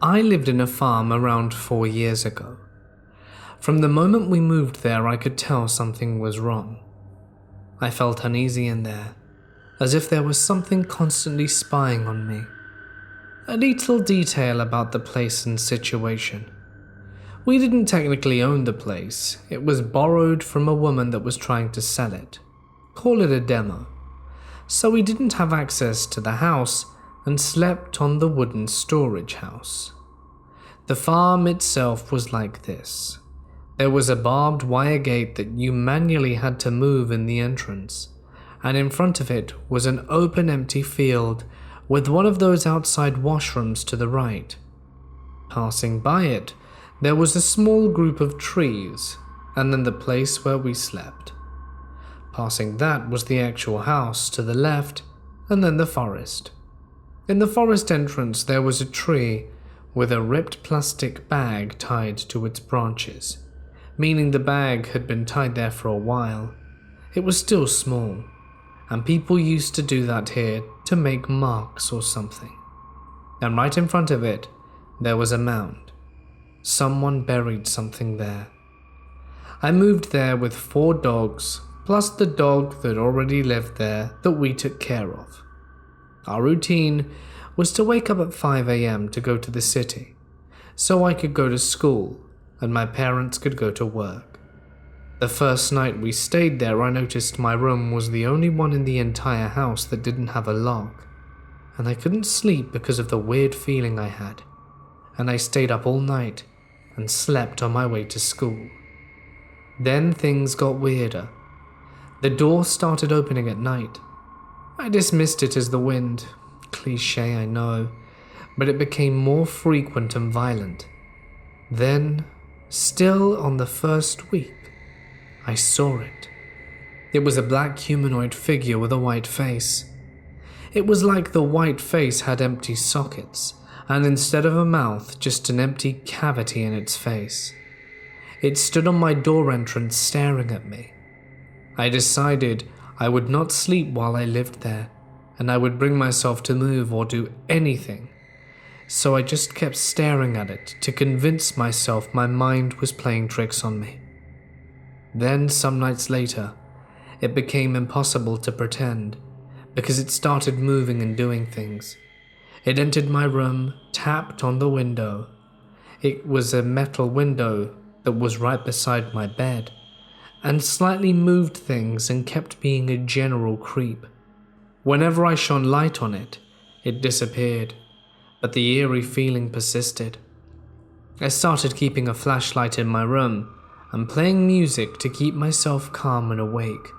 I lived in a farm around 4 years ago. From the moment we moved there, I could tell something was wrong. I felt uneasy in there, as if there was something constantly spying on me. A little detail about the place and situation. We didn't technically own the place. It was borrowed from a woman that was trying to sell it. Call it a demo. So we didn't have access to the house and slept on the wooden storage house. The farm itself was like this. There was a barbed wire gate that you manually had to move in the entrance, and in front of it was an open empty field with one of those outside washrooms to the right. Passing by it, there was a small group of trees, and then the place where we slept. Passing that was the actual house to the left, and then the forest. In the forest entrance there was a tree with a ripped plastic bag tied to its branches, meaning the bag had been tied there for a while. It was still small, and people used to do that here to make marks or something. And right in front of it, there was a mound. Someone buried something there. I moved there with 4 dogs, plus the dog that already lived there that we took care of. Our routine was to wake up at 5 a.m. to go to the city, so I could go to school and my parents could go to work. The first night we stayed there, I noticed my room was the only one in the entire house that didn't have a lock, and I couldn't sleep because of the weird feeling I had, and I stayed up all night and slept on my way to school. Then things got weirder. The door started opening at night. I dismissed it as the wind. Cliché, I know, but it became more frequent and violent. Then, still on the first week, I saw it. It was a black humanoid figure with a white face. It was like the white face had empty sockets, and instead of a mouth, just an empty cavity in its face. It stood on my door entrance staring at me. I decided I would not sleep while I lived there, and I would bring myself to move or do anything. So I just kept staring at it to convince myself my mind was playing tricks on me. Then, some nights later, it became impossible to pretend, because it started moving and doing things. It entered my room, tapped on the window. It was a metal window that was right beside my bed, and slightly moved things and kept being a general creep. Whenever I shone light on it, it disappeared, but the eerie feeling persisted. I started keeping a flashlight in my room and playing music to keep myself calm and awake.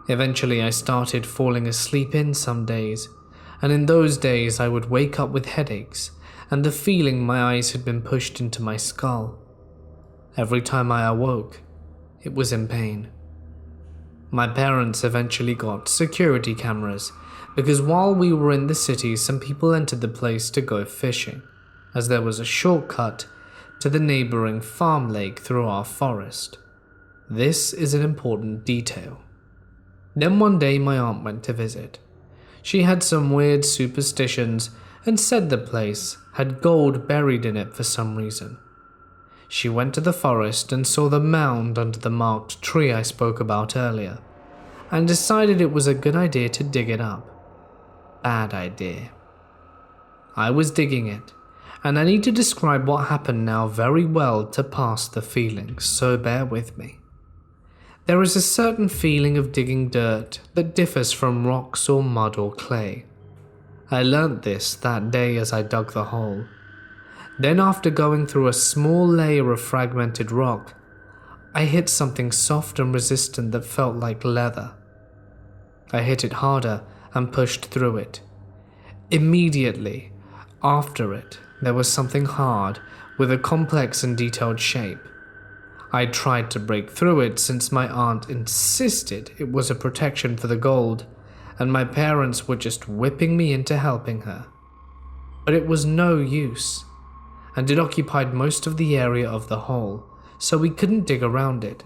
Eventually I started falling asleep in some days, and in those days I would wake up with headaches and the feeling my eyes had been pushed into my skull. Every time I awoke, it was in pain. My parents eventually got security cameras because while we were in the city, some people entered the place to go fishing, as there was a shortcut to the neighboring farm lake through our forest. This is an important detail. Then one day my aunt went to visit. She had some weird superstitions and said the place had gold buried in it for some reason. She went to the forest and saw the mound under the marked tree I spoke about earlier, and decided it was a good idea to dig it up. Bad idea. I was digging it, and I need to describe what happened now very well to pass the feeling, so bear with me. There is a certain feeling of digging dirt that differs from rocks or mud or clay. I learnt this that day as I dug the hole. Then after going through a small layer of fragmented rock, I hit something soft and resistant that felt like leather. I hit it harder and pushed through it. Immediately after it, there was something hard with a complex and detailed shape. I tried to break through it since my aunt insisted it was a protection for the gold, and my parents were just whipping me into helping her. But it was no use, and it occupied most of the area of the hole, so we couldn't dig around it.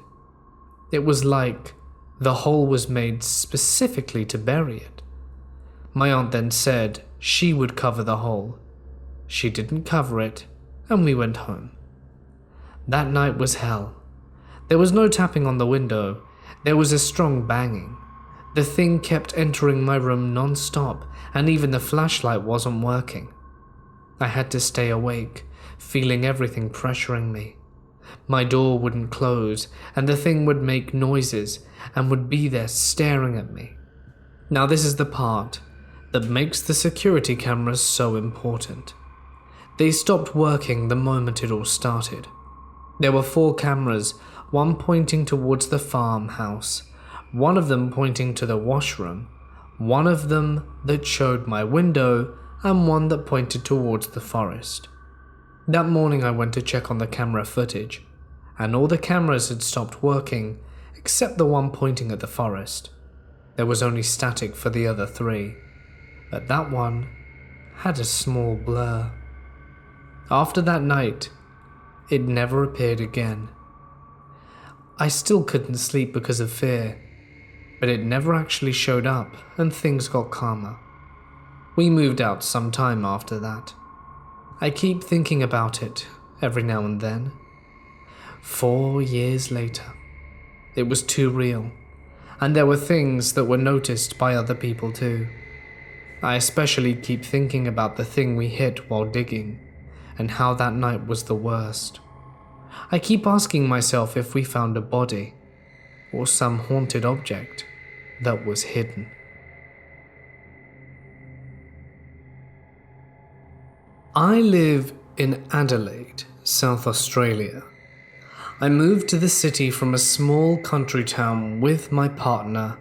It was like the hole was made specifically to bury it. My aunt then said she would cover the hole. She didn't cover it, and we went home. That night was hell. There was no tapping on the window. There was a strong banging. The thing kept entering my room non-stop, and even the flashlight wasn't working. I had to stay awake, feeling everything pressuring me. My door wouldn't close, and the thing would make noises and would be there staring at me. Now this is the part that makes the security cameras so important. They stopped working the moment it all started. There were 4 cameras, one pointing towards the farmhouse, one of them pointing to the washroom, one of them that showed my window, and one that pointed towards the forest. That morning I went to check on the camera footage, and all the cameras had stopped working except the one pointing at the forest. There was only static for the other 3, but that one had a small blur. After that night, it never appeared again. I still couldn't sleep because of fear, but it never actually showed up and things got calmer. We moved out some time after that. I keep thinking about it every now and then. 4 years later, it was too real, and there were things that were noticed by other people too. I especially keep thinking about the thing we hit while digging, and how that night was the worst. I keep asking myself if we found a body, or some haunted object that was hidden. I live in Adelaide, South Australia. I moved to the city from a small country town with my partner,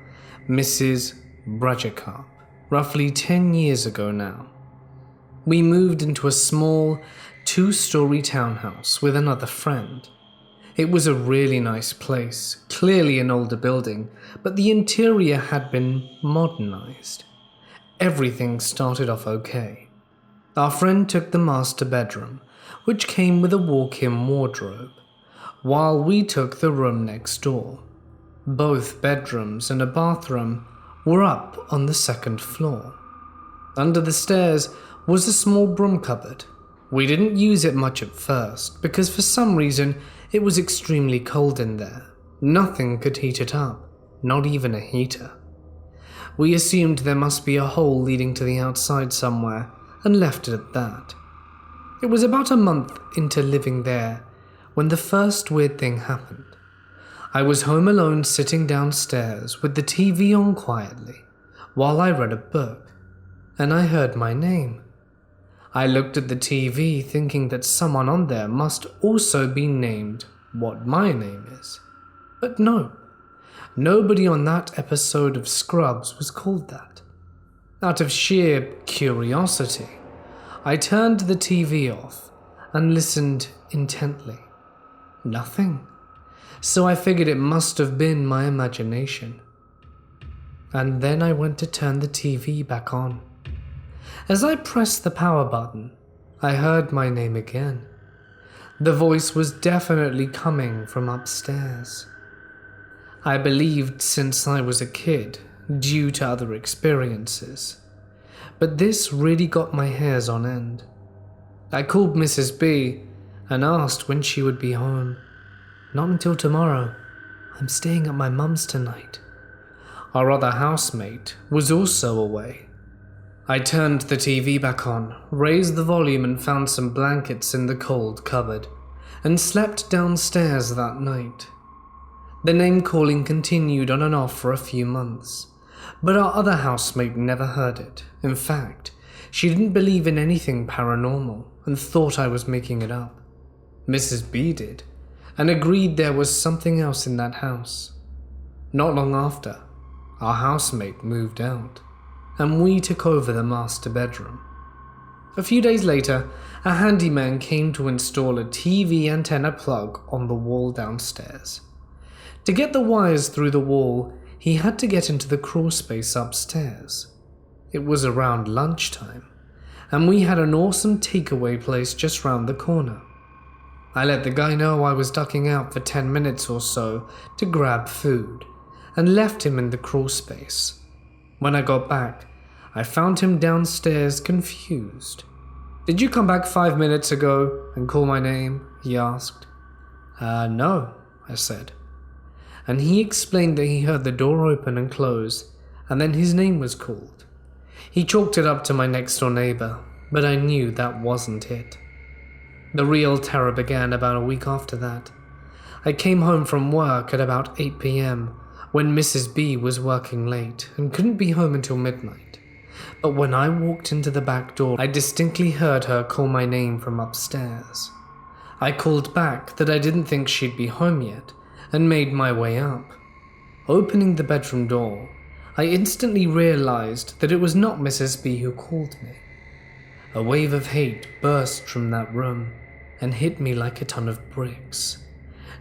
Mrs. Brajikarp, roughly 10 years ago now. We moved into a small 2-story townhouse with another friend. It was a really nice place, clearly an older building, but the interior had been modernized. Everything started off okay. Our friend took the master bedroom, which came with a walk-in wardrobe, while we took the room next door. Both bedrooms and a bathroom were up on the 2nd floor. Under the stairs was a small broom cupboard. We didn't use it much at first because for some reason it was extremely cold in there. Nothing could heat it up, not even a heater. We assumed there must be a hole leading to the outside somewhere and left it at that. It was about a month into living there when the first weird thing happened. I was home alone sitting downstairs with the TV on quietly while I read a book, and I heard my name. I looked at the TV thinking that someone on there must also be named what my name is. But no, nobody on that episode of Scrubs was called that. Out of sheer curiosity, I turned the TV off and listened intently. Nothing. So I figured it must have been my imagination. And then I went to turn the TV back on. As I pressed the power button, I heard my name again. The voice was definitely coming from upstairs. I believed since I was a kid, due to other experiences. But this really got my hairs on end. I called Mrs. B and asked when she would be home. Not until tomorrow. I'm staying at my mum's tonight. Our other housemate was also away. I turned the TV back on, raised the volume and found some blankets in the cold cupboard, and slept downstairs that night. The name calling continued on and off for a few months, but our other housemate never heard it. In fact, she didn't believe in anything paranormal and thought I was making it up. Mrs. B did, and agreed there was something else in that house. Not long after, our housemate moved out, and we took over the master bedroom. A few days later, a handyman came to install a TV antenna plug on the wall downstairs. To get the wires through the wall, he had to get into the crawl space upstairs. It was around lunchtime, and we had an awesome takeaway place just round the corner. I let the guy know I was ducking out for 10 minutes or so to grab food, and left him in the crawl space. When I got back, I found him downstairs confused. "Did you come back 5 minutes ago and call my name?" he asked. No," I said. And he explained that he heard the door open and close, and then his name was called. He chalked it up to my next-door neighbor, but I knew that wasn't it. The real terror began about a week after that. I came home from work at about 8 p.m. when Mrs. B was working late and couldn't be home until midnight. But when I walked into the back door, I distinctly heard her call my name from upstairs. I called back that I didn't think she'd be home yet and made my way up. Opening the bedroom door, I instantly realized that it was not Mrs. B who called me. A wave of hate burst from that room and hit me like a ton of bricks.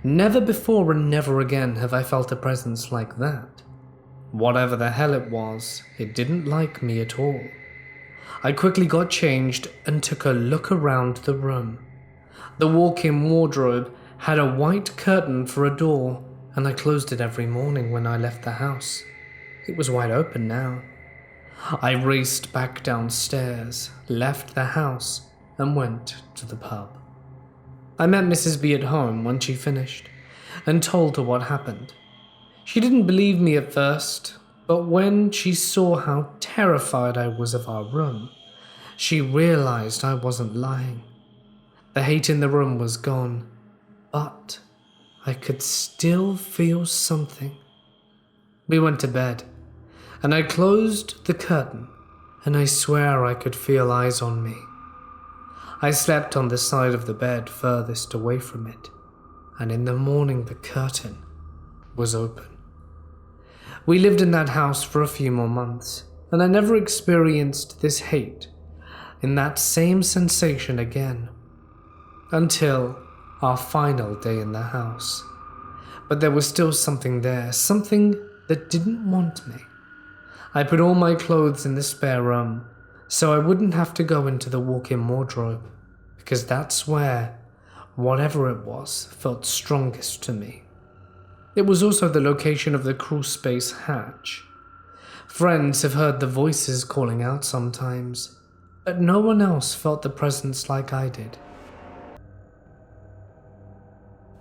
Never before and never again have I felt a presence like that. Whatever the hell it was, it didn't like me at all. I quickly got changed and took a look around the room. The walk-in wardrobe had a white curtain for a door, and I closed it every morning when I left the house. It was wide open now. I raced back downstairs, left the house, and went to the pub. I met Mrs. B at home when she finished, and told her what happened. She didn't believe me at first, but when she saw how terrified I was of our room, she realized I wasn't lying. The hate in the room was gone, but I could still feel something. We went to bed, and I closed the curtain, and I swear I could feel eyes on me. I slept on the side of the bed furthest away from it, and in the morning the curtain was open. We lived in that house for a few more months, and I never experienced this hate in that same sensation again, until our final day in the house. But there was still something there, something that didn't want me. I put all my clothes in the spare room, so I wouldn't have to go into the walk-in wardrobe, because that's where, whatever it was, felt strongest to me. It was also the location of the crawl space hatch. Friends have heard the voices calling out sometimes, but no one else felt the presence like I did.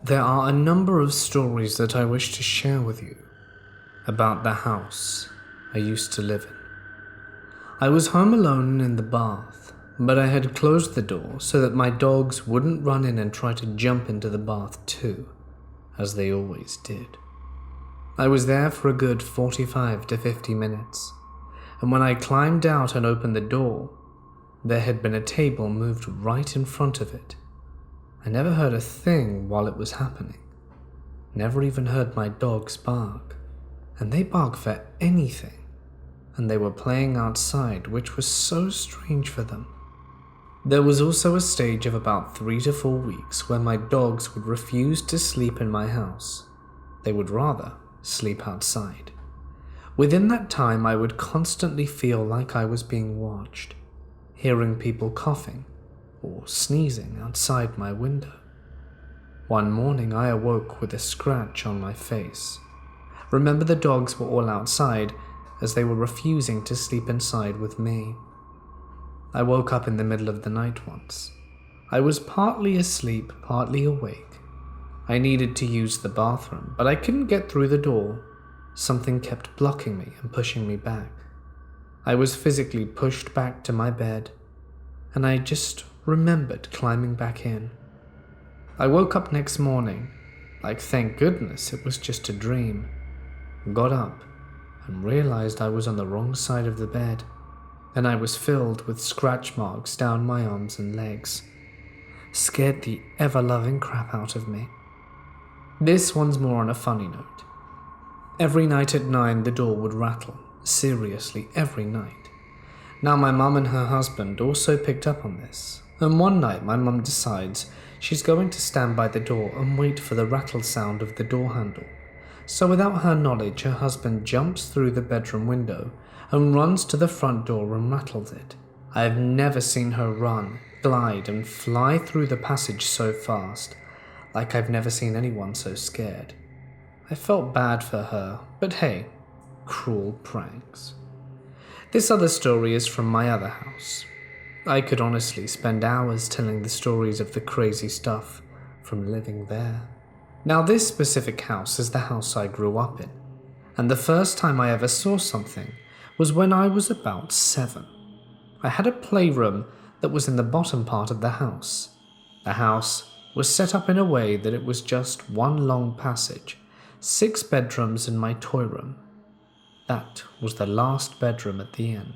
There are a number of stories that I wish to share with you about the house I used to live in. I was home alone in the bath, but I had closed the door so that my dogs wouldn't run in and try to jump into the bath too, as they always did. I was there for a good 45 to 50 minutes, and when I climbed out and opened the door, there had been a table moved right in front of it. I never heard a thing while it was happening. Never even heard my dogs bark, and they bark for anything, and they were playing outside, which was so strange for them. There was also a stage of about 3 to 4 weeks where my dogs would refuse to sleep in my house. They would rather sleep outside. Within that time, I would constantly feel like I was being watched, hearing people coughing or sneezing outside my window. One morning, I awoke with a scratch on my face. Remember, the dogs were all outside as they were refusing to sleep inside with me. I woke up in the middle of the night once. I was partly asleep, partly awake. I needed to use the bathroom, but I couldn't get through the door. Something kept blocking me and pushing me back. I was physically pushed back to my bed, and I just remembered climbing back in. I woke up next morning, like thank goodness it was just a dream. Got up and realized I was on the wrong side of the bed, and I was filled with scratch marks down my arms and legs. Scared the ever-loving crap out of me. This one's more on a funny note. Every night at 9 the door would rattle, seriously every night. Now my mum and her husband also picked up on this, and one night my mum decides she's going to stand by the door and wait for the rattle sound of the door handle. So without her knowledge, her husband jumps through the bedroom window and runs to the front door and rattles it. I have never seen her run, glide, and fly through the passage so fast, like I've never seen anyone so scared. I felt bad for her, but hey, cruel pranks. This other story is from my other house. I could honestly spend hours telling the stories of the crazy stuff from living there. Now, this specific house is the house I grew up in, and the first time I ever saw something was when I was about 7. I had a playroom that was in the bottom part of the house. The house was set up in a way that it was just one long passage, 6 bedrooms and my toy room. That was the last bedroom at the end.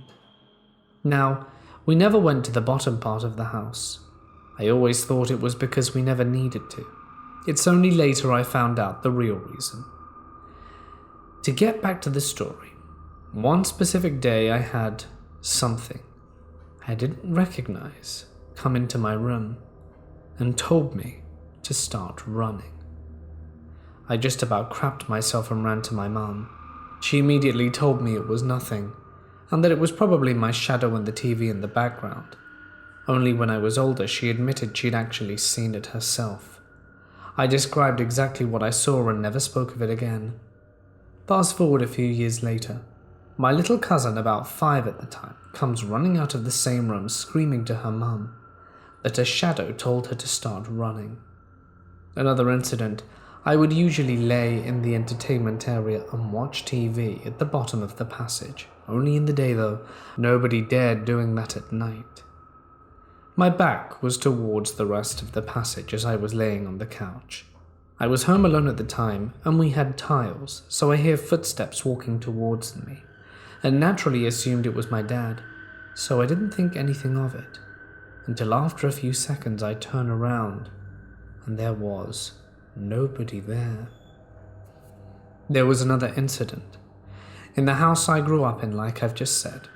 Now, we never went to the bottom part of the house. I always thought it was because we never needed to. It's only later I found out the real reason. To get back to the story, one specific day I had something I didn't recognize come into my room and told me to start running. I just about crapped myself and ran to my mum. She immediately told me it was nothing, and that it was probably my shadow and the TV in the background. Only when I was older she admitted she'd actually seen it herself. I described exactly what I saw and never spoke of it again. Fast forward a few years later, my little cousin, about 5 at the time, comes running out of the same room screaming to her mum that a shadow told her to start running. Another incident, I would usually lay in the entertainment area and watch TV at the bottom of the passage. Only in the day though, nobody dared doing that at night. My back was towards the rest of the passage as I was laying on the couch. I was home alone at the time and we had tiles, so I hear footsteps walking towards me, and naturally assumed it was my dad, so I didn't think anything of it, until after a few seconds I turn around and there was nobody there. There was another incident in the house I grew up in, like I've just said,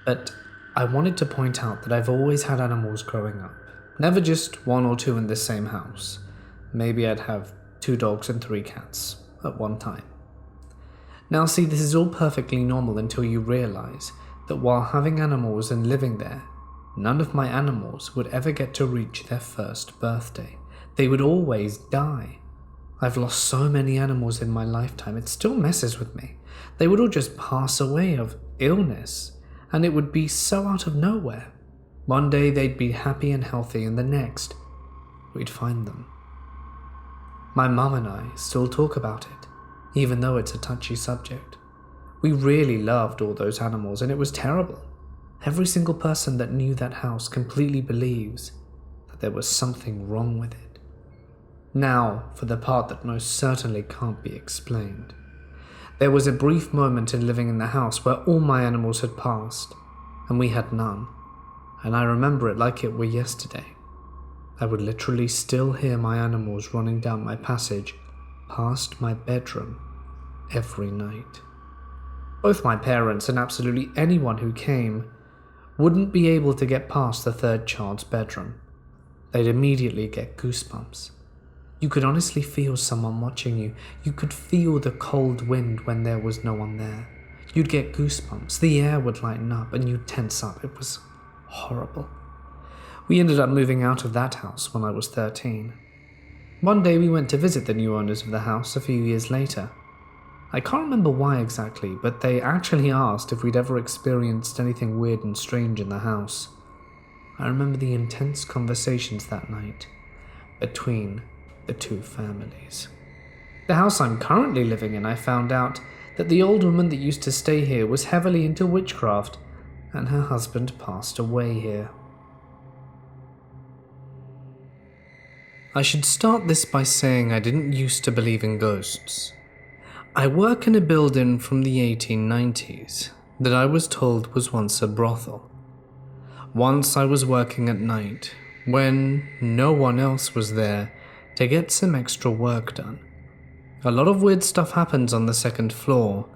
but I wanted to point out that I've always had animals growing up, never just 1 or 2 in the same house. Maybe I'd have 2 dogs and 3 cats at one time. Now see, this is all perfectly normal until you realize that while having animals and living there, none of my animals would ever get to reach their first birthday. They would always die. I've lost so many animals in my lifetime, it still messes with me. They would all just pass away of illness, and it would be so out of nowhere. One day they'd be happy and healthy, and the next, we'd find them. My mum and I still talk about it, even though it's a touchy subject. We really loved all those animals, and it was terrible. Every single person that knew that house completely believes that there was something wrong with it. Now, for the part that most certainly can't be explained. There was a brief moment in living in the house where all my animals had passed, and we had none, and I remember it like it were yesterday. I would literally still hear my animals running down my passage past my bedroom every night. Both my parents and absolutely anyone who came wouldn't be able to get past the 3rd child's bedroom. They'd immediately get goosebumps. You could honestly feel someone watching you. You could feel the cold wind when there was no one there. You'd get goosebumps. The air would lighten up and you'd tense up. It was horrible. We ended up moving out of that house when I was 13. One day we went to visit the new owners of the house a few years later. I can't remember why exactly, but they actually asked if we'd ever experienced anything weird and strange in the house. I remember the intense conversations that night between the 2 families. The house I'm currently living in, I found out that the old woman that used to stay here was heavily into witchcraft, and her husband passed away here. I should start this by saying I didn't used to believe in ghosts. I work in a building from the 1890s that I was told was once a brothel. Once I was working at night, when no one else was there, to get some extra work done. A lot of weird stuff happens on the 2nd floor,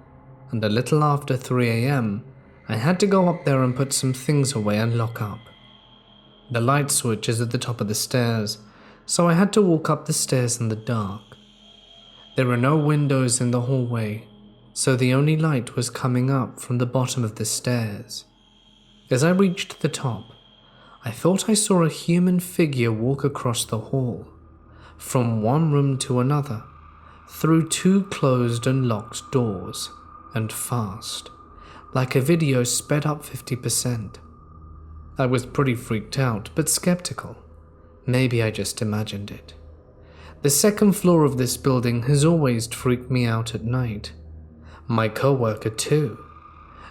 and a little after 3 a.m, I had to go up there and put some things away and lock up. The light switch is at the top of the stairs, so I had to walk up the stairs in the dark. There were no windows in the hallway, so the only light was coming up from the bottom of the stairs. As I reached the top, I thought I saw a human figure walk across the hall, from one room to another, through 2 closed and locked doors, and fast, like a video sped up 50%. I was pretty freaked out, but skeptical. Maybe I just imagined it. The second floor of this building has always freaked me out at night. My co-worker too.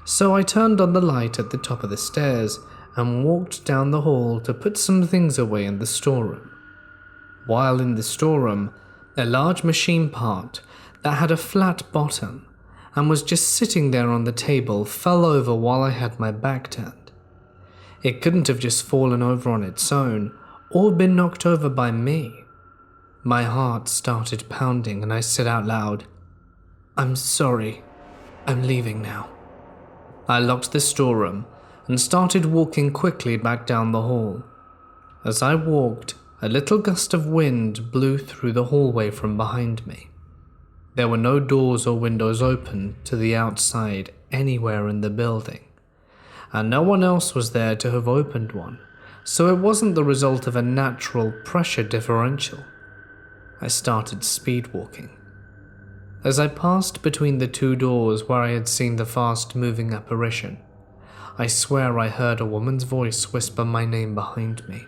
So I turned on the light at the top of the stairs and walked down the hall to put some things away in the storeroom. While in the storeroom, a large machine part that had a flat bottom and was just sitting there on the table fell over while I had my back turned. It couldn't have just fallen over on its own or been knocked over by me. My heart started pounding and I said out loud, "I'm sorry, I'm leaving now." I locked the storeroom and started walking quickly back down the hall. As I walked, a little gust of wind blew through the hallway from behind me. There were no doors or windows open to the outside anywhere in the building, and no one else was there to have opened one, so it wasn't the result of a natural pressure differential. I started speed walking. As I passed between the two doors where I had seen the fast-moving apparition, I swear I heard a woman's voice whisper my name behind me.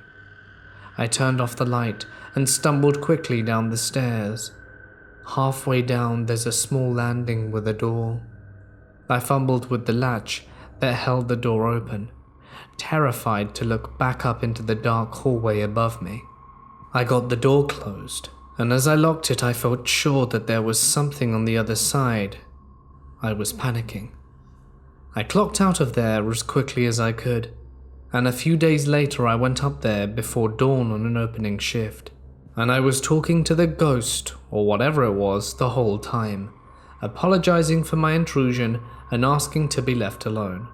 I turned off the light and stumbled quickly down the stairs. Halfway down, there's a small landing with a door. I fumbled with the latch that held the door open, terrified to look back up into the dark hallway above me. I got the door closed, and as I locked it, I felt sure that there was something on the other side. I was panicking. I clocked out of there as quickly as I could, and a few days later I went up there before dawn on an opening shift, and I was talking to the ghost, or whatever it was, the whole time, apologizing for my intrusion and asking to be left alone.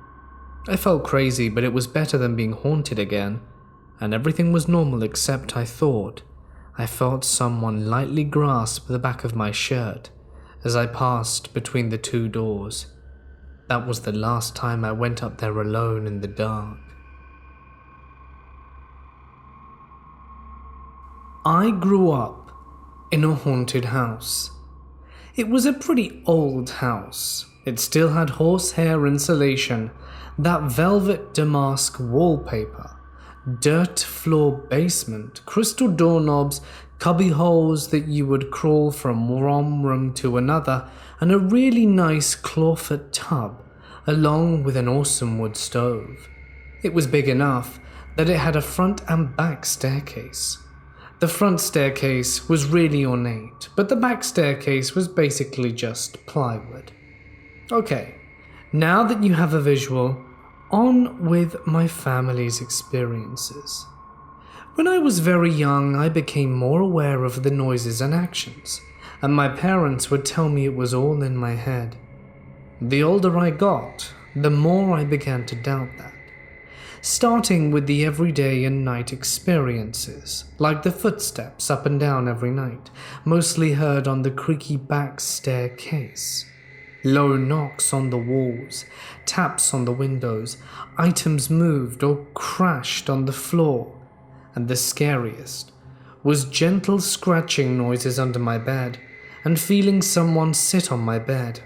I felt crazy, but it was better than being haunted again, and everything was normal except I thought I felt someone lightly grasp the back of my shirt as I passed between the two doors. That was the last time I went up there alone in the dark. I grew up in a haunted house. It was a pretty old house. It still had horsehair insulation, that velvet damask wallpaper, dirt floor basement, crystal doorknobs, cubby holes that you would crawl from one room to another, and a really nice clawfoot tub, along with an awesome wood stove. It was big enough that it had a front and back staircase. The front staircase was really ornate, but the back staircase was basically just plywood. Okay, now that you have a visual, on with my family's experiences. When I was very young, I became more aware of the noises and actions, and my parents would tell me it was all in my head. The older I got, the more I began to doubt that. Starting with the everyday and night experiences, like the footsteps up and down every night, mostly heard on the creaky back staircase. Low knocks on the walls, taps on the windows, items moved or crashed on the floor, and the scariest was gentle scratching noises under my bed and feeling someone sit on my bed.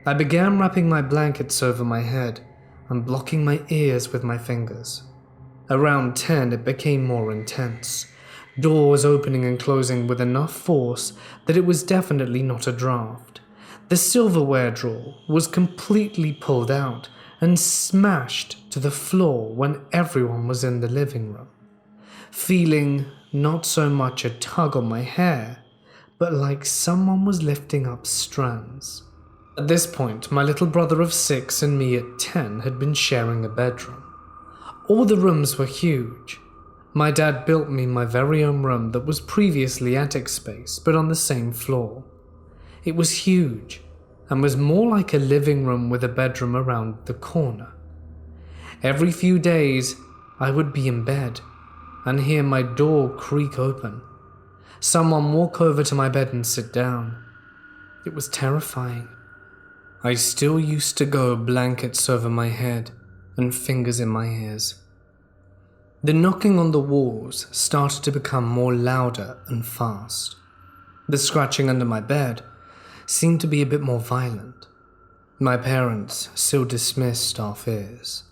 I began wrapping my blankets over my head and blocking my ears with my fingers. Around 10, it became more intense, doors opening and closing with enough force that it was definitely not a draft. The silverware drawer was completely pulled out and smashed to the floor when everyone was in the living room, feeling not so much a tug on my hair, but like someone was lifting up strands. At this point, my little brother of 6 and me at 10 had been sharing a bedroom. All the rooms were huge. My dad built me my very own room that was previously attic space, but on the same floor. It was huge, and was more like a living room with a bedroom around the corner. Every few days, I would be in bed, and hear my door creak open. Someone walk over to my bed and sit down. It was terrifying. I still used to go blankets over my head and fingers in my ears. The knocking on the walls started to become more louder and fast. The scratching under my bed seemed to be a bit more violent. My parents still dismissed our fears.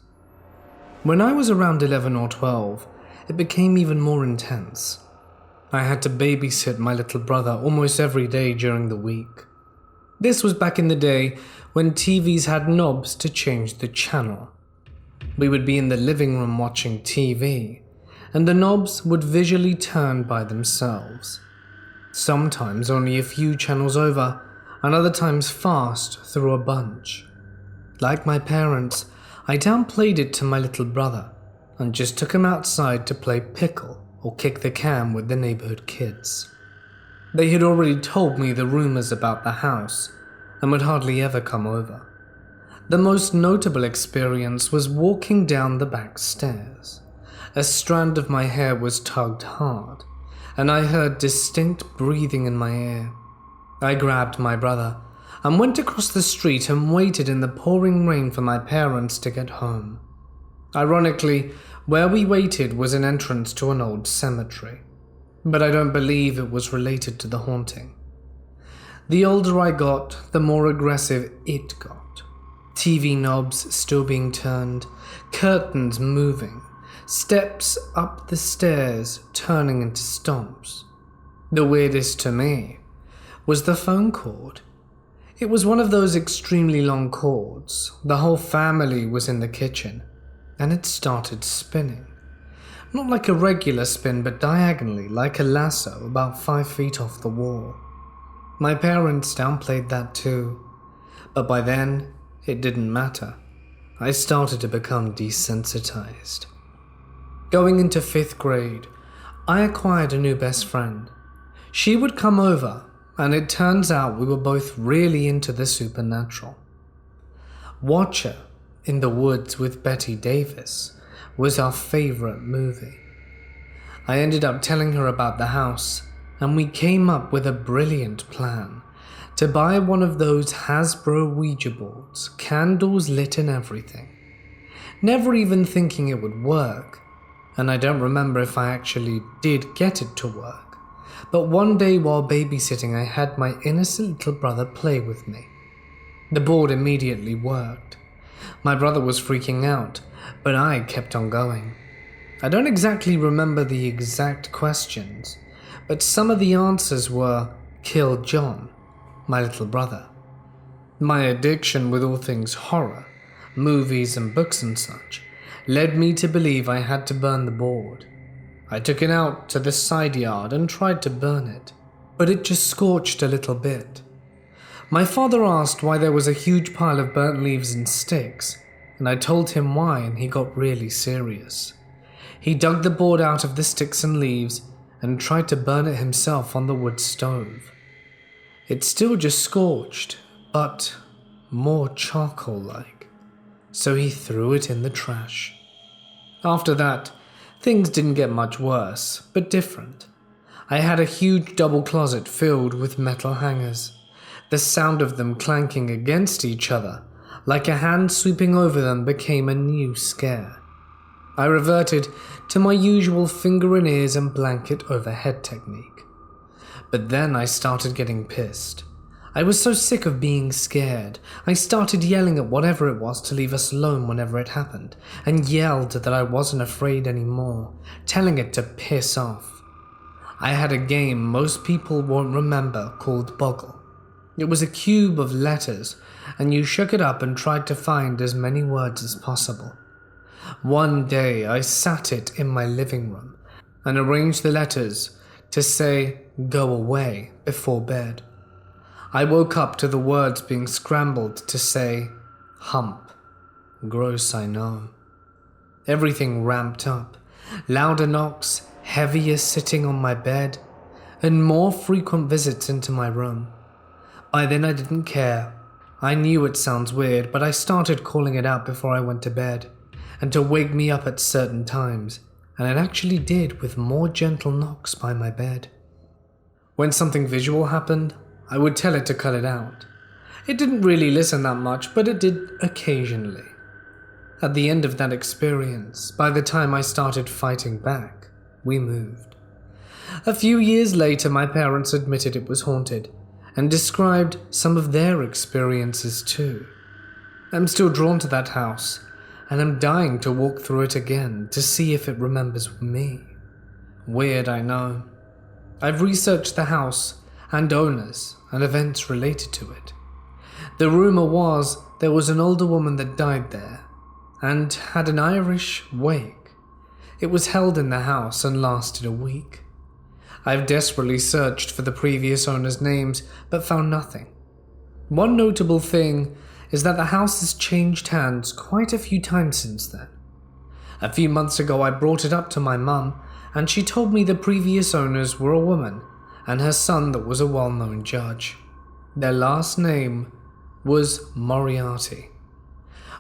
When I was around 11 or 12, it became even more intense. I had to babysit my little brother almost every day during the week. This was back in the day when TVs had knobs to change the channel. We would be in the living room watching TV, and the knobs would visually turn by themselves. Sometimes only a few channels over, and other times fast through a bunch. Like my parents, I downplayed it to my little brother and just took him outside to play pickle or kick the can with the neighborhood kids. They had already told me the rumors about the house and would hardly ever come over. The most notable experience was walking down the back stairs. A strand of my hair was tugged hard, and I heard distinct breathing in my ear. I grabbed my brother and went across the street and waited in the pouring rain for my parents to get home. Ironically, where we waited was an entrance to an old cemetery, but I don't believe it was related to the haunting. The older I got, the more aggressive it got. TV knobs still being turned, curtains moving, steps up the stairs turning into stomps. The weirdest to me was the phone cord. It was one of those extremely long cords. The whole family was in the kitchen, and it started spinning. Not like a regular spin, but diagonally, like a lasso, about 5 feet off the wall. My parents downplayed that too, but by then, it didn't matter. I started to become desensitized. Going into 5th grade, I acquired a new best friend. She would come over, and it turns out we were both really into the supernatural. Watcher in the Woods with Betty Davis was our favorite movie. I ended up telling her about the house, and we came up with a brilliant plan to buy one of those Hasbro Ouija boards, candles lit and everything. Never even thinking it would work, and I don't remember if I actually did get it to work, but one day while babysitting I had my innocent little brother play with me. The board immediately worked. My brother was freaking out, but I kept on going. I don't exactly remember the exact questions, but some of the answers were, "Kill John," my little brother. My addiction with all things horror, movies and books and such, led me to believe I had to burn the board. I took it out to the side yard and tried to burn it, but it just scorched a little bit. My father asked why there was a huge pile of burnt leaves and sticks, and I told him why, and he got really serious. He dug the board out of the sticks and leaves and tried to burn it himself on the wood stove. It still just scorched, but more charcoal-like, so he threw it in the trash. After that, things didn't get much worse, but different. I had a huge double closet filled with metal hangers. The sound of them clanking against each other, like a hand sweeping over them, became a new scare. I reverted to my usual finger in ears and blanket over head technique. But then I started getting pissed. I was so sick of being scared, I started yelling at whatever it was to leave us alone whenever it happened, and yelled that I wasn't afraid anymore, telling it to piss off. I had a game most people won't remember called Boggle. It was a cube of letters, and you shook it up and tried to find as many words as possible. One day I sat it in my living room and arranged the letters to say "go away" before bed. I woke up to the words being scrambled to say hump. Gross, I know. Everything ramped up. Louder knocks, heavier sitting on my bed, and more frequent visits into my room. By then I didn't care. I knew it sounds weird, but I started calling it out before I went to bed, and to wake me up at certain times, and it actually did with more gentle knocks by my bed. When something visual happened, I would tell it to cut it out. It didn't really listen that much, but it did occasionally. At the end of that experience, by the time I started fighting back, we moved. A few years later, my parents admitted it was haunted, and described some of their experiences too. I'm still drawn to that house, and I'm dying to walk through it again to see if it remembers me. Weird, I know. I've researched the house and owners and events related to it. The rumor was there was an older woman that died there and had an Irish wake. It was held in the house and lasted a week. I've desperately searched for the previous owners' names but found nothing. One notable thing is that the house has changed hands quite a few times since then. A few months ago I brought it up to my mum and she told me the previous owners were a woman and her son that was a well-known judge. Their last name was Moriarty.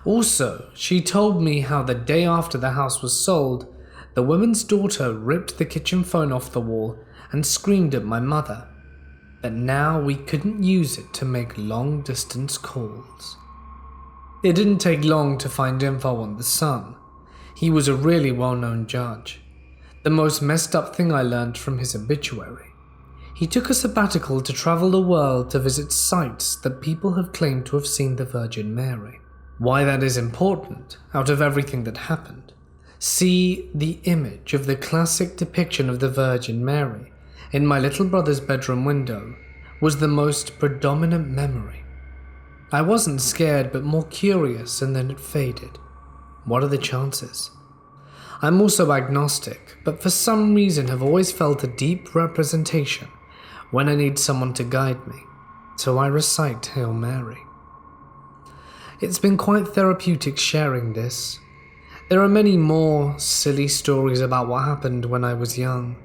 Also, she told me how the day after the house was sold, the woman's daughter ripped the kitchen phone off the wall and screamed at my mother, but now we couldn't use it to make long-distance calls. It didn't take long to find info on the son. He was a really well-known judge. The most messed up thing I learned from his obituary. He took a sabbatical to travel the world to visit sites that people have claimed to have seen the Virgin Mary. Why that is important, out of everything that happened. See the image of the classic depiction of the Virgin Mary in my little brother's bedroom window was the most predominant memory. I wasn't scared but more curious, and then it faded. What are the chances? I'm also agnostic, but for some reason have always felt a deep representation when I need someone to guide me, so I recite Hail Mary. It's been quite therapeutic sharing this. There are many more silly stories about what happened when I was young,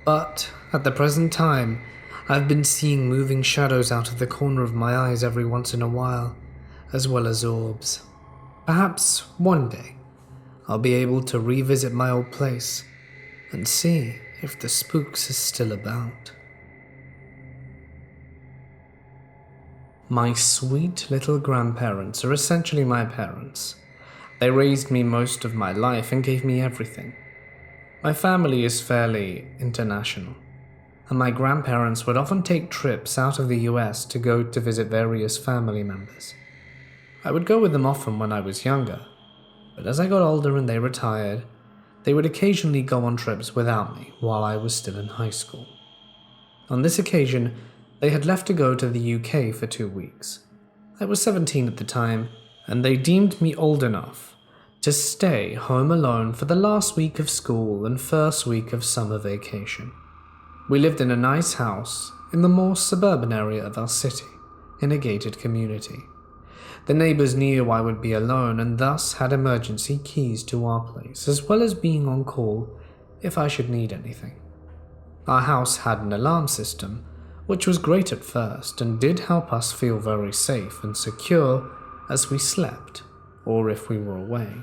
but at the present time, I've been seeing moving shadows out of the corner of my eyes every once in a while, as well as orbs. Perhaps one day, I'll be able to revisit my old place and see if the spooks is still about. My sweet little grandparents are essentially my parents. They raised me most of my life and gave me everything. My family is fairly international, and my grandparents would often take trips out of the US to go to visit various family members. I would go with them often when I was younger, but as I got older and they retired, they would occasionally go on trips without me while I was still in high school. On this occasion, they had left to go to the UK for 2 weeks. I was 17 at the time, and they deemed me old enough to stay home alone for the last week of school and first week of summer vacation. We lived in a nice house in the more suburban area of our city, in a gated community. The neighbors knew I would be alone and thus had emergency keys to our place, as well as being on call if I should need anything. Our house had an alarm system, which was great at first and did help us feel very safe and secure as we slept, or if we were away.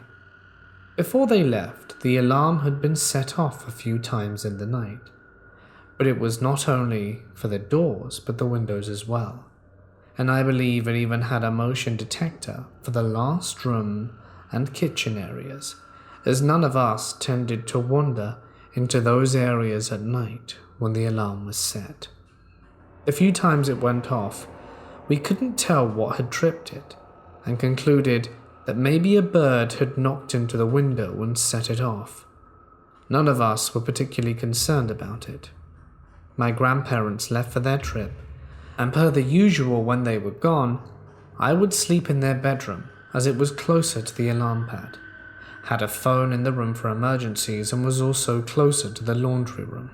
Before they left, the alarm had been set off a few times in the night, but it was not only for the doors but the windows as well, and I believe it even had a motion detector for the last room and kitchen areas, as none of us tended to wander into those areas at night when the alarm was set. The few times it went off, we couldn't tell what had tripped it, and concluded that maybe a bird had knocked into the window and set it off. None of us were particularly concerned about it. My grandparents left for their trip, and per the usual when they were gone, I would sleep in their bedroom as it was closer to the alarm pad, had a phone in the room for emergencies, and was also closer to the laundry room,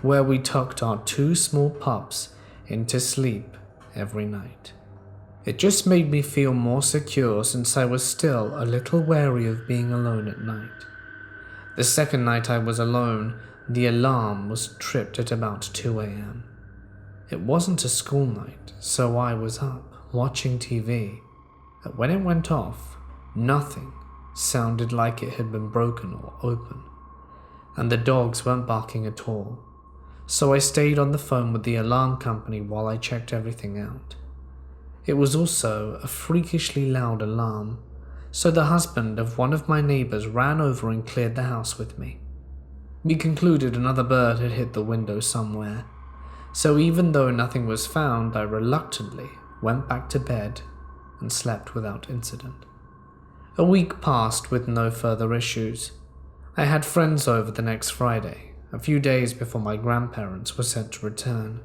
where we tucked our 2 small pups into sleep every night. It just made me feel more secure since I was still a little wary of being alone at night. The second night I was alone, the alarm was tripped at about 2 a.m. It wasn't a school night, so I was up watching TV, but when it went off, nothing sounded like it had been broken or open, and the dogs weren't barking at all. So I stayed on the phone with the alarm company while I checked everything out. It was also a freakishly loud alarm, so the husband of one of my neighbors ran over and cleared the house with me. We concluded another bird had hit the window somewhere, so even though nothing was found, I reluctantly went back to bed and slept without incident. A week passed with no further issues. I had friends over the next Friday, a few days before my grandparents were set to return.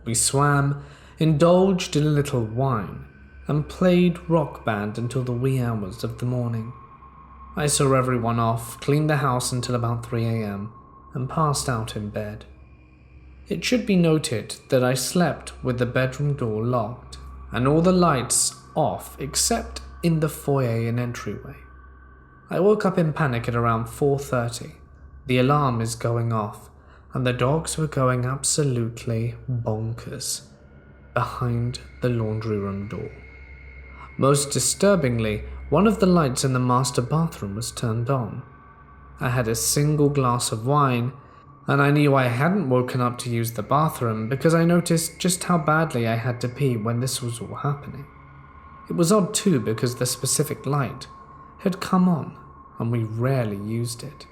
We swam, indulged in a little wine, and played rock band until the wee hours of the morning. I saw everyone off, cleaned the house until about 3 a.m, and passed out in bed. It should be noted that I slept with the bedroom door locked and all the lights off except in the foyer and entryway. I woke up in panic at around 4:30. The alarm is going off and the dogs were going absolutely bonkers behind the laundry room door. Most disturbingly, one of the lights in the master bathroom was turned on. I had a single glass of wine, and I knew I hadn't woken up to use the bathroom because I noticed just how badly I had to pee when this was all happening. It was odd too because the specific light had come on and we rarely used it.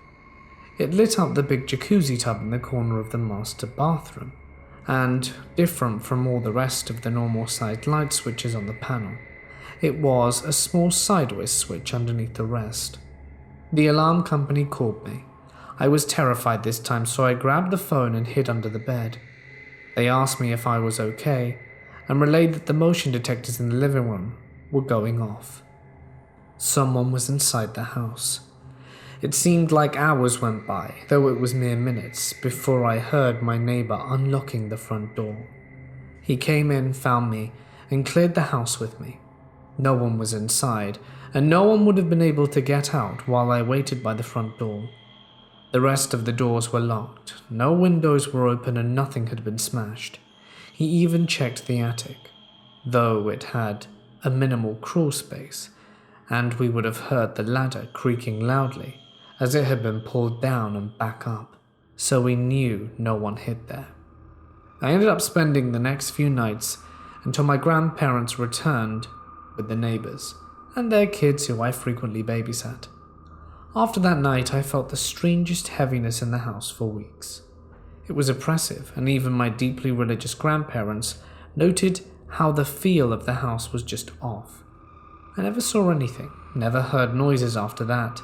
It lit up the big jacuzzi tub in the corner of the master bathroom, and different from all the rest of the normal sized light switches on the panel, it was a small sideways switch underneath the rest. The alarm company called me. I was terrified this time, so I grabbed the phone and hid under the bed. They asked me if I was okay, and relayed that the motion detectors in the living room were going off. Someone was inside the house. It seemed like hours went by, though it was mere minutes, before I heard my neighbor unlocking the front door. He came in, found me, and cleared the house with me. No one was inside, and no one would have been able to get out while I waited by the front door. The rest of the doors were locked, no windows were open, and nothing had been smashed. He even checked the attic, though it had a minimal crawl space, and we would have heard the ladder creaking loudly as it had been pulled down and back up, so we knew no one hid there. I ended up spending the next few nights until my grandparents returned with the neighbors and their kids who I frequently babysat. After that night, I felt the strangest heaviness in the house for weeks. It was oppressive, and even my deeply religious grandparents noted how the feel of the house was just off. I never saw anything, never heard noises after that,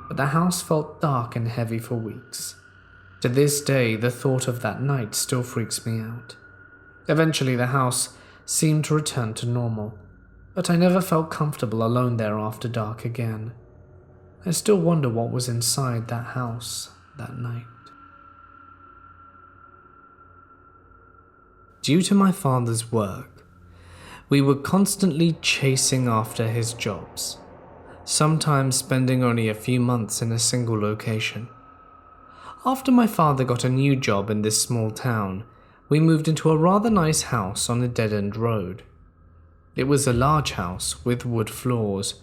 but the house felt dark and heavy for weeks. To this day, the thought of that night still freaks me out. Eventually, the house seemed to return to normal, but I never felt comfortable alone there after dark again. I still wonder what was inside that house that night. Due to my father's work, we were constantly chasing after his jobs, sometimes spending only a few months in a single location. After my father got a new job in this small town, we moved into a rather nice house on a dead-end road. It was a large house with wood floors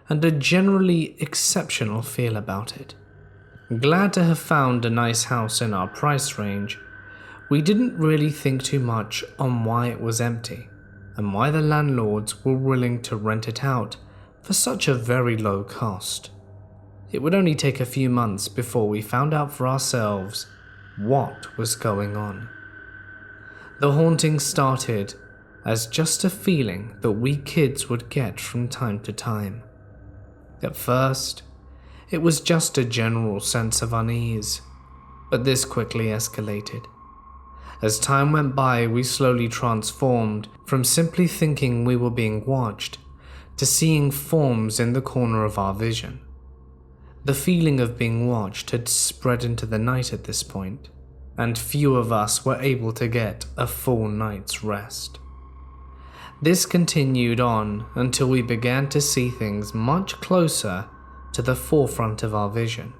and a generally exceptional feel about it. Glad to have found a nice house in our price range, we didn't really think too much on why it was empty and why the landlords were willing to rent it out for such a very low cost. It would only take a few months before we found out for ourselves what was going on. The haunting started as just a feeling that we kids would get from time to time. At first, it was just a general sense of unease, but this quickly escalated. As time went by, we slowly transformed from simply thinking we were being watched to seeing forms in the corner of our vision. The feeling of being watched had spread into the night at this point, and few of us were able to get a full night's rest. This continued on until we began to see things much closer to the forefront of our vision,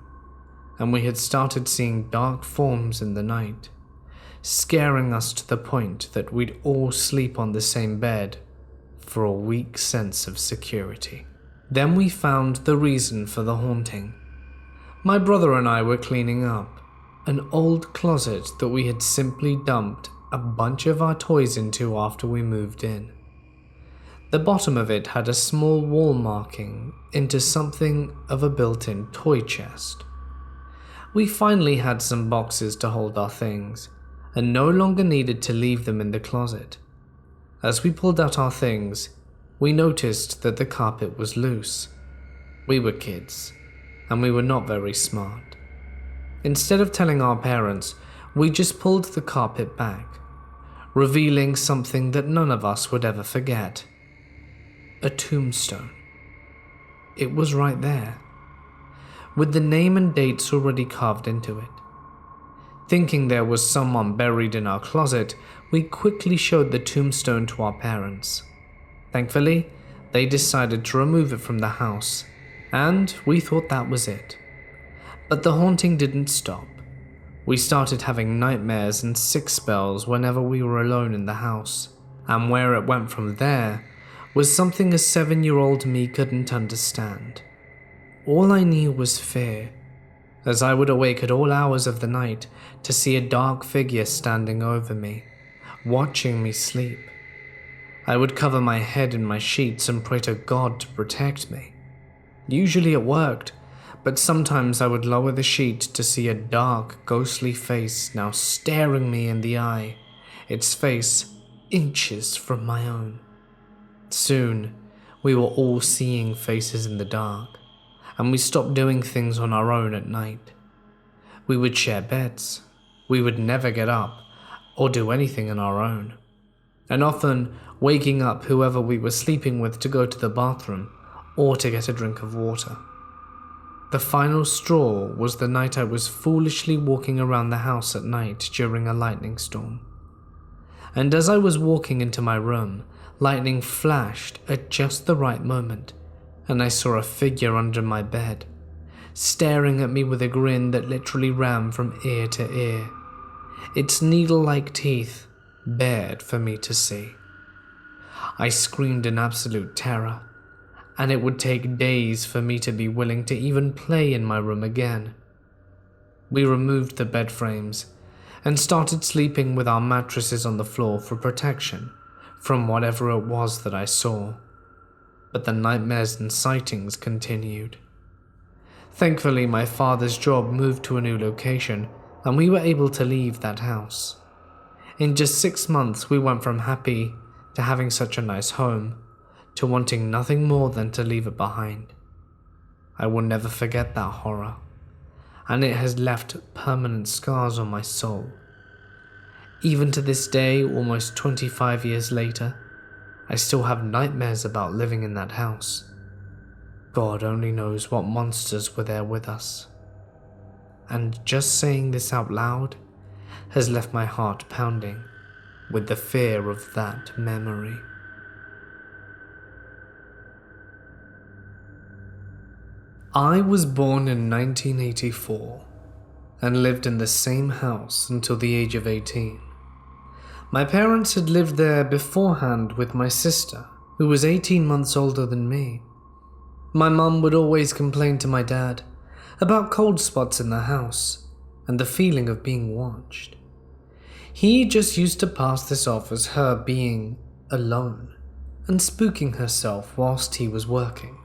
and we had started seeing dark forms in the night, scaring us to the point that we'd all sleep on the same bed for a weak sense of security. Then we found the reason for the haunting. My brother and I were cleaning up an old closet that we had simply dumped a bunch of our toys into after we moved in. The bottom of it had a small wall marking into something of a built-in toy chest. We finally had some boxes to hold our things, and no longer needed to leave them in the closet. As we pulled out our things, we noticed that the carpet was loose. We were kids, and we were not very smart. Instead of telling our parents, we just pulled the carpet back, revealing something that none of us would ever forget. A tombstone. It was right there, with the name and dates already carved into it. Thinking there was someone buried in our closet, we quickly showed the tombstone to our parents. Thankfully, they decided to remove it from the house, and we thought that was it. But the haunting didn't stop. We started having nightmares and sick spells whenever we were alone in the house, and where it went from there was something a 7-year-old me couldn't understand. All I knew was fear, as I would awake at all hours of the night to see a dark figure standing over me, watching me sleep. I would cover my head in my sheets and pray to God to protect me. Usually it worked, but sometimes I would lower the sheet to see a dark, ghostly face now staring me in the eye, its face inches from my own. Soon, we were all seeing faces in the dark, and we stopped doing things on our own at night. We would share beds. We would never get up or do anything on our own, and often waking up whoever we were sleeping with to go to the bathroom or to get a drink of water. The final straw was the night I was foolishly walking around the house at night during a lightning storm. And as I was walking into my room, lightning flashed at just the right moment, and I saw a figure under my bed, staring at me with a grin that literally ran from ear to ear, its needle-like teeth bared for me to see. I screamed in absolute terror, and it would take days for me to be willing to even play in my room again. We removed the bed frames and started sleeping with our mattresses on the floor for protection from whatever it was that I saw. But the nightmares and sightings continued. Thankfully, my father's job moved to a new location, and we were able to leave that house. In just 6 months, we went from happy to having such a nice home, to wanting nothing more than to leave it behind. I will never forget that horror, and it has left permanent scars on my soul. Even to this day, almost 25 years later, I still have nightmares about living in that house. God only knows what monsters were there with us. And just saying this out loud has left my heart pounding with the fear of that memory. I was born in 1984 and lived in the same house until the age of 18. My parents had lived there beforehand with my sister, who was 18 months older than me. My mum would always complain to my dad about cold spots in the house and the feeling of being watched. He just used to pass this off as her being alone and spooking herself whilst he was working.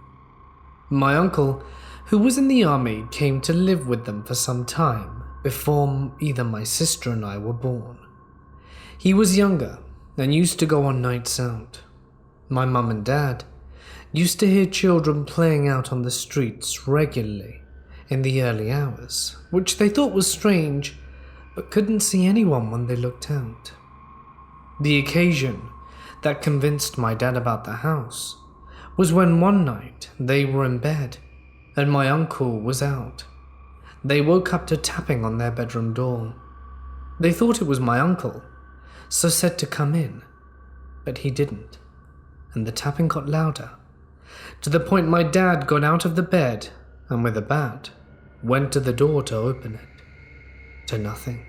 My uncle, who was in the army, came to live with them for some time before either my sister and I were born. He was younger and used to go on nights out. My mum and dad used to hear children playing out on the streets regularly in the early hours, which they thought was strange, but couldn't see anyone when they looked out. The occasion that convinced my dad about the house was when one night they were in bed and my uncle was out. They woke up to tapping on their bedroom door. They thought it was my uncle, so said to come in, but he didn't, and the tapping got louder, to the point my dad got out of the bed and with a bat went to the door to open it, to nothing.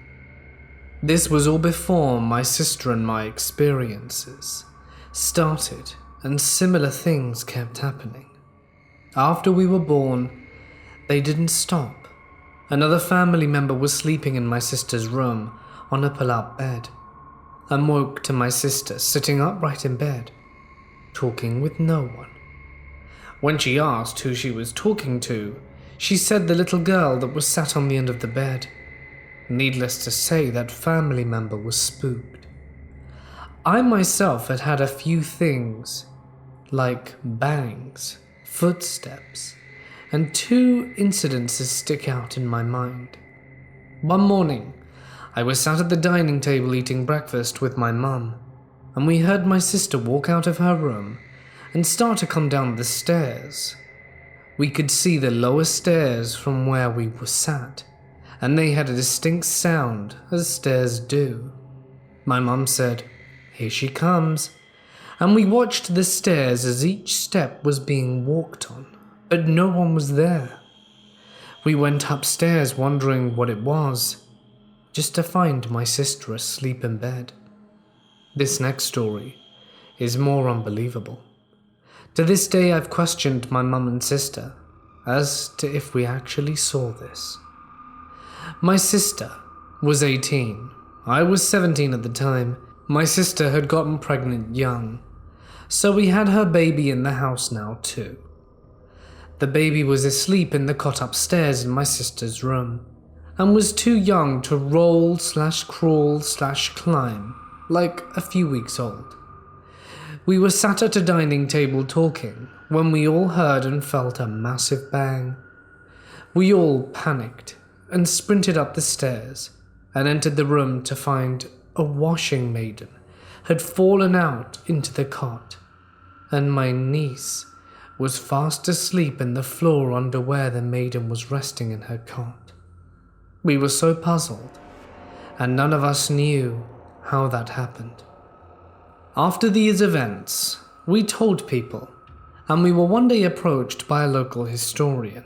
This was all before my sister and my experiences started, and similar things kept happening. After we were born, they didn't stop. Another family member was sleeping in my sister's room on a pull-out bed, and woke to my sister sitting upright in bed, talking with no one. When she asked who she was talking to, she said the little girl that was sat on the end of the bed. Needless to say, that family member was spooked. I myself had had a few things, like bangs, footsteps, and two incidences stick out in my mind. One morning, I was sat at the dining table eating breakfast with my mum, and we heard my sister walk out of her room and start to come down the stairs. We could see the lower stairs from where we were sat, and they had a distinct sound, as stairs do. My mum said, "Here she comes," and we watched the stairs as each step was being walked on, but no one was there. We went upstairs wondering what it was, just to find my sister asleep in bed. This next story is more unbelievable. To this day, I've questioned my mum and sister as to if we actually saw this. My sister was 18. I was 17 at the time. My sister had gotten pregnant young, so we had her baby in the house now too. The baby was asleep in the cot upstairs in my sister's room, and was too young to roll/crawl/climb, like a few weeks old. We were sat at a dining table talking when we all heard and felt a massive bang. We all panicked and sprinted up the stairs and entered the room to find a washing maiden had fallen out into the cot, and my niece was fast asleep in the floor under where the maiden was resting in her cot. We were so puzzled, and none of us knew how that happened. After these events, we told people, and we were one day approached by a local historian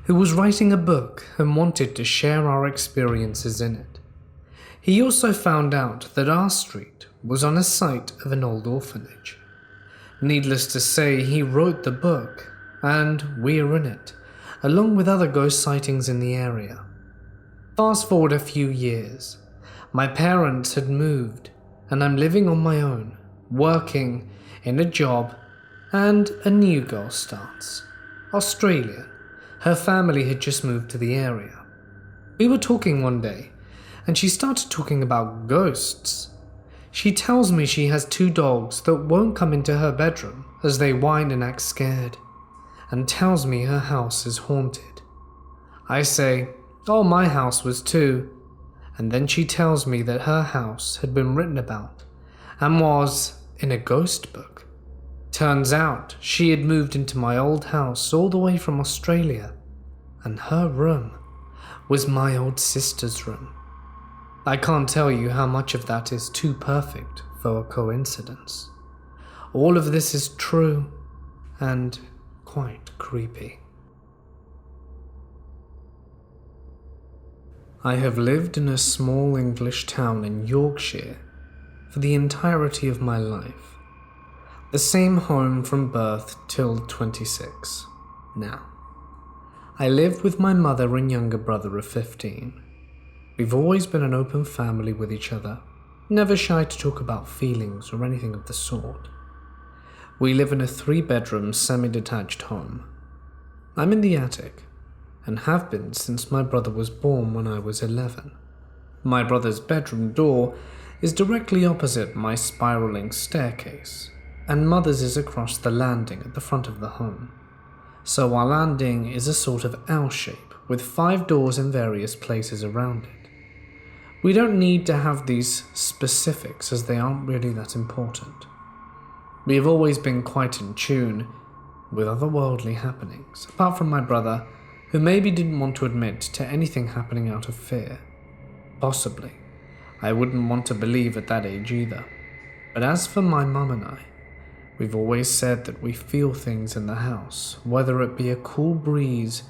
who was writing a book and wanted to share our experiences in it. He also found out that our street was on a site of an old orphanage. Needless to say, he wrote the book, and we're in it, along with other ghost sightings in the area. Fast forward a few years, my parents had moved, and I'm living on my own, working in a job, and a new girl starts. Australian. Her family had just moved to the area. We were talking one day, and she started talking about ghosts. She tells me she has 2 dogs that won't come into her bedroom as they whine and act scared, and tells me her house is haunted. I say, "Oh, my house was too," and then she tells me that her house had been written about and was in a ghost book. Turns out she had moved into my old house all the way from Australia, and her room was my old sister's room. I can't tell you how much of that is too perfect for a coincidence. All of this is true and quite creepy. I have lived in a small English town in Yorkshire for the entirety of my life. The same home from birth till 26 now. I lived with my mother and younger brother of 15. We've always been an open family with each other, never shy to talk about feelings or anything of the sort. We live in a 3-bedroom semi-detached home. I'm in the attic, and have been since my brother was born when I was 11. My brother's bedroom door is directly opposite my spiraling staircase, and mother's is across the landing at the front of the home. So our landing is a sort of L shape with 5 doors in various places around it. We don't need to have these specifics as they aren't really that important. We have always been quite in tune with otherworldly happenings, apart from my brother, who maybe didn't want to admit to anything happening out of fear. Possibly. I wouldn't want to believe at that age either. But as for my mum and I, we've always said that we feel things in the house, whether it be a cool breeze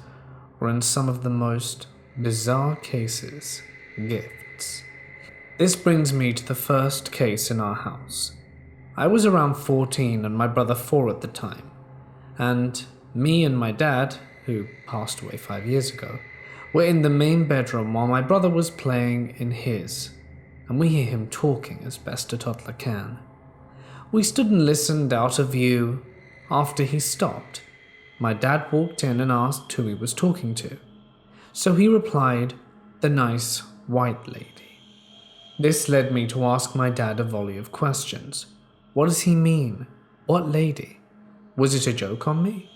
or in some of the most bizarre cases, gifts. This brings me to the first case in our house. I was around 14 and my brother 4 at the time, and me and my dad, who passed away 5 years ago, were in the main bedroom while my brother was playing in his, and we hear him talking as best a toddler can. We stood and listened out of view. After he stopped, my dad walked in and asked who he was talking to. So he replied, "The nice white lady." This led me to ask my dad a volley of questions. What does he mean? What lady? Was it a joke on me?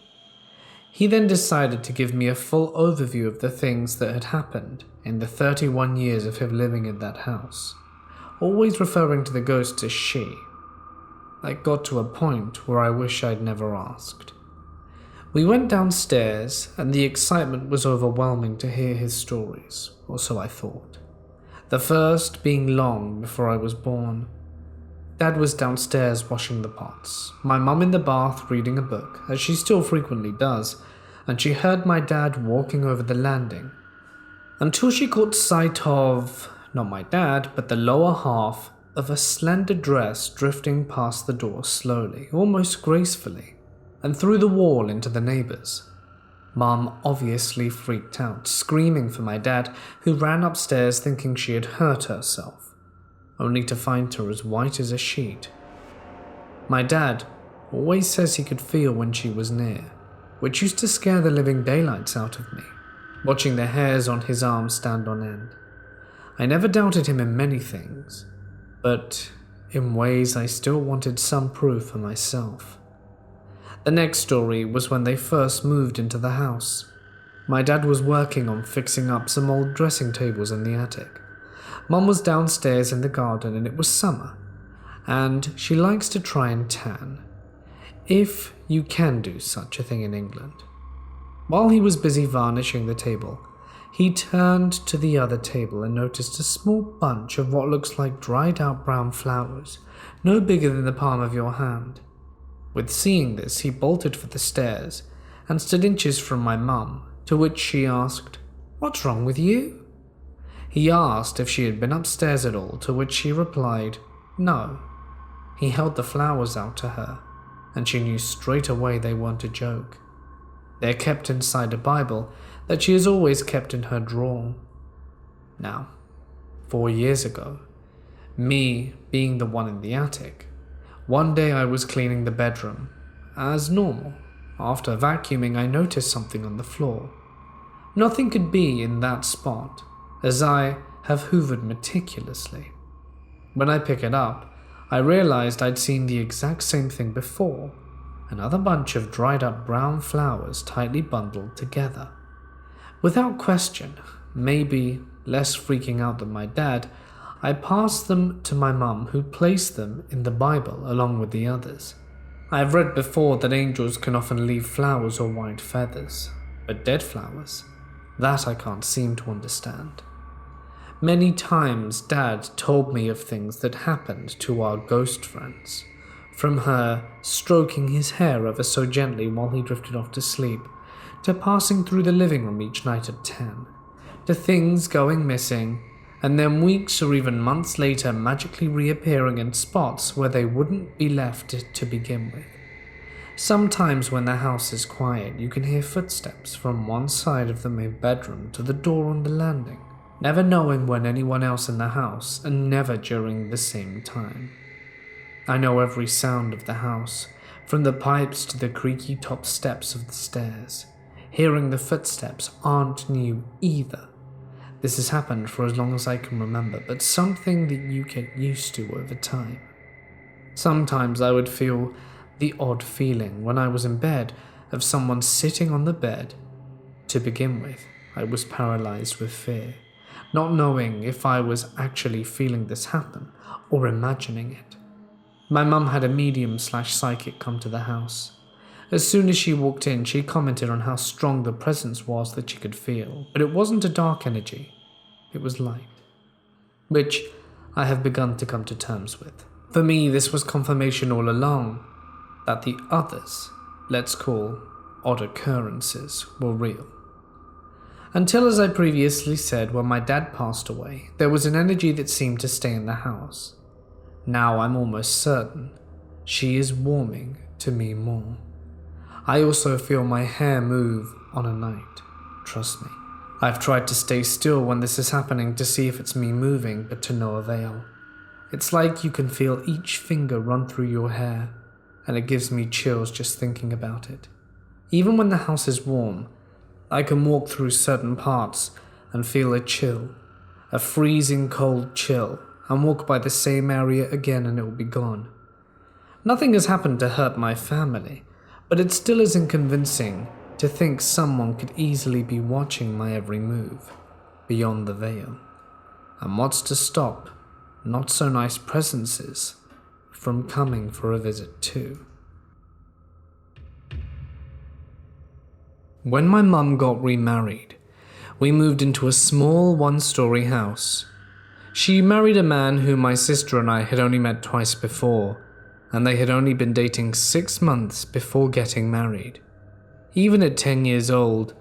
He then decided to give me a full overview of the things that had happened in the 31 years of him living in that house, always referring to the ghost as she. I got to a point where I wish I'd never asked. We went downstairs, and the excitement was overwhelming to hear his stories, or so I thought. The first being long before I was born. Dad was downstairs washing the pots, my mum in the bath reading a book, as she still frequently does, and she heard my dad walking over the landing, until she caught sight of, not my dad, but the lower half of a slender dress drifting past the door slowly, almost gracefully, and through the wall into the neighbours. Mum obviously freaked out, screaming for my dad, who ran upstairs thinking she had hurt herself, only to find her as white as a sheet. My dad always says he could feel when she was near, which used to scare the living daylights out of me, watching the hairs on his arms stand on end. I never doubted him in many things, but in ways I still wanted some proof for myself. The next story was when they first moved into the house. My dad was working on fixing up some old dressing tables in the attic. Mum was downstairs in the garden and it was summer, and she likes to try and tan, if you can do such a thing in England. While he was busy varnishing the table, he turned to the other table and noticed a small bunch of what looks like dried out brown flowers, no bigger than the palm of your hand. With seeing this, he bolted for the stairs and stood inches from my mum, to which she asked, "What's wrong with you?" He asked if she had been upstairs at all, to which she replied, "No." He held the flowers out to her, and she knew straight away they weren't a joke. They're kept inside a Bible that she has always kept in her drawer. Now, 4 years ago, me being the one in the attic, one day I was cleaning the bedroom. As normal, after vacuuming I noticed something on the floor. Nothing could be in that spot, as I have hoovered meticulously. When I pick it up, I realized I'd seen the exact same thing before, another bunch of dried up brown flowers tightly bundled together. Without question, maybe less freaking out than my dad, I passed them to my mum, who placed them in the Bible along with the others. I have read before that angels can often leave flowers or white feathers, but dead flowers, that I can't seem to understand. Many times Dad told me of things that happened to our ghost friends, from her stroking his hair ever so gently while he drifted off to sleep, to passing through the living room each night at 10, to things going missing, and then weeks or even months later magically reappearing in spots where they wouldn't be left to begin with. Sometimes when the house is quiet, you can hear footsteps from one side of the main bedroom to the door on the landing, never knowing when anyone else in the house, and never during the same time. I know every sound of the house, from the pipes to the creaky top steps of the stairs. Hearing the footsteps aren't new either. This has happened for as long as I can remember, but something that you get used to over time. Sometimes I would feel the odd feeling when I was in bed of someone sitting on the bed. To begin with, I was paralyzed with fear, not knowing if I was actually feeling this happen or imagining it. My mum had a medium/psychic come to the house. As soon as she walked in, she commented on how strong the presence was that she could feel, but it wasn't a dark energy, it was light, which I have begun to come to terms with. For me, this was confirmation all along that the others, let's call odd occurrences, were real. Until, as I previously said, when my dad passed away, there was an energy that seemed to stay in the house. Now I'm almost certain she is warming to me more. I also feel my hair move on a night, trust me. I've tried to stay still when this is happening to see if it's me moving, but to no avail. It's like you can feel each finger run through your hair, and it gives me chills just thinking about it. Even when the house is warm, I can walk through certain parts and feel a chill, a freezing cold chill, and walk by the same area again and it will be gone. Nothing has happened to hurt my family, but it still isn't convincing To think someone could easily be watching my every move, beyond the veil. And what's to stop not so nice presences from coming for a visit too? When my mum got remarried, we moved into a small one-story house. She married a man whom my sister and I had only met twice before, and they had only been dating 6 months before getting married. Even at 10 years old,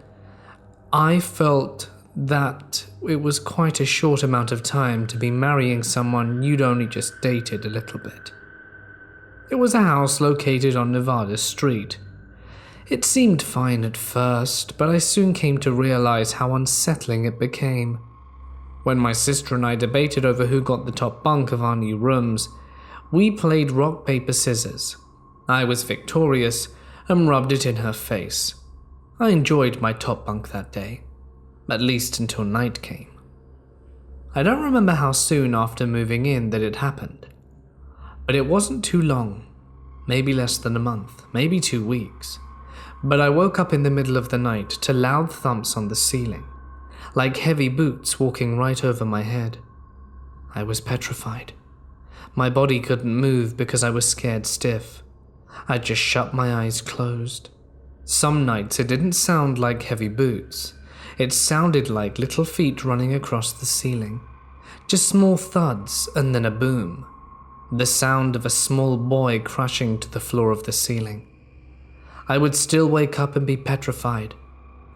I felt that it was quite a short amount of time to be marrying someone you'd only just dated a little bit. It was a house located on Nevada Street. It seemed fine at first, but I soon came to realize how unsettling it became. When my sister and I debated over who got the top bunk of our new rooms, we played rock, paper, scissors. I was victorious and rubbed it in her face. I enjoyed my top bunk that day, at least until night came. I don't remember how soon after moving in that it happened, but it wasn't too long, maybe less than a month, maybe 2 weeks. But I woke up in the middle of the night to loud thumps on the ceiling, like heavy boots walking right over my head. I was petrified. My body couldn't move because I was scared stiff. I just shut my eyes closed. Some nights it didn't sound like heavy boots. It sounded like little feet running across the ceiling. Just small thuds and then a boom. The sound of a small boy crashing to the floor of the ceiling. I would still wake up and be petrified.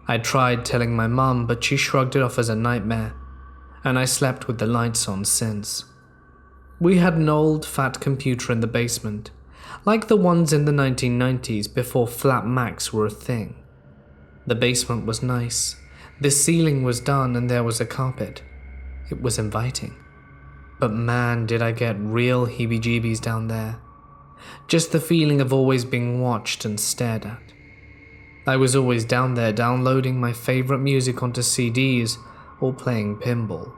I tried telling my mum, but she shrugged it off as a nightmare, and I slept with the lights on since. We had an old fat computer in the basement, like the ones in the 1990s before flat Macs were a thing. The basement was nice. The ceiling was done and there was a carpet. It was inviting. But man, did I get real heebie-jeebies down there. Just the feeling of always being watched and stared at. I was always down there downloading my favorite music onto CDs or playing pinball.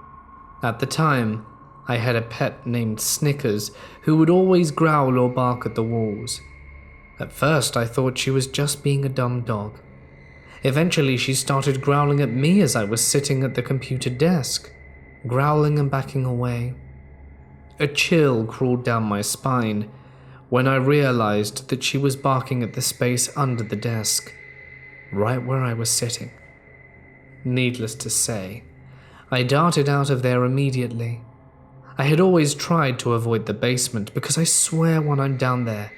At the time, I had a pet named Snickers who would always growl or bark at the walls. At first, I thought she was just being a dumb dog. Eventually, she started growling at me as I was sitting at the computer desk, growling and backing away. A chill crawled down my spine when I realized that she was barking at the space under the desk, right where I was sitting. Needless to say, I darted out of there immediately. I had always tried to avoid the basement because I swear when I'm down there,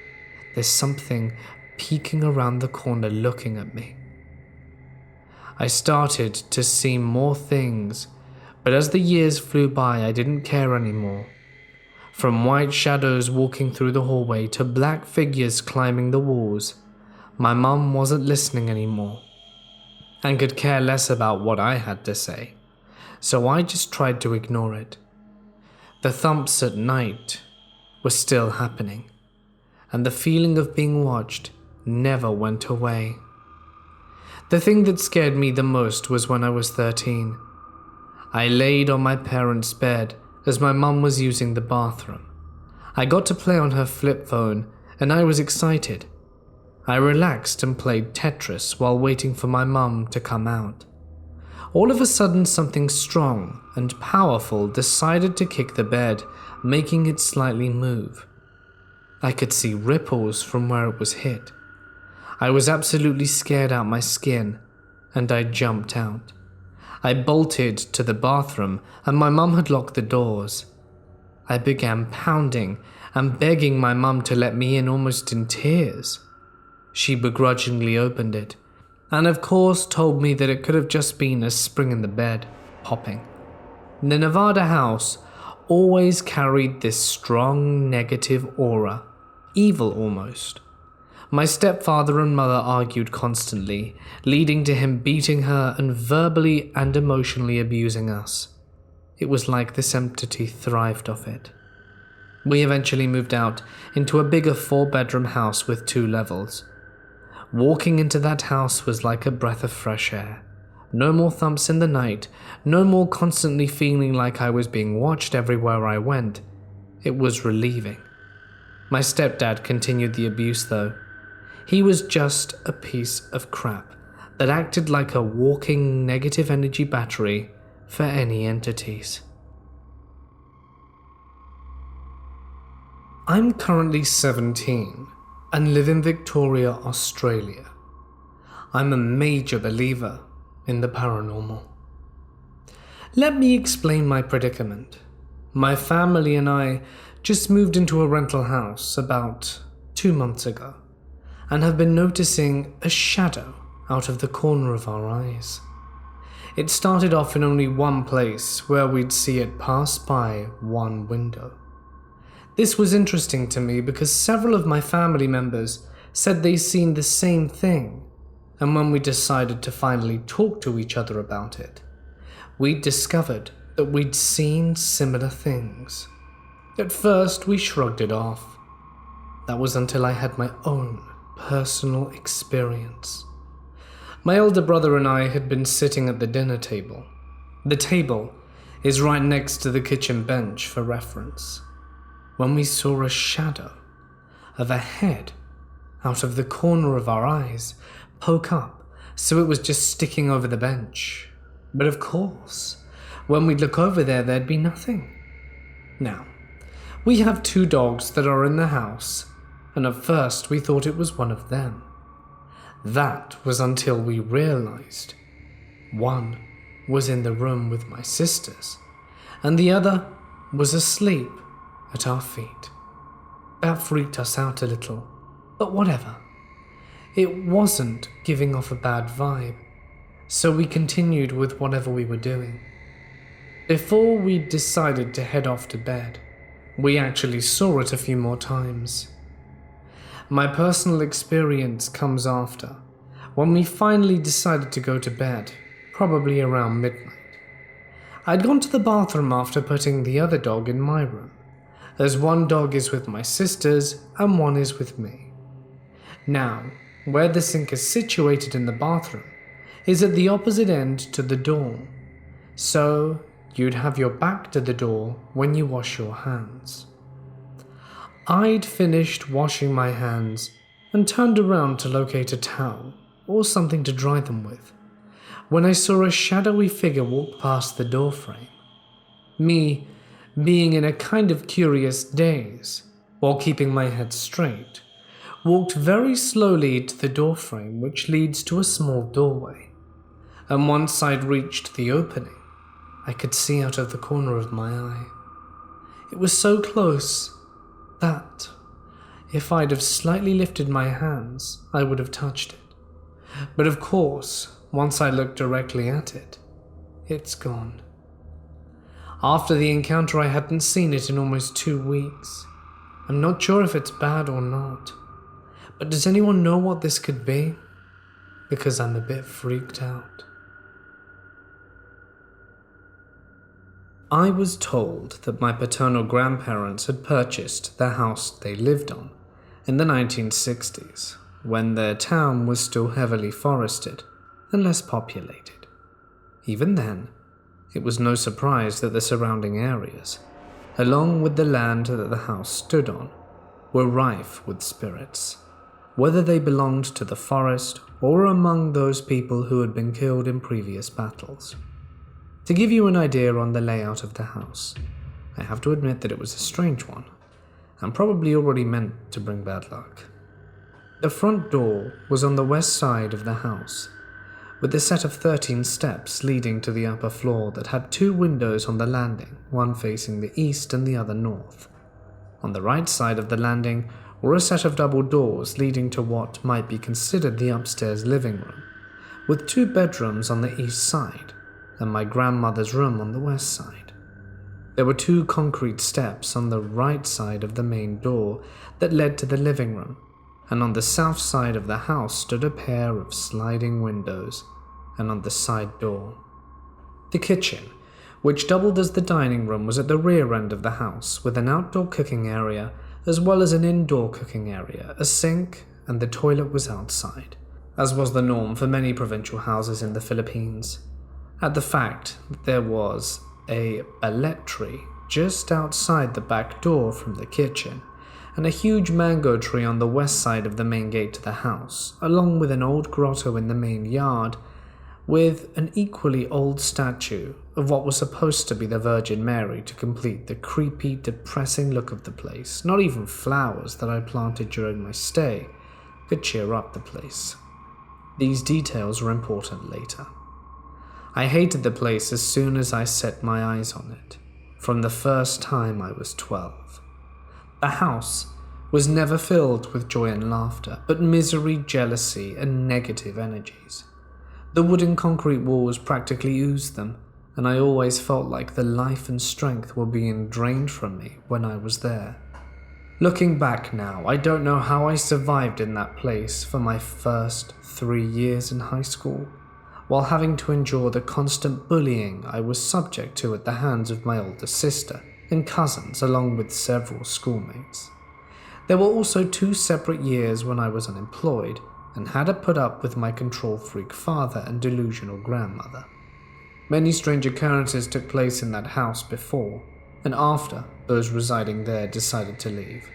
there's something peeking around the corner looking at me. I started to see more things, but as the years flew by, I didn't care anymore. From white shadows walking through the hallway to black figures climbing the walls, my mum wasn't listening anymore and could care less about what I had to say, so I just tried to ignore it. The thumps at night were still happening, and the feeling of being watched never went away. The thing that scared me the most was when I was 13. I laid on my parents' bed as my mum was using the bathroom. I got to play on her flip phone, and I was excited. I relaxed and played Tetris while waiting for my mum to come out. All of a sudden, something strong and powerful decided to kick the bed, making it slightly move. I could see ripples from where it was hit. I was absolutely scared out my skin, and I jumped out. I bolted to the bathroom, and my mum had locked the doors. I began pounding and begging my mum to let me in, almost in tears. She begrudgingly opened it, and of course told me that it could have just been a spring in the bed, popping. The Nevada house always carried this strong negative aura, evil almost. My stepfather and mother argued constantly, leading to him beating her and verbally and emotionally abusing us. It was like this entity thrived off it. We eventually moved out into a bigger 4-bedroom house with 2 levels. Walking into that house was like a breath of fresh air. No more thumps in the night, no more constantly feeling like I was being watched everywhere I went. It was relieving. My stepdad continued the abuse though. He was just a piece of crap, that acted like a walking negative energy battery for any entities. I'm currently 17 and live in Victoria, Australia. I'm a major believer in the paranormal. Let me explain my predicament. My family and I just moved into a rental house about 2 months ago and have been noticing a shadow out of the corner of our eyes. It started off in only one place where we'd see it pass by one window. This was interesting to me because several of my family members said they'd seen the same thing, and when we decided to finally talk to each other about it, we discovered that we'd seen similar things. At first, we shrugged it off. That was until I had my own personal experience. My older brother and I had been sitting at the dinner table. The table is right next to the kitchen bench for reference, when we saw a shadow of a head out of the corner of our eyes poke up, so it was just sticking over the bench. But of course, when we'd look over there, there'd be nothing. Now, we have 2 dogs that are in the house, and at first we thought it was one of them. That was until we realized one was in the room with my sisters, and the other was asleep at our feet. That freaked us out a little, but whatever. It wasn't giving off a bad vibe, so we continued with whatever we were doing. Before we decided to head off to bed, we actually saw it a few more times. My personal experience comes after, when we finally decided to go to bed, probably around midnight. I'd gone to the bathroom after putting the other dog in my room, as one dog is with my sisters and one is with me. Now, where the sink is situated in the bathroom is at the opposite end to the door, so you'd have your back to the door when you wash your hands. I'd finished washing my hands and turned around to locate a towel or something to dry them with, when I saw a shadowy figure walk past the doorframe. Me, being in a kind of curious daze, while keeping my head straight, walked very slowly to the doorframe which leads to a small doorway, and once I'd reached the opening, I could see out of the corner of my eye. It was so close that, if I'd have slightly lifted my hands, I would have touched it. But of course, once I looked directly at it, it's gone. After the encounter, I hadn't seen it in almost 2 weeks. I'm not sure if it's bad or not, but does anyone know what this could be? Because I'm a bit freaked out. I was told that my paternal grandparents had purchased the house they lived on in the 1960s, when their town was still heavily forested and less populated. Even then, it was no surprise that the surrounding areas, along with the land that the house stood on, were rife with spirits, whether they belonged to the forest or among those people who had been killed in previous battles. To give you an idea on the layout of the house, I have to admit that it was a strange one, and probably already meant to bring bad luck. The front door was on the west side of the house, with a set of 13 steps leading to the upper floor that had 2 windows on the landing, one facing the east and the other north. On the right side of the landing were a set of double doors leading to what might be considered the upstairs living room, with 2 bedrooms on the east side, and my grandmother's room on the west side. There were 2 concrete steps on the right side of the main door that led to the living room, and on the south side of the house stood a pair of sliding windows, and on the side door. The kitchen, which doubled as the dining room, was at the rear end of the house, with an outdoor cooking area as well as an indoor cooking area, a sink, and the toilet was outside, as was the norm for many provincial houses in the Philippines. At the fact that there was a ballet tree just outside the back door from the kitchen, and a huge mango tree on the west side of the main gate to the house, along with an old grotto in the main yard, with an equally old statue of what was supposed to be the Virgin Mary to complete the creepy, depressing look of the place. Not even flowers that I planted during my stay could cheer up the place. These details were important later. I hated the place as soon as I set my eyes on it, from the first time I was 12. The house was never filled with joy and laughter, but misery, jealousy, and negative energies. The wood and concrete walls practically oozed them, and I always felt like the life and strength were being drained from me when I was there. Looking back now, I don't know how I survived in that place for my first 3 years in high school, while having to endure the constant bullying I was subject to at the hands of my older sister and cousins, along with several schoolmates. There were also 2 separate years when I was unemployed and had to put up with my control freak father and delusional grandmother. Many strange occurrences took place in that house before and after those residing there decided to leave.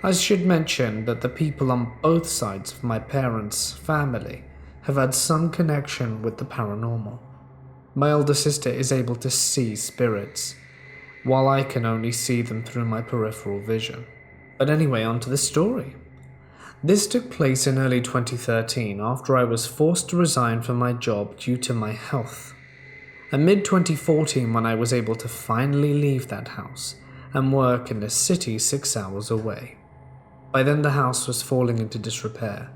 I should mention that the people on both sides of my parents' family have had some connection with the paranormal. My older sister is able to see spirits, while I can only see them through my peripheral vision. But anyway, on to the story. This took place in early 2013 after I was forced to resign from my job due to my health. And mid-2014 when I was able to finally leave that house and work in a city 6 hours away. By then the house was falling into disrepair,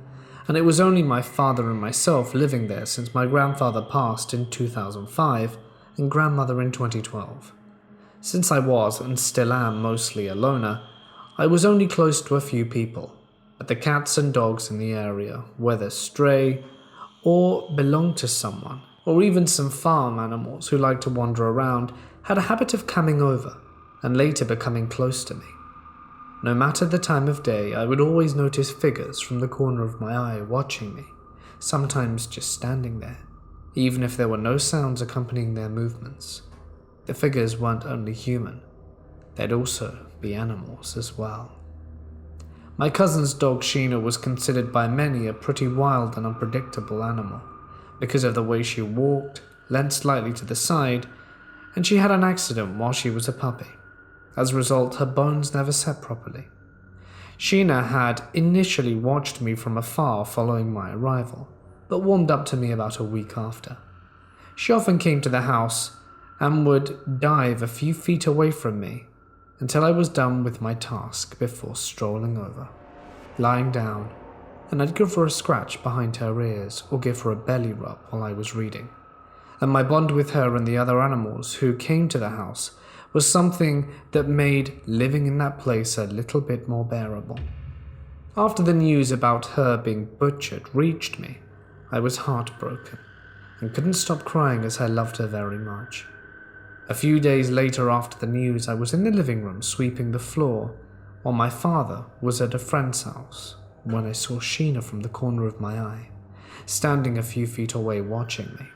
and it was only my father and myself living there since my grandfather passed in 2005 and grandmother in 2012. Since I was, and still am, mostly a loner, I was only close to a few people, but the cats and dogs in the area, whether stray or belonged to someone, or even some farm animals who liked to wander around, had a habit of coming over and later becoming close to me. No matter the time of day, I would always notice figures from the corner of my eye watching me, sometimes just standing there, even if there were no sounds accompanying their movements. The figures weren't only human, they'd also be animals as well. My cousin's dog Sheena was considered by many a pretty wild and unpredictable animal, because of the way she walked, leant slightly to the side, and she had an accident while she was a puppy. As a result, her bones never set properly. Sheena had initially watched me from afar following my arrival, but warmed up to me about a week after. She often came to the house and would dive a few feet away from me until I was done with my task before strolling over, lying down, and I'd give her a scratch behind her ears or give her a belly rub while I was reading. And my bond with her and the other animals who came to the house was something that made living in that place a little bit more bearable. After the news about her being butchered reached me, I was heartbroken and couldn't stop crying as I loved her very much. A few days later after the news, I was in the living room sweeping the floor while my father was at a friend's house when I saw Sheena from the corner of my eye, standing a few feet away watching me.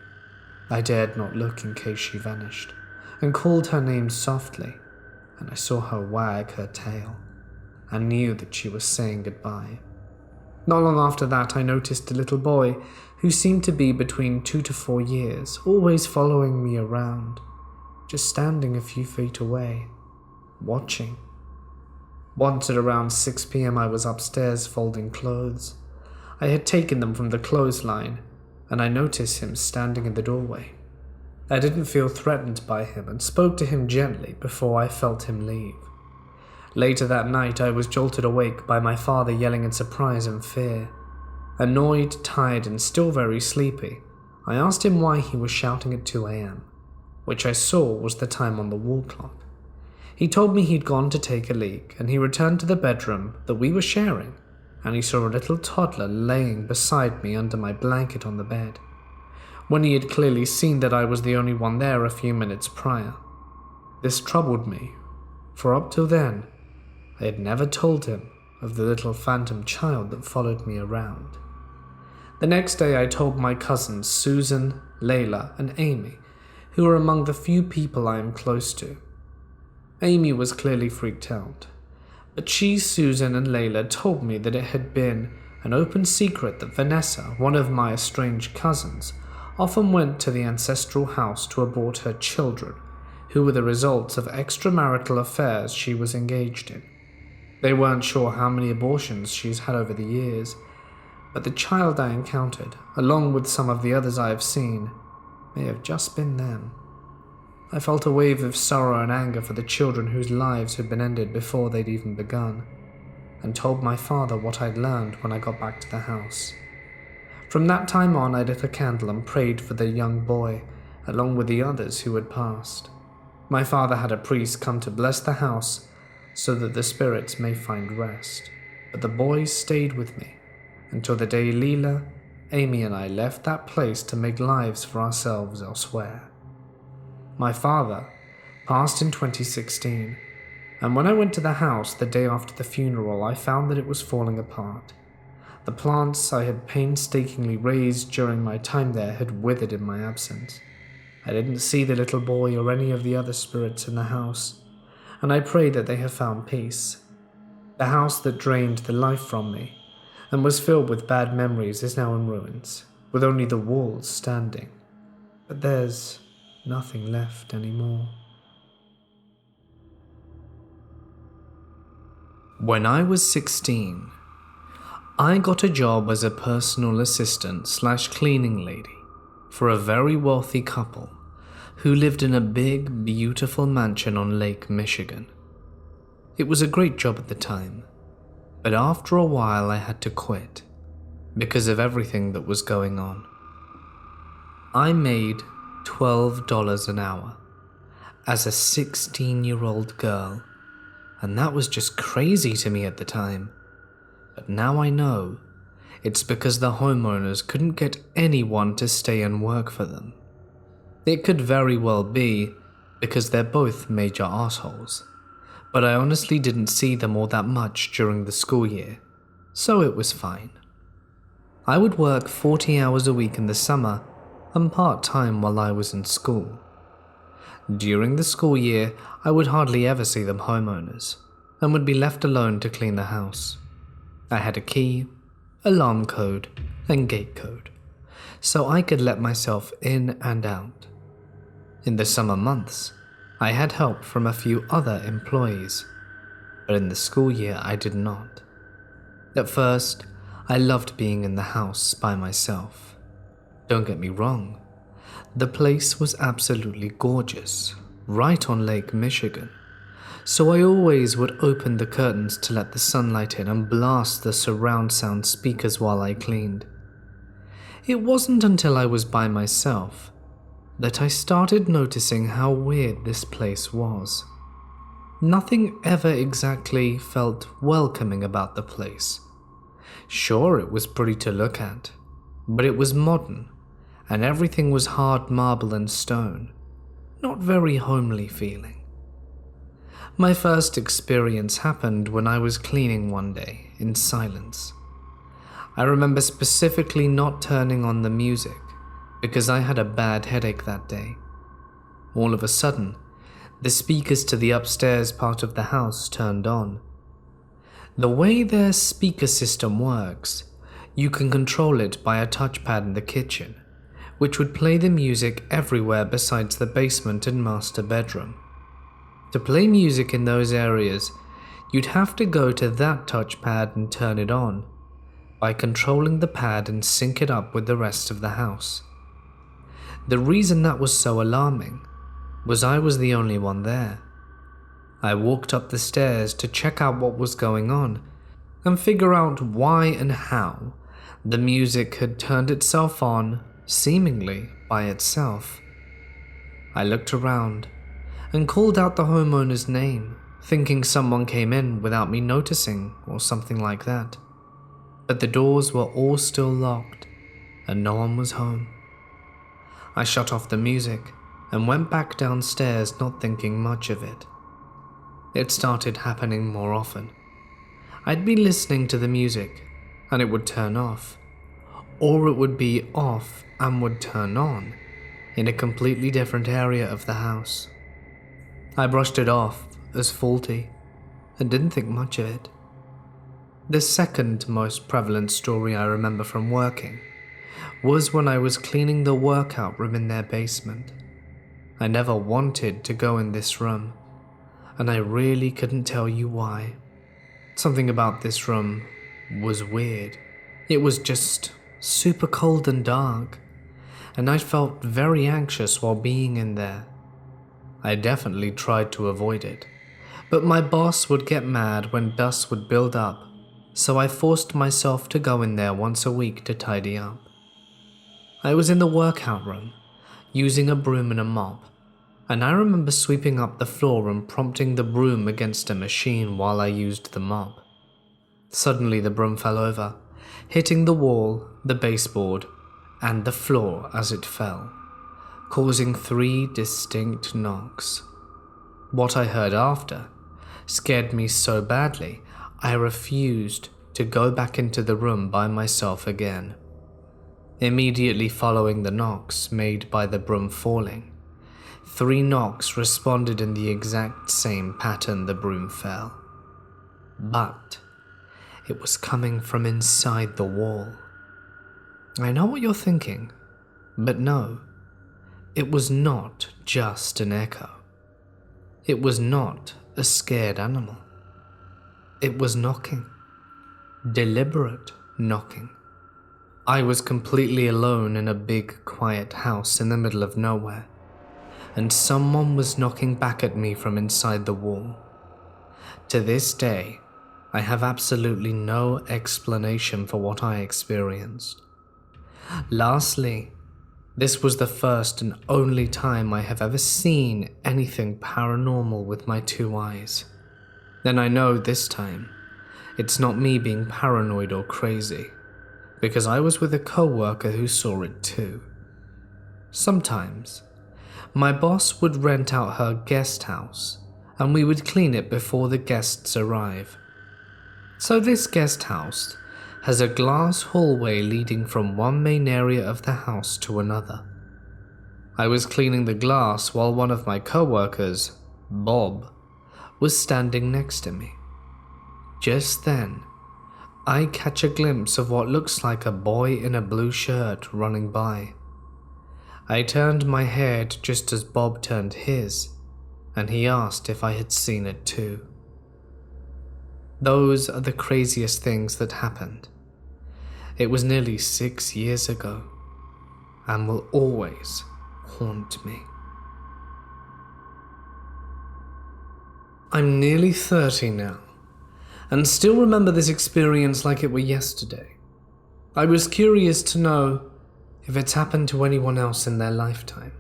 I dared not look in case she vanished, and called her name softly, and I saw her wag her tail. I knew that she was saying goodbye. Not long after that, I noticed a little boy who seemed to be between 2 to 4 years, always following me around, just standing a few feet away, watching. Once at around 6 p.m. I was upstairs folding clothes. I had taken them from the clothesline, and I noticed him standing in the doorway. I didn't feel threatened by him and spoke to him gently before I felt him leave. Later that night, I was jolted awake by my father yelling in surprise and fear. Annoyed, tired, and still very sleepy, I asked him why he was shouting at 2 a.m., which I saw was the time on the wall clock. He told me he'd gone to take a leak, and he returned to the bedroom that we were sharing, and he saw a little toddler laying beside me under my blanket on the bed, when he had clearly seen that I was the only one there a few minutes prior. This troubled me, for up till then, I had never told him of the little phantom child that followed me around. The next day I told my cousins Susan, Layla, and Amy, who are among the few people I am close to. Amy was clearly freaked out, But she, Susan, and Layla told me that it had been an open secret that Vanessa, one of my estranged cousins, often went to the ancestral house to abort her children, who were the results of extramarital affairs she was engaged in. They weren't sure how many abortions she's had over the years, but the child I encountered, along with some of the others I have seen, may have just been them. I felt a wave of sorrow and anger for the children whose lives had been ended before they'd even begun, and told my father what I'd learned when I got back to the house. From that time on, I lit a candle and prayed for the young boy, along with the others who had passed. My father had a priest come to bless the house so that the spirits may find rest, but the boys stayed with me until the day Leela, Amy, and I left that place to make lives for ourselves elsewhere. My father passed in 2016, and when I went to the house the day after the funeral, I found that it was falling apart. The plants I had painstakingly raised during my time there had withered in my absence. I didn't see the little boy or any of the other spirits in the house, and I prayed that they have found peace. The house that drained the life from me and was filled with bad memories is now in ruins, with only the walls standing. But there's nothing left anymore. When I was 16, I got a job as a personal assistant / cleaning lady for a very wealthy couple who lived in a big, beautiful mansion on Lake Michigan. It was a great job at the time, but after a while I had to quit because of everything that was going on. I made $12 an hour as a 16-year-old girl, and that was just crazy to me at the time. But now I know it's because the homeowners couldn't get anyone to stay and work for them. It could very well be because they're both major assholes, but I honestly didn't see them all that much during the school year, so it was fine. I would work 40 hours a week in the summer and part-time while I was in school. During the school year, I would hardly ever see them homeowners and would be left alone to clean the house. I had a key, alarm code, and gate code, so I could let myself in and out. In the summer months, I had help from a few other employees, but in the school year I did not. At first, I loved being in the house by myself. Don't get me wrong, the place was absolutely gorgeous, right on Lake Michigan, so I always would open the curtains to let the sunlight in and blast the surround sound speakers while I cleaned. It wasn't until I was by myself that I started noticing how weird this place was. Nothing ever exactly felt welcoming about the place. Sure, it was pretty to look at, but it was modern, and everything was hard marble and stone, not very homely feeling. My first experience happened when I was cleaning one day in silence. I remember specifically not turning on the music because I had a bad headache that day. All of a sudden, the speakers to the upstairs part of the house turned on. The way their speaker system works, you can control it by a touchpad in the kitchen, which would play the music everywhere besides the basement and master bedroom. To play music in those areas, you'd have to go to that touchpad and turn it on by controlling the pad and sync it up with the rest of the house. The reason that was so alarming was I was the only one there. I walked up the stairs to check out what was going on and figure out why and how the music had turned itself on seemingly by itself. I looked around and called out the homeowner's name, thinking someone came in without me noticing or something like that. But the doors were all still locked and no one was home. I shut off the music and went back downstairs, not thinking much of it. It started happening more often. I'd be listening to the music and it would turn off, or it would be off and would turn on in a completely different area of the house. I brushed it off as faulty and didn't think much of it. The second most prevalent story I remember from working was when I was cleaning the workout room in their basement. I never wanted to go in this room, and I really couldn't tell you why. Something about this room was weird. It was just super cold and dark, and I felt very anxious while being in there. I definitely tried to avoid it, but my boss would get mad when dust would build up, so I forced myself to go in there once a week to tidy up. I was in the workout room, using a broom and a mop, and I remember sweeping up the floor and prompting the broom against a machine while I used the mop. Suddenly the broom fell over, hitting the wall, the baseboard, and the floor as it fell, causing 3 distinct knocks. What I heard after scared me so badly, I refused to go back into the room by myself again. Immediately following the knocks made by the broom falling, 3 knocks responded in the exact same pattern the broom fell. But it was coming from inside the wall. I know what you're thinking, but no, it was not just an echo. It was not a scared animal. It was knocking. Deliberate knocking. I was completely alone in a big, quiet house in the middle of nowhere, and someone was knocking back at me from inside the wall. To this day, I have absolutely no explanation for what I experienced. Lastly, this was the first and only time I have ever seen anything paranormal with my 2 eyes. And I know this time, it's not me being paranoid or crazy, because I was with a coworker who saw it too. Sometimes, my boss would rent out her guest house, and we would clean it before the guests arrive. So this guest house has a glass hallway leading from one main area of the house to another. I was cleaning the glass while one of my coworkers, Bob, was standing next to me. Just then, I catch a glimpse of what looks like a boy in a blue shirt running by. I turned my head just as Bob turned his, and he asked if I had seen it too. Those are the craziest things that happened. It was nearly 6 years ago, and will always haunt me. I'm nearly 30 now, and still remember this experience like it were yesterday. I was curious to know if it's happened to anyone else in their lifetime.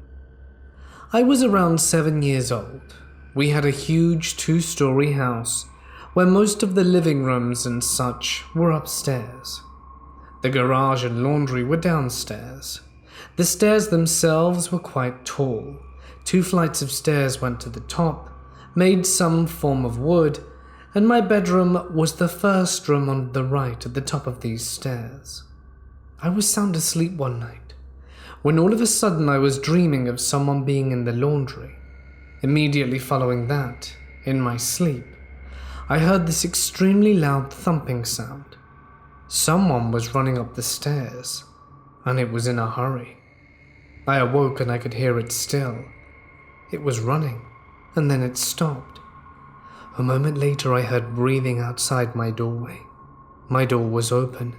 I was around 7 years old. We had a huge 2-story house where most of the living rooms and such were upstairs. The garage and laundry were downstairs. The stairs themselves were quite tall. 2 flights of stairs went to the top, made some form of wood, and my bedroom was the first room on the right at the top of these stairs. I was sound asleep one night, when all of a sudden I was dreaming of someone being in the laundry. Immediately following that, in my sleep, I heard this extremely loud thumping sound. Someone was running up the stairs, and it was in a hurry. I awoke and I could hear it still. It was running, and then it stopped. A moment later I heard breathing outside my doorway. My door was open,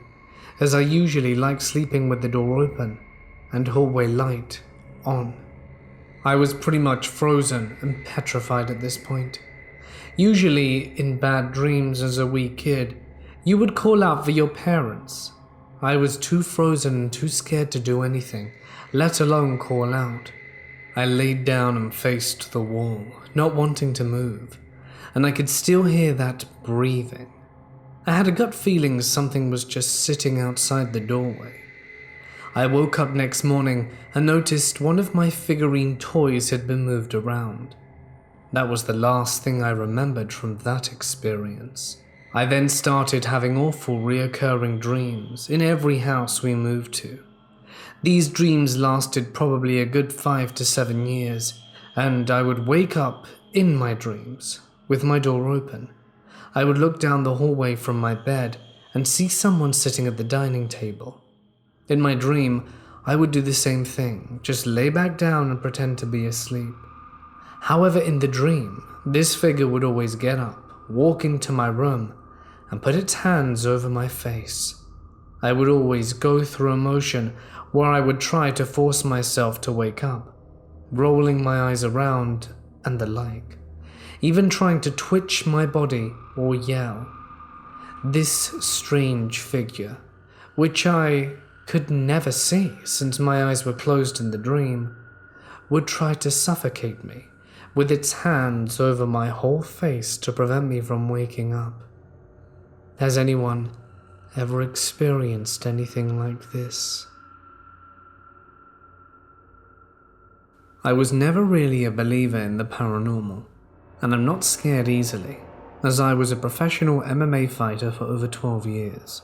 as I usually like sleeping with the door open and hallway light on. I was pretty much frozen and petrified at this point. Usually, in bad dreams as a wee kid, you would call out for your parents. I was too frozen and too scared to do anything, let alone call out. I laid down and faced the wall, not wanting to move, and I could still hear that breathing. I had a gut feeling something was just sitting outside the doorway. I woke up next morning and noticed one of my figurine toys had been moved around. That was the last thing I remembered from that experience. I then started having awful reoccurring dreams in every house we moved to. These dreams lasted probably a good 5 to 7 years, and I would wake up in my dreams with my door open. I would look down the hallway from my bed and see someone sitting at the dining table. In my dream, I would do the same thing, just lay back down and pretend to be asleep. However, in the dream, this figure would always get up, walk into my room, and put its hands over my face. I would always go through a motion where I would try to force myself to wake up, rolling my eyes around and the like, even trying to twitch my body or yell. This strange figure, which I could never see since my eyes were closed in the dream, would try to suffocate me with its hands over my whole face to prevent me from waking up. Has anyone ever experienced anything like this? I was never really a believer in the paranormal, and I'm not scared easily, as I was a professional MMA fighter for over 12 years.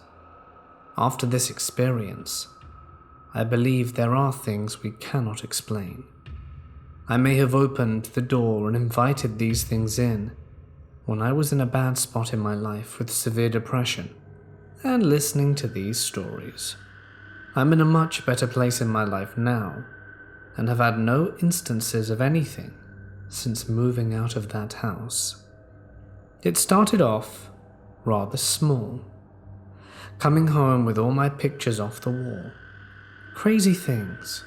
After this experience, I believe there are things we cannot explain. I may have opened the door and invited these things in when I was in a bad spot in my life with severe depression and listening to these stories. I'm in a much better place in my life now and have had no instances of anything since moving out of that house. It started off rather small, coming home with all my pictures off the wall. Crazy things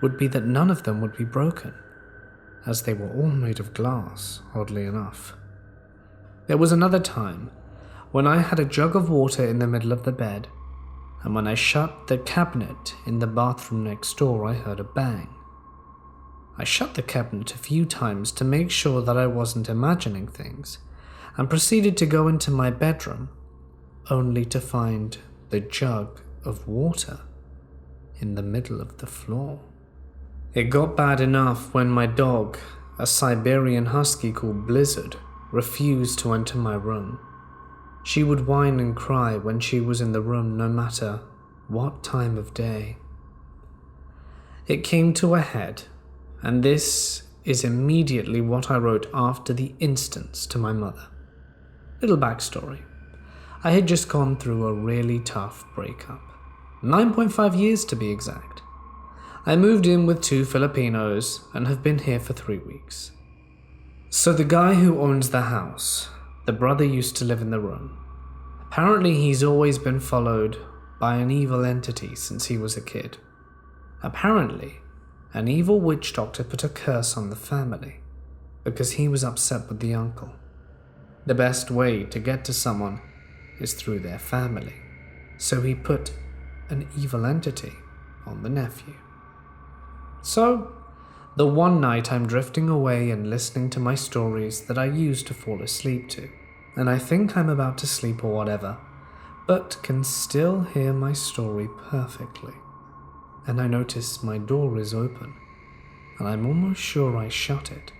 would be that none of them would be broken, as they were all made of glass, oddly enough. There was another time when I had a jug of water in the middle of the bed, and when I shut the cabinet in the bathroom next door, I heard a bang. I shut the cabinet a few times to make sure that I wasn't imagining things, and proceeded to go into my bedroom, only to find the jug of water in the middle of the floor. It got bad enough when my dog, a Siberian husky called Blizzard, refused to enter my room. She would whine and cry when she was in the room no matter what time of day. It came to a head, and this is immediately what I wrote after the instance to my mother. Little backstory. I had just gone through a really tough breakup. 9.5 years to be exact. I moved in with 2 Filipinos and have been here for 3 weeks. So the guy who owns the house, the brother used to live in the room. Apparently he's always been followed by an evil entity since he was a kid. Apparently, an evil witch doctor put a curse on the family because he was upset with the uncle. The best way to get to someone is through their family, so he put an evil entity on the nephew. So, the one night I'm drifting away and listening to my stories that I used to fall asleep to, and I think I'm about to sleep or whatever, but can still hear my story perfectly. And I notice my door is open, and I'm almost sure I shut it,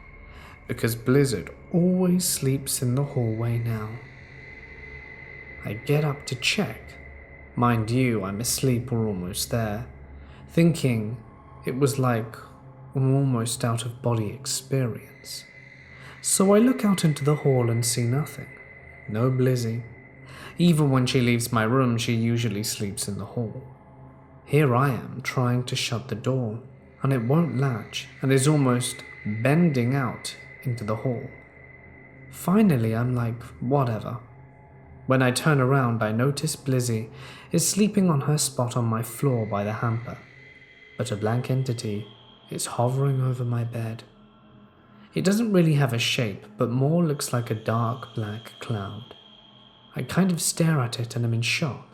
because Blizzard always sleeps in the hallway now. I get up to check. Mind you, I'm asleep or almost there, thinking it was like an almost out-of-body experience. So I look out into the hall and see nothing. No Blizzy. Even when she leaves my room, she usually sleeps in the hall. Here I am trying to shut the door, and it won't latch and is almost bending out into the hall. Finally, I'm like, whatever. When I turn around, I notice Blizzy is sleeping on her spot on my floor by the hamper, but a blank entity is hovering over my bed. It doesn't really have a shape, but more looks like a dark black cloud. I kind of stare at it and am in shock.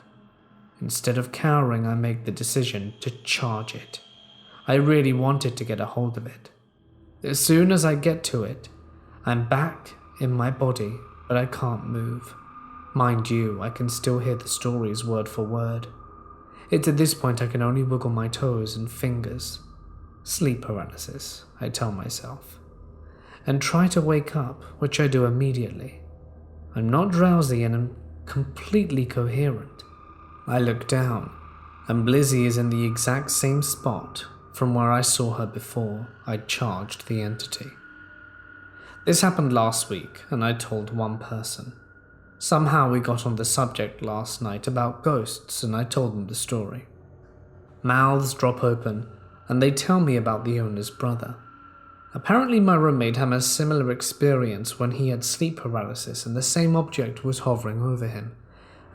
Instead of cowering, I make the decision to charge it. I really wanted to get a hold of it. As soon as I get to it, I'm back in my body, but I can't move. Mind you, I can still hear the stories word for word. It's at this point I can only wiggle my toes and fingers. Sleep paralysis, I tell myself, and try to wake up, which I do immediately. I'm not drowsy and am completely coherent. I look down, and Blizzy is in the exact same spot from where I saw her before I'd charged the entity. This happened last week, and I told one person. Somehow we got on the subject last night about ghosts and I told them the story. Mouths drop open and they tell me about the owner's brother. Apparently my roommate had a similar experience when he had sleep paralysis and the same object was hovering over him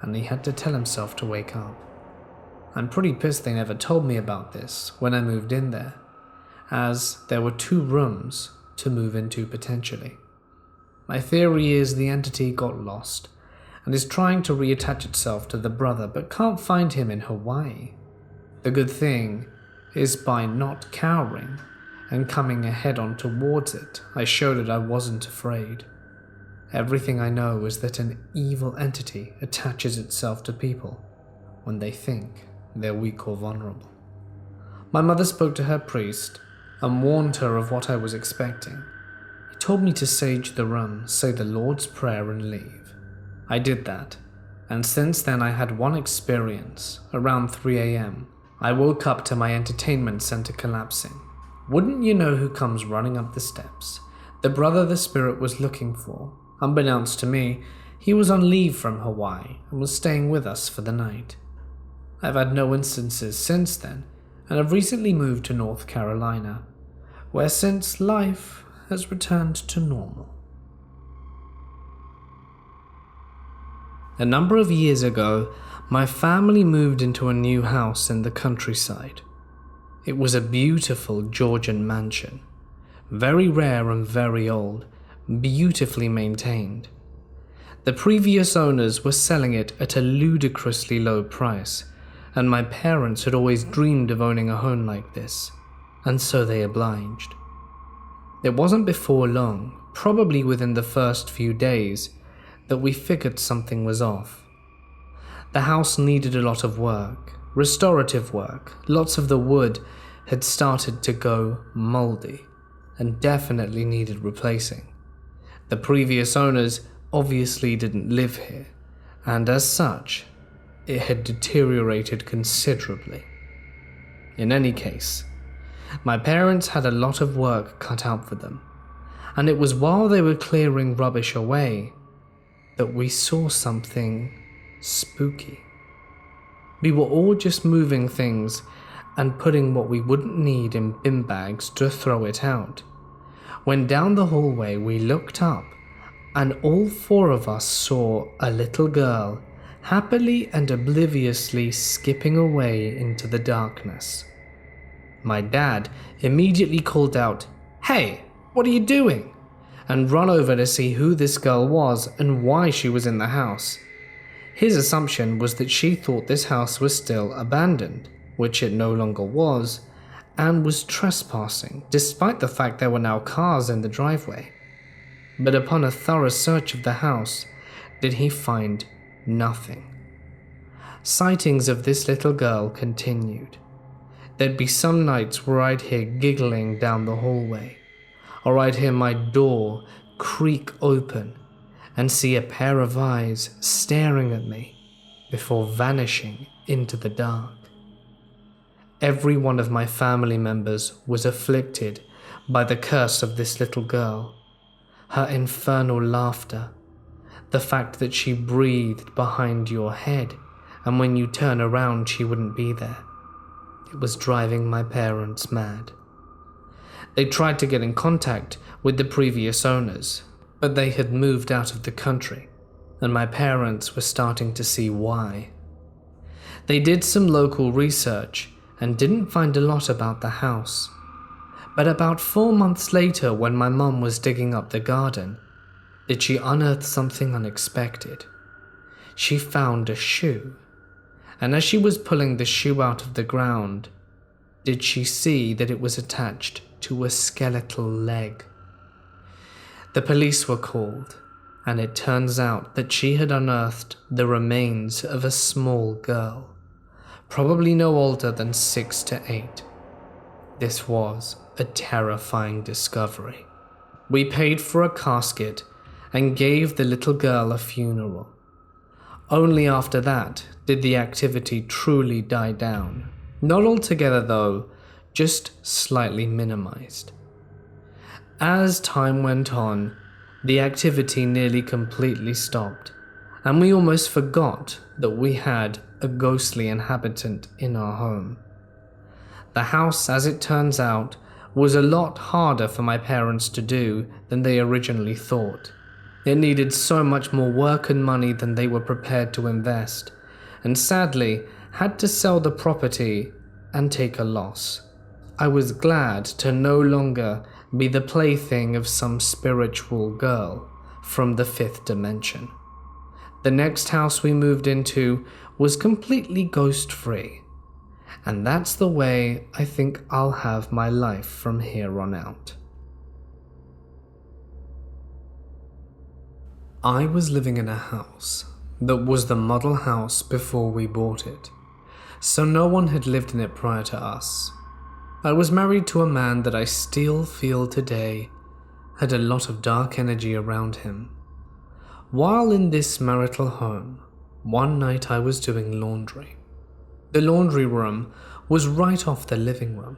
and he had to tell himself to wake up. I'm pretty pissed they never told me about this when I moved in there, as there were 2 rooms to move into potentially. My theory is the entity got lost and is trying to reattach itself to the brother but can't find him in Hawaii. The good thing is by not cowering and coming head on towards it, I showed it I wasn't afraid. Everything I know is that an evil entity attaches itself to people when they think they're weak or vulnerable. My mother spoke to her priest and warned her of what I was expecting. He told me to sage the room, say the Lord's Prayer and leave. I did that, and since then I had one experience. Around 3 a.m, I woke up to my entertainment center collapsing. Wouldn't you know who comes running up the steps? The brother the spirit was looking for. Unbeknownst to me, he was on leave from Hawaii and was staying with us for the night. I've had no instances since then, and have recently moved to North Carolina, where since life has returned to normal. A number of years ago, my family moved into a new house in the countryside. It was a beautiful Georgian mansion, very rare and very old, beautifully maintained. The previous owners were selling it at a ludicrously low price, and my parents had always dreamed of owning a home like this, and so they obliged. It wasn't before long, probably within the first few days, that we figured something was off. The house needed a lot of work, restorative work. Lots of the wood had started to go moldy and definitely needed replacing. The previous owners obviously didn't live here, and as such, it had deteriorated considerably. In any case, my parents had a lot of work cut out for them, and it was while they were clearing rubbish away that we saw something spooky. We were all just moving things and putting what we wouldn't need in bin bags to throw it out. When down the hallway we looked up and all 4 of us saw a little girl happily and obliviously skipping away into the darkness. My dad immediately called out, "Hey, what are you doing?" and run over to see who this girl was and why she was in the house. His assumption was that she thought this house was still abandoned, which it no longer was, and was trespassing, despite the fact there were now cars in the driveway. But upon a thorough search of the house, did he find nothing. Sightings of this little girl continued. There'd be some nights where I'd hear giggling down the hallway, or I'd hear my door creak open and see a pair of eyes staring at me before vanishing into the dark. Every one of my family members was afflicted by the curse of this little girl, her infernal laughter, the fact that she breathed behind your head and when you turn around she wouldn't be there. It was driving my parents mad. They tried to get in contact with the previous owners, but they had moved out of the country, and my parents were starting to see why. They did some local research and didn't find a lot about the house. But about 4 months later, when my mum was digging up the garden, did she unearth something unexpected. She found a shoe, and as she was pulling the shoe out of the ground, did she see that it was attached to a skeletal leg. The police were called, and it turns out that she had unearthed the remains of a small girl, probably no older than 6 to 8. This was a terrifying discovery. We paid for a casket and gave the little girl a funeral. Only after that did the activity truly die down. Not altogether though, just slightly minimized. As time went on, the activity nearly completely stopped, and we almost forgot that we had a ghostly inhabitant in our home. The house, as it turns out, was a lot harder for my parents to do than they originally thought. It needed so much more work and money than they were prepared to invest, and sadly had to sell the property and take a loss. I was glad to no longer be the plaything of some spiritual girl from the fifth dimension. The next house we moved into was completely ghost-free, and that's the way I think I'll have my life from here on out. I was living in a house that was the model house before we bought it, so no one had lived in it prior to us. I was married to a man that I still feel today had a lot of dark energy around him. While in this marital home, one night I was doing laundry. The laundry room was right off the living room.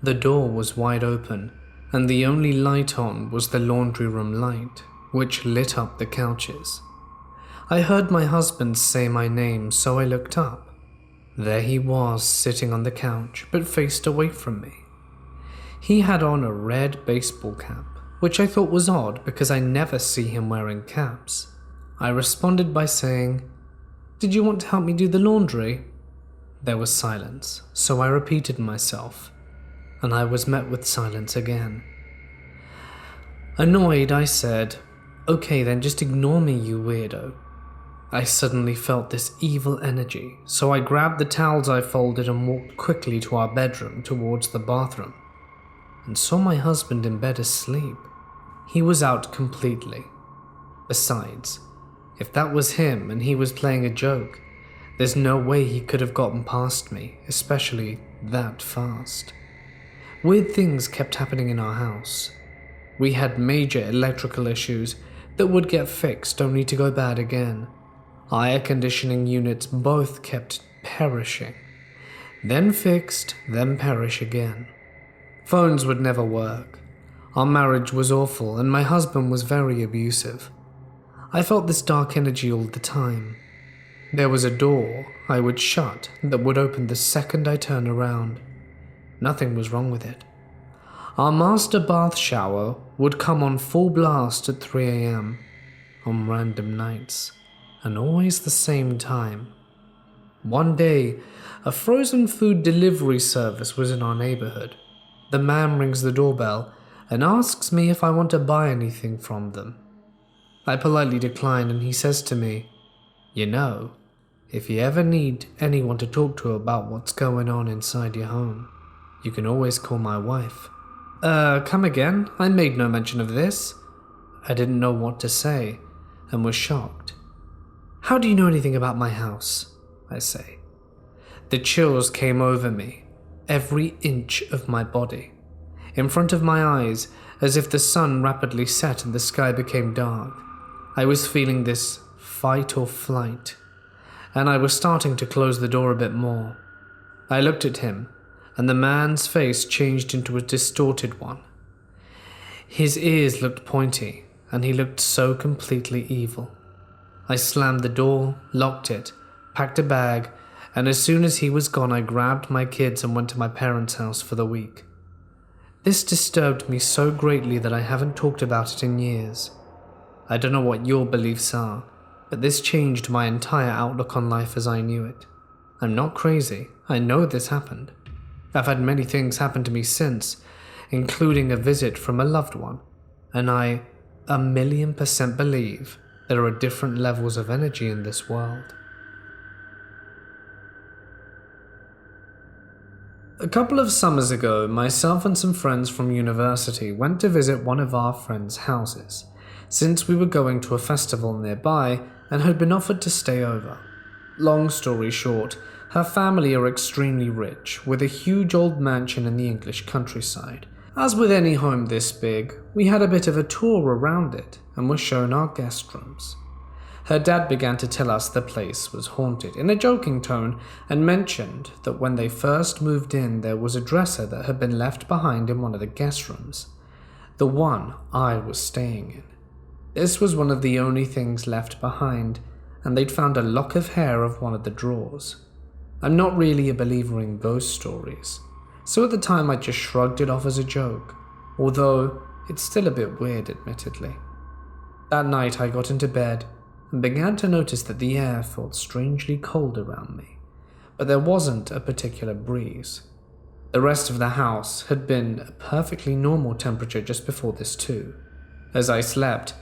The door was wide open, and the only light on was the laundry room light, which lit up the couches. I heard my husband say my name, so I looked up. There he was, sitting on the couch, but faced away from me. He had on a red baseball cap, which I thought was odd because I never see him wearing caps. I responded by saying, "Did you want to help me do the laundry?" There was silence, so I repeated myself, and I was met with silence again. Annoyed, I said, "Okay then, just ignore me, you weirdo." I suddenly felt this evil energy, so I grabbed the towels I folded and walked quickly to our bedroom towards the bathroom, and saw my husband in bed asleep. He was out completely. Besides, if that was him and he was playing a joke, there's no way he could have gotten past me, especially that fast. Weird things kept happening in our house. We had major electrical issues that would get fixed only to go bad again. Our air conditioning units both kept perishing. Then fixed, then perish again. Phones would never work. Our marriage was awful and my husband was very abusive. I felt this dark energy all the time. There was a door I would shut that would open the second I turned around. Nothing was wrong with it. Our master bath shower would come on full blast at 3 a.m. on random nights, and always the same time. One day, a frozen food delivery service was in our neighborhood. The man rings the doorbell and asks me if I want to buy anything from them. I politely decline and he says to me, "You know, if you ever need anyone to talk to about what's going on inside your home, you can always call my wife." Come again? I made no mention of this." I didn't know what to say and was shocked. "How do you know anything about my house?" I say. The chills came over me, every inch of my body. In front of my eyes, as if the sun rapidly set and the sky became dark. I was feeling this fight or flight, and I was starting to close the door a bit more. I looked at him, and the man's face changed into a distorted one. His ears looked pointy, and he looked so completely evil. I slammed the door, locked it, packed a bag, and as soon as he was gone I grabbed my kids and went to my parents' house for the week. This disturbed me so greatly that I haven't talked about it in years. I don't know what your beliefs are, but this changed my entire outlook on life as I knew it. I'm not crazy, I know this happened. I've had many things happen to me since, including a visit from a loved one, and I 1,000,000% believe there are different levels of energy in this world. A couple of summers ago, myself and some friends from university went to visit one of our friends' houses, since we were going to a festival nearby and had been offered to stay over. Long story short, her family are extremely rich, with a huge old mansion in the English countryside. As with any home this big, we had a bit of a tour around it and were shown our guest rooms. Her dad began to tell us the place was haunted in a joking tone and mentioned that when they first moved in there was a dresser that had been left behind in one of the guest rooms, the one I was staying in. This was one of the only things left behind, and they'd found a lock of hair of one of the drawers. I'm not really a believer in ghost stories, so at the time I just shrugged it off as a joke, although it's still a bit weird, admittedly. That night I got into bed and began to notice that the air felt strangely cold around me, but there wasn't a particular breeze. The rest of the house had been a perfectly normal temperature just before this too. As I slept,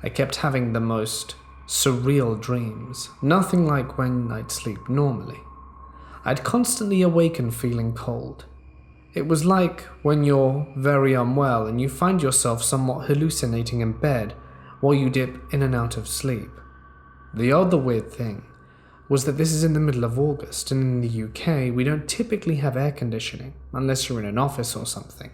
I kept having the most surreal dreams, nothing like when I'd sleep normally. I'd constantly awaken feeling cold. It was like when you're very unwell and you find yourself somewhat hallucinating in bed while you dip in and out of sleep. The other weird thing was that this is in the middle of August, and in the UK we don't typically have air conditioning unless you're in an office or something.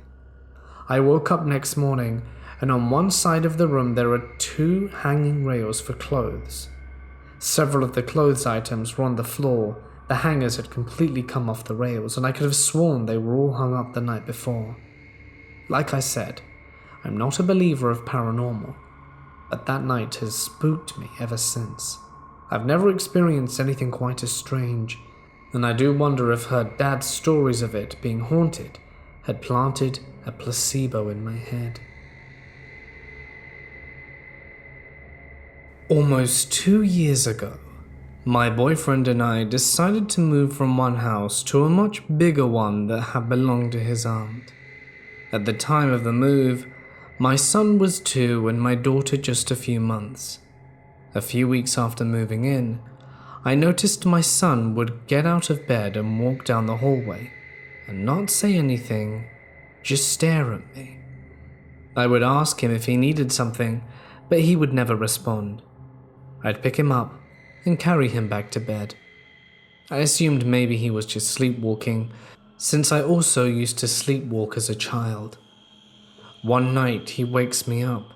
I woke up next morning and on one side of the room there are 2 hanging rails for clothes. Several of the clothes items were on the floor. The hangers had completely come off the rails, and I could have sworn they were all hung up the night before. Like I said, I'm not a believer of paranormal, but that night has spooked me ever since. I've never experienced anything quite as strange, and I do wonder if her dad's stories of it being haunted had planted a placebo in my head. Almost 2 years ago, my boyfriend and I decided to move from one house to a much bigger one that had belonged to his aunt. At the time of the move, my son was 2 and my daughter just a few months. A few weeks after moving in, I noticed my son would get out of bed and walk down the hallway and not say anything, just stare at me. I would ask him if he needed something, but he would never respond. I'd pick him up and carry him back to bed. I assumed maybe he was just sleepwalking, since I also used to sleepwalk as a child. One night he wakes me up,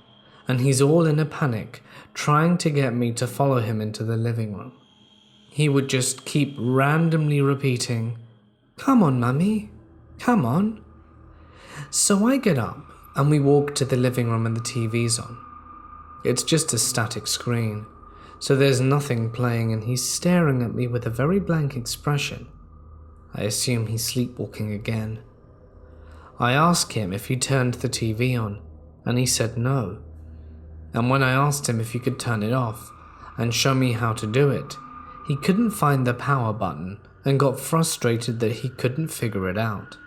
and he's all in a panic, trying to get me to follow him into the living room. He would just keep randomly repeating, "Come on, Mummy, come on." So I get up, and we walk to the living room and the TV's on. It's just a static screen, so there's nothing playing, and he's staring at me with a very blank expression. I assume he's sleepwalking again. I ask him if he turned the TV on, and he said no. And when I asked him if he could turn it off and show me how to do it, he couldn't find the power button and got frustrated that he couldn't figure it out.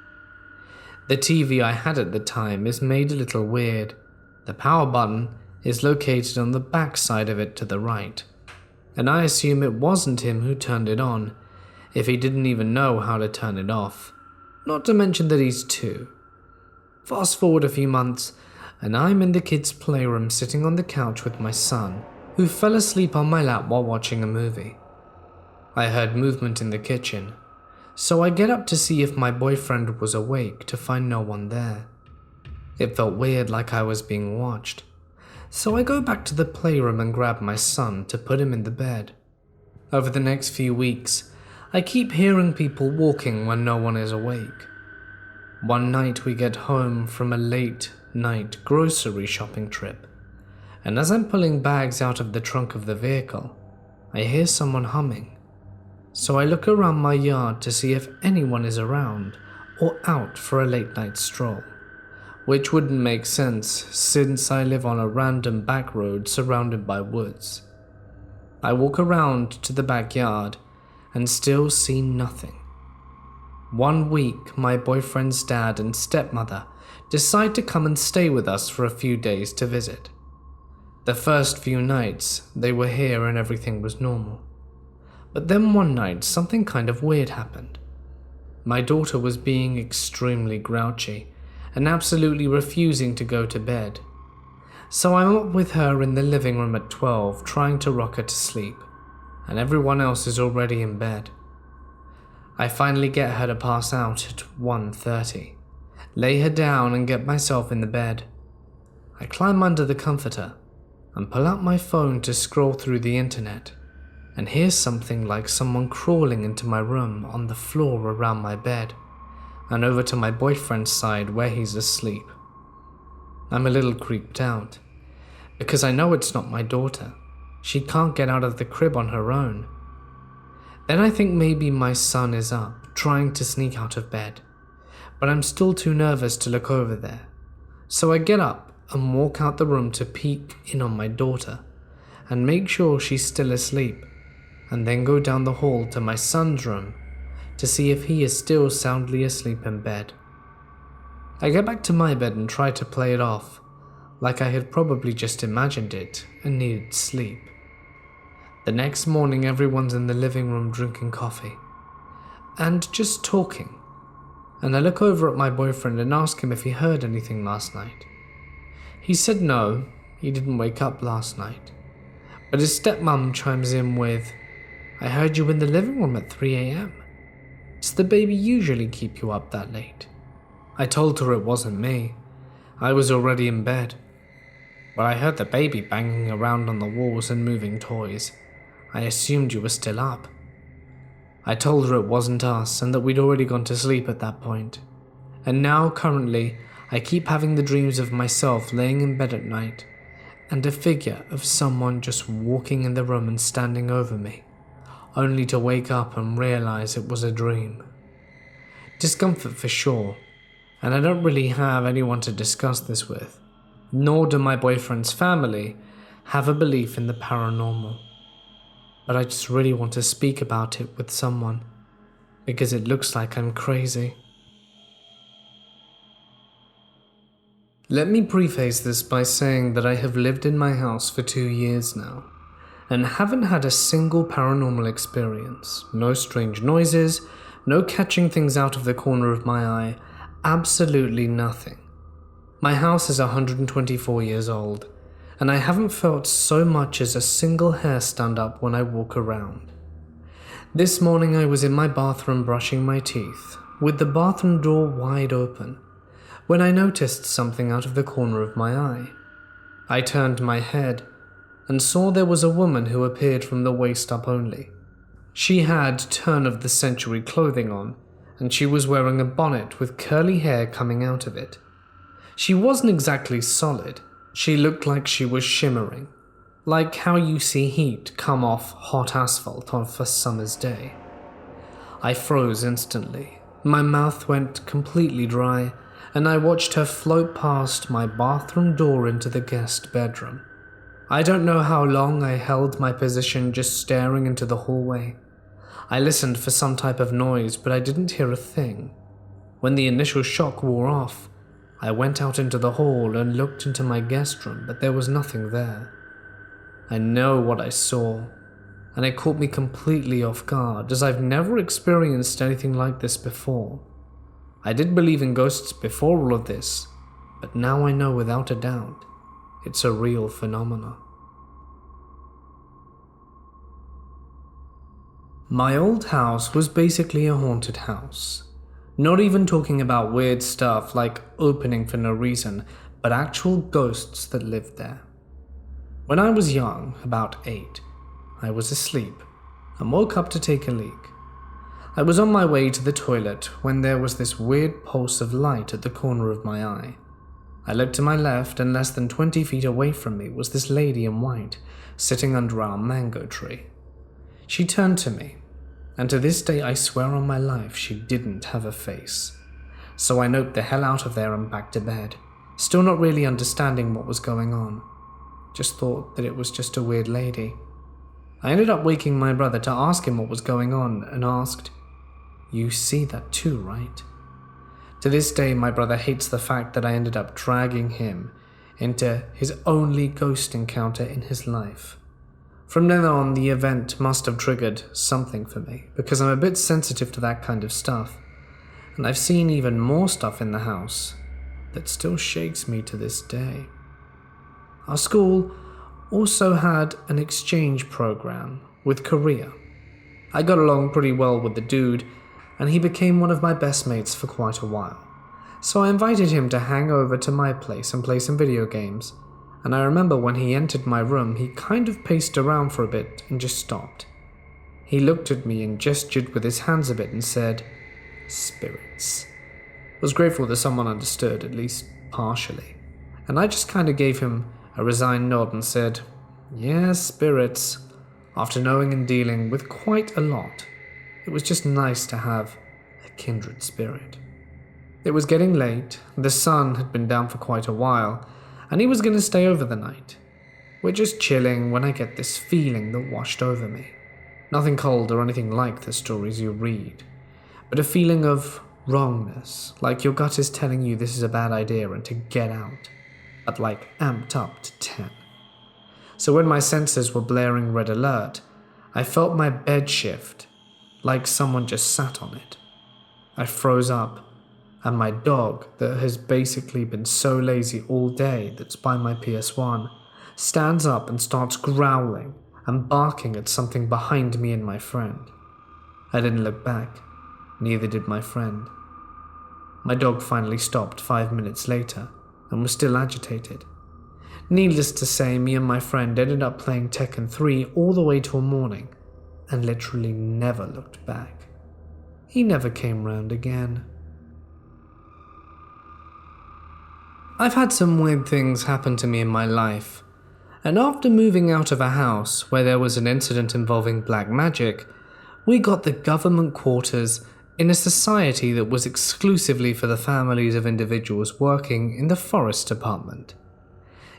The TV I had at the time is made a little weird. The power button is located on the back side of it to the right, and I assume it wasn't him who turned it on if he didn't even know how to turn it off, not to mention that he's 2. Fast forward a few months, and I'm in the kids' playroom sitting on the couch with my son, who fell asleep on my lap while watching a movie. I heard movement in the kitchen, so I get up to see if my boyfriend was awake to find no one there. It felt weird, like I was being watched. So I go back to the playroom and grab my son to put him in the bed. Over the next few weeks, I keep hearing people walking when no one is awake. One night we get home from a late night grocery shopping trip, and as I'm pulling bags out of the trunk of the vehicle, I hear someone humming. So I look around my yard to see if anyone is around or out for a late night stroll, which wouldn't make sense since I live on a random back road surrounded by woods. I walk around to the backyard and still see nothing. 1 week, my boyfriend's dad and stepmother decide to come and stay with us for a few days to visit. The first few nights, they were here and everything was normal. But then one night, something kind of weird happened. My daughter was being extremely grouchy and absolutely refusing to go to bed. So I'm up with her in the living room at 12 trying to rock her to sleep, and everyone else is already in bed. I finally get her to pass out at 1:30, lay her down and get myself in the bed. I climb under the comforter and pull out my phone to scroll through the internet and hear something like someone crawling into my room on the floor around my bed and over to my boyfriend's side where he's asleep. I'm a little creeped out because I know it's not my daughter. She can't get out of the crib on her own. Then I think maybe my son is up, trying to sneak out of bed, but I'm still too nervous to look over there. So I get up and walk out the room to peek in on my daughter and make sure she's still asleep, and then go down the hall to my son's room to see if he is still soundly asleep in bed. I get back to my bed and try to play it off, like I had probably just imagined it and needed sleep. The next morning, everyone's in the living room drinking coffee and just talking, and I look over at my boyfriend and ask him if he heard anything last night. He said no, he didn't wake up last night, but his stepmom chimes in with, "I heard you in the living room at 3 a.m. Does the baby usually keep you up that late?" I told her it wasn't me. I was already in bed. But I heard the baby banging around on the walls and moving toys. I assumed you were still up. I told her it wasn't us and that we'd already gone to sleep at that point. And now, currently, I keep having the dreams of myself laying in bed at night and a figure of someone just walking in the room and standing over me, only to wake up and realize it was a dream. Discomfort for sure, and I don't really have anyone to discuss this with, nor do my boyfriend's family have a belief in the paranormal. But I just really want to speak about it with someone, because it looks like I'm crazy. Let me preface this by saying that I have lived in my house for 2 years now, and haven't had a single paranormal experience. No strange noises, no catching things out of the corner of my eye, absolutely nothing. My house is 124 years old, and I haven't felt so much as a single hair stand up when I walk around. This morning I was in my bathroom brushing my teeth, with the bathroom door wide open, when I noticed something out of the corner of my eye. I turned my head and saw there was a woman who appeared from the waist up only. She had turn-of-the-century clothing on, and she was wearing a bonnet with curly hair coming out of it. She wasn't exactly solid. She looked like she was shimmering, like how you see heat come off hot asphalt on a summer's day. I froze instantly. My mouth went completely dry, and I watched her float past my bathroom door into the guest bedroom. I don't know how long I held my position just staring into the hallway. I listened for some type of noise, but I didn't hear a thing. When the initial shock wore off, I went out into the hall and looked into my guest room, but there was nothing there. I know what I saw, and it caught me completely off guard, as I've never experienced anything like this before. I did believe in ghosts before all of this, but now I know without a doubt, it's a real phenomenon. My old house was basically a haunted house. Not even talking about weird stuff like opening for no reason, but actual ghosts that lived there. When I was young, about 8, I was asleep and woke up to take a leak. I was on my way to the toilet when there was this weird pulse of light at the corner of my eye. I looked to my left, and less than 20 feet away from me was this lady in white, sitting under our mango tree. She turned to me, and to this day I swear on my life she didn't have a face. So I noped the hell out of there and back to bed, still not really understanding what was going on. Just thought that it was just a weird lady. I ended up waking my brother to ask him what was going on, and asked, "You see that too, right?" To this day, my brother hates the fact that I ended up dragging him into his only ghost encounter in his life. From then on, the event must have triggered something for me, because I'm a bit sensitive to that kind of stuff, and I've seen even more stuff in the house that still shakes me to this day. Our school also had an exchange program with Korea. I got along pretty well with the dude, and he became one of my best mates for quite a while. So I invited him to hang over to my place and play some video games, and I remember when he entered my room, he kind of paced around for a bit and just stopped. He looked at me and gestured with his hands a bit and said, "Spirits." I was grateful that someone understood, at least partially, and I just kind of gave him a resigned nod and said, Yes, spirits. After knowing and dealing with quite a lot, it was just nice to have a kindred spirit. It was getting late, the sun had been down for quite a while, and he was going to stay over the night. We're just chilling when I get this feeling that washed over me. Nothing cold or anything like the stories you read, but a feeling of wrongness, like your gut is telling you this is a bad idea and to get out, but like amped up to 10. So when my senses were blaring red alert, I felt my bed shift, like someone just sat on it. I froze up, and my dog, that has basically been so lazy all day that's by my PS1, stands up and starts growling and barking at something behind me and my friend. I didn't look back, neither did my friend. My dog finally stopped 5 minutes later and was still agitated. Needless to say, me and my friend ended up playing Tekken 3 all the way till morning and literally never looked back. He never came round again. I've had some weird things happen to me in my life, and after moving out of a house where there was an incident involving black magic, we got the government quarters in a society that was exclusively for the families of individuals working in the forest department.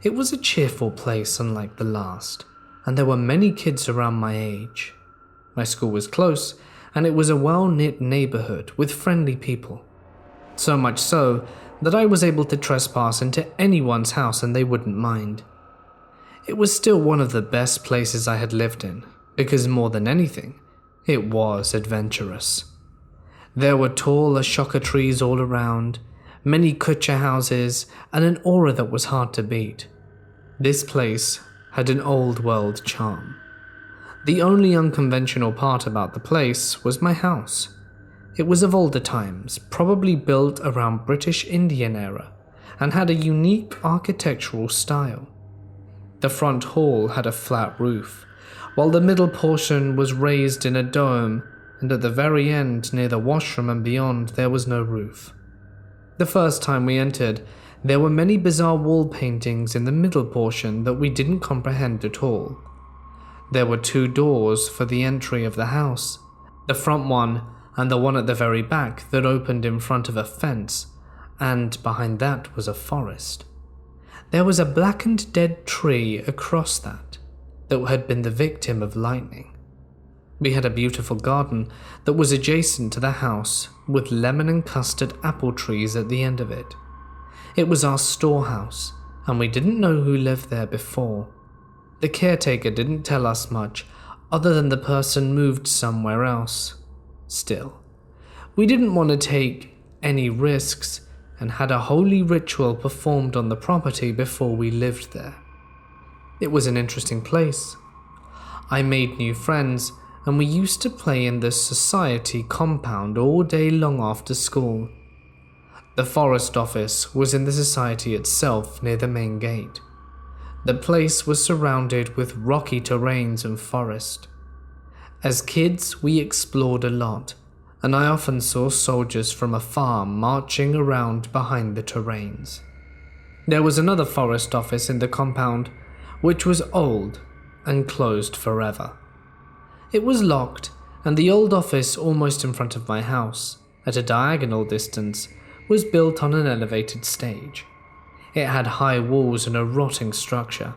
It was a cheerful place unlike the last, and there were many kids around my age. My school was close, and it was a well-knit neighborhood with friendly people. So much so that I was able to trespass into anyone's house and they wouldn't mind. It was still one of the best places I had lived in, because more than anything, it was adventurous. There were tall ashoka trees all around, many kucha houses, and an aura that was hard to beat. This place had an old world charm. The only unconventional part about the place was my house. It was of older times, probably built around British Indian era, and had a unique architectural style. The front hall had a flat roof, while the middle portion was raised in a dome, and at the very end, near the washroom and beyond, there was no roof. The first time we entered, there were many bizarre wall paintings in the middle portion that we didn't comprehend at all. There were 2 doors for the entry of the house, the front one and the one at the very back that opened in front of a fence, and behind that was a forest. There was a blackened dead tree across that had been the victim of lightning. We had a beautiful garden that was adjacent to the house with lemon and custard apple trees at the end of it. It was our storehouse, and we didn't know who lived there before. The caretaker didn't tell us much other than the person moved somewhere else. Still, we didn't want to take any risks and had a holy ritual performed on the property before we lived there. It was an interesting place. I made new friends, and we used to play in the society compound all day long after school. The forest office was in the society itself near the main gate. The place was surrounded with rocky terrains and forest. As kids, we explored a lot, and I often saw soldiers from afar marching around behind the terrains. There was another forest office in the compound, which was old and closed forever. It was locked, and the old office almost in front of my house, at a diagonal distance, was built on an elevated stage. It had high walls and a rotting structure.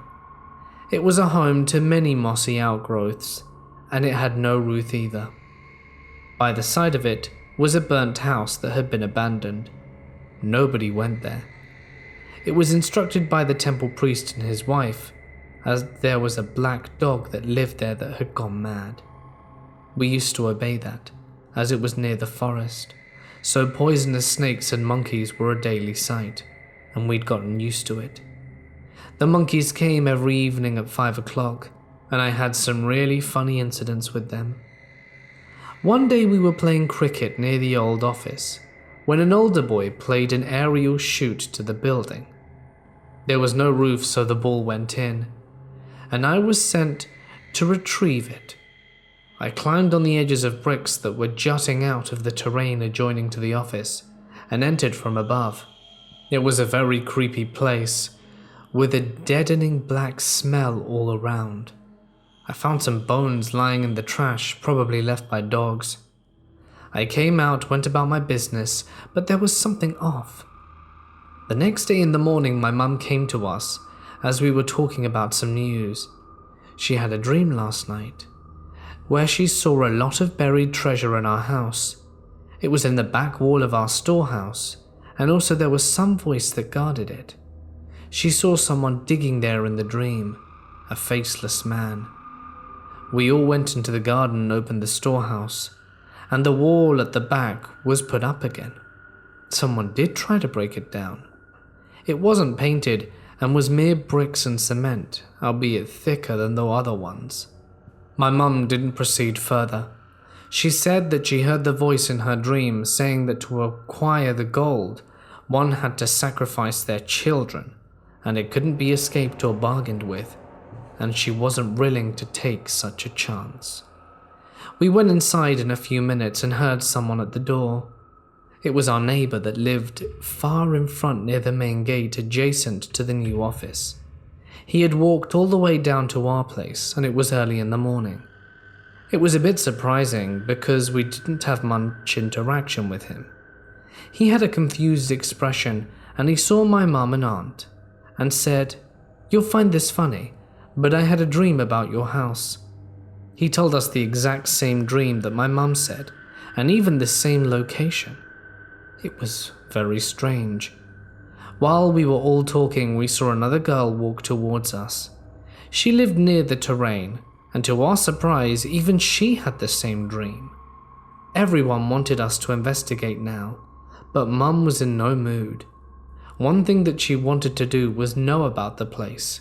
It was a home to many mossy outgrowths, and it had no roof either. By the side of it was a burnt house that had been abandoned. Nobody went there. It was instructed by the temple priest and his wife, as there was a black dog that lived there that had gone mad. We used to obey that, as it was near the forest, so poisonous snakes and monkeys were a daily sight, and we'd gotten used to it. The monkeys came every evening at 5 o'clock, and I had some really funny incidents with them. One day we were playing cricket near the old office, when an older boy played an aerial shoot to the building. There was no roof, so the ball went in, and I was sent to retrieve it. I climbed on the edges of bricks that were jutting out of the terrain adjoining to the office, and entered from above. It was a very creepy place, with a deadening black smell all around. I found some bones lying in the trash, probably left by dogs. I came out, went about my business, but there was something off. The next day in the morning, my mum came to us as we were talking about some news. She had a dream last night, where she saw a lot of buried treasure in our house. It was in the back wall of our storehouse, and also there was some voice that guarded it. She saw someone digging there in the dream, a faceless man. We all went into the garden and opened the storehouse, and the wall at the back was put up again. Someone did try to break it down. It wasn't painted and was mere bricks and cement, albeit thicker than the other ones. My mum didn't proceed further. She said that she heard the voice in her dream saying that to acquire the gold, one had to sacrifice their children, and it couldn't be escaped or bargained with, and she wasn't willing to take such a chance. We went inside in a few minutes and heard someone at the door. It was our neighbor that lived far in front near the main gate adjacent to the new office. He had walked all the way down to our place, and it was early in the morning. It was a bit surprising because we didn't have much interaction with him. He had a confused expression, and he saw my mum and aunt and said, "You'll find this funny, but I had a dream about your house." He told us the exact same dream that my mum said, and even the same location. It was very strange. While we were all talking, we saw another girl walk towards us. She lived near the terrain, and to our surprise, even she had the same dream. Everyone wanted us to investigate now, but Mum was in no mood. One thing that she wanted to do was know about the place.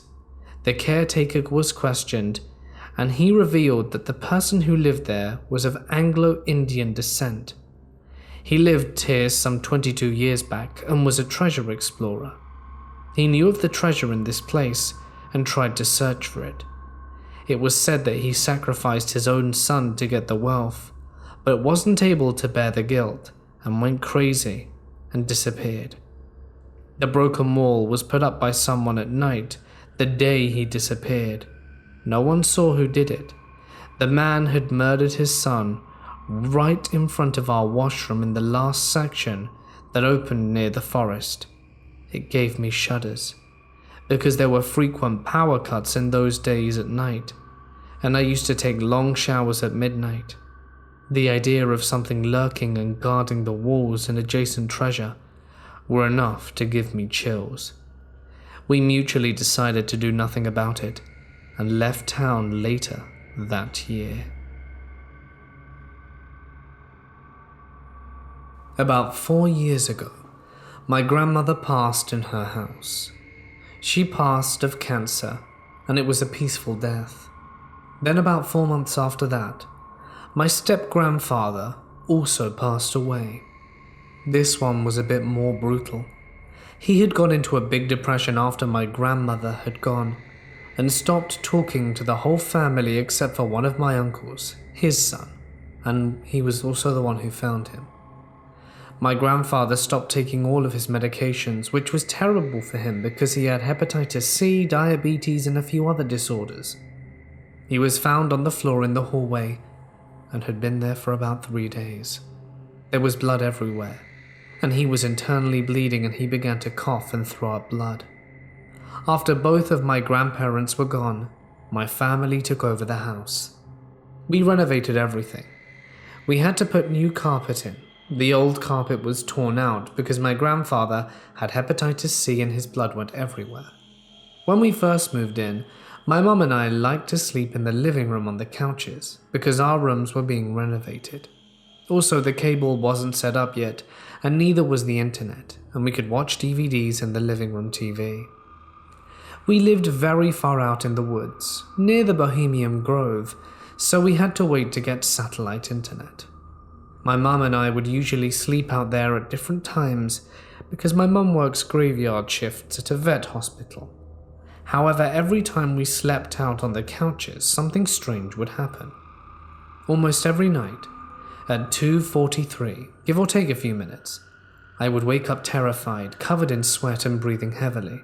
The caretaker was questioned, and he revealed that the person who lived there was of Anglo-Indian descent. He lived here some 22 years back and was a treasure explorer. He knew of the treasure in this place and tried to search for it. It was said that he sacrificed his own son to get the wealth, but wasn't able to bear the guilt and went crazy and disappeared. The broken wall was put up by someone at night the day he disappeared. No one saw who did it. The man had murdered his son right in front of our washroom in the last section that opened near the forest. It gave me shudders, because there were frequent power cuts in those days at night, and I used to take long showers at midnight. The idea of something lurking and guarding the walls and adjacent treasure were enough to give me chills. We mutually decided to do nothing about it, and left town later that year. About 4 years ago, my grandmother passed in her house. She passed of cancer, and it was a peaceful death. Then about 4 months after that, my step-grandfather also passed away. This one was a bit more brutal. He had gone into a big depression after my grandmother had gone, and stopped talking to the whole family except for one of my uncles, his son, and he was also the one who found him. My grandfather stopped taking all of his medications, which was terrible for him because he had hepatitis C, diabetes, and a few other disorders. He was found on the floor in the hallway and had been there for about 3 days. There was blood everywhere, and he was internally bleeding, and he began to cough and throw up blood. After both of my grandparents were gone, my family took over the house. We renovated everything. We had to put new carpet in. The old carpet was torn out because my grandfather had hepatitis C and his blood went everywhere. When we first moved in, my mum and I liked to sleep in the living room on the couches because our rooms were being renovated. Also, the cable wasn't set up yet, and neither was the internet, and we could watch DVDs in the living room TV. We lived very far out in the woods, near the Bohemian Grove, so we had to wait to get satellite internet. My mum and I would usually sleep out there at different times because my mum works graveyard shifts at a vet hospital. However, every time we slept out on the couches, something strange would happen. Almost every night, at 2:43, give or take a few minutes, I would wake up terrified, covered in sweat and breathing heavily.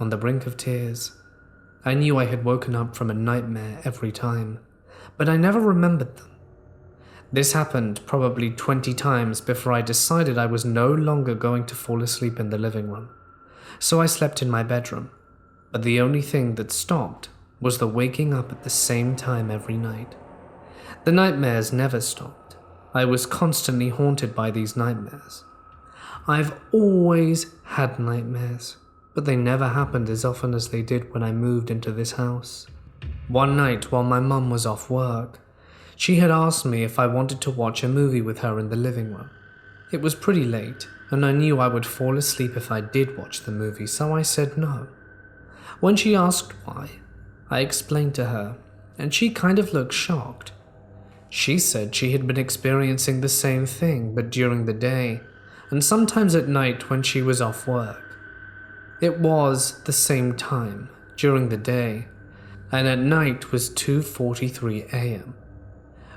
on the brink of tears. I knew I had woken up from a nightmare every time, but I never remembered them. This happened probably 20 times before I decided I was no longer going to fall asleep in the living room. So I slept in my bedroom, but the only thing that stopped was the waking up at the same time every night. The nightmares never stopped. I was constantly haunted by these nightmares. I've always had nightmares, but they never happened as often as they did when I moved into this house. One night while my mum was off work, she had asked me if I wanted to watch a movie with her in the living room. It was pretty late, and I knew I would fall asleep if I did watch the movie, so I said no. When she asked why, I explained to her, and she kind of looked shocked. She said she had been experiencing the same thing, but during the day, and sometimes at night when she was off work. It was the same time during the day, and at night was 2:43 a.m.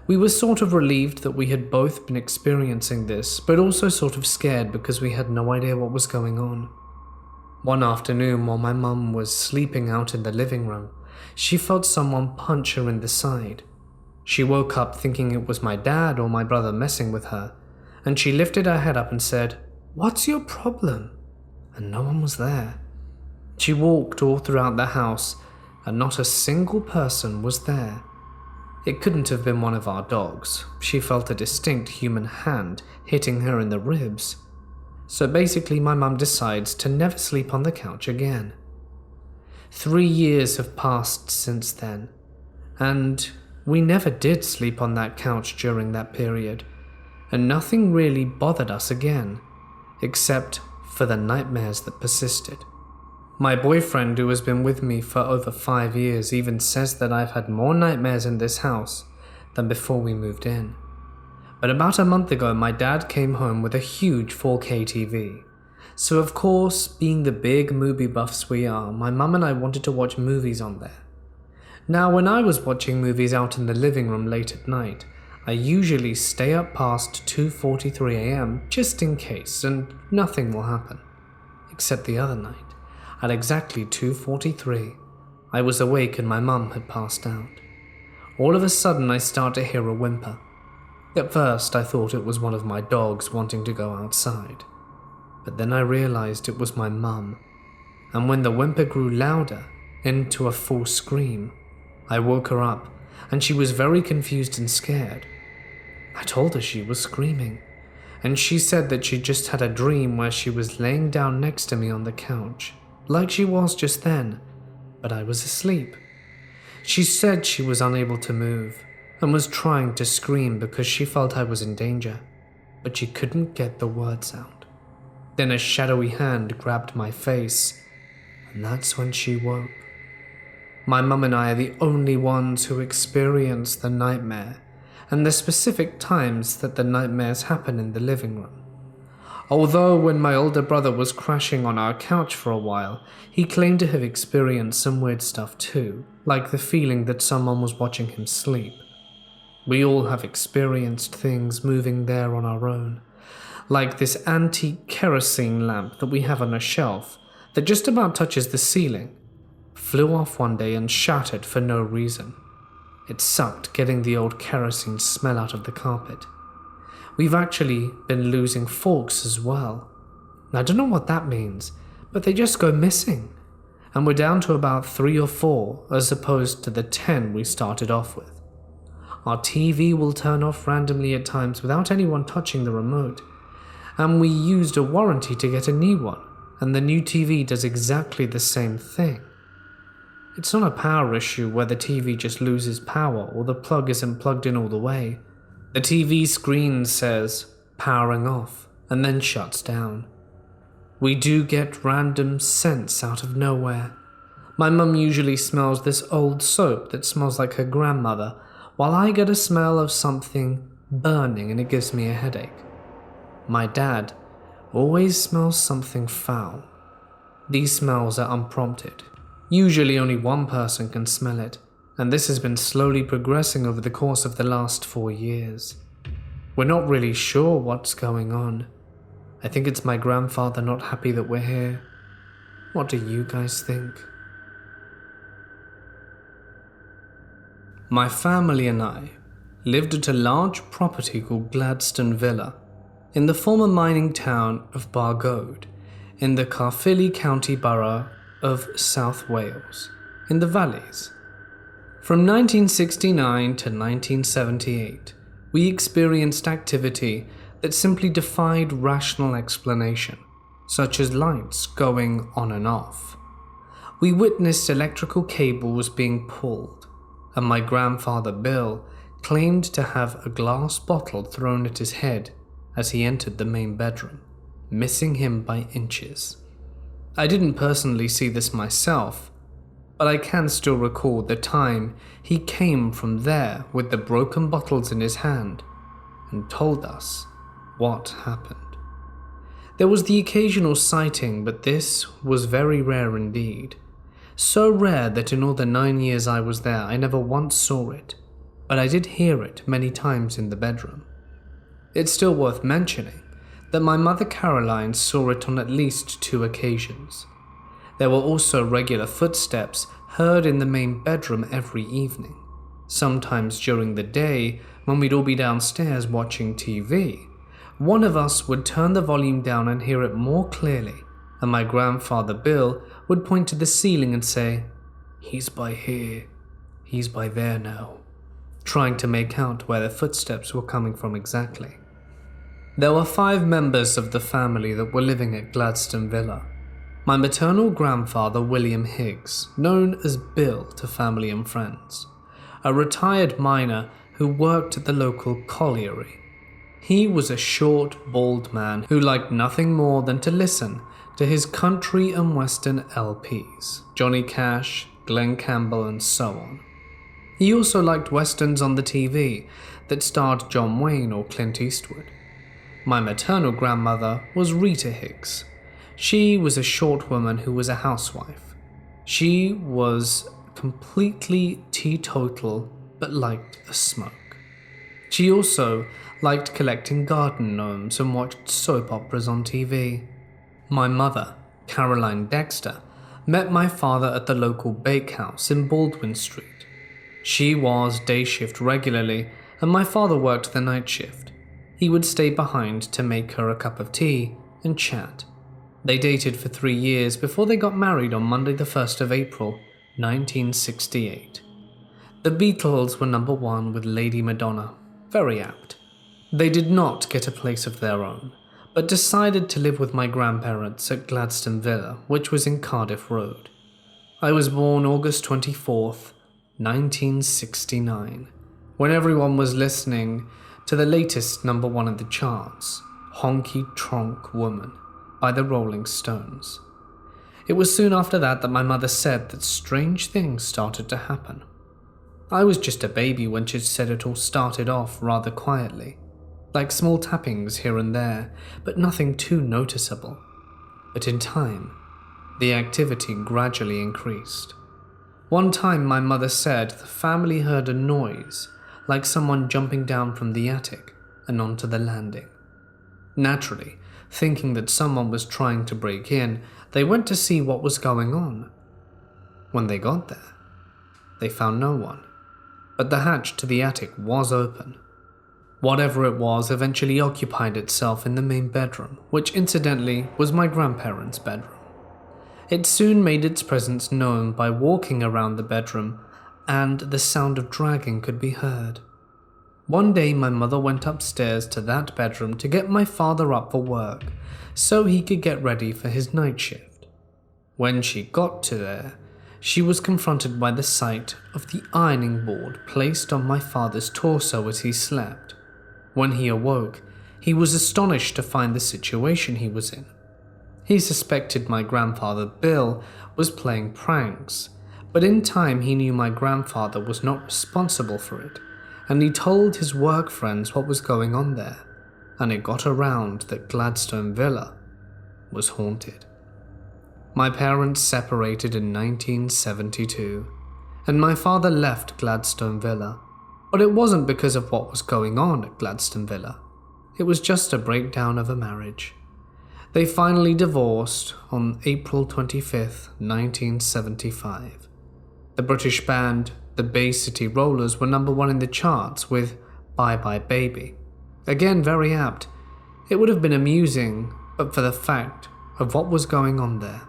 We were sort of relieved that we had both been experiencing this, but also sort of scared because we had no idea what was going on. One afternoon while my mum was sleeping out in the living room, she felt someone punch her in the side. She woke up thinking it was my dad or my brother messing with her, and she lifted her head up and said, "What's your problem?" And no one was there. She walked all throughout the house, and not a single person was there. It couldn't have been one of our dogs. She felt a distinct human hand hitting her in the ribs. So basically my mum decides to never sleep on the couch again. 3 years have passed since then, and we never did sleep on that couch during that period, and nothing really bothered us again, except for the nightmares that persisted. My boyfriend, who has been with me for over 5 years, even says that I've had more nightmares in this house than before we moved in. But about a month ago, my dad came home with a huge 4K TV. So of course, being the big movie buffs we are, my mum and I wanted to watch movies on there. Now, when I was watching movies out in the living room late at night, I usually stay up past 2:43 a.m. just in case, and nothing will happen. Except the other night. At exactly 2:43, I was awake and my mum had passed out. All of a sudden I start to hear a whimper. At first I thought it was one of my dogs wanting to go outside. But then I realized it was my mum. And when the whimper grew louder, into a full scream, I woke her up and she was very confused and scared. I told her she was screaming, and she said that she just had a dream where she was laying down next to me on the couch, like she was just then, but I was asleep. She said she was unable to move and was trying to scream because she felt I was in danger, but she couldn't get the words out. Then a shadowy hand grabbed my face, and that's when she woke. My mum and I are the only ones who experience the nightmare and the specific times that the nightmares happen in the living room. Although when my older brother was crashing on our couch for a while, he claimed to have experienced some weird stuff too, like the feeling that someone was watching him sleep. We all have experienced things moving there on our own, like this antique kerosene lamp that we have on a shelf that just about touches the ceiling, flew off one day and shattered for no reason. It sucked getting the old kerosene smell out of the carpet. We've actually been losing forks as well. I don't know what that means, but they just go missing. And we're down to about 3 or 4 as opposed to the 10 we started off with. Our TV will turn off randomly at times without anyone touching the remote. And we used a warranty to get a new one, and the new TV does exactly the same thing. It's not a power issue where the TV just loses power or the plug isn't plugged in all the way. The TV screen says, powering off, and then shuts down. We do get random scents out of nowhere. My mum usually smells this old soap that smells like her grandmother, while I get a smell of something burning and it gives me a headache. My dad always smells something foul. These smells are unprompted. Usually only one person can smell it, and this has been slowly progressing over the course of the last 4 years. We're not really sure what's going on. I think it's my grandfather not happy that we're here. What do you guys think? My family and I lived at a large property called Gladstone Villa in the former mining town of Bargode in the Caerphilly County Borough of South Wales in the valleys. From 1969 to 1978, we experienced activity that simply defied rational explanation, such as lights going on and off. We witnessed electrical cables being pulled, and my grandfather Bill claimed to have a glass bottle thrown at his head as he entered the main bedroom, missing him by inches. I didn't personally see this myself, but I can still recall the time he came from there with the broken bottles in his hand and told us what happened. There was the occasional sighting, but this was very rare indeed. So rare that in all the 9 years I was there, I never once saw it, but I did hear it many times in the bedroom. It's still worth mentioning that my mother Caroline saw it on at least 2 occasions. There were also regular footsteps heard in the main bedroom every evening. Sometimes during the day, when we'd all be downstairs watching TV, one of us would turn the volume down and hear it more clearly, and my grandfather Bill would point to the ceiling and say, "He's by here, he's by there now," trying to make out where the footsteps were coming from exactly. There were 5 members of the family that were living at Gladstone Villa. My maternal grandfather William Higgs, known as Bill to family and friends, a retired miner who worked at the local colliery. He was a short, bald man who liked nothing more than to listen to his country and western LPs, Johnny Cash, Glenn Campbell, and so on. He also liked westerns on the TV that starred John Wayne or Clint Eastwood. My maternal grandmother was Rita Higgs. She was a short woman who was a housewife. She was completely teetotal but liked a smoke. She also liked collecting garden gnomes and watched soap operas on TV. My mother, Caroline Dexter, met my father at the local bakehouse in Baldwin Street. She was day shift regularly and my father worked the night shift. He would stay behind to make her a cup of tea and chat. They dated for 3 years before they got married on Monday the 1st of April, 1968. The Beatles were number 1 with Lady Madonna. Very apt. They did not get a place of their own, but decided to live with my grandparents at Gladstone Villa, which was in Cardiff Road. I was born August 24th, 1969, when everyone was listening to the latest number 1 in the charts, Honky Tonk Woman, by the Rolling Stones. It was soon after that my mother said that strange things started to happen. I was just a baby when she said it all started off rather quietly, like small tappings here and there, but nothing too noticeable. But in time, the activity gradually increased. One time my mother said the family heard a noise, like someone jumping down from the attic and onto the landing. Naturally, thinking that someone was trying to break in, they went to see what was going on. When they got there, they found no one, but the hatch to the attic was open. Whatever it was eventually occupied itself in the main bedroom, which incidentally was my grandparents' bedroom. It soon made its presence known by walking around the bedroom, and the sound of dragging could be heard. One day my mother went upstairs to that bedroom to get my father up for work so he could get ready for his night shift. When she got to there, she was confronted by the sight of the ironing board placed on my father's torso as he slept. When he awoke, he was astonished to find the situation he was in. He suspected my grandfather Bill was playing pranks, but in time he knew my grandfather was not responsible for it, and he told his work friends what was going on there, and it got around that Gladstone Villa was haunted. My parents separated in 1972, and my father left Gladstone Villa, but it wasn't because of what was going on at Gladstone Villa. It was just a breakdown of a marriage. They finally divorced on April 25th, 1975. The British band, the Bay City Rollers, were #1 in the charts with Bye Bye Baby. Again, very apt. It would have been amusing, but for the fact of what was going on there.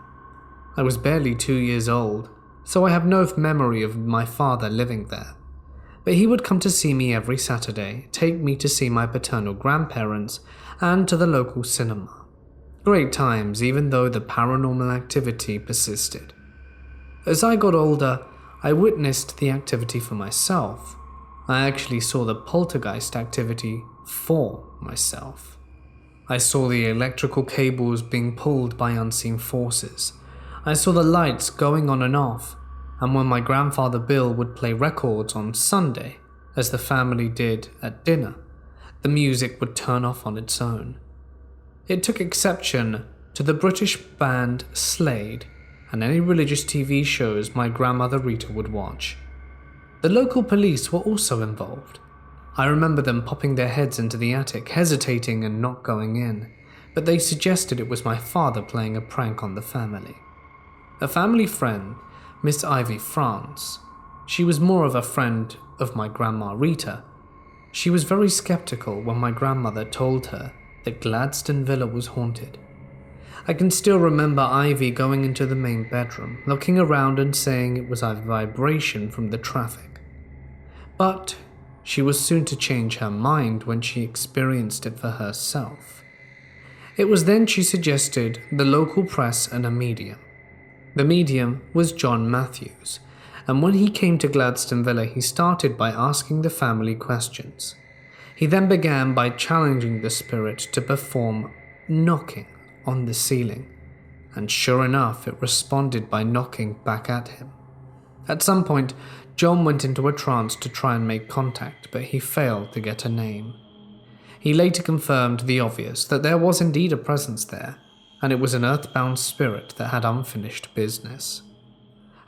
I was barely 2 years old, so I have no memory of my father living there. But he would come to see me every Saturday, take me to see my paternal grandparents, and to the local cinema. Great times, even though the paranormal activity persisted. As I got older, I witnessed the activity for myself. I actually saw the poltergeist activity for myself. I saw the electrical cables being pulled by unseen forces. I saw the lights going on and off, and when my grandfather Bill would play records on Sunday, as the family did at dinner, the music would turn off on its own. It took exception to the British band Slade and any religious TV shows my grandmother Rita would watch. The local police were also involved. I remember them popping their heads into the attic, hesitating and not going in, but they suggested it was my father playing a prank on the family. A family friend, Miss Ivy France, she was more of a friend of my grandma Rita. She was very skeptical when my grandmother told her that Gladstone Villa was haunted. I can still remember Ivy going into the main bedroom, looking around and saying it was a vibration from the traffic. But she was soon to change her mind when she experienced it for herself. It was then she suggested the local press and a medium. The medium was John Matthews, and when he came to Gladstone Villa, he started by asking the family questions. He then began by challenging the spirit to perform knocking on the ceiling, and sure enough, it responded by knocking back at him. At some point, John went into a trance to try and make contact, but he failed to get a name. He later confirmed the obvious, that there was indeed a presence there, and it was an earthbound spirit that had unfinished business.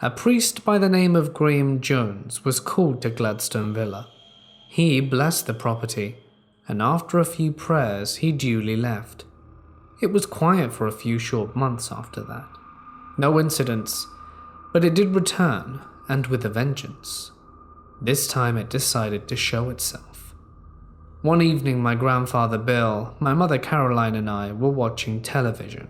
A priest by the name of Graham Jones was called to Gladstone Villa. He blessed the property, and after a few prayers, he duly left. It was quiet for a few short months after that. No incidents, but it did return, and with a vengeance. This time it decided to show itself. One evening, my grandfather Bill, my mother Caroline and I were watching television.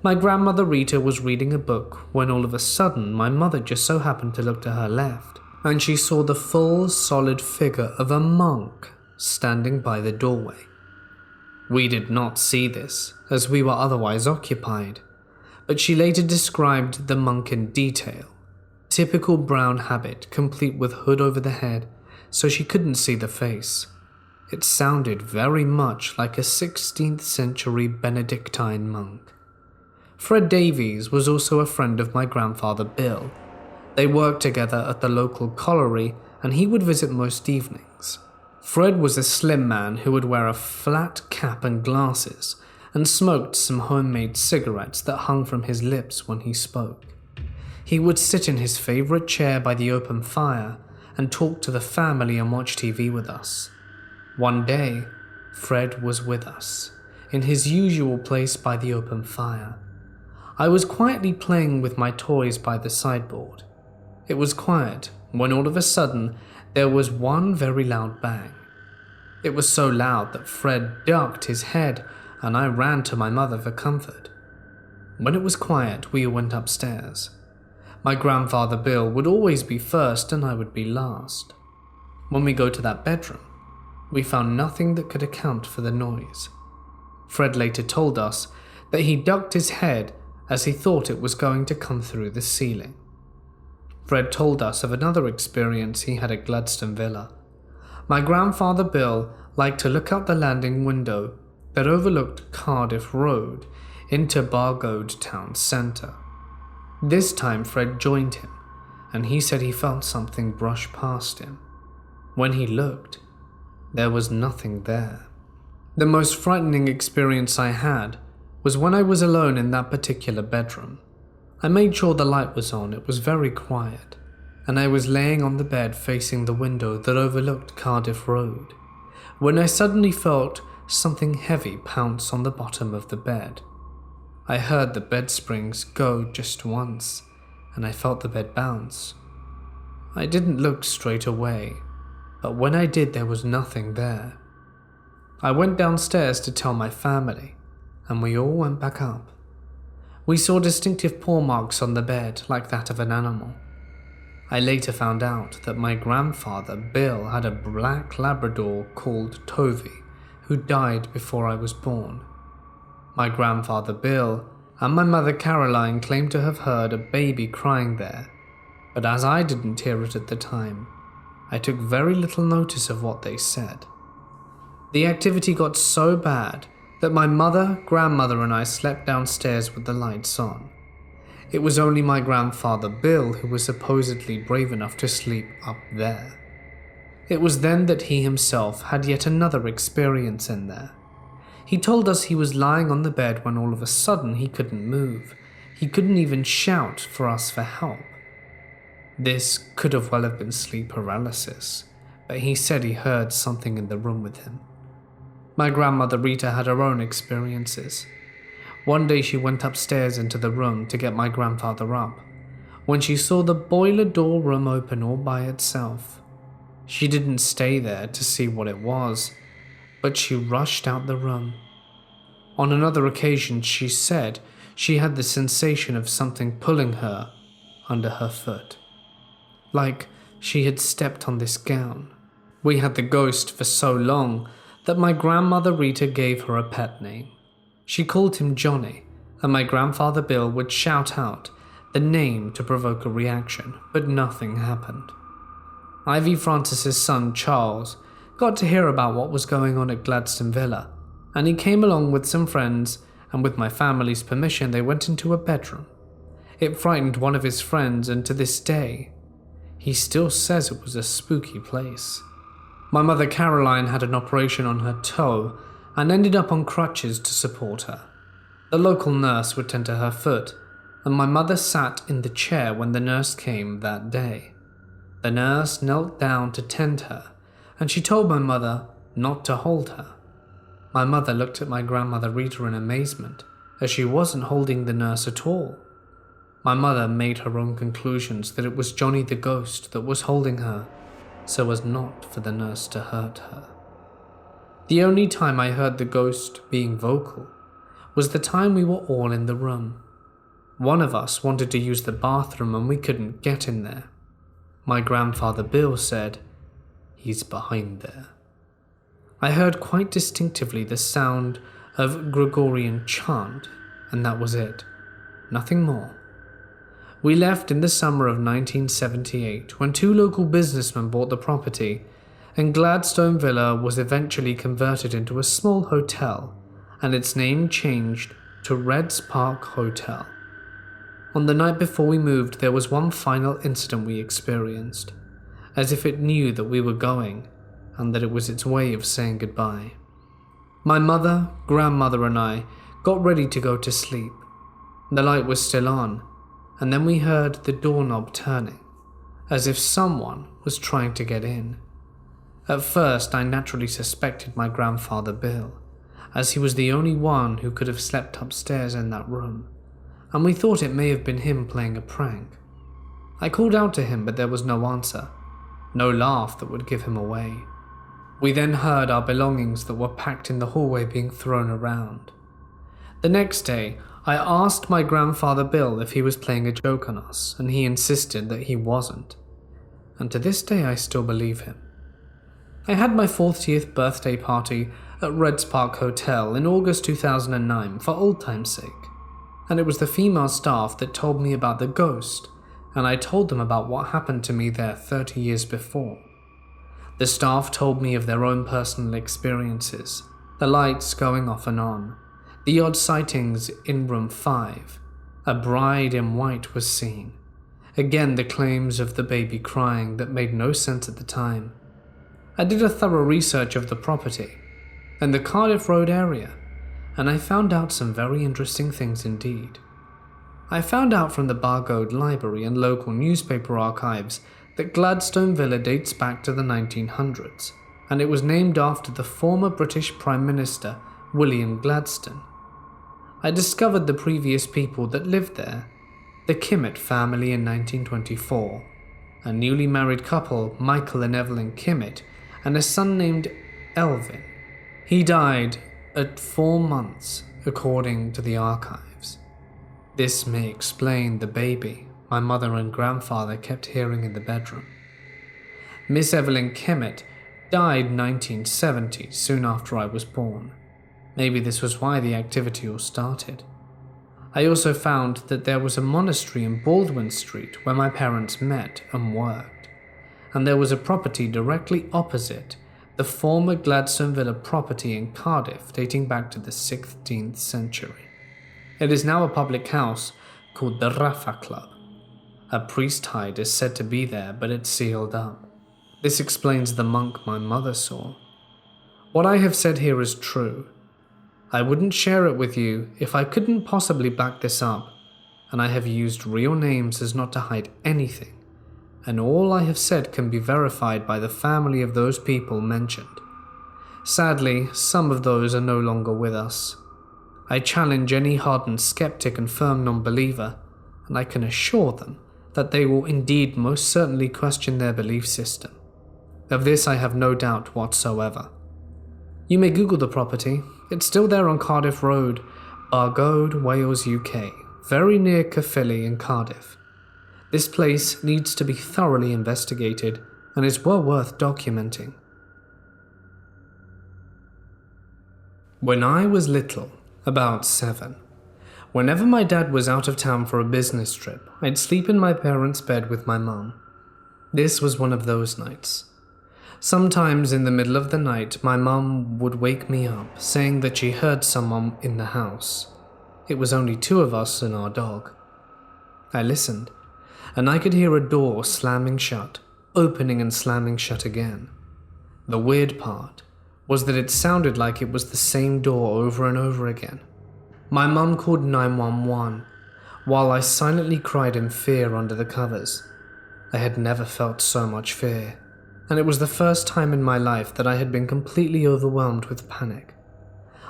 My grandmother Rita was reading a book when all of a sudden my mother just so happened to look to her left, and she saw the full, solid figure of a monk standing by the doorway. We did not see this, as we were otherwise occupied, but she later described the monk in detail. Typical brown habit, complete with hood over the head, so she couldn't see the face. It sounded very much like a 16th century Benedictine monk. Fred Davies was also a friend of my grandfather Bill. They worked together at the local colliery, and he would visit most evenings. Fred was a slim man who would wear a flat cap and glasses, and smoked some homemade cigarettes that hung from his lips when he spoke. He would sit in his favorite chair by the open fire and talk to the family and watch TV with us. One day, Fred was with us, in his usual place by the open fire. I was quietly playing with my toys by the sideboard. It was quiet when all of a sudden there was one very loud bang. It was so loud that Fred ducked his head and I ran to my mother for comfort. When it was quiet, we went upstairs. My grandfather Bill would always be first and I would be last. When we go to that bedroom, we found nothing that could account for the noise. Fred later told us that he ducked his head as he thought it was going to come through the ceiling. Fred told us of another experience he had at Gladstone Villa. My grandfather Bill liked to look out the landing window that overlooked Cardiff Road into Bargoed town centre. This time Fred joined him, and he said he felt something brush past him. When he looked, there was nothing there. The most frightening experience I had was when I was alone in that particular bedroom. I made sure the light was on, it was very quiet, and I was laying on the bed facing the window that overlooked Cardiff Road, when I suddenly felt something heavy pounce on the bottom of the bed. I heard the bed springs go just once, and I felt the bed bounce. I didn't look straight away, but when I did, there was nothing there. I went downstairs to tell my family, and we all went back up. We saw distinctive paw marks on the bed, like that of an animal. I later found out that my grandfather, Bill, had a black Labrador called Tovey, who died before I was born. My grandfather, Bill, and my mother, Caroline, claimed to have heard a baby crying there, but as I didn't hear it at the time, I took very little notice of what they said. The activity got so bad that my mother, grandmother, and I slept downstairs with the lights on. It was only my grandfather Bill who was supposedly brave enough to sleep up there. It was then that he himself had yet another experience in there. He told us he was lying on the bed when all of a sudden he couldn't move. He couldn't even shout for us for help. This could well have been sleep paralysis, but he said he heard something in the room with him. My grandmother Rita had her own experiences. One day she went upstairs into the room to get my grandfather up, when she saw the boiler door room open all by itself. She didn't stay there to see what it was, but she rushed out the room. On another occasion, she said she had the sensation of something pulling her under her foot, like she had stepped on this gown. We had the ghost for so long that my grandmother Rita gave her a pet name. She called him Johnny, and my grandfather Bill would shout out the name to provoke a reaction, but nothing happened. Ivy Francis's son Charles got to hear about what was going on at Gladstone Villa, and he came along with some friends, and with my family's permission they went into a bedroom. It frightened one of his friends, and to this day, he still says it was a spooky place. My mother Caroline had an operation on her toe and ended up on crutches to support her. The local nurse would tend to her foot, and my mother sat in the chair when the nurse came that day. The nurse knelt down to tend her, and she told my mother not to hold her. My mother looked at my grandmother Rita in amazement, as she wasn't holding the nurse at all. My mother made her own conclusions that it was Johnny the ghost that was holding her, so as not for the nurse to hurt her. The only time I heard the ghost being vocal was the time we were all in the room. One of us wanted to use the bathroom and we couldn't get in there. My grandfather Bill said, "He's behind there." I heard quite distinctively the sound of Gregorian chant, and that was it. Nothing more. We left in the summer of 1978 when two local businessmen bought the property, and Gladstone Villa was eventually converted into a small hotel, and its name changed to Reds Park Hotel. On the night before we moved, there was one final incident we experienced, as if it knew that we were going, and that it was its way of saying goodbye. My mother, grandmother, and I got ready to go to sleep. The light was still on, and then we heard the doorknob turning, as if someone was trying to get in. At first, I naturally suspected my grandfather Bill, as he was the only one who could have slept upstairs in that room, and we thought it may have been him playing a prank. I called out to him, but there was no answer, no laugh that would give him away. We then heard our belongings that were packed in the hallway being thrown around. The next day, I asked my grandfather Bill if he was playing a joke on us, and he insisted that he wasn't. And to this day I still believe him. I had my 40th birthday party at Reds Park Hotel in August 2009 for old time's sake, and it was the female staff that told me about the ghost, and I told them about what happened to me there 30 years before. The staff told me of their own personal experiences, the lights going off and on, the odd sightings in room 5. A bride in white was seen. Again, the claims of the baby crying that made no sense at the time. I did a thorough research of the property and the Cardiff Road area, and I found out some very interesting things indeed. I found out from the Bargoed Library and local newspaper archives that Gladstone Villa dates back to the 1900s, and it was named after the former British Prime Minister William Gladstone. I discovered the previous people that lived there. The Kimmett family in 1924, a newly married couple, Michael and Evelyn Kimmett, and a son named Elvin. He died at 4 months, according to the archives. This may explain the baby my mother and grandfather kept hearing in the bedroom. Miss Evelyn Kimmett died 1970, soon after I was born. Maybe this was why the activity all started. I also found that there was a monastery in Baldwin Street where my parents met and worked, and there was a property directly opposite the former Gladstone Villa property in Cardiff dating back to the 16th century. It is now a public house called the Rafa Club. A priest hide is said to be there, but it's sealed up. This explains the monk my mother saw. What I have said here is true. I wouldn't share it with you if I couldn't possibly back this up, and I have used real names as not to hide anything, and all I have said can be verified by the family of those people mentioned. Sadly, some of those are no longer with us. I challenge any hardened skeptic and firm non-believer, and I can assure them that they will indeed most certainly question their belief system. Of this I have no doubt whatsoever. You may Google the property. It's still there on Cardiff Road, Bargoed, Wales, UK, very near Caerphilly in Cardiff. This place needs to be thoroughly investigated and is well worth documenting. When I was little, about 7, whenever my dad was out of town for a business trip, I'd sleep in my parents' bed with my mum. This was one of those nights. Sometimes in the middle of the night, my mum would wake me up, saying that she heard someone in the house. It was only 2 of us and our dog. I listened, and I could hear a door slamming shut, opening and slamming shut again. The weird part was that it sounded like it was the same door over and over again. My mum called 911, while I silently cried in fear under the covers. I had never felt so much fear, and it was the first time in my life that I had been completely overwhelmed with panic.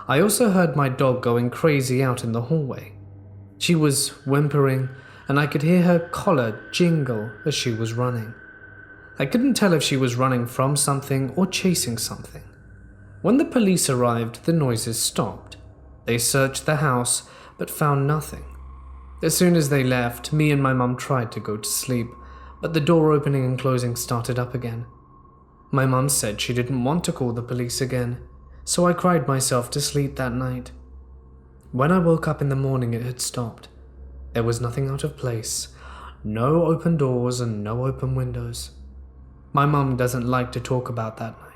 I also heard my dog going crazy out in the hallway. She was whimpering, and I could hear her collar jingle as she was running. I couldn't tell if she was running from something or chasing something. When the police arrived, the noises stopped. They searched the house, but found nothing. As soon as they left, me and my mum tried to go to sleep, but the door opening and closing started up again. My mum said she didn't want to call the police again, so I cried myself to sleep that night. When I woke up in the morning, it had stopped. There was nothing out of place, no open doors and no open windows. My mum doesn't like to talk about that night.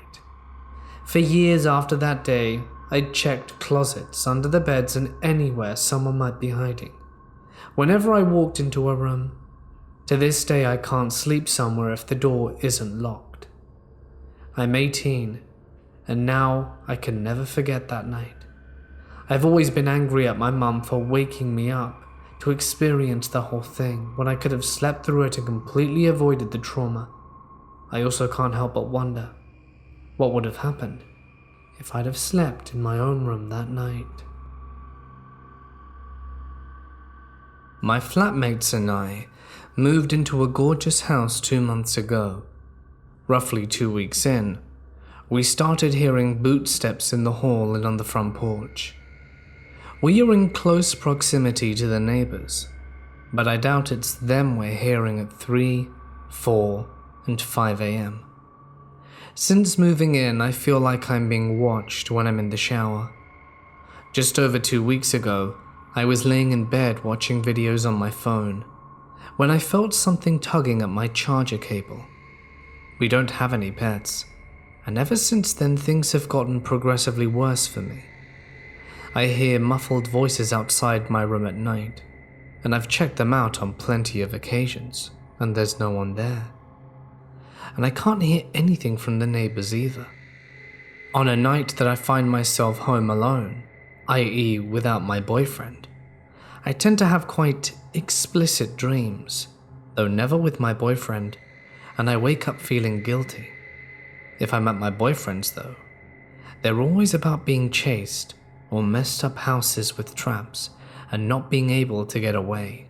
For years after that day, I'd checked closets, under the beds, and anywhere someone might be hiding. Whenever I walked into a room, to this day I can't sleep somewhere if the door isn't locked. I'm 18, and now I can never forget that night. I've always been angry at my mum for waking me up to experience the whole thing when I could have slept through it and completely avoided the trauma. I also can't help but wonder what would have happened if I'd have slept in my own room that night. My flatmates and I moved into a gorgeous house 2 months ago. Roughly 2 weeks in, we started hearing boot steps in the hall and on the front porch. We are in close proximity to the neighbors, but I doubt it's them we're hearing at 3, 4, and 5 a.m. Since moving in, I feel like I'm being watched when I'm in the shower. Just over 2 weeks ago, I was laying in bed watching videos on my phone when I felt something tugging at my charger cable. We don't have any pets, and ever since then things have gotten progressively worse for me. I hear muffled voices outside my room at night, and I've checked them out on plenty of occasions, and there's no one there. And I can't hear anything from the neighbors either. On a night that I find myself home alone, i.e. without my boyfriend, I tend to have quite explicit dreams, though never with my boyfriend, and I wake up feeling guilty. If I'm at my boyfriend's though, they're always about being chased, or messed up houses with traps and not being able to get away.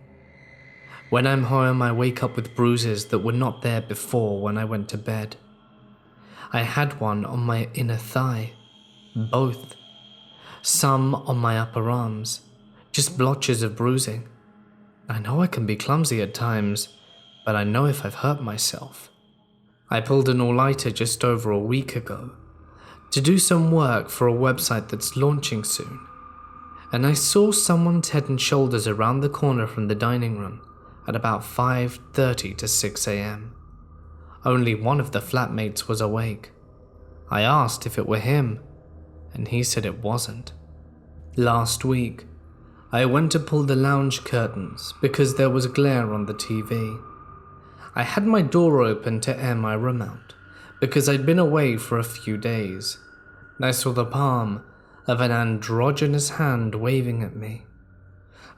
When I'm home, I wake up with bruises that were not there before when I went to bed. I had one on my inner thigh, both. Some on my upper arms, just blotches of bruising. I know I can be clumsy at times, but I know if I've hurt myself. I pulled an all-nighter just over a week ago to do some work for a website that's launching soon, and I saw someone's head and shoulders around the corner from the dining room at about 5:30 to 6 a.m. Only one of the flatmates was awake. I asked if it were him, and he said it wasn't. Last week, I went to pull the lounge curtains because there was glare on the TV. I had my door open to air my room out because I'd been away for a few days. I saw the palm of an androgynous hand waving at me.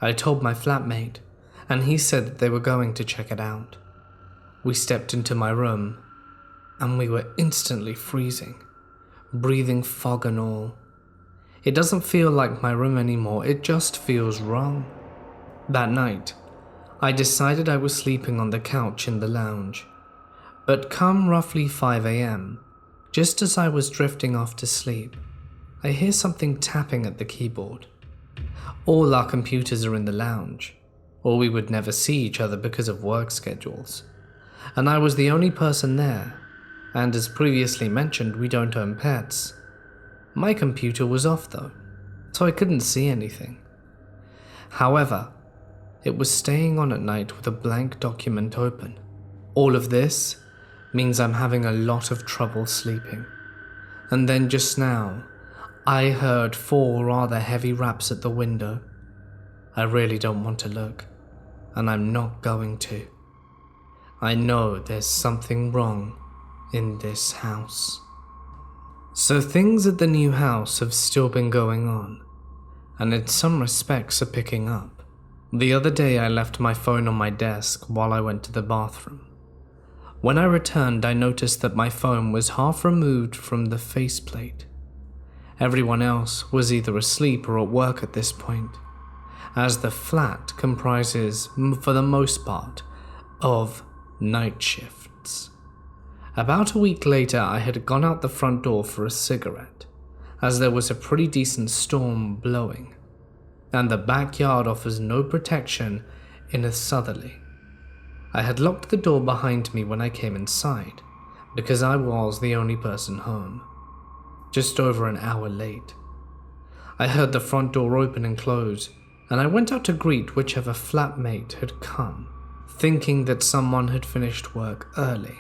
I told my flatmate, and he said that they were going to check it out. We stepped into my room, and we were instantly freezing, breathing fog and all. It doesn't feel like my room anymore, it just feels wrong. That night, I decided I was sleeping on the couch in the lounge, but come roughly 5 a.m., just as I was drifting off to sleep, I hear something tapping at the keyboard. All our computers are in the lounge, or we would never see each other because of work schedules, and I was the only person there, and as previously mentioned, we don't own pets. My computer was off though, so I couldn't see anything. However, it was staying on at night with a blank document open. All of this means I'm having a lot of trouble sleeping. And then just now, I heard 4 rather heavy raps at the window. I really don't want to look, and I'm not going to. I know there's something wrong in this house. So things at the new house have still been going on, and in some respects are picking up. The other day I left my phone on my desk while I went to the bathroom. When I returned, I noticed that my phone was half removed from the faceplate. Everyone else was either asleep or at work at this point, as the flat comprises, for the most part, of night shifts. About a week later, I had gone out the front door for a cigarette, as there was a pretty decent storm blowing, and the backyard offers no protection in a southerly. I had locked the door behind me when I came inside, because I was the only person home. Just over an hour late. I heard the front door open and close, and I went out to greet whichever flatmate had come, thinking that someone had finished work early,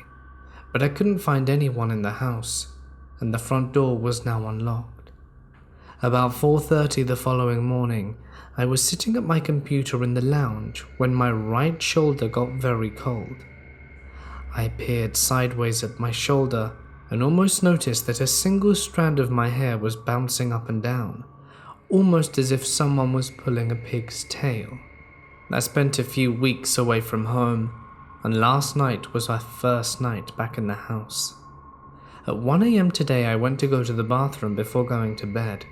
but I couldn't find anyone in the house, and the front door was now unlocked. About 4:30 the following morning, I was sitting at my computer in the lounge when my right shoulder got very cold. I peered sideways at my shoulder and almost noticed that a single strand of my hair was bouncing up and down, almost as if someone was pulling a pig's tail. I spent a few weeks away from home, and last night was my first night back in the house. At 1 a.m. today, I went to go to the bathroom before going to bed.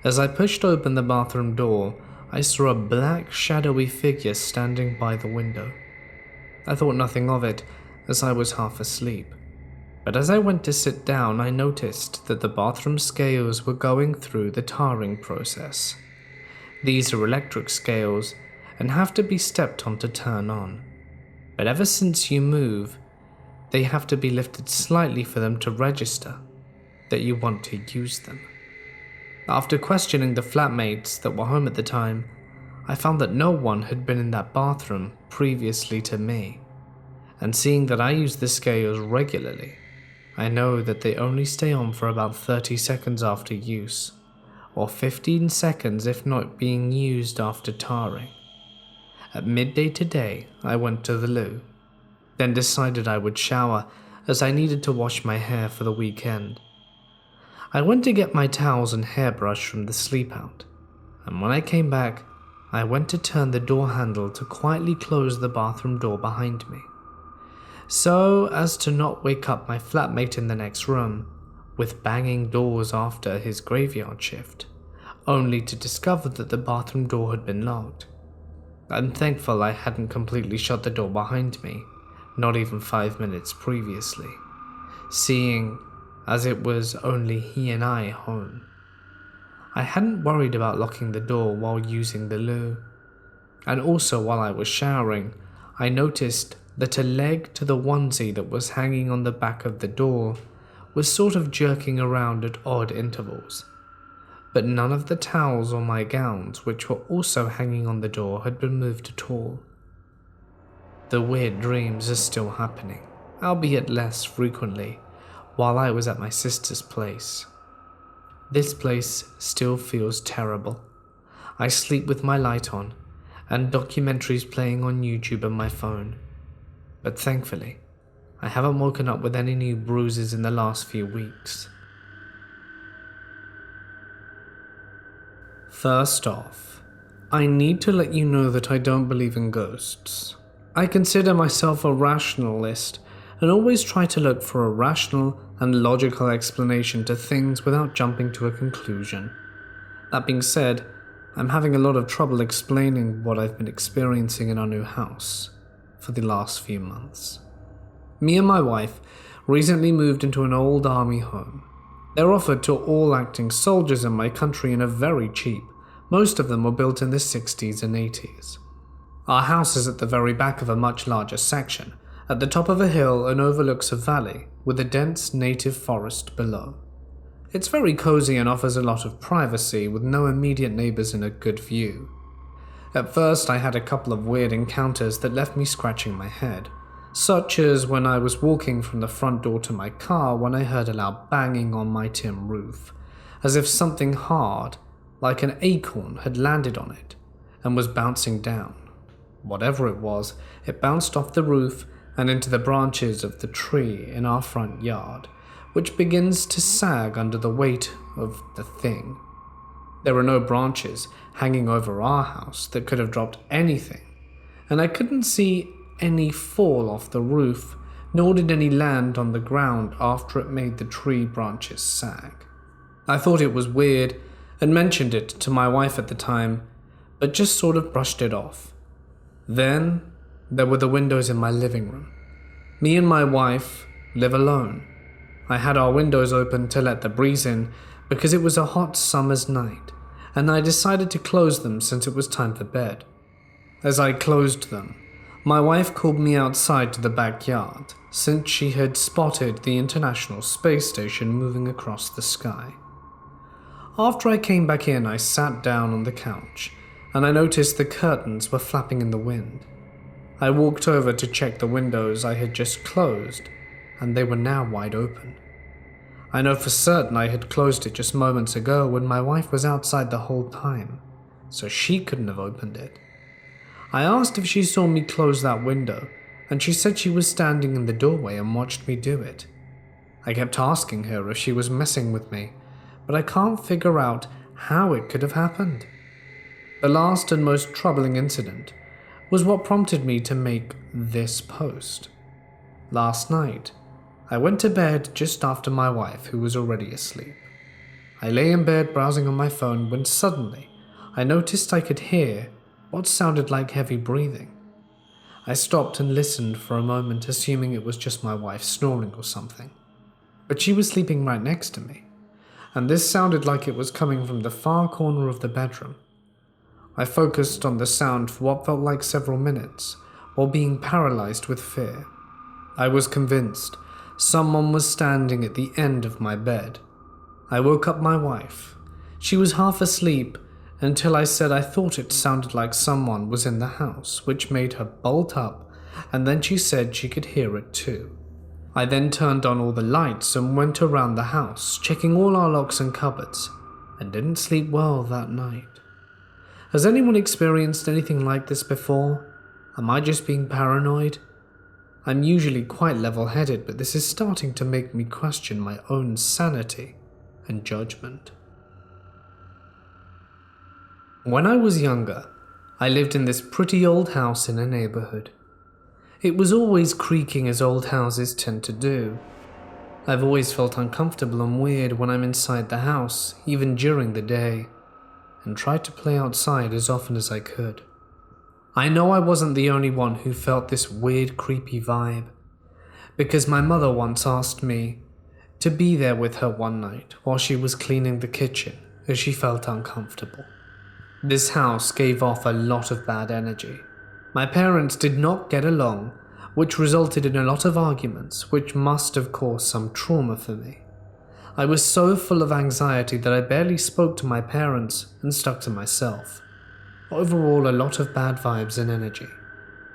As I pushed open the bathroom door, I saw a black, shadowy figure standing by the window. I thought nothing of it, as I was half asleep. But as I went to sit down, I noticed that the bathroom scales were going through the tarring process. These are electric scales and have to be stepped on to turn on. But ever since you move, they have to be lifted slightly for them to register that you want to use them. After questioning the flatmates that were home at the time, I found that no one had been in that bathroom previously to me, and seeing that I use the scales regularly, I know that they only stay on for about 30 seconds after use, or 15 seconds if not being used after tarring. At midday today, I went to the loo, then decided I would shower as I needed to wash my hair for the weekend. I went to get my towels and hairbrush from the sleep out, and when I came back, I went to turn the door handle to quietly close the bathroom door behind me, so as to not wake up my flatmate in the next room with banging doors after his graveyard shift, only to discover that the bathroom door had been locked. I'm thankful I hadn't completely shut the door behind me, not even 5 minutes previously, seeing as it was only he and I home. I hadn't worried about locking the door while using the loo, and also while I was showering, I noticed that a leg to the onesie that was hanging on the back of the door was sort of jerking around at odd intervals, but none of the towels or my gowns, which were also hanging on the door, had been moved at all. The weird dreams are still happening, albeit less frequently, while I was at my sister's place. This place still feels terrible. I sleep with my light on, and documentaries playing on YouTube on my phone. But thankfully, I haven't woken up with any new bruises in the last few weeks. First off, I need to let you know that I don't believe in ghosts. I consider myself a rationalist and always try to look for a rational and logical explanation to things without jumping to a conclusion. That being said, I'm having a lot of trouble explaining what I've been experiencing in our new house for the last few months. Me and my wife recently moved into an old army home. They're offered to all acting soldiers in my country and are very cheap. Most of them were built in the 60s and 80s. Our house is at the very back of a much larger section, at the top of a hill and overlooks a valley with a dense native forest below. It's very cozy and offers a lot of privacy with no immediate neighbors and a good view. At first I had a couple of weird encounters that left me scratching my head, such as when I was walking from the front door to my car when I heard a loud banging on my tin roof, as if something hard, like an acorn, had landed on it and was bouncing down. Whatever it was, it bounced off the roof and into the branches of the tree in our front yard, which begins to sag under the weight of the thing. There were no branches hanging over our house that could have dropped anything, and I couldn't see any fall off the roof, nor did any land on the ground after it made the tree branches sag. I thought it was weird and mentioned it to my wife at the time, but just sort of brushed it off. Then there were the windows in my living room. Me and my wife live alone. I had our windows open to let the breeze in because it was a hot summer's night, and I decided to close them since it was time for bed. As I closed them, my wife called me outside to the backyard since she had spotted the International Space Station moving across the sky. After I came back in, I sat down on the couch and I noticed the curtains were flapping in the wind. I walked over to check the windows I had just closed, and they were now wide open. I know for certain I had closed it just moments ago when my wife was outside the whole time, so she couldn't have opened it. I asked if she saw me close that window, and she said she was standing in the doorway and watched me do it. I kept asking her if she was messing with me, but I can't figure out how it could have happened. The last and most troubling incident was what prompted me to make this post. Last night, I went to bed just after my wife, who was already asleep. I lay in bed browsing on my phone when suddenly I noticed I could hear what sounded like heavy breathing. I stopped and listened for a moment, assuming it was just my wife snoring or something. But she was sleeping right next to me, and this sounded like it was coming from the far corner of the bedroom. I focused on the sound for what felt like several minutes, while being paralyzed with fear. I was convinced someone was standing at the end of my bed. I woke up my wife. She was half asleep until I said I thought it sounded like someone was in the house, which made her bolt up, and then she said she could hear it too. I then turned on all the lights and went around the house, checking all our locks and cupboards, and didn't sleep well that night. Has anyone experienced anything like this before? Am I just being paranoid? I'm usually quite level-headed, but this is starting to make me question my own sanity and judgment. When I was younger, I lived in this pretty old house in a neighborhood. It was always creaking as old houses tend to do. I've always felt uncomfortable and weird when I'm inside the house, even during the day. and tried to play outside as often as I could. I know I wasn't the only one who felt this weird, creepy vibe, because my mother once asked me to be there with her one night while she was cleaning the kitchen as she felt uncomfortable. This house gave off a lot of bad energy. My parents did not get along, which resulted in a lot of arguments, which must have caused some trauma for me. I was so full of anxiety that I barely spoke to my parents and stuck to myself. Overall, a lot of bad vibes and energy,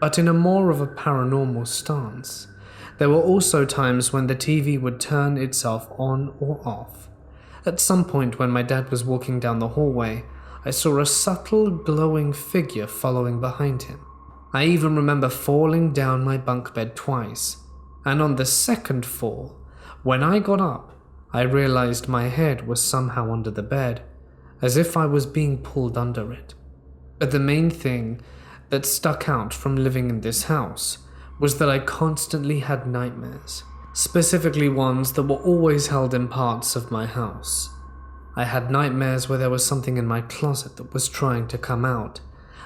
but in a more of a paranormal stance. There were also times when the TV would turn itself on or off. At some point when my dad was walking down the hallway, I saw a subtle glowing figure following behind him. I even remember falling down my bunk bed twice, and on the second fall, when I got up, I realized my head was somehow under the bed, as if I was being pulled under it. But the main thing that stuck out from living in this house was that I constantly had nightmares, specifically ones that were always held in parts of my house. I had nightmares where there was something in my closet that was trying to come out,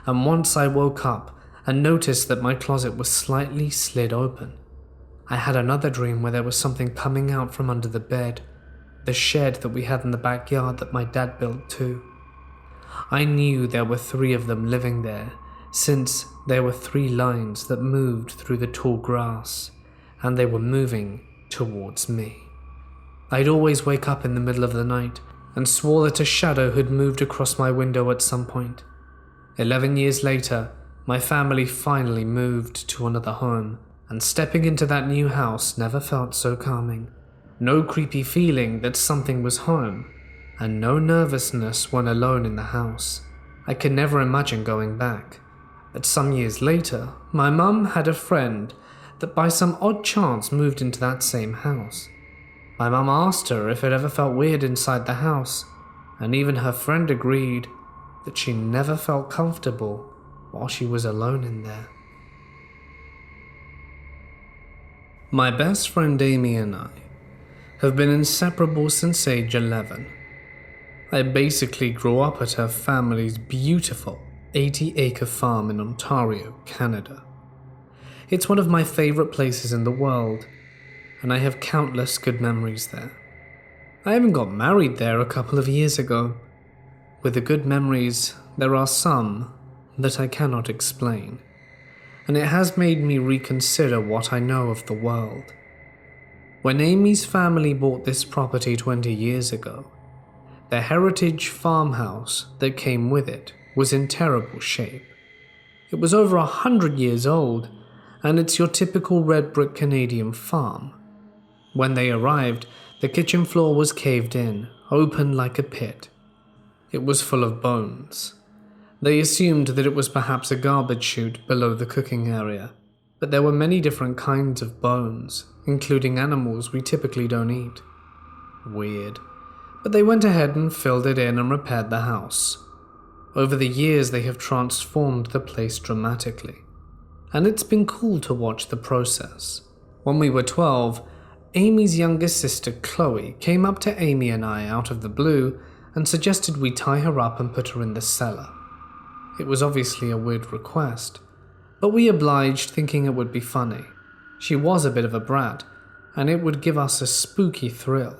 and once I woke up and noticed that my closet was slightly slid open. I had another dream where there was something coming out from under the bed, the shed that we had in the backyard that my dad built too. I knew there were 3 of them living there, since there were 3 lines that moved through the tall grass, and they were moving towards me. I'd always wake up in the middle of the night and swore that a shadow had moved across my window at some point. 11 years later, my family finally moved to another home, and stepping into that new house never felt so calming. No creepy feeling that something was home, and no nervousness when alone in the house. I could never imagine going back. But some years later, my mum had a friend that by some odd chance moved into that same house. My mum asked her if it ever felt weird inside the house, and even her friend agreed that she never felt comfortable while she was alone in there. My best friend Amy and I have been inseparable since age 11. I basically grew up at her family's beautiful 80-acre farm in Ontario, Canada. It's one of my favorite places in the world, and I have countless good memories there. I even got married there a couple of years ago. With the good memories, there are some that I cannot explain, and it has made me reconsider what I know of the world. When Amy's family bought this property 20 years ago, the heritage farmhouse that came with it was in terrible shape. It was over 100 years old, and it's your typical red brick Canadian farm. When they arrived, the kitchen floor was caved in, open like a pit. It was full of bones. They assumed that it was perhaps a garbage chute below the cooking area, but there were many different kinds of bones, including animals we typically don't eat. Weird. But they went ahead and filled it in and repaired the house. Over the years, they have transformed the place dramatically, and it's been cool to watch the process. When we were 12, Amy's younger sister Chloe came up to Amy and I out of the blue and suggested we tie her up and put her in the cellar. It was obviously a weird request, but we obliged, thinking it would be funny. She was a bit of a brat, and it would give us a spooky thrill.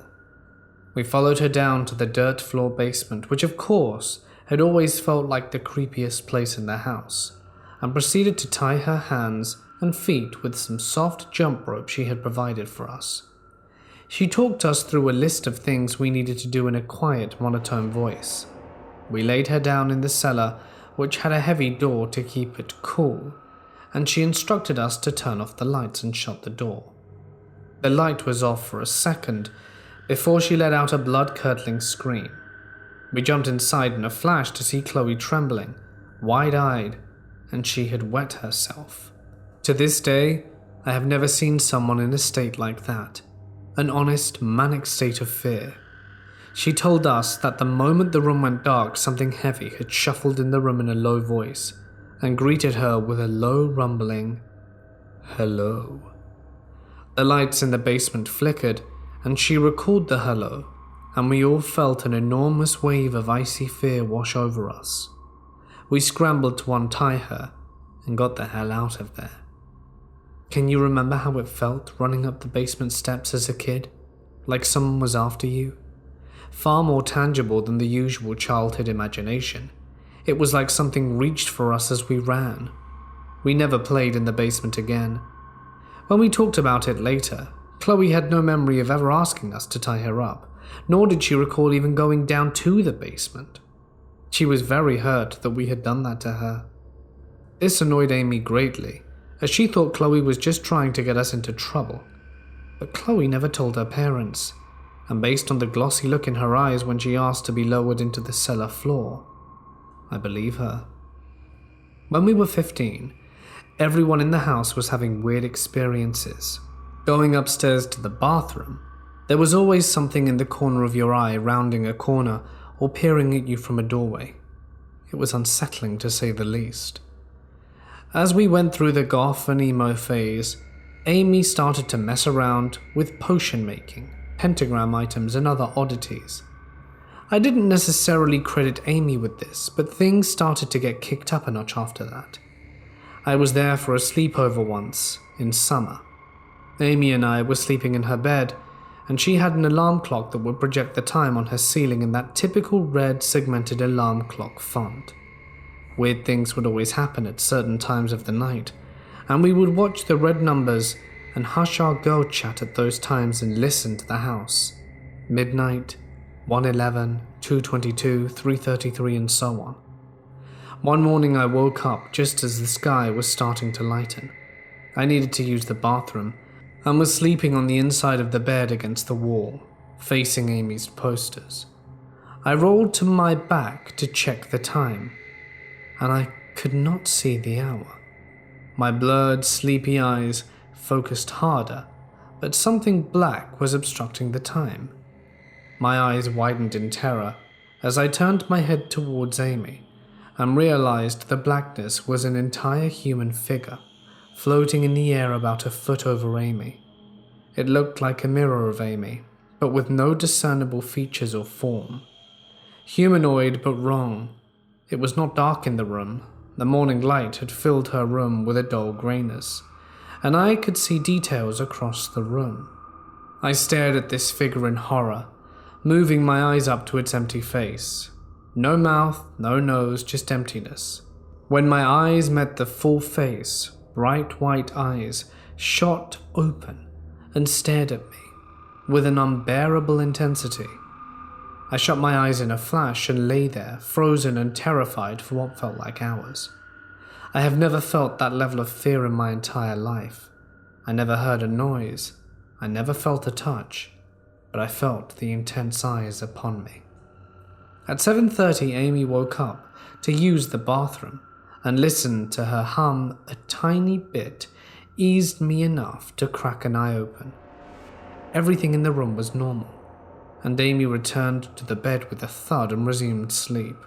We followed her down to the dirt floor basement, which of course had always felt like the creepiest place in the house, and proceeded to tie her hands and feet with some soft jump rope she had provided for us. She talked us through a list of things we needed to do in a quiet, monotone voice. We laid her down in the cellar, which had a heavy door to keep it cool, and she instructed us to turn off the lights and shut the door. The light was off for a second before she let out a blood-curdling scream. We jumped inside in a flash to see Chloe trembling, wide-eyed, and she had wet herself. To this day, I have never seen someone in a state like that, an honest, manic state of fear. She told us that the moment the room went dark, something heavy had shuffled in the room in a low voice and greeted her with a low rumbling, "Hello." The lights in the basement flickered, and she recalled the hello, and we all felt an enormous wave of icy fear wash over us. We scrambled to untie her and got the hell out of there. Can you remember how it felt running up the basement steps as a kid? Like someone was after you? Far more tangible than the usual childhood imagination. It was like something reached for us as we ran. We never played in the basement again. When we talked about it later, Chloe had no memory of ever asking us to tie her up, nor did she recall even going down to the basement. She was very hurt that we had done that to her. This annoyed Amy greatly, as she thought Chloe was just trying to get us into trouble. But Chloe never told her parents, and based on the glossy look in her eyes when she asked to be lowered into the cellar floor, I believe her. When we were 15, everyone in the house was having weird experiences. Going upstairs to the bathroom, there was always something in the corner of your eye rounding a corner or peering at you from a doorway. It was unsettling to say the least. As we went through the goth and emo phase, Amy started to mess around with potion making, pentagram items and other oddities. I didn't necessarily credit Amy with this, but things started to get kicked up a notch after that. I was there for a sleepover once, in summer. Amy and I were sleeping in her bed, and she had an alarm clock that would project the time on her ceiling in that typical red segmented alarm clock font. Weird things would always happen at certain times of the night, and we would watch the red numbers and hush our girl chat at those times and listen to the house. Midnight, 1:11, 2:22, 3:33, and so on. One morning I woke up just as the sky was starting to lighten. I needed to use the bathroom, and was sleeping on the inside of the bed against the wall, facing Amy's posters. I rolled to my back to check the time, and I could not see the hour. My blurred, sleepy eyes focused harder, but something black was obstructing the time. My eyes widened in terror as I turned my head towards Amy and realized the blackness was an entire human figure floating in the air about a foot over Amy. It looked like a mirror of Amy, but with no discernible features or form. Humanoid, but wrong. It was not dark in the room. The morning light had filled her room with a dull grayness, and I could see details across the room. I stared at this figure in horror, moving my eyes up to its empty face. No mouth, no nose, just emptiness. When my eyes met the full face, bright white eyes shot open and stared at me with an unbearable intensity. I shut my eyes in a flash and lay there, frozen and terrified for what felt like hours. I have never felt that level of fear in my entire life. I never heard a noise. I never felt a touch, but I felt the intense eyes upon me. At 7:30, Amy woke up to use the bathroom, and listening to her hum a tiny bit eased me enough to crack an eye open. Everything in the room was normal, and Amy returned to the bed with a thud and resumed sleep.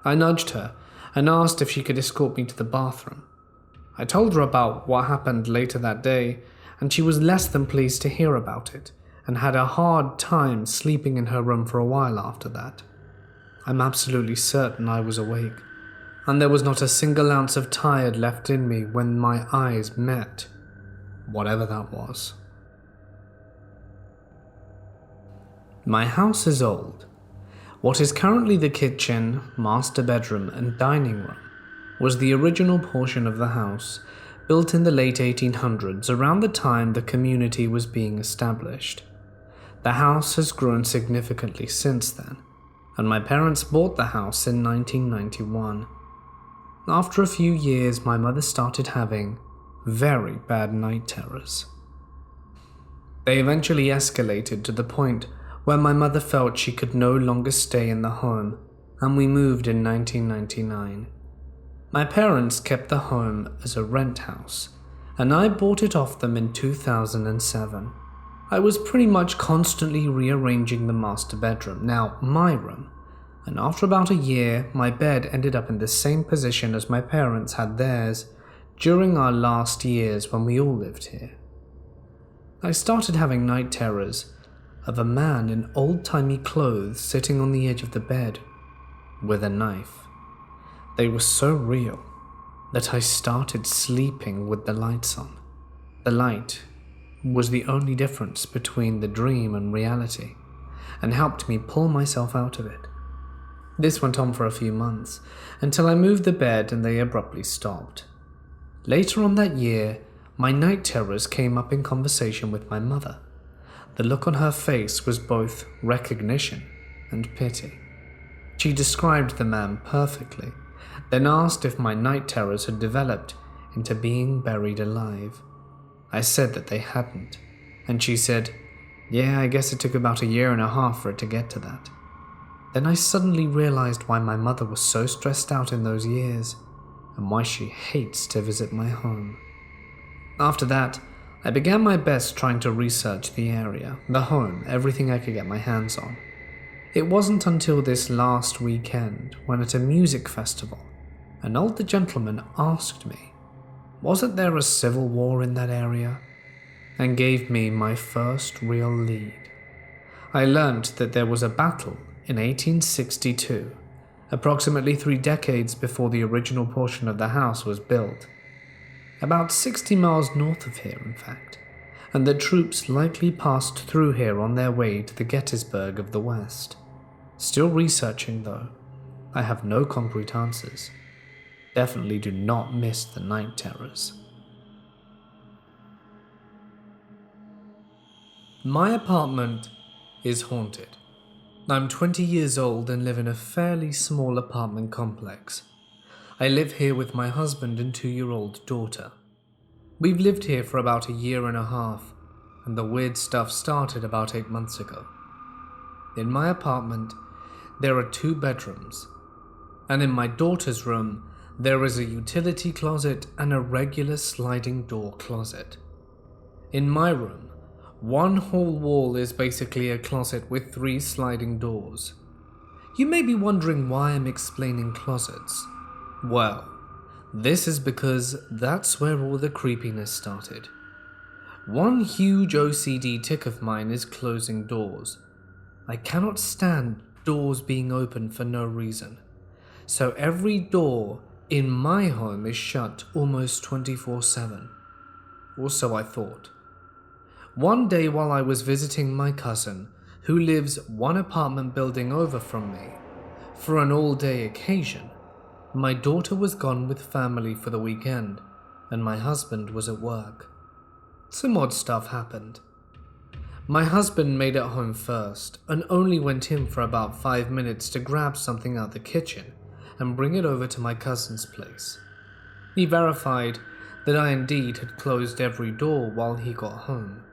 I nudged her and asked if she could escort me to the bathroom. I told her about what happened later that day, and she was less than pleased to hear about it, and had a hard time sleeping in her room for a while after that. I'm absolutely certain I was awake, and there was not a single ounce of tired left in me when my eyes met whatever that was. My house is old. What is currently the kitchen, master bedroom, and dining room was the original portion of the house, built in the late 1800s around the time the community was being established. The house has grown significantly since then, and my parents bought the house in 1991. After a few years, my mother started having very bad night terrors. They eventually escalated to the point where my mother felt she could no longer stay in the home, and we moved in 1999. My parents kept the home as a rent house, and I bought it off them in 2007. I was pretty much constantly rearranging the master bedroom, now my room, and after about a year, my bed ended up in the same position as my parents had theirs during our last years when we all lived here. I started having night terrors, of a man in old-timey clothes sitting on the edge of the bed with a knife. They were so real that I started sleeping with the lights on. The light was the only difference between the dream and reality, and helped me pull myself out of it. This went on for a few months, until I moved the bed and they abruptly stopped. Later on that year, my night terrors came up in conversation with my mother. The look on her face was both recognition and pity. She described the man perfectly, then asked if my night terrors had developed into being buried alive. I said that they hadn't, and she said, "Yeah, I guess it took about 1.5 years for it to get to that." Then I suddenly realized why my mother was so stressed out in those years, and why she hates to visit my home. After that, I began my best trying to research the area, the home, everything I could get my hands on. It wasn't until this last weekend, when at a music festival, an older gentleman asked me, wasn't there a civil war in that area? And gave me my first real lead. I learned that there was a battle in 1862, approximately 3 decades before the original portion of the house was built. About 60 miles north of here, in fact, and the troops likely passed through here on their way to the Gettysburg of the West. Still researching, though. I have no concrete answers. Definitely do not miss the night terrors. My apartment is haunted. I'm 20 years old and live in a fairly small apartment complex. I live here with my husband and 2-year-old daughter. We've lived here for about 1.5 years, and the weird stuff started about 8 months ago. In my apartment, there are 2 bedrooms, and in my daughter's room, there is a utility closet and a regular sliding door closet. In my room, one whole wall is basically a closet with 3 sliding doors. You may be wondering why I'm explaining closets. Well, this is because that's where all the creepiness started. One huge OCD tick of mine is closing doors. I cannot stand doors being open for no reason. So every door in my home is shut almost 24/7. Also, I thought, one day while I was visiting my cousin, who lives 1 apartment building over from me, for an all-day occasion, my daughter was gone with family for the weekend, and my husband was at work. Some odd stuff happened. My husband made it home first, and only went in for about 5 minutes to grab something out the kitchen and bring it over to my cousin's place. He verified that I indeed had closed every door while he got home.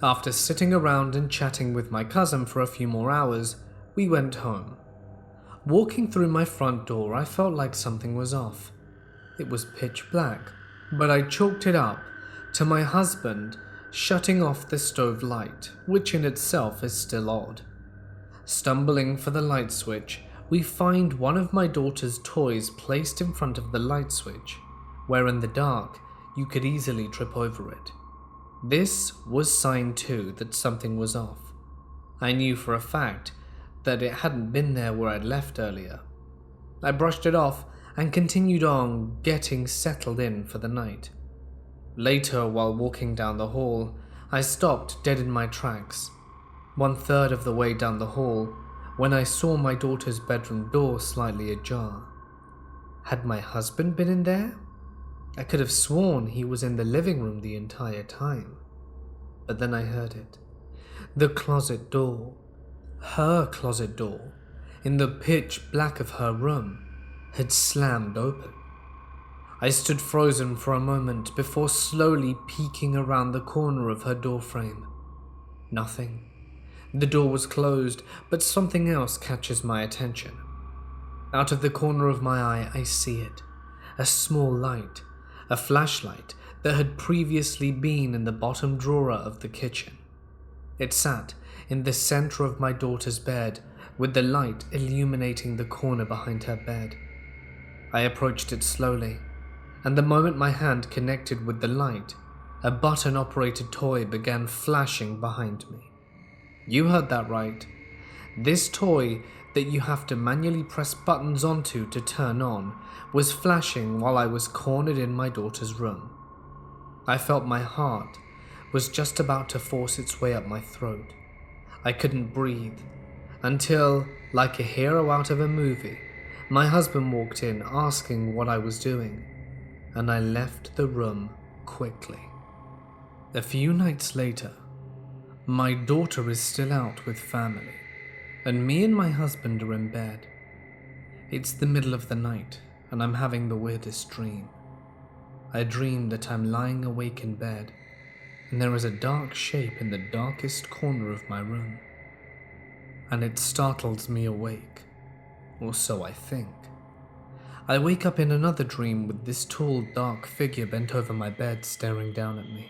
After sitting around and chatting with my cousin for a few more hours, we went home. Walking through my front door, I felt like something was off. It was pitch black, but I chalked it up to my husband shutting off the stove light, which in itself is still odd. Stumbling for the light switch, we find one of my daughter's toys placed in front of the light switch, where in the dark you could easily trip over it. This was sign too that something was off. I knew for a fact that it hadn't been there where I'd left earlier. I brushed it off and continued on, getting settled in for the night. Later, while walking down the hall, I stopped dead in my tracks, 1/3 of the way down the hall, when I saw my daughter's bedroom door slightly ajar. Had my husband been in there? I could have sworn he was in the living room the entire time. But then I heard it. The closet door, her closet door, in the pitch black of her room, had slammed open. I stood frozen for a moment before slowly peeking around the corner of her doorframe. Nothing. The door was closed, but something else catches my attention. Out of the corner of my eye, I see it. A small light, a flashlight that had previously been in the bottom drawer of the kitchen. It sat in the center of my daughter's bed, with the light illuminating the corner behind her bed. I approached it slowly, and the moment my hand connected with the light, a button-operated toy began flashing behind me. You heard that right. This toy that you have to manually press buttons onto to turn on was flashing while I was cornered in my daughter's room. I felt my heart was just about to force its way up my throat. I couldn't breathe until, like a hero out of a movie, my husband walked in asking what I was doing, and I left the room quickly. A few nights later, my daughter is still out with family, and me and my husband are in bed. It's the middle of the night, and I'm having the weirdest dream. I dream that I'm lying awake in bed, and there is a dark shape in the darkest corner of my room. And it startles me awake, or so I think. I wake up in another dream with this tall, dark figure bent over my bed staring down at me.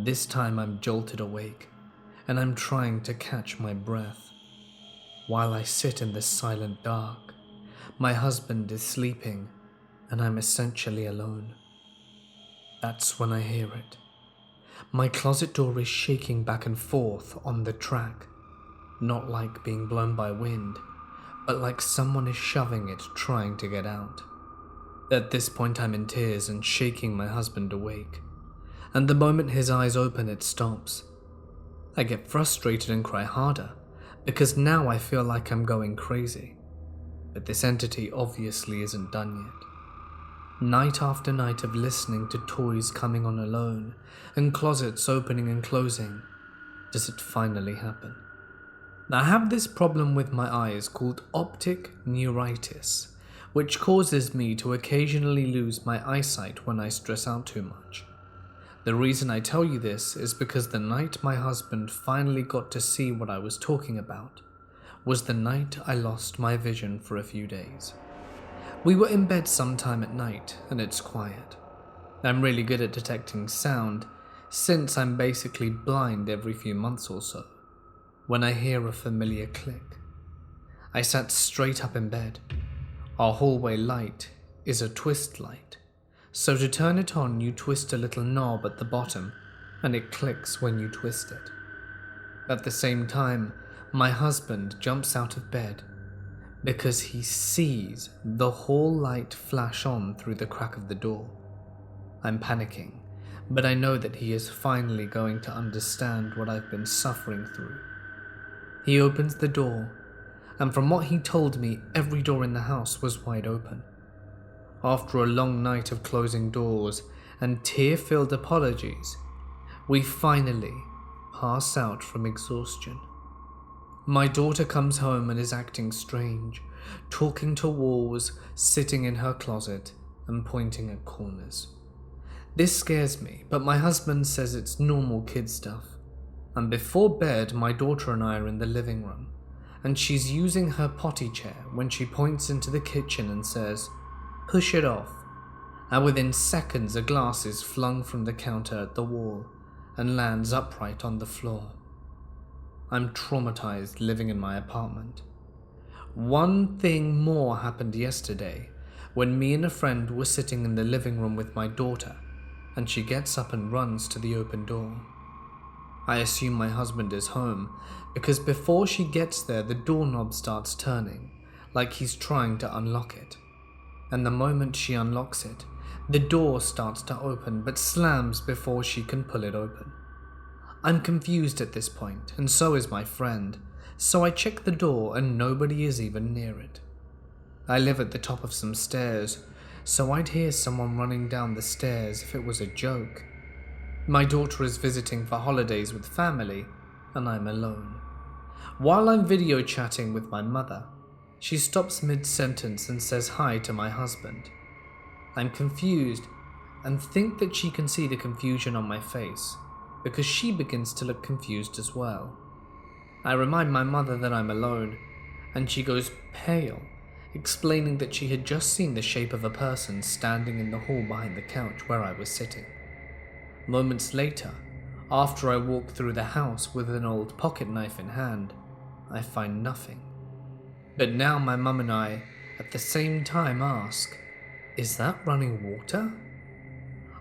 This time I'm jolted awake, and I'm trying to catch my breath. While I sit in the silent dark, my husband is sleeping, and I'm essentially alone. That's when I hear it. My closet door is shaking back and forth on the track, not like being blown by wind, but like someone is shoving it, trying to get out. At this point I'm in tears and shaking my husband awake, and the moment his eyes open it stops. I get frustrated and cry harder, because now I feel like I'm going crazy. But this entity obviously isn't done yet. Night after night of listening to toys coming on alone, and closets opening and closing, does it finally happen. I have this problem with my eyes called optic neuritis, which causes me to occasionally lose my eyesight when I stress out too much. The reason I tell you this is because the night my husband finally got to see what I was talking about was the night I lost my vision for a few days. We were in bed sometime at night and it's quiet. I'm really good at detecting sound since I'm basically blind every few months or so. When I hear a familiar click, I sat straight up in bed. Our hallway light is a twist light, so to turn it on you twist a little knob at the bottom and it clicks when you twist it. At the same time, my husband jumps out of bed because he sees the hall light flash on through the crack of the door. I'm panicking, but I know that he is finally going to understand what I've been suffering through. He opens the door, and from what he told me, every door in the house was wide open. After a long night of closing doors and tear-filled apologies, we finally pass out from exhaustion. My daughter comes home and is acting strange, talking to walls, sitting in her closet, and pointing at corners. This scares me, but my husband says it's normal kid stuff. And before bed, my daughter and I are in the living room, and she's using her potty chair when she points into the kitchen and says, "Push it off." And within seconds, a glass is flung from the counter at the wall and lands upright on the floor. I'm traumatized living in my apartment. One thing more happened yesterday when me and a friend were sitting in the living room with my daughter, and she gets up and runs to the open door. I assume my husband is home, because before she gets there the doorknob starts turning, like he's trying to unlock it. And the moment she unlocks it, the door starts to open but slams before she can pull it open. I'm confused at this point, and so is my friend, so I check the door and nobody is even near it. I live at the top of some stairs, so I'd hear someone running down the stairs if it was a joke. My daughter is visiting for holidays with family, and I'm alone. While I'm video chatting with my mother, she stops mid-sentence and says hi to my husband. I'm confused and think that she can see the confusion on my face, because she begins to look confused as well. I remind my mother that I'm alone, and she goes pale, explaining that she had just seen the shape of a person standing in the hall behind the couch where I was sitting. Moments later, after I walk through the house with an old pocket knife in hand, I find nothing. But now my mum and I, at the same time, ask, "Is that running water?"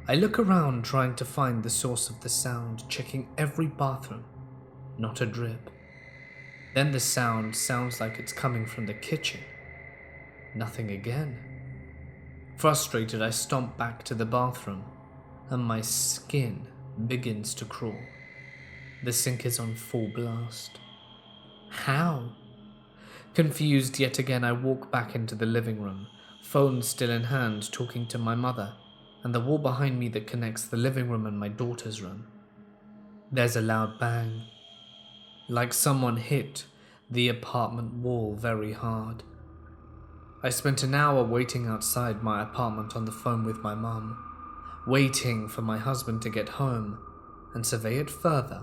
I look around trying to find the source of the sound, checking every bathroom, not a drip. Then the sound sounds like it's coming from the kitchen. Nothing again. Frustrated, I stomp back to the bathroom, and my skin begins to crawl. The sink is on full blast. How? Confused yet again, I walk back into the living room, phone still in hand, talking to my mother, and the wall behind me that connects the living room and my daughter's room. There's a loud bang, like someone hit the apartment wall very hard. I spent an hour waiting outside my apartment on the phone with my mum, waiting for my husband to get home and survey it further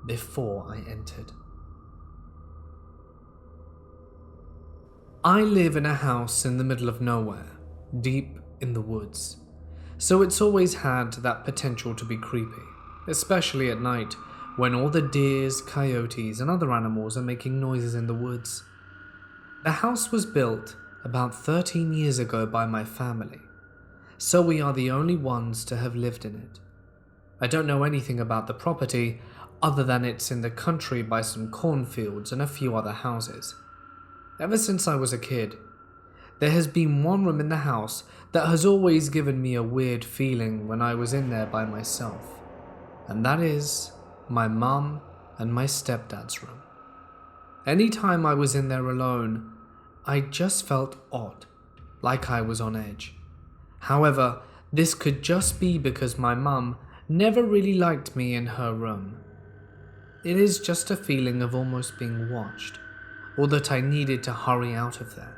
before I entered. I live in a house in the middle of nowhere, deep in the woods, so it's always had that potential to be creepy, especially at night when all the deers, coyotes, and other animals are making noises in the woods. The house was built about 13 years ago by my family, so we are the only ones to have lived in it. I don't know anything about the property other than it's in the country by some cornfields and a few other houses. Ever since I was a kid, there has been one room in the house that has always given me a weird feeling when I was in there by myself, and that is my mum and my stepdad's room. Anytime I was in there alone, I just felt odd, like I was on edge. However, this could just be because my mum never really liked me in her room. It is just a feeling of almost being watched, or that I needed to hurry out of there.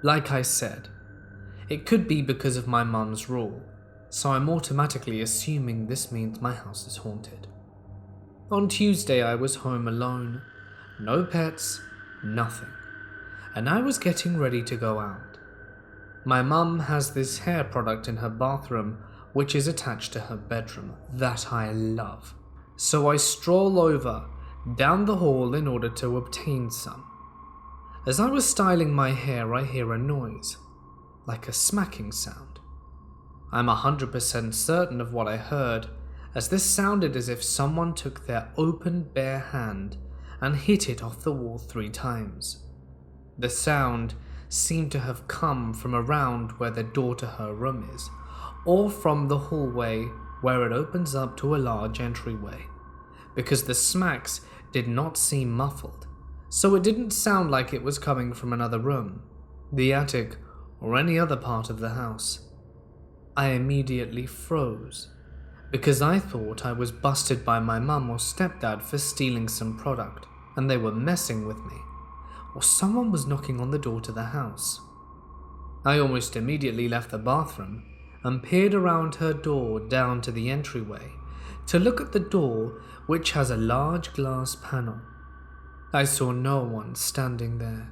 Like I said, it could be because of my mum's rule, so I'm automatically assuming this means my house is haunted. On Tuesday I was home alone, no pets, nothing, and I was getting ready to go out. My mum has this hair product in her bathroom which is attached to her bedroom that I love, so I stroll over down the hall in order to obtain some. As I was styling my hair, I hear a noise, like a smacking sound. I'm 100% certain of what I heard, as this sounded as if someone took their open bare hand and hit it off the wall 3 times. The sound seemed to have come from around where the door to her room is, or from the hallway where it opens up to a large entryway, because the smacks did not seem muffled, so it didn't sound like it was coming from another room, the attic, or any other part of the house. I immediately froze, because I thought I was busted by my mum or stepdad for stealing some product, and they were messing with me, or someone was knocking on the door to the house. I almost immediately left the bathroom and peered around her door down to the entryway to look at the door, which has a large glass panel. I saw no one standing there.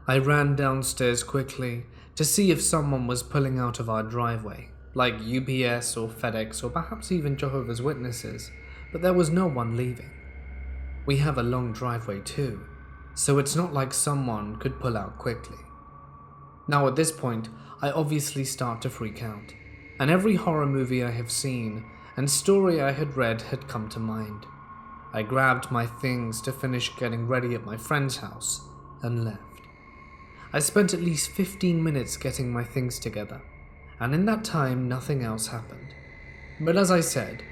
I ran downstairs quickly to see if someone was pulling out of our driveway, like UPS or FedEx or perhaps even Jehovah's Witnesses, but there was no one leaving. We have a long driveway too, so it's not like someone could pull out quickly. Now at this point, I obviously start to freak out, and every horror movie I have seen and story I had read had come to mind. I grabbed my things to finish getting ready at my friend's house and left. I spent at least 15 minutes getting my things together, and in that time nothing else happened. But as I said,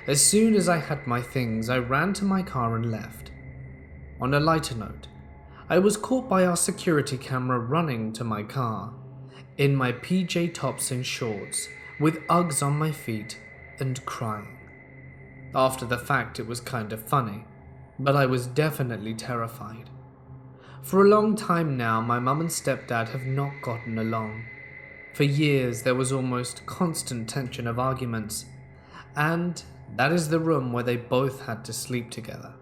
as soon as I had my things, I ran to my car and left. On a lighter note, I was caught by our security camera running to my car, in my PJ tops and shorts, with Uggs on my feet and crying. After the fact, it was kind of funny, but I was definitely terrified. For a long time now, my mum and stepdad have not gotten along. For years, there was almost constant tension of arguments, and that is the room where they both had to sleep together.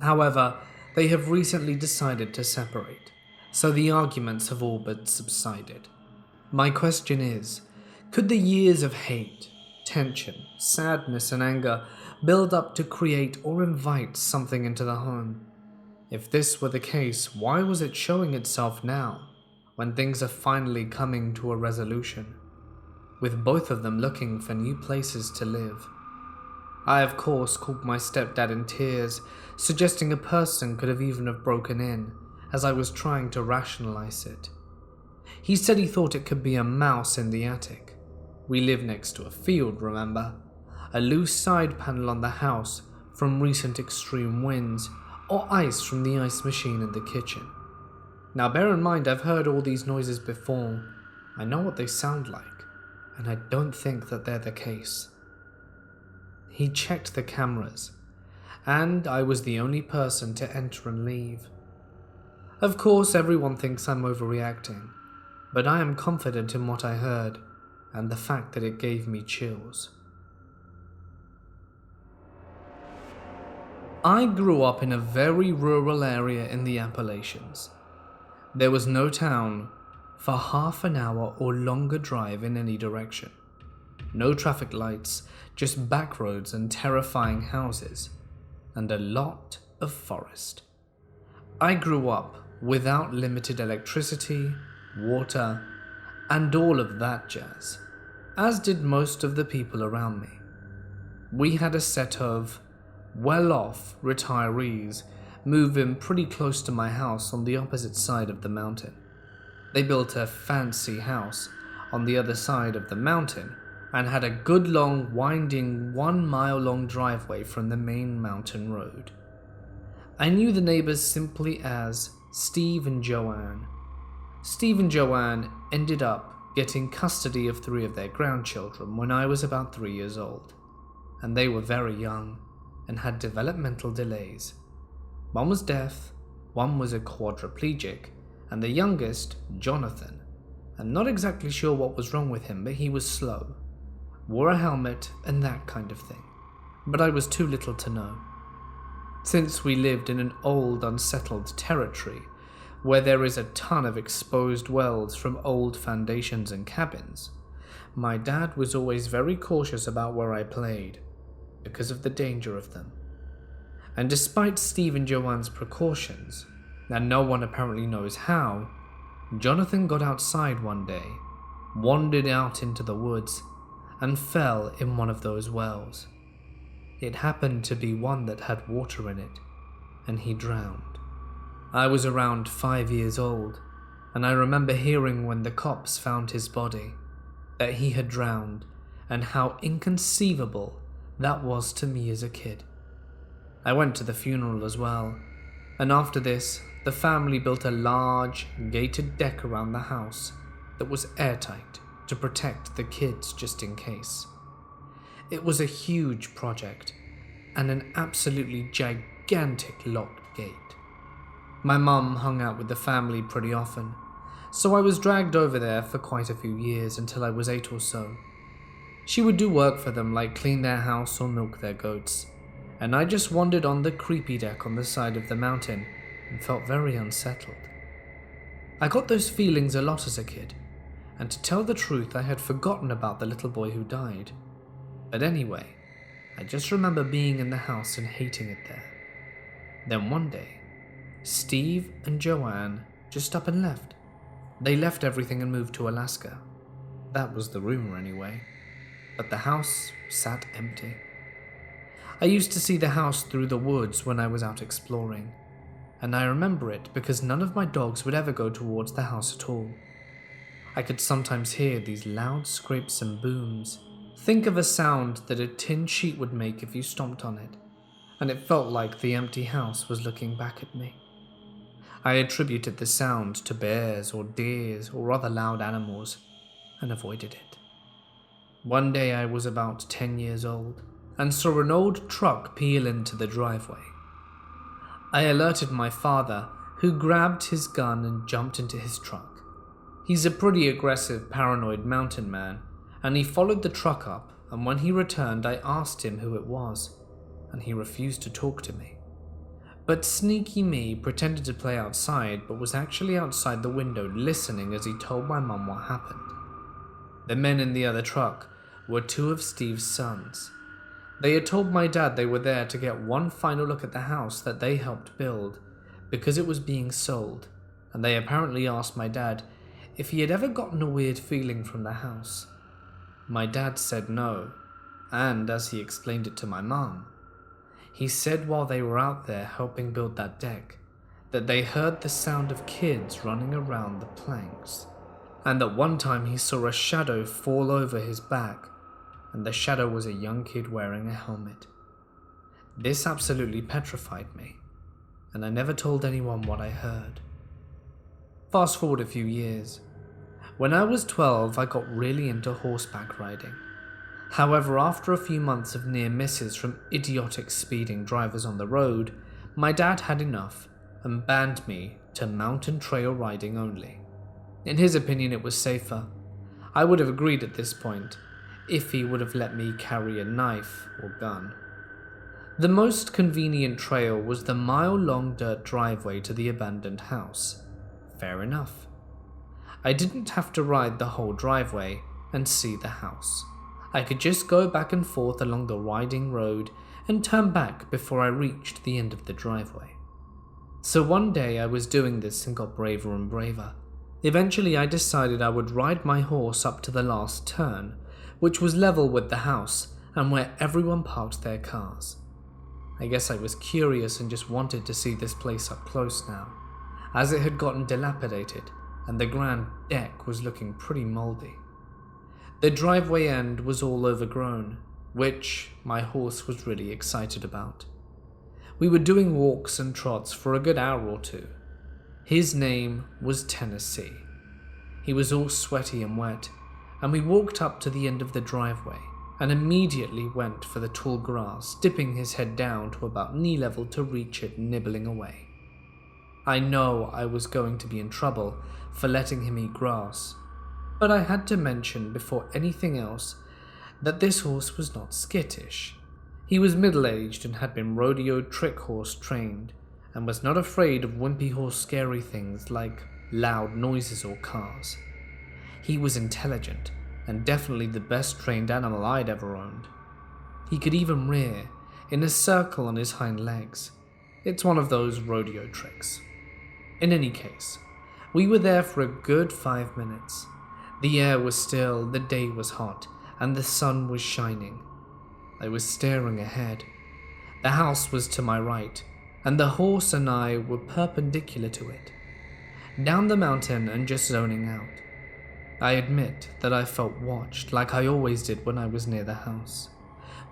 However, they have recently decided to separate, so the arguments have all but subsided. My question is, could the years of hate, tension, sadness, and anger build up to create or invite something into the home? If this were the case, why was it showing itself now, when things are finally coming to a resolution, with both of them looking for new places to live? I, of course, called my stepdad in tears, suggesting a person could even have broken in, as I was trying to rationalize it. He said he thought it could be a mouse in the attic. We live next to a field, remember? A loose side panel on the house from recent extreme winds, or ice from the ice machine in the kitchen. Now bear in mind, I've heard all these noises before. I know what they sound like, and I don't think that they're the case. He checked the cameras, and I was the only person to enter and leave. Of course, everyone thinks I'm overreacting, but I am confident in what I heard, and the fact that it gave me chills. I grew up in a very rural area in the Appalachians. There was no town for half an hour or longer drive in any direction. No traffic lights, just back roads and terrifying houses, and a lot of forest. I grew up without limited electricity, water, and all of that jazz, as did most of the people around me. We had a set of well-off retirees move in pretty close to my house on the opposite side of the mountain. They built a fancy house on the other side of the mountain and had a good long winding 1 mile long driveway from the main mountain road. I knew the neighbors simply as Steve and Joanne. Steve and Joanne ended up getting custody of 3 of their grandchildren when I was about 3 years old, and they were very young and had developmental delays. One was deaf, one was a quadriplegic, and the youngest, Jonathan. I'm not exactly sure what was wrong with him, but he was slow, wore a helmet and that kind of thing, but I was too little to know. Since we lived in an old, unsettled territory, where there is a ton of exposed wells from old foundations and cabins, my dad was always very cautious about where I played, because of the danger of them. And despite Steve and Joanne's precautions, and no one apparently knows how, Jonathan got outside one day, wandered out into the woods, and fell in one of those wells. It happened to be one that had water in it, and he drowned. I was around 5 years old, and I remember hearing when the cops found his body that he had drowned, and how inconceivable that was to me as a kid. I went to the funeral as well, and after this, the family built a large, gated deck around the house that was airtight to protect the kids just in case. It was a huge project, and an absolutely gigantic locked gate. My mum hung out with the family pretty often, so I was dragged over there for quite a few years until I was 8 or so. She would do work for them like clean their house or milk their goats, and I just wandered on the creepy deck on the side of the mountain and felt very unsettled. I got those feelings a lot as a kid, and to tell the truth, I had forgotten about the little boy who died. But anyway, I just remember being in the house and hating it there. Then one day, Steve and Joanne just up and left. They left everything and moved to Alaska. That was the rumor anyway. But the house sat empty. I used to see the house through the woods when I was out exploring, and I remember it because none of my dogs would ever go towards the house at all. I could sometimes hear these loud scrapes and booms. Think of a sound that a tin sheet would make if you stomped on it, and it felt like the empty house was looking back at me. I attributed the sound to bears or deers or other loud animals and avoided it. One day I was about 10 years old and saw an old truck peel into the driveway. I alerted my father, who grabbed his gun and jumped into his truck. He's a pretty aggressive, paranoid mountain man, and he followed the truck up, and when he returned I asked him who it was, and he refused to talk to me. But sneaky me pretended to play outside, but was actually outside the window listening as he told my mum what happened. The men in the other truck were 2 of Steve's sons. They had told my dad they were there to get one final look at the house that they helped build because it was being sold, and they apparently asked my dad if he had ever gotten a weird feeling from the house. My dad said no, and as he explained it to my mum, he said while they were out there helping build that deck, that they heard the sound of kids running around the planks, and that one time he saw a shadow fall over his back, and the shadow was a young kid wearing a helmet. This absolutely petrified me, and I never told anyone what I heard. Fast forward a few years. When I was 12, I got really into horseback riding. However, after a few months of near misses from idiotic speeding drivers on the road, my dad had enough and banned me to mountain trail riding only. In his opinion, it was safer. I would have agreed at this point, if he would have let me carry a knife or gun. The most convenient trail was the mile-long dirt driveway to the abandoned house. Fair enough. I didn't have to ride the whole driveway and see the house. I could just go back and forth along the winding road and turn back before I reached the end of the driveway. So one day I was doing this and got braver and braver. Eventually I decided I would ride my horse up to the last turn, which was level with the house and where everyone parked their cars. I guess I was curious and just wanted to see this place up close now, as it had gotten dilapidated and the grand deck was looking pretty moldy. The driveway end was all overgrown, which my horse was really excited about. We were doing walks and trots for a good hour or two. His name was Tennessee. He was all sweaty and wet, and we walked up to the end of the driveway and immediately went for the tall grass, dipping his head down to about knee level to reach it, nibbling away. I know I was going to be in trouble for letting him eat grass, but I had to mention before anything else that this horse was not skittish. He was middle-aged and had been rodeo trick horse trained, and was not afraid of wimpy horse scary things like loud noises or cars. He was intelligent, and definitely the best trained animal I'd ever owned. He could even rear in a circle on his hind legs. It's one of those rodeo tricks. In any case, we were there for a good 5 minutes. The air was still, the day was hot, and the sun was shining. I was staring ahead. The house was to my right, and the horse and I were perpendicular to it. Down the mountain and just zoning out. I admit that I felt watched like I always did when I was near the house.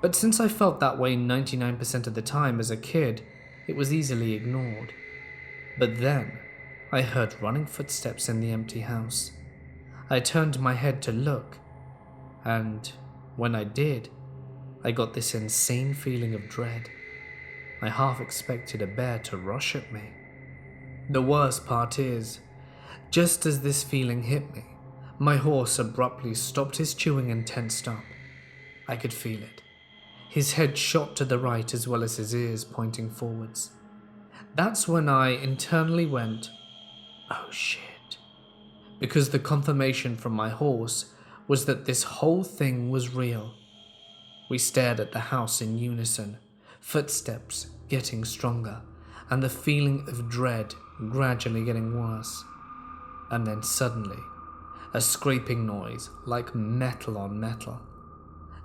But since I felt that way 99% of the time as a kid, it was easily ignored. But then, I heard running footsteps in the empty house. I turned my head to look, and when I did, I got this insane feeling of dread. I half expected a bear to rush at me. The worst part is, just as this feeling hit me, my horse abruptly stopped his chewing and tensed up. I could feel it. His head shot to the right as well as his ears pointing forwards. That's when I internally went, "Oh shit," because the confirmation from my horse was that this whole thing was real. We stared at the house in unison, footsteps getting stronger, and the feeling of dread gradually getting worse. And then suddenly, a scraping noise like metal on metal.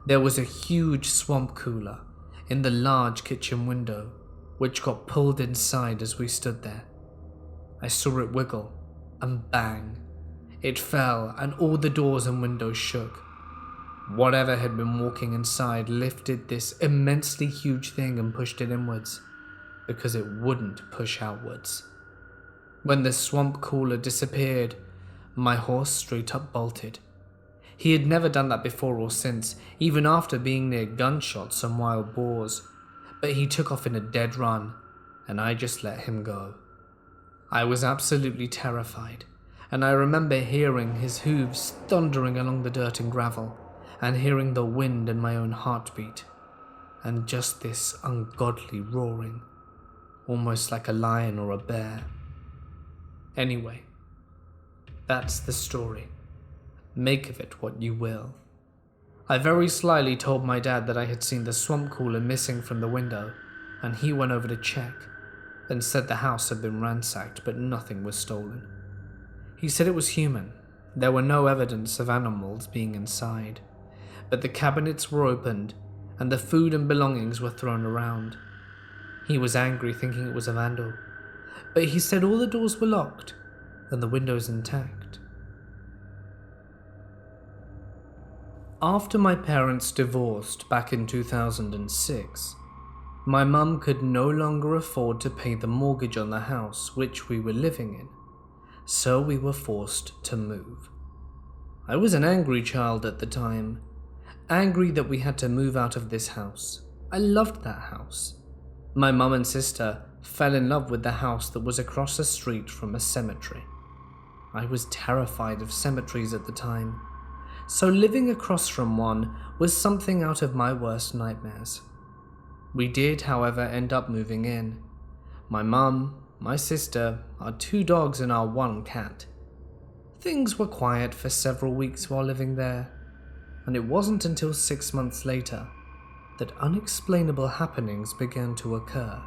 There was a huge swamp cooler in the large kitchen window, which got pulled inside as we stood there. I saw it wiggle, and bang, it fell and all the doors and windows shook. Whatever had been walking inside lifted this immensely huge thing and pushed it inwards, because it wouldn't push outwards. When the swamp cooler disappeared, my horse straight up bolted. He had never done that before or since, even after being near gunshots and wild boars, but he took off in a dead run, and I just let him go. I was absolutely terrified, and I remember hearing his hooves thundering along the dirt and gravel, and hearing the wind and my own heartbeat, and just this ungodly roaring, almost like a lion or a bear. Anyway, that's the story. Make of it what you will. I very slyly told my dad that I had seen the swamp cooler missing from the window, and he went over to check, and said the house had been ransacked but nothing was stolen. He said it was human. There were no evidence of animals being inside, but the cabinets were opened and the food and belongings were thrown around. He was angry, thinking it was a vandal, but he said all the doors were locked and the windows intact. After my parents divorced back in 2006, my mum could no longer afford to pay the mortgage on the house which we were living in, so we were forced to move. I was an angry child at the time, angry that we had to move out of this house. I loved that house. My mum and sister fell in love with the house that was across the street from a cemetery. I was terrified of cemeteries at the time, so living across from one was something out of my worst nightmares. We did, however, end up moving in. My mum, my sister, our 2 dogs and our 1 cat. Things were quiet for several weeks while living there, and it wasn't until 6 months later that unexplainable happenings began to occur.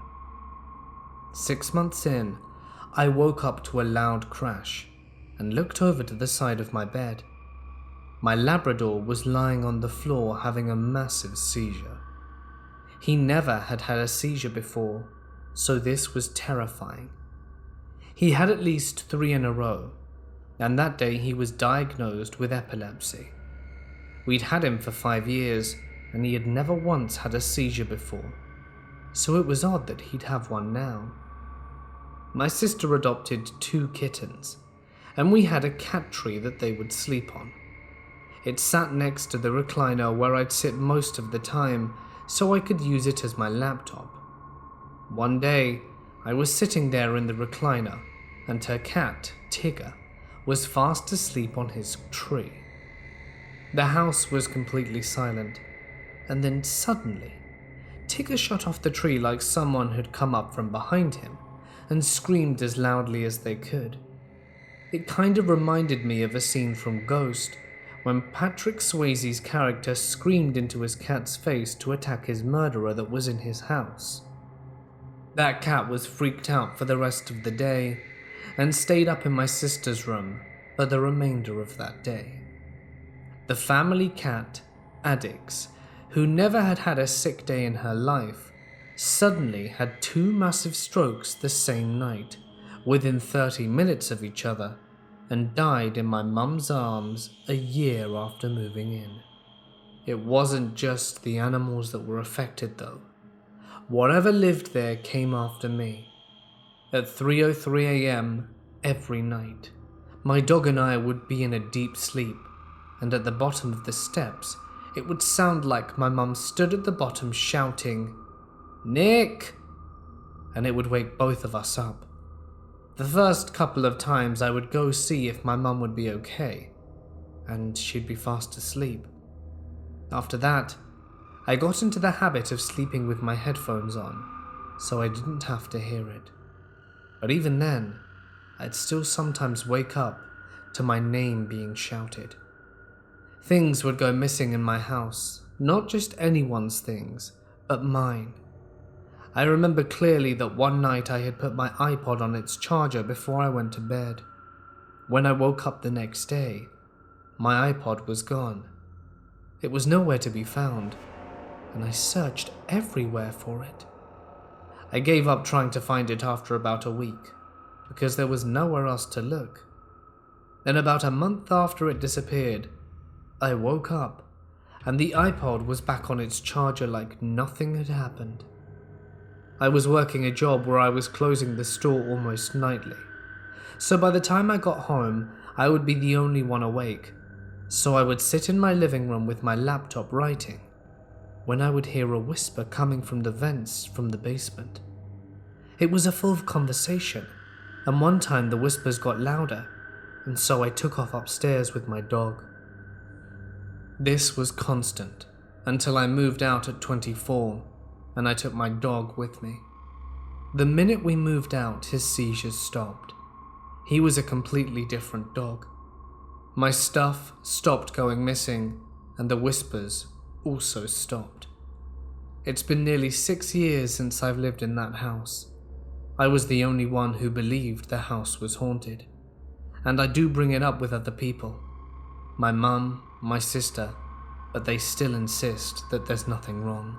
6 months in, I woke up to a loud crash and looked over to the side of my bed. My Labrador was lying on the floor having a massive seizure. He never had had a seizure before, so this was terrifying. He had at least 3 in a row, and that day he was diagnosed with epilepsy. We'd had him for 5 years, and he had never once had a seizure before, so it was odd that he'd have one now. My sister adopted 2 kittens, and we had a cat tree that they would sleep on. It sat next to the recliner where I'd sit most of the time, so I could use it as my laptop. One day, I was sitting there in the recliner, and her cat, Tigger, was fast asleep on his tree. The house was completely silent, and then suddenly, Tigger shot off the tree like someone had come up from behind him and screamed as loudly as they could. It kind of reminded me of a scene from Ghost, when Patrick Swayze's character screamed into his cat's face to attack his murderer that was in his house. That cat was freaked out for the rest of the day and stayed up in my sister's room for the remainder of that day. The family cat, Addix, who never had had a sick day in her life, suddenly had 2 massive strokes the same night, within 30 minutes of each other, and died in my mum's arms a year after moving in. It wasn't just the animals that were affected though. Whatever lived there came after me. At 3:03 a.m. every night, my dog and I would be in a deep sleep, and at the bottom of the steps, it would sound like my mum stood at the bottom shouting, "Nick!" and it would wake both of us up. The first couple of times I would go see if my mum would be okay, and she'd be fast asleep. After that, I got into the habit of sleeping with my headphones on, so I didn't have to hear it. But even then, I'd still sometimes wake up to my name being shouted. Things would go missing in my house, not just anyone's things, but mine. I remember clearly that one night I had put my iPod on its charger before I went to bed. When I woke up the next day, my iPod was gone. It was nowhere to be found, and I searched everywhere for it. I gave up trying to find it after about a week, because there was nowhere else to look. Then about a month after it disappeared, I woke up, and the iPod was back on its charger like nothing had happened. I was working a job where I was closing the store almost nightly, so by the time I got home, I would be the only one awake, so I would sit in my living room with my laptop writing, when I would hear a whisper coming from the vents from the basement. It was a full conversation, and one time the whispers got louder, and so I took off upstairs with my dog. This was constant, until I moved out at 24, and I took my dog with me. The minute we moved out, his seizures stopped. He was a completely different dog. My stuff stopped going missing, and the whispers also stopped. It's been nearly 6 years since I've lived in that house. I was the only one who believed the house was haunted, and I do bring it up with other people. My mum, my sister, but they still insist that there's nothing wrong.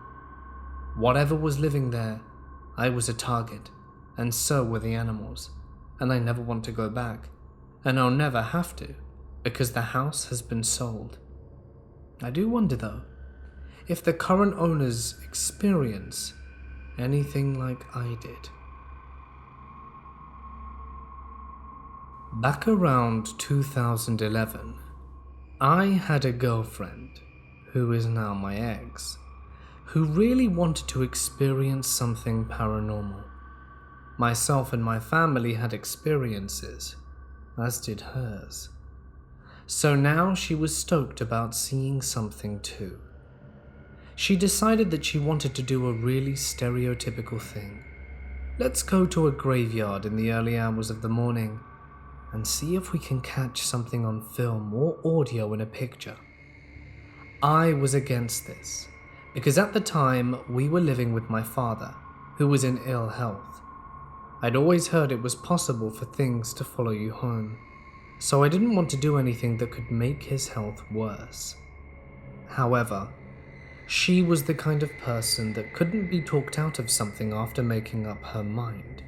Whatever was living there, I was a target, and so were the animals, and I never want to go back, and I'll never have to, because the house has been sold. I do wonder though, if the current owners experience anything like I did. Back around 2011, I had a girlfriend, who is now my ex, who really wanted to experience something paranormal. Myself and my family had experiences, as did hers. So now she was stoked about seeing something too. She decided that she wanted to do a really stereotypical thing. Let's go to a graveyard in the early hours of the morning and see if we can catch something on film or audio in a picture. I was against this, because at the time we were living with my father, who was in ill health. I'd always heard it was possible for things to follow you home, so I didn't want to do anything that could make his health worse. However, she was the kind of person that couldn't be talked out of something after making up her mind.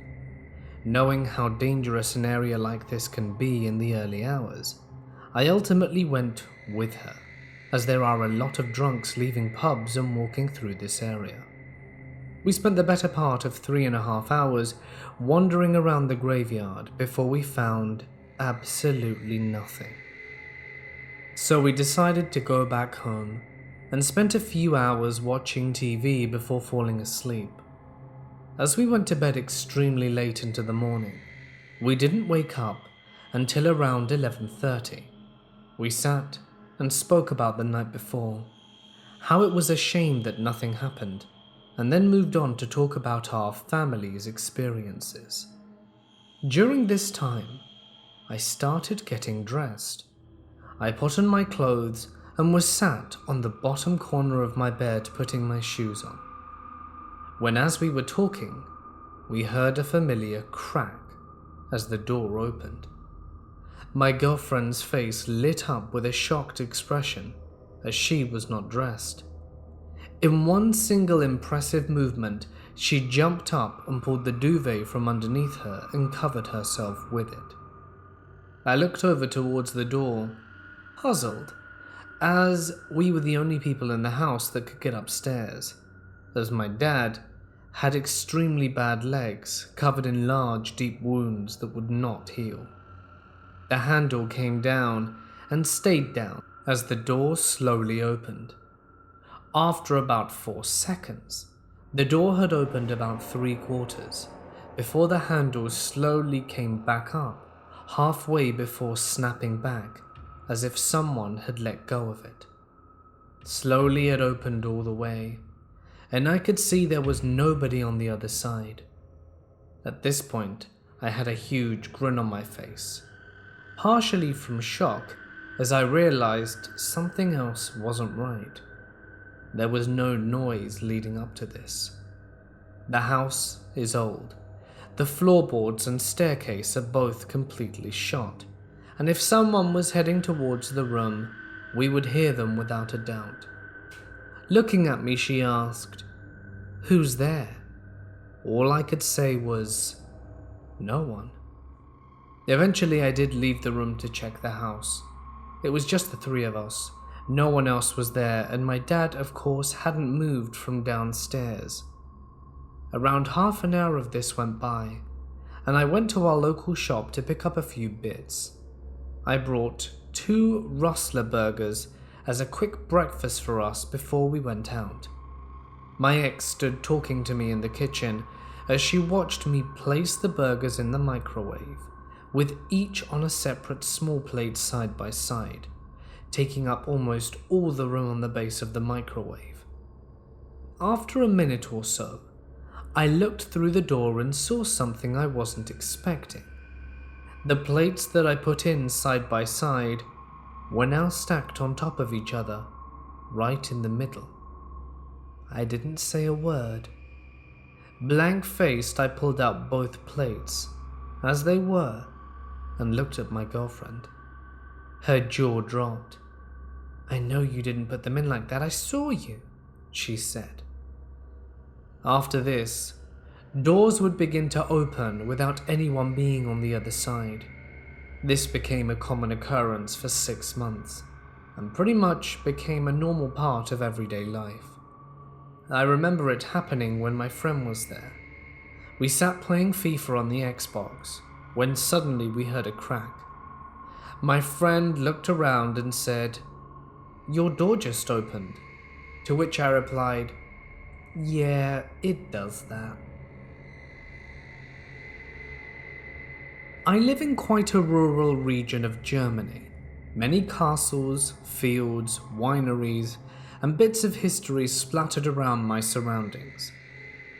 Knowing how dangerous an area like this can be in the early hours, I ultimately went with her, as there are a lot of drunks leaving pubs and walking through this area. We spent the better part of 3.5 hours wandering around the graveyard before we found absolutely nothing. So we decided to go back home and spent a few hours watching TV before falling asleep. As we went to bed extremely late into the morning, we didn't wake up until around 11:30. We sat and spoke about the night before, how it was a shame that nothing happened, and then moved on to talk about our family's experiences. During this time, I started getting dressed. I put on my clothes and was sat on the bottom corner of my bed putting my shoes on, when as we were talking, we heard a familiar crack as the door opened. My girlfriend's face lit up with a shocked expression as she was not dressed. In one single impressive movement, she jumped up and pulled the duvet from underneath her and covered herself with it. I looked over towards the door, puzzled, as we were the only people in the house that could get upstairs, as my dad had extremely bad legs covered in large, deep wounds that would not heal. The handle came down and stayed down as the door slowly opened. After about 4 seconds, the door had opened about 3/4 before the handle slowly came back up, halfway before snapping back, as if someone had let go of it. Slowly it opened all the way, and I could see there was nobody on the other side. At this point, I had a huge grin on my face, partially from shock as I realized something else wasn't right. There was no noise leading up to this. The house is old. The floorboards and staircase are both completely shot, and if someone was heading towards the room, we would hear them without a doubt. Looking at me, she asked, "Who's there?" All I could say was, "No one." Eventually, I did leave the room to check the house. It was just the 3 of us. No one else was there, and my dad, of course, hadn't moved from downstairs. Around half an hour of this went by, and I went to our local shop to pick up a few bits. I brought 2 Rustler burgers as a quick breakfast for us before we went out. My ex stood talking to me in the kitchen as she watched me place the burgers in the microwave, with each on a separate small plate side by side, taking up almost all the room on the base of the microwave. After a minute or so, I looked through the door and saw something I wasn't expecting. The plates that I put in side by side were now stacked on top of each other, right in the middle. I didn't say a word. Blank-faced, I pulled out both plates, as they were, and looked at my girlfriend. Her jaw dropped. "I know you didn't put them in like that, I saw you," she said. After this, doors would begin to open without anyone being on the other side. This became a common occurrence for 6 months, and pretty much became a normal part of everyday life. I remember it happening when my friend was there. We sat playing FIFA on the Xbox, when suddenly we heard a crack. My friend looked around and said, "Your door just opened," to which I replied, "Yeah, it does that." I live in quite a rural region of Germany. Many castles, fields, wineries, and bits of history splattered around my surroundings.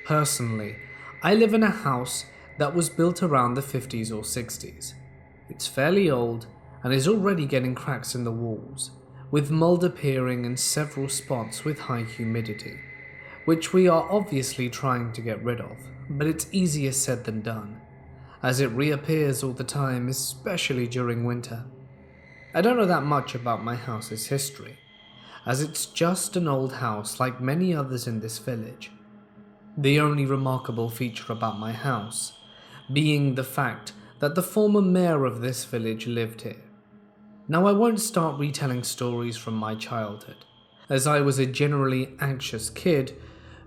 Personally, I live in a house that was built around the 50s or 60s. It's fairly old and is already getting cracks in the walls, with mold appearing in several spots with high humidity, which we are obviously trying to get rid of, but it's easier said than done, as it reappears all the time, especially during winter. I don't know that much about my house's history, as it's just an old house like many others in this village. The only remarkable feature about my house being the fact that the former mayor of this village lived here. Now, I won't start retelling stories from my childhood, as I was a generally anxious kid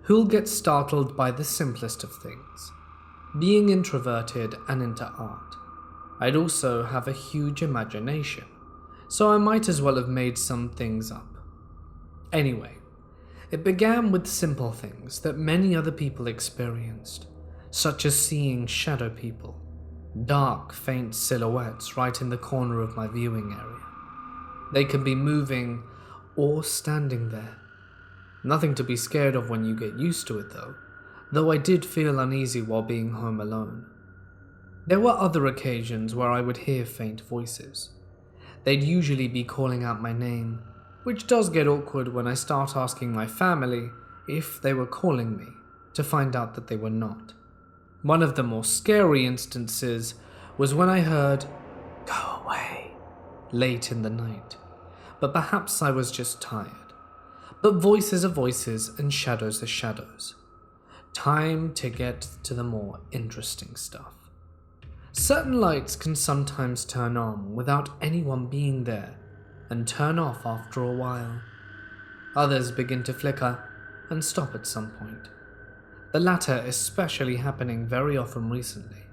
who'll get startled by the simplest of things, being introverted and into art. I'd also have a huge imagination, so I might as well have made some things up. Anyway, it began with simple things that many other people experienced, such as seeing shadow people, dark, faint silhouettes right in the corner of my viewing area. They can be moving or standing there. Nothing to be scared of when you get used to it though I did feel uneasy while being home alone. There were other occasions where I would hear faint voices. They'd usually be calling out my name, which does get awkward when I start asking my family if they were calling me, to find out that they were not. One of the more scary instances was when I heard, "Go away," late in the night, but perhaps I was just tired. But voices are voices and shadows are shadows. Time to get to the more interesting stuff. Certain lights can sometimes turn on without anyone being there, and turn off after a while. Others begin to flicker and stop at some point. The latter especially happening very often recently.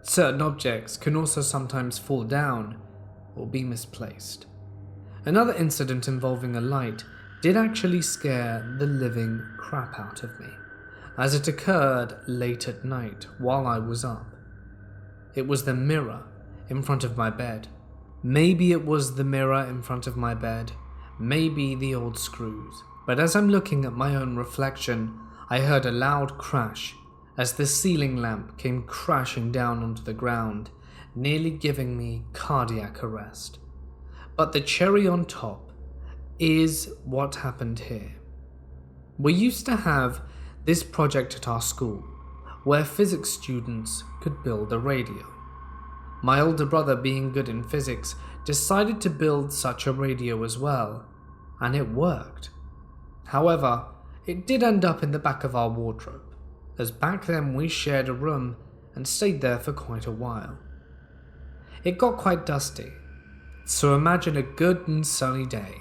Certain objects can also sometimes fall down or be misplaced. Another incident involving a light did actually scare the living crap out of me, as it occurred late at night while I was up. It was the mirror in front of my bed. Maybe it was the mirror in front of my bed, maybe the old screws, but as I'm looking at my own reflection, I heard a loud crash as the ceiling lamp came crashing down onto the ground, nearly giving me cardiac arrest. But the cherry on top is what happened here. We used to have this project at our school, where physics students could build a radio. My older brother, being good in physics, decided to build such a radio as well, and it worked. However, it did end up in the back of our wardrobe, as back then we shared a room and stayed there for quite a while. It got quite dusty, so imagine a good and sunny day,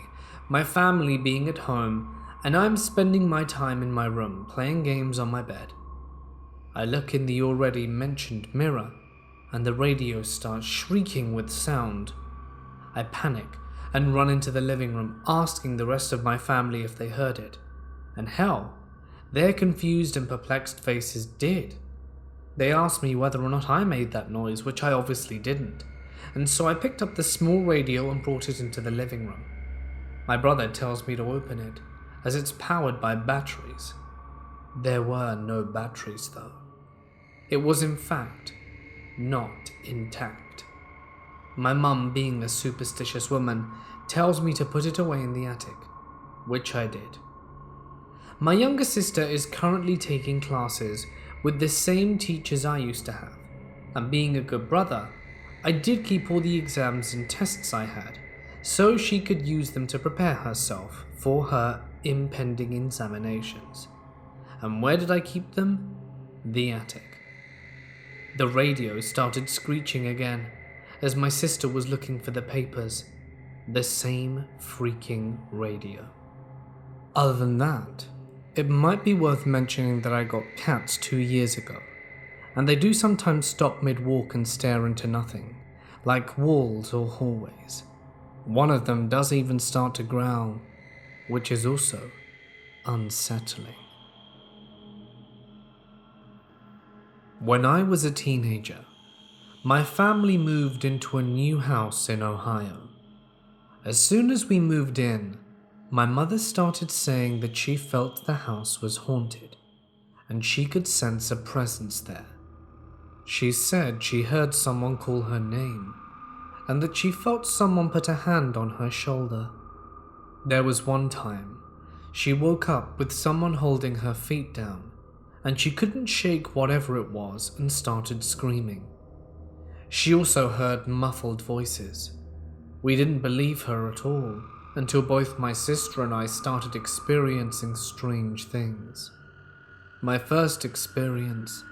my family being at home, and I'm spending my time in my room playing games on my bed. I look in the already mentioned mirror, and the radio starts shrieking with sound. I panic and run into the living room, asking the rest of my family if they heard it. And hell, their confused and perplexed faces did. They asked me whether or not I made that noise, which I obviously didn't, and so I picked up the small radio and brought it into the living room. My brother tells me to open it, as it's powered by batteries. There were no batteries though. It was in fact not intact. My mum, being a superstitious woman, tells me to put it away in the attic, which I did. My younger sister is currently taking classes with the same teachers I used to have, and being a good brother, I did keep all the exams and tests I had, so she could use them to prepare herself for her impending examinations. And where did I keep them? The attic. The radio started screeching again as my sister was looking for the papers. The same freaking radio. Other than that, it might be worth mentioning that I got cats 2 years ago, and they do sometimes stop mid-walk and stare into nothing, like walls or hallways. One of them does even start to growl, which is also unsettling. When I was a teenager, my family moved into a new house in Ohio. As soon as we moved in, my mother started saying that she felt the house was haunted, and she could sense a presence there. She said she heard someone call her name, and that she felt someone put a hand on her shoulder. There was one time, she woke up with someone holding her feet down, and she couldn't shake whatever it was and started screaming. She also heard muffled voices. We didn't believe her at all until both my sister and I started experiencing strange things. My first experience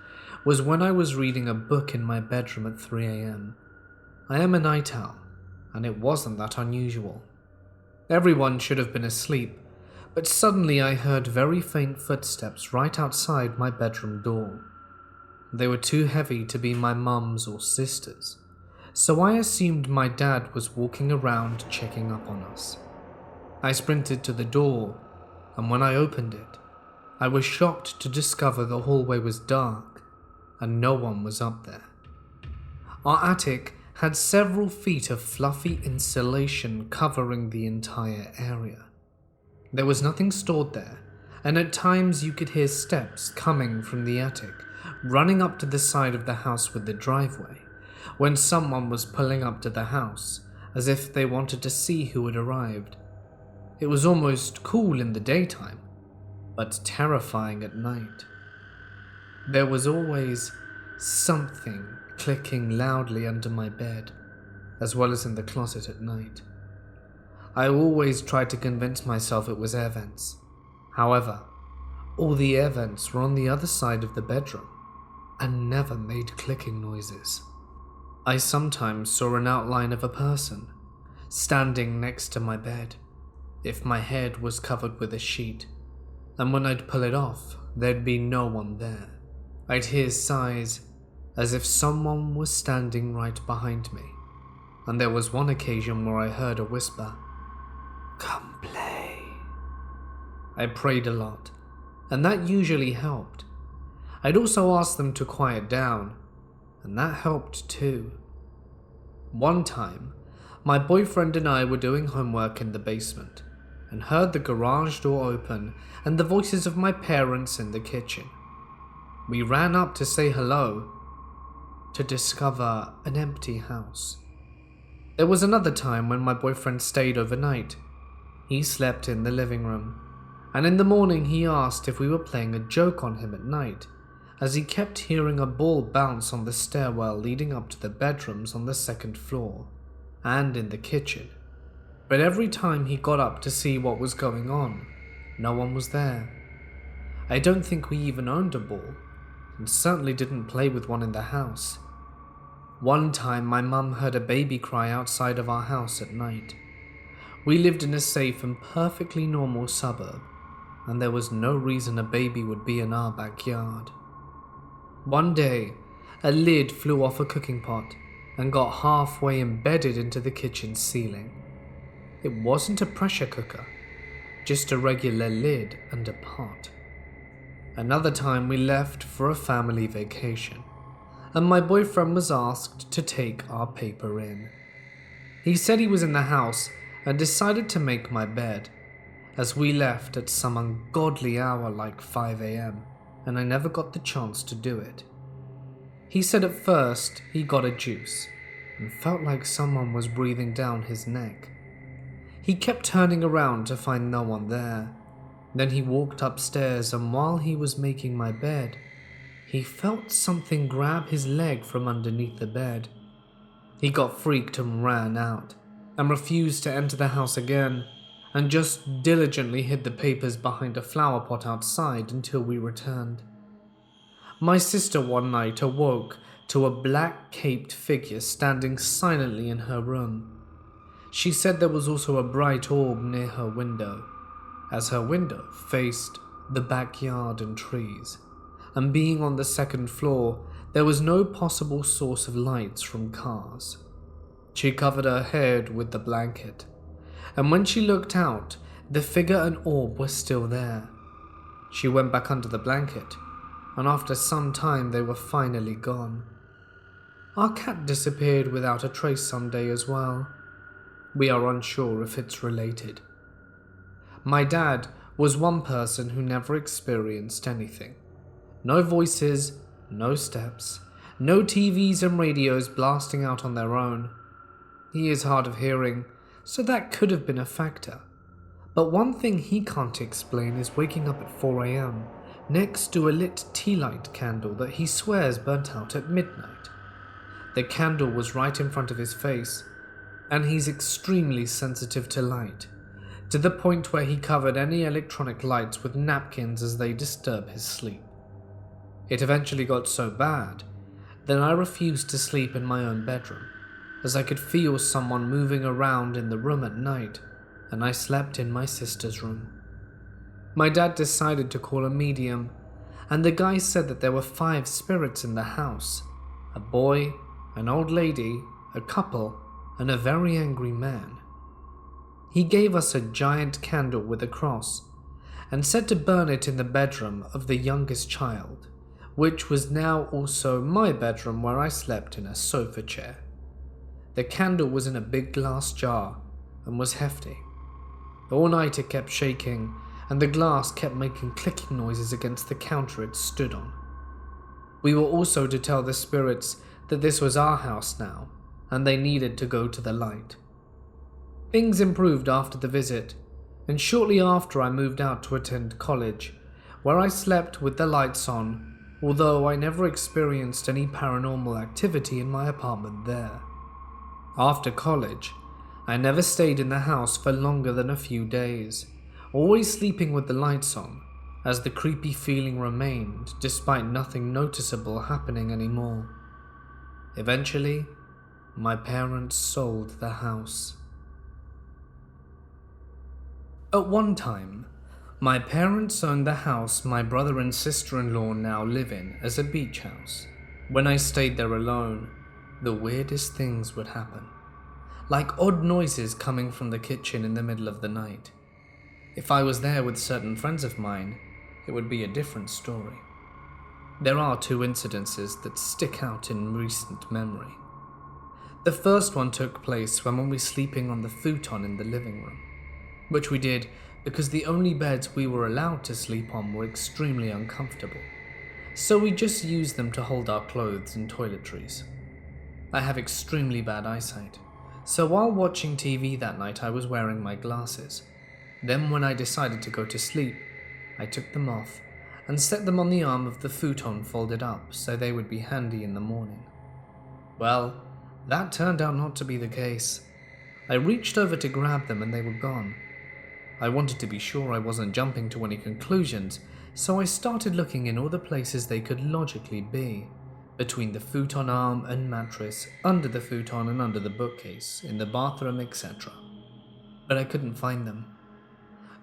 was when I was reading a book in my bedroom at 3 a.m. I am a night owl, and it wasn't that unusual. Everyone should have been asleep, but suddenly I heard very faint footsteps right outside my bedroom door. They were too heavy to be my mum's or sister's, so I assumed my dad was walking around checking up on us. I sprinted to the door, and when I opened it, I was shocked to discover the hallway was dark and no one was up there. Our attic had several feet of fluffy insulation covering the entire area. There was nothing stored there, and at times you could hear steps coming from the attic, running up to the side of the house with the driveway, when someone was pulling up to the house, as if they wanted to see who had arrived. It was almost cool in the daytime, but terrifying at night. There was always something clicking loudly under my bed, as well as in the closet at night. I always tried to convince myself it was air vents. However, all the air vents were on the other side of the bedroom and never made clicking noises. I sometimes saw an outline of a person standing next to my bed if my head was covered with a sheet, and when I'd pull it off, there'd be no one there. I'd hear sighs as if someone was standing right behind me, and there was one occasion where I heard a whisper, "Come play." I prayed a lot, and that usually helped. I'd also ask them to quiet down, and that helped too. One time, my boyfriend and I were doing homework in the basement, and heard the garage door open and the voices of my parents in the kitchen. We ran up to say hello, to discover an empty house. There was another time when my boyfriend stayed overnight. He slept in the living room, and in the morning he asked if we were playing a joke on him at night, as he kept hearing a ball bounce on the stairwell leading up to the bedrooms on the second floor, and in the kitchen. But every time he got up to see what was going on, no one was there. I don't think we even owned a ball, and certainly didn't play with one in the house. One time my mum heard a baby cry outside of our house at night. We lived in a safe and perfectly normal suburb, and there was no reason a baby would be in our backyard. One day, a lid flew off a cooking pot and got halfway embedded into the kitchen ceiling. It wasn't a pressure cooker, just a regular lid and a pot. Another time we left for a family vacation, and my boyfriend was asked to take our paper in. He said he was in the house and decided to make my bed, as we left at some ungodly hour like 5 a.m, and I never got the chance to do it. He said at first he got a juice and felt like someone was breathing down his neck. He kept turning around to find no one there. Then he walked upstairs, and while he was making my bed, he felt something grab his leg from underneath the bed. He got freaked and ran out, and refused to enter the house again, and just diligently hid the papers behind a flower pot outside until we returned. My sister one night awoke to a black-caped figure standing silently in her room. She said there was also a bright orb near her window, as her window faced the backyard and trees, and being on the second floor, there was no possible source of lights from cars. She covered her head with the blanket, and when she looked out, the figure and orb were still there. She went back under the blanket, and after some time they were finally gone. Our cat disappeared without a trace someday as well. We are unsure if it's related. My dad was one person who never experienced anything. No voices, no steps, no TVs and radios blasting out on their own. He is hard of hearing, so that could have been a factor. But one thing he can't explain is waking up at 4 a.m. next to a lit tea light candle that he swears burnt out at midnight. The candle was right in front of his face, and he's extremely sensitive to light, to the point where he covered any electronic lights with napkins as they disturb his sleep. It eventually got so bad that I refused to sleep in my own bedroom, as I could feel someone moving around in the room at night, and I slept in my sister's room. My dad decided to call a medium, and the guy said that there were 5 spirits in the house: a boy, an old lady, a couple, and a very angry man. He gave us a giant candle with a cross, and said to burn it in the bedroom of the youngest child, which was now also my bedroom where I slept in a sofa chair. The candle was in a big glass jar and was hefty. All night it kept shaking, and the glass kept making clicking noises against the counter it stood on. We were also to tell the spirits that this was our house now, and they needed to go to the light. Things improved after the visit, and shortly after I moved out to attend college, where I slept with the lights on, although I never experienced any paranormal activity in my apartment there. After college, I never stayed in the house for longer than a few days, always sleeping with the lights on, as the creepy feeling remained despite nothing noticeable happening anymore. Eventually, my parents sold the house. At one time, my parents owned the house my brother and sister-in-law now live in as a beach house. When I stayed there alone, the weirdest things would happen, like odd noises coming from the kitchen in the middle of the night. If I was there with certain friends of mine, it would be a different story. There are 2 incidences that stick out in recent memory. The first one took place when we were sleeping on the futon in the living room, which we did because the only beds we were allowed to sleep on were extremely uncomfortable, so we just used them to hold our clothes and toiletries. I have extremely bad eyesight, so while watching TV that night I was wearing my glasses. Then when I decided to go to sleep, I took them off and set them on the arm of the futon folded up so they would be handy in the morning. Well, that turned out not to be the case. I reached over to grab them and they were gone. I wanted to be sure I wasn't jumping to any conclusions, so I started looking in all the places they could logically be, between the futon arm and mattress, under the futon and under the bookcase, in the bathroom, etc. But I couldn't find them.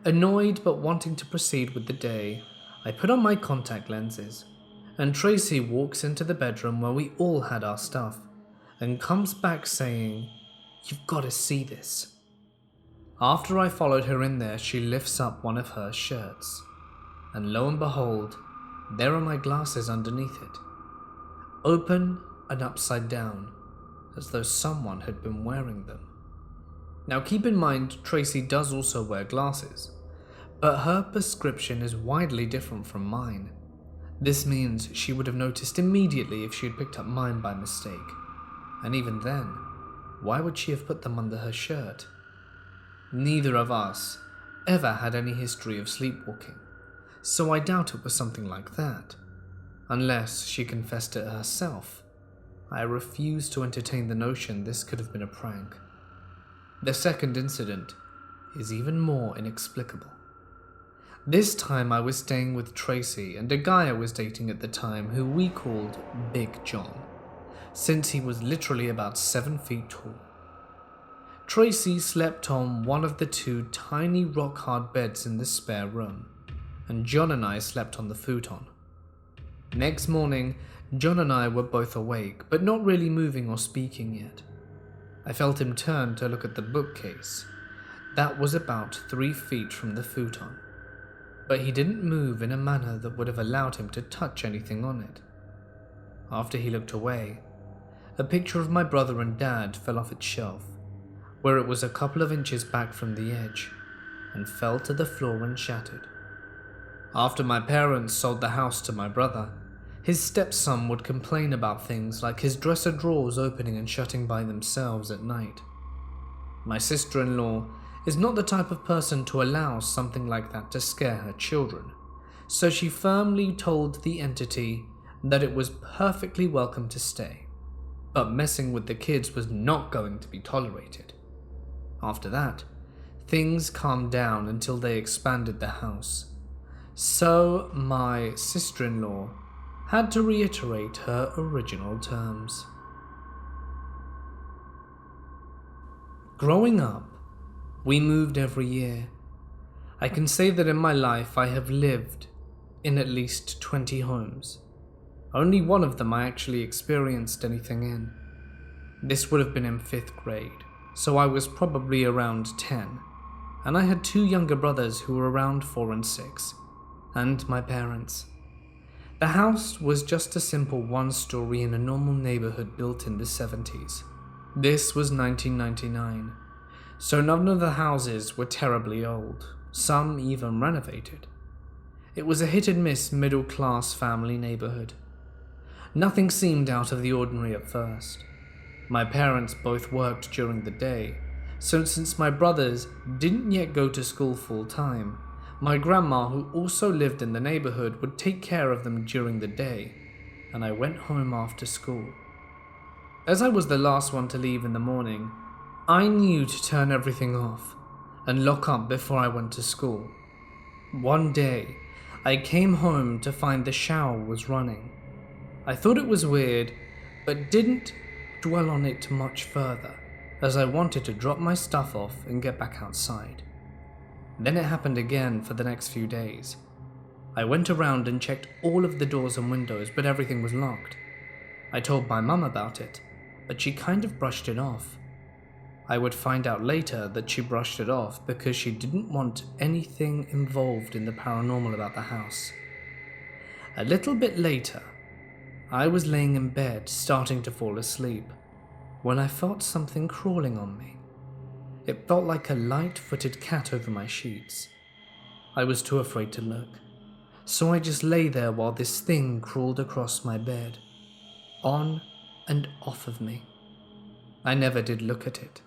Annoyed but wanting to proceed with the day, I put on my contact lenses, and Tracy walks into the bedroom where we all had our stuff, and comes back saying, "You've got to see this." After I followed her in there, she lifts up one of her shirts, and lo and behold, there are my glasses underneath it, open and upside down, as though someone had been wearing them. Now keep in mind, Tracy does also wear glasses, but her prescription is widely different from mine. This means she would have noticed immediately if she had picked up mine by mistake. And even then, why would she have put them under her shirt? Neither of us ever had any history of sleepwalking, so I doubt it was something like that. Unless she confessed it herself, I refuse to entertain the notion this could have been a prank. The second incident is even more inexplicable. This time I was staying with Tracy and a guy I was dating at the time who we called Big John, since he was literally about 7 feet tall. Tracy slept on one of the 2 tiny rock-hard beds in the spare room, and John and I slept on the futon. Next morning, John and I were both awake, but not really moving or speaking yet. I felt him turn to look at the bookcase. That was about 3 feet from the futon, but he didn't move in a manner that would have allowed him to touch anything on it. After he looked away, a picture of my brother and dad fell off its shelf, where it was a couple of inches back from the edge, and fell to the floor and shattered. After my parents sold the house to my brother, his stepson would complain about things like his dresser drawers opening and shutting by themselves at night. My sister-in-law is not the type of person to allow something like that to scare her children, so she firmly told the entity that it was perfectly welcome to stay, but messing with the kids was not going to be tolerated. After that, things calmed down until they expanded the house, so my sister-in-law had to reiterate her original terms. Growing up, we moved every year. I can say that in my life I have lived in at least 20 homes. Only one of them I actually experienced anything in. This would have been in 5th grade, so I was probably around 10, and I had 2 younger brothers who were around 4 and 6, and my parents. The house was just a simple 1-story in a normal neighborhood built in the 70s. This was 1999, so none of the houses were terribly old, some even renovated. It was a hit-and-miss middle-class family neighborhood. Nothing seemed out of the ordinary at first. My parents both worked during the day, so since my brothers didn't yet go to school full-time, my grandma, who also lived in the neighborhood, would take care of them during the day, and I went home after school. As I was the last one to leave in the morning, I knew to turn everything off and lock up before I went to school. One day, I came home to find the shower was running. I thought it was weird, but didn't dwell on it much further, as I wanted to drop my stuff off and get back outside. Then it happened again for the next few days. I went around and checked all of the doors and windows, but everything was locked. I told my mum about it, but she kind of brushed it off. I would find out later that she brushed it off because she didn't want anything involved in the paranormal about the house. A little bit later, I was laying in bed starting to fall asleep when I felt something crawling on me. It felt like a light-footed cat over my sheets. I was too afraid to look, so I just lay there while this thing crawled across my bed, on and off of me. I never did look at it.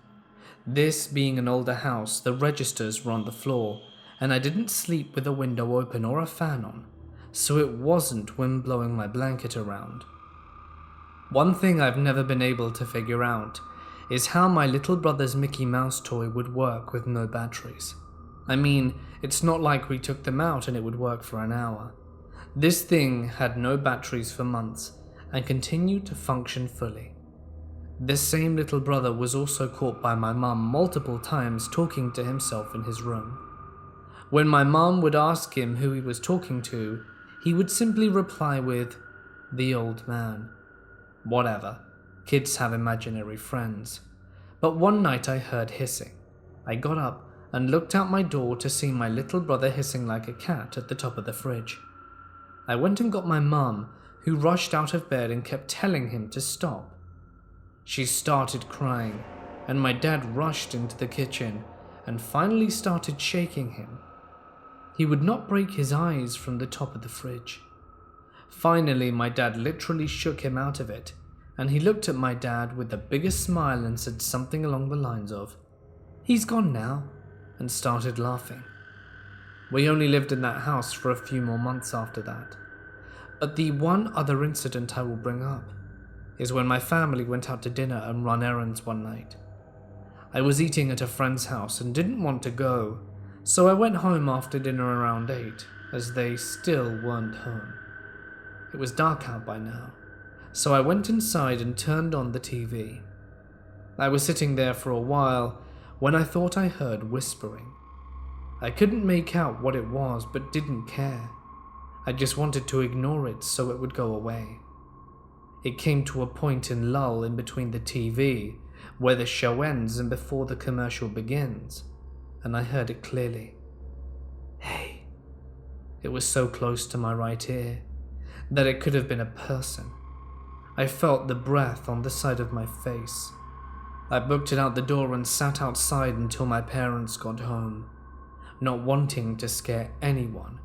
This being an older house, the registers were on the floor, and I didn't sleep with a window open or a fan on, so it wasn't wind blowing my blanket around. One thing I've never been able to figure out is how my little brother's Mickey Mouse toy would work with no batteries. I mean, it's not like we took them out and it would work for an hour. This thing had no batteries for months and continued to function fully. This same little brother was also caught by my mum multiple times talking to himself in his room. When my mum would ask him who he was talking to, he would simply reply with, "The old man." Whatever. Kids have imaginary friends. But one night I heard hissing. I got up and looked out my door to see my little brother hissing like a cat at the top of the fridge. I went and got my mum, who rushed out of bed and kept telling him to stop. She started crying, and my dad rushed into the kitchen and finally started shaking him. He would not break his eyes from the top of the fridge. Finally, my dad literally shook him out of it, and he looked at my dad with the biggest smile and said something along the lines of, "He's gone now," and started laughing. We only lived in that house for a few more months after that. But the one other incident I will bring up is when my family went out to dinner and run errands one night. I was eating at a friend's house and didn't want to go, so I went home after dinner around 8, as they still weren't home. It was dark out by now, so I went inside and turned on the TV. I was sitting there for a while when I thought I heard whispering. I couldn't make out what it was, but didn't care. I just wanted to ignore it so it would go away. It came to a point in lull in between the TV, where the show ends and before the commercial begins, and I heard it clearly. Hey. It was so close to my right ear that it could have been a person. I felt the breath on the side of my face. I booked it out the door and sat outside until my parents got home. Not wanting to scare anyone,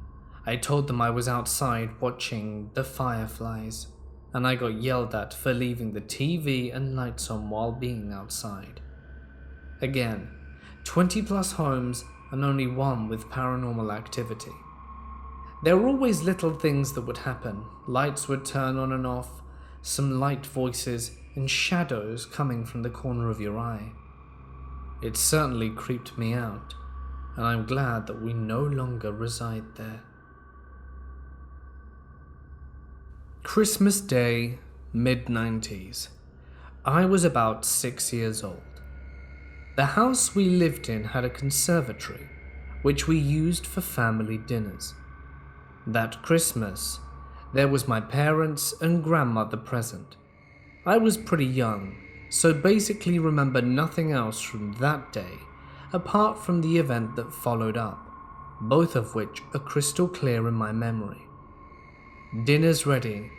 I told them I was outside watching the fireflies, and I got yelled at for leaving the TV and lights on while being outside. Again, 20 plus homes and only one with paranormal activity. There were always little things that would happen. Lights would turn on and off, some light voices, and shadows coming from the corner of your eye. It certainly creeped me out, and I'm glad that we no longer reside there. Christmas Day, mid-90s. I was about 6 years old. The house we lived in had a conservatory, which we used for family dinners. That Christmas, there was my parents and grandmother present. I was pretty young, so basically remember nothing else from that day apart from the event that followed up, both of which are crystal clear in my memory. Dinner's ready,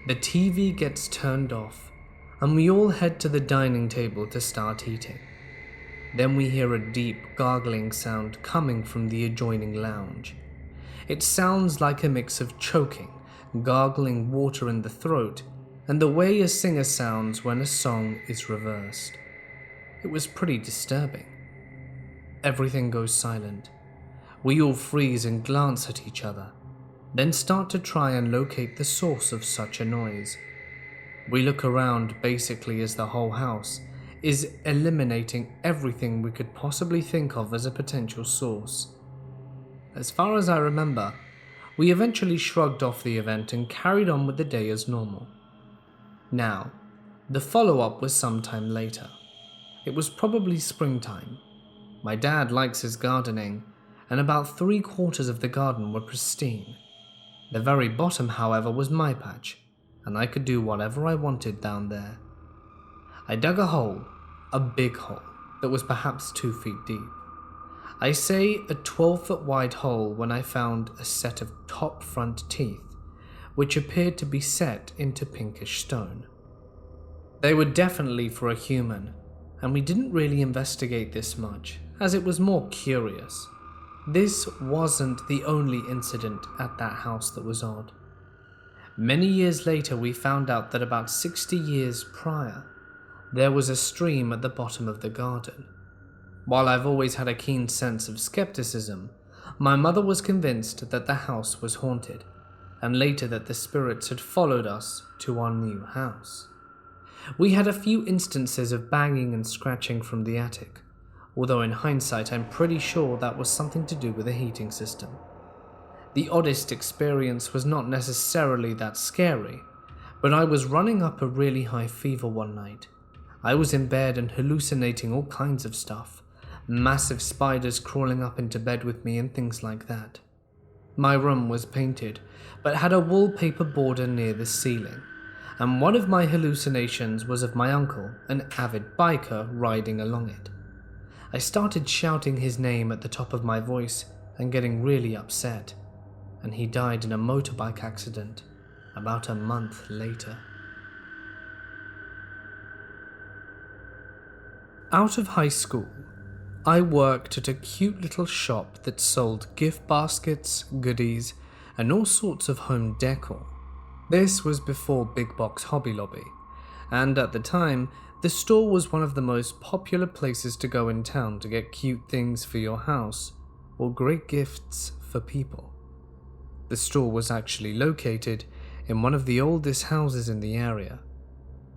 the TV gets turned off, and we all head to the dining table to start eating. Then we hear a deep gargling sound coming from the adjoining lounge. It sounds like a mix of choking, gargling water in the throat, and the way a singer sounds when a song is reversed. It was pretty disturbing. Everything goes silent. We all freeze and glance at each other, then start to try and locate the source of such a noise. We look around basically as the whole house is eliminating everything we could possibly think of as a potential source. As far as I remember, we eventually shrugged off the event and carried on with the day as normal. Now, the follow-up was sometime later. It was probably springtime. My dad likes his gardening, and about 3/4 of the garden were pristine. The very bottom, however, was my patch, and I could do whatever I wanted down there. I dug a hole, a big hole, that was perhaps 2 feet deep. I say a 12-foot wide hole when I found a set of top front teeth, which appeared to be set into pinkish stone. They were definitely for a human, and we didn't really investigate this much, as it was more curious. This wasn't the only incident at that house that was odd. Many years later, we found out that about 60 years prior, there was a stream at the bottom of the garden. While I've always had a keen sense of skepticism, my mother was convinced that the house was haunted, and later that the spirits had followed us to our new house. We had a few instances of banging and scratching from the attic, although in hindsight I'm pretty sure that was something to do with the heating system. The oddest experience was not necessarily that scary, but I was running up a really high fever one night. I was in bed and hallucinating all kinds of stuff, massive spiders crawling up into bed with me and things like that. My room was painted, but had a wallpaper border near the ceiling, and one of my hallucinations was of my uncle, an avid biker, riding along it. I started shouting his name at the top of my voice and getting really upset, and he died in a motorbike accident about a month later. Out of high school, I worked at a cute little shop that sold gift baskets, goodies, and all sorts of home decor. This was before Big Box Hobby Lobby, and at the time, the store was one of the most popular places to go in town to get cute things for your house or great gifts for people. The store was actually located in one of the oldest houses in the area.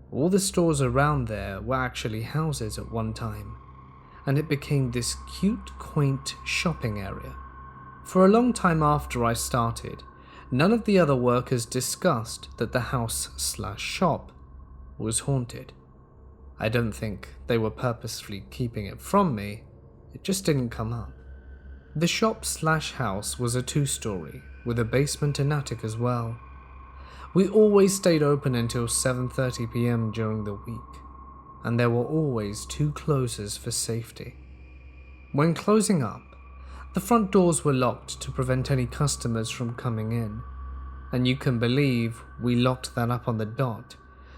All the stores around there were actually houses at one time, and it became this cute, quaint shopping area. For a long time after I started, none of the other workers discussed that the house/shop was haunted. I don't think they were purposefully keeping it from me, it just didn't come up. The shop/house was a 2-story, with a basement and attic as well. We always stayed open until 7:30 p.m. during the week, and there were always 2 closers for safety. When closing up, the front doors were locked to prevent any customers from coming in, and you can believe we locked that up on the dot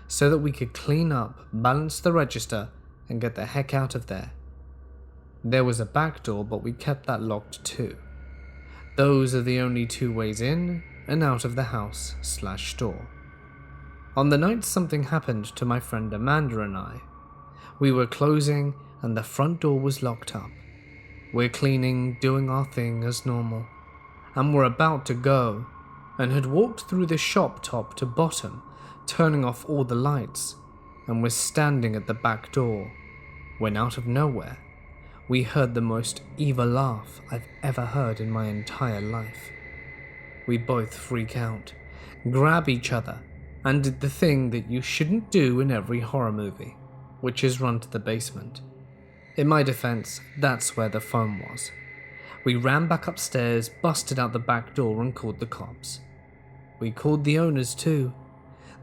so that we could clean up, balance the register, and get the heck out of there. There was a back door, but we kept that locked too. Those are the only 2 ways in and out of the house/store. On the night something happened to my friend Amanda and I, we were closing and the front door was locked up. We're cleaning, doing our thing as normal, and we're about to go, and had walked through the shop top to bottom, turning off all the lights, and we're standing at the back door, when out of nowhere, we heard the most evil laugh I've ever heard in my entire life. We both freak out, grab each other, and did the thing that you shouldn't do in every horror movie, which is run to the basement. In my defense, that's where the phone was. We ran back upstairs, busted out the back door, and called the cops. We called the owners too.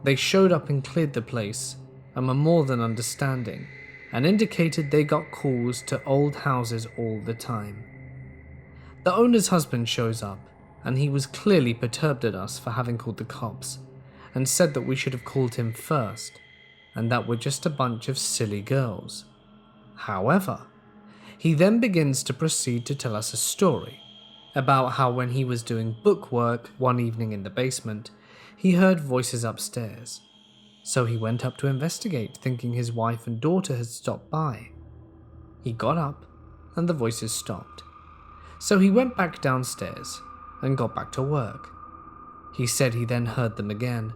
They showed up and cleared the place, and were more than understanding, and indicated they got calls to old houses all the time. The owner's husband shows up, and he was clearly perturbed at us for having called the cops, and said that we should have called him first, and that we're just a bunch of silly girls. However, he then begins to proceed to tell us a story about how when he was doing bookwork one evening in the basement, he heard voices upstairs. So he went up to investigate, thinking his wife and daughter had stopped by. He got up, and the voices stopped. So he went back downstairs and got back to work. He said he then heard them again,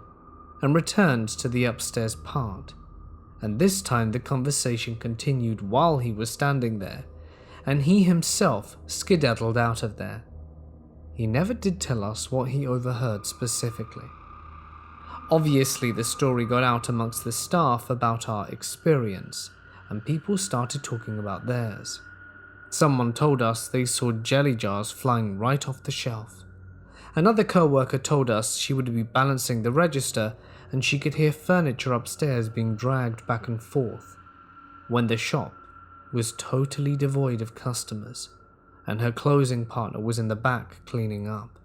and returned to the upstairs part, and this time the conversation continued while he was standing there, and he himself skedaddled out of there. He never did tell us what he overheard specifically. Obviously, the story got out amongst the staff about our experience, and people started talking about theirs. Someone told us they saw jelly jars flying right off the shelf. Another co-worker told us she would be balancing the register and she could hear furniture upstairs being dragged back and forth, when the shop was totally devoid of customers, and her closing partner was in the back cleaning up.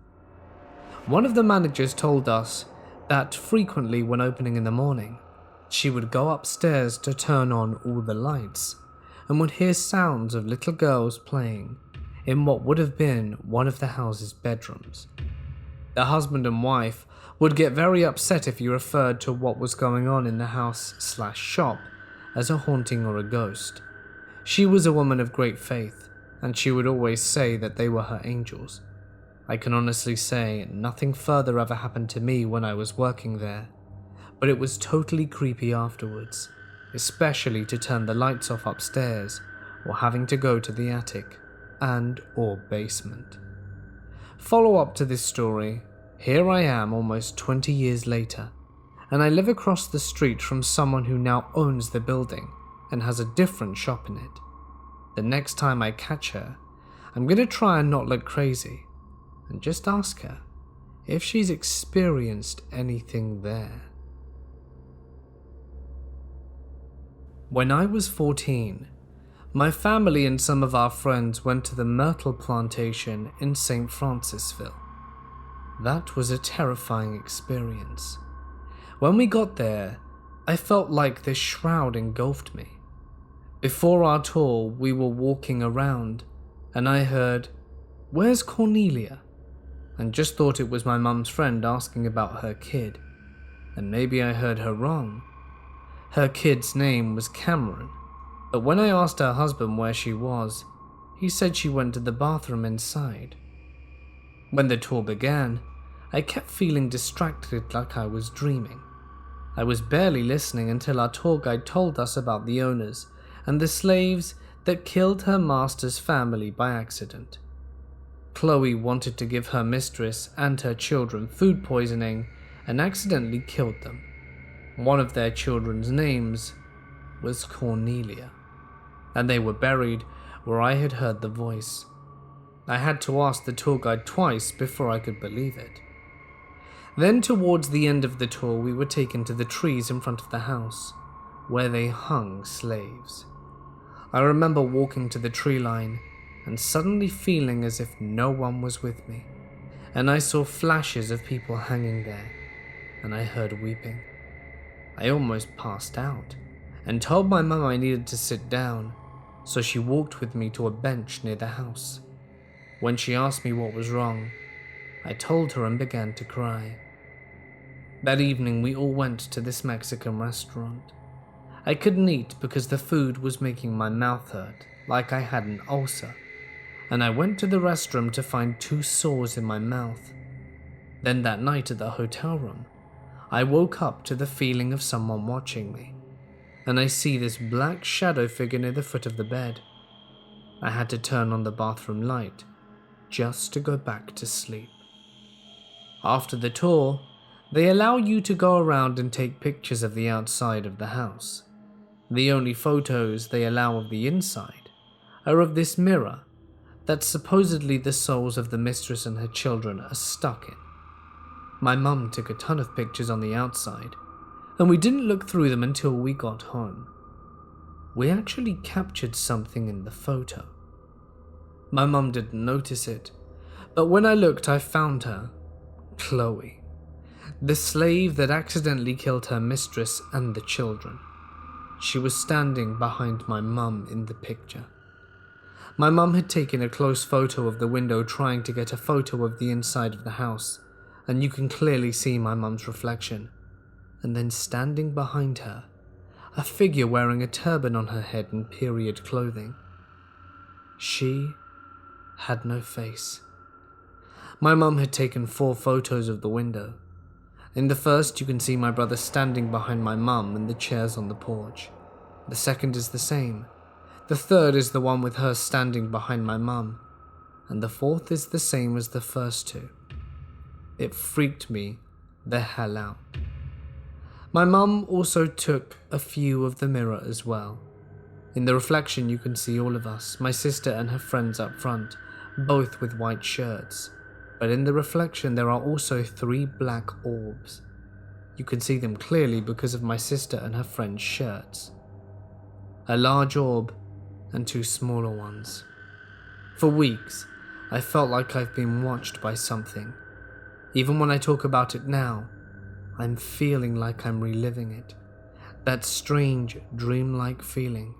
One of the managers told us that frequently when opening in the morning, she would go upstairs to turn on all the lights, and would hear sounds of little girls playing in what would have been one of the house's bedrooms. The husband and wife would get very upset if you referred to what was going on in the house/shop as a haunting or a ghost. She was a woman of great faith, and she would always say that they were her angels. I can honestly say nothing further ever happened to me when I was working there, but it was totally creepy afterwards, especially to turn the lights off upstairs or having to go to the attic and/or basement. Follow up to this story, here I am almost 20 years later, and I live across the street from someone who now owns the building and has a different shop in it. The next time I catch her, I'm going to try and not look crazy, and just ask her if she's experienced anything there. When I was 14, my family and some of our friends went to the Marital plantation in St. Francisville. That was a terrifying experience. When we got there, I felt like this shroud engulfed me. Before our tour, we were walking around, and I heard, "Where's Cornelia?" and just thought it was my mum's friend asking about her kid, and maybe I heard her wrong. Her kid's name was Cameron, but when I asked her husband where she was, he said she went to the bathroom inside. When the tour began, I kept feeling distracted like I was dreaming. I was barely listening until our tour guide told us about the owners and the slaves that killed her master's family by accident. Chloe wanted to give her mistress and her children food poisoning and accidentally killed them. One of their children's names was Cornelia, and they were buried where I had heard the voice. I had to ask the tour guide twice before I could believe it. Then towards the end of the tour, we were taken to the trees in front of the house, where they hung slaves. I remember walking to the tree line and suddenly feeling as if no one was with me, and I saw flashes of people hanging there, and I heard weeping. I almost passed out and told my mum I needed to sit down, so she walked with me to a bench near the house. When she asked me what was wrong, I told her and began to cry. That evening we all went to this Mexican restaurant. I couldn't eat because the food was making my mouth hurt, like I had an ulcer, and I went to the restroom to find 2 sores in my mouth. Then that night at the hotel room, I woke up to the feeling of someone watching me, and I see this black shadow figure near the foot of the bed. I had to turn on the bathroom light just to go back to sleep. After the tour, they allow you to go around and take pictures of the outside of the house. The only photos they allow of the inside are of this mirror that supposedly the souls of the mistress and her children are stuck in. My mum took a ton of pictures on the outside, and we didn't look through them until we got home. We actually captured something in the photo. My mum didn't notice it, but when I looked I found her, Chloe, the slave that accidentally killed her mistress and the children. She was standing behind my mum in the picture. My mum had taken a close photo of the window trying to get a photo of the inside of the house, and you can clearly see my mum's reflection. And then standing behind her, a figure wearing a turban on her head and period clothing. She had no face. My mum had taken 4 photos of the window. In the first you can see my brother standing behind my mum and the chairs on the porch. The second is the same. The third is the one with her standing behind my mum. And the fourth is the same as the first 2. It freaked me the hell out. My mum also took a few of the mirror as well. In the reflection you can see all of us, my sister and her friends up front, both with white shirts. But in the reflection there are also 3 black orbs. You can see them clearly because of my sister and her friend's shirts. A large orb and 2 smaller ones. For weeks, I felt like I've been watched by something. Even when I talk about it now, I'm feeling like I'm reliving it. That strange, dreamlike feeling,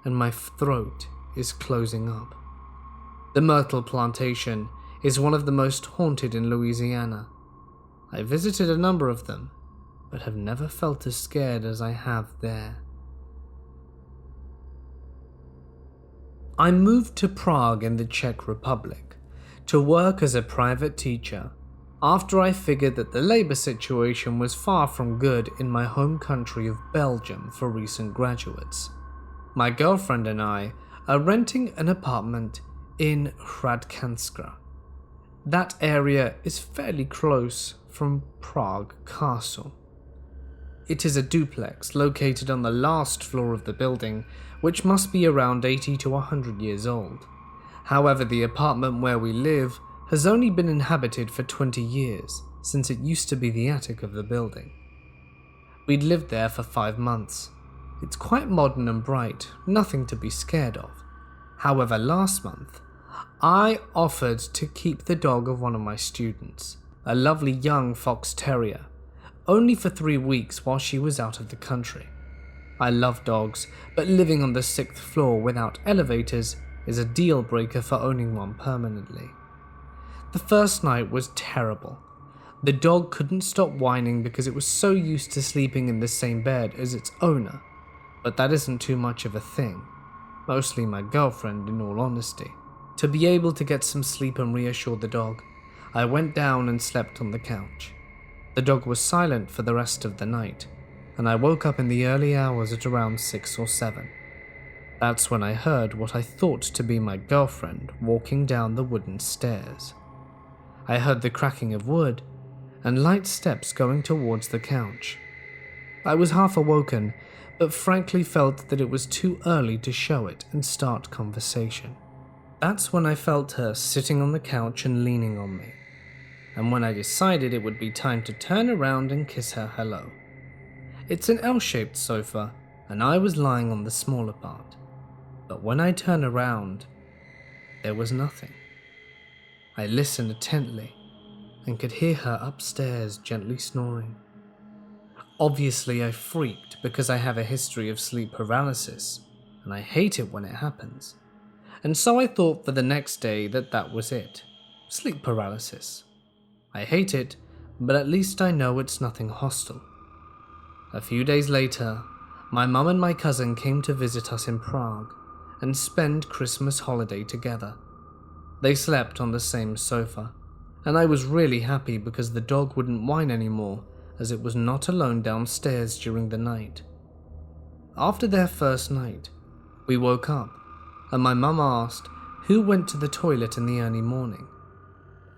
and my throat is closing up. The Myrtle Plantation is one of the most haunted in Louisiana. I visited a number of them, but have never felt as scared as I have there. I moved to Prague in the Czech Republic to work as a private teacher after I figured that the labor situation was far from good in my home country of Belgium for recent graduates. My girlfriend and I are renting an apartment in Hradčanska. That area is fairly close from Prague Castle. It is a duplex located on the last floor of the building, which must be around 80 to 100 years old. However, the apartment where we live has only been inhabited for 20 years, since it used to be the attic of the building. We'd lived there for 5 months. It's quite modern and bright, nothing to be scared of. However, last month, I offered to keep the dog of one of my students, a lovely young fox terrier, only for 3 weeks while she was out of the country. I love dogs, but living on the 6th floor without elevators is a deal breaker for owning one permanently. The first night was terrible. The dog couldn't stop whining because it was so used to sleeping in the same bed as its owner, but that isn't too much of a thing, mostly my girlfriend in all honesty. To be able to get some sleep and reassure the dog, I went down and slept on the couch. The dog was silent for the rest of the night, and I woke up in the early hours at around 6 or 7. That's when I heard what I thought to be my girlfriend walking down the wooden stairs. I heard the cracking of wood and light steps going towards the couch. I was half awoken, but frankly felt that it was too early to show it and start conversation. That's when I felt her sitting on the couch and leaning on me, and when I decided it would be time to turn around and kiss her hello. It's an L-shaped sofa, and I was lying on the smaller part, but when I turned around, there was nothing. I listened intently and could hear her upstairs gently snoring. Obviously, I freaked because I have a history of sleep paralysis, and I hate it when it happens. And so I thought for the next day that was it. Sleep paralysis. I hate it, but at least I know it's nothing hostile. A few days later, my mum and my cousin came to visit us in Prague and spend Christmas holiday together. They slept on the same sofa, and I was really happy because the dog wouldn't whine anymore, as it was not alone downstairs during the night. After their first night, we woke up, and my mum asked who went to the toilet in the early morning.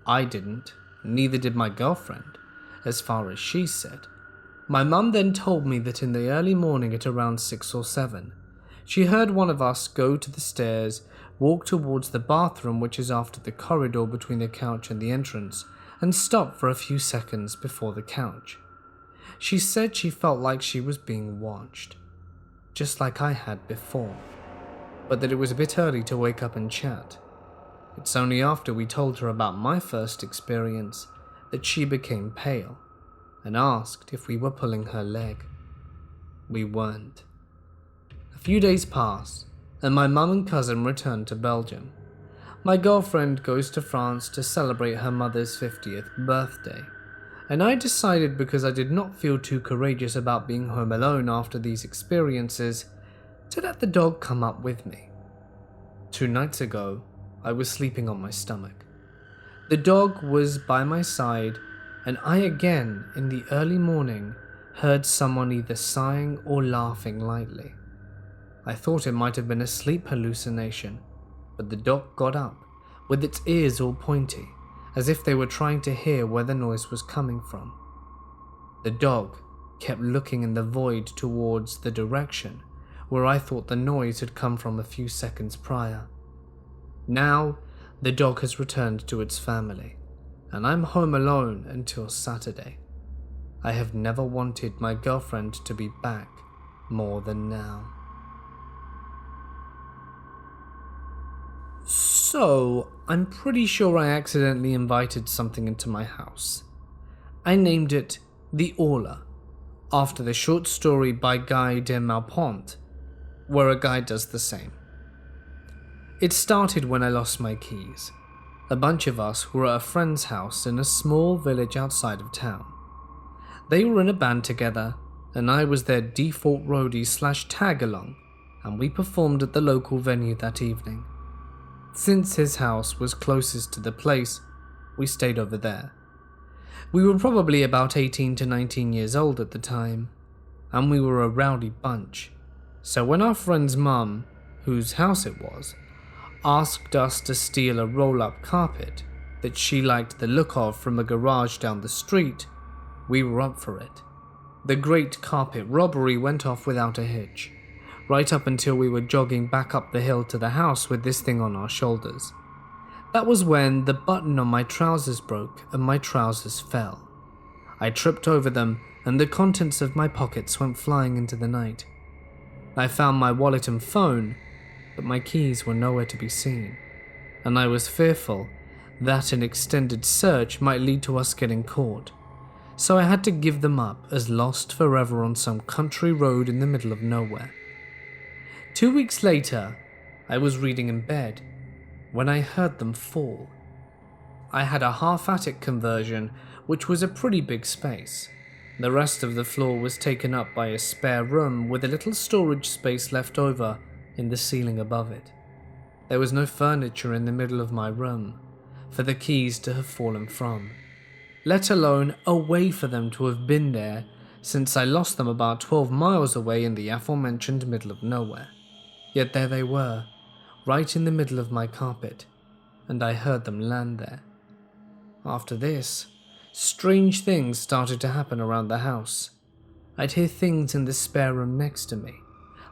I didn't, neither did my girlfriend, as far as she said. My mum then told me that in the early morning at around 6 or 7, she heard one of us go to the stairs, walk towards the bathroom, which is after the corridor between the couch and the entrance, and stop for a few seconds before the couch. She said she felt like she was being watched, just like I had before, but that it was a bit early to wake up and chat. It's only after we told her about my first experience that she became pale and asked if we were pulling her leg. We weren't. A few days pass, and my mum and cousin return to Belgium. My girlfriend goes to France to celebrate her mother's 50th birthday, and I decided, because I did not feel too courageous about being home alone after these experiences, to let the dog come up with me. 2 nights ago, I was sleeping on my stomach. The dog was by my side, and I again, in the early morning, heard someone either sighing or laughing lightly. I thought it might have been a sleep hallucination, but the dog got up, with its ears all pointy, as if they were trying to hear where the noise was coming from. The dog kept looking in the void towards the direction where I thought the noise had come from a few seconds prior. Now, the dog has returned to its family, and I'm home alone until Saturday. I have never wanted my girlfriend to be back more than now. So, I'm pretty sure I accidentally invited something into my house. I named it The Aula, after the short story by Guy de Maupassant, where a guy does the same. It started when I lost my keys. A bunch of us were at a friend's house in a small village outside of town. They were in a band together, and I was their default roadie / tag-along, and we performed at the local venue that evening. Since his house was closest to the place, we stayed over there. We were probably about 18 to 19 years old at the time, and we were a rowdy bunch. So when our friend's mum, whose house it was, asked us to steal a roll-up carpet that she liked the look of from a garage down the street, we were up for it. The great carpet robbery went off without a hitch, right up until we were jogging back up the hill to the house with this thing on our shoulders. That was when the button on my trousers broke and my trousers fell. I tripped over them and the contents of my pockets went flying into the night. I found my wallet and phone, but my keys were nowhere to be seen, and I was fearful that an extended search might lead to us getting caught, so I had to give them up as lost forever on some country road in the middle of nowhere. 2 weeks later, I was reading in bed when I heard them fall. I had a half-attic conversion, which was a pretty big space. The rest of the floor was taken up by a spare room with a little storage space left over in the ceiling above it. There was no furniture in the middle of my room for the keys to have fallen from, let alone a way for them to have been there, since I lost them about 12 miles away in the aforementioned middle of nowhere. Yet there they were, right in the middle of my carpet, and I heard them land there. After this, strange things started to happen around the house. I'd hear things in the spare room next to me,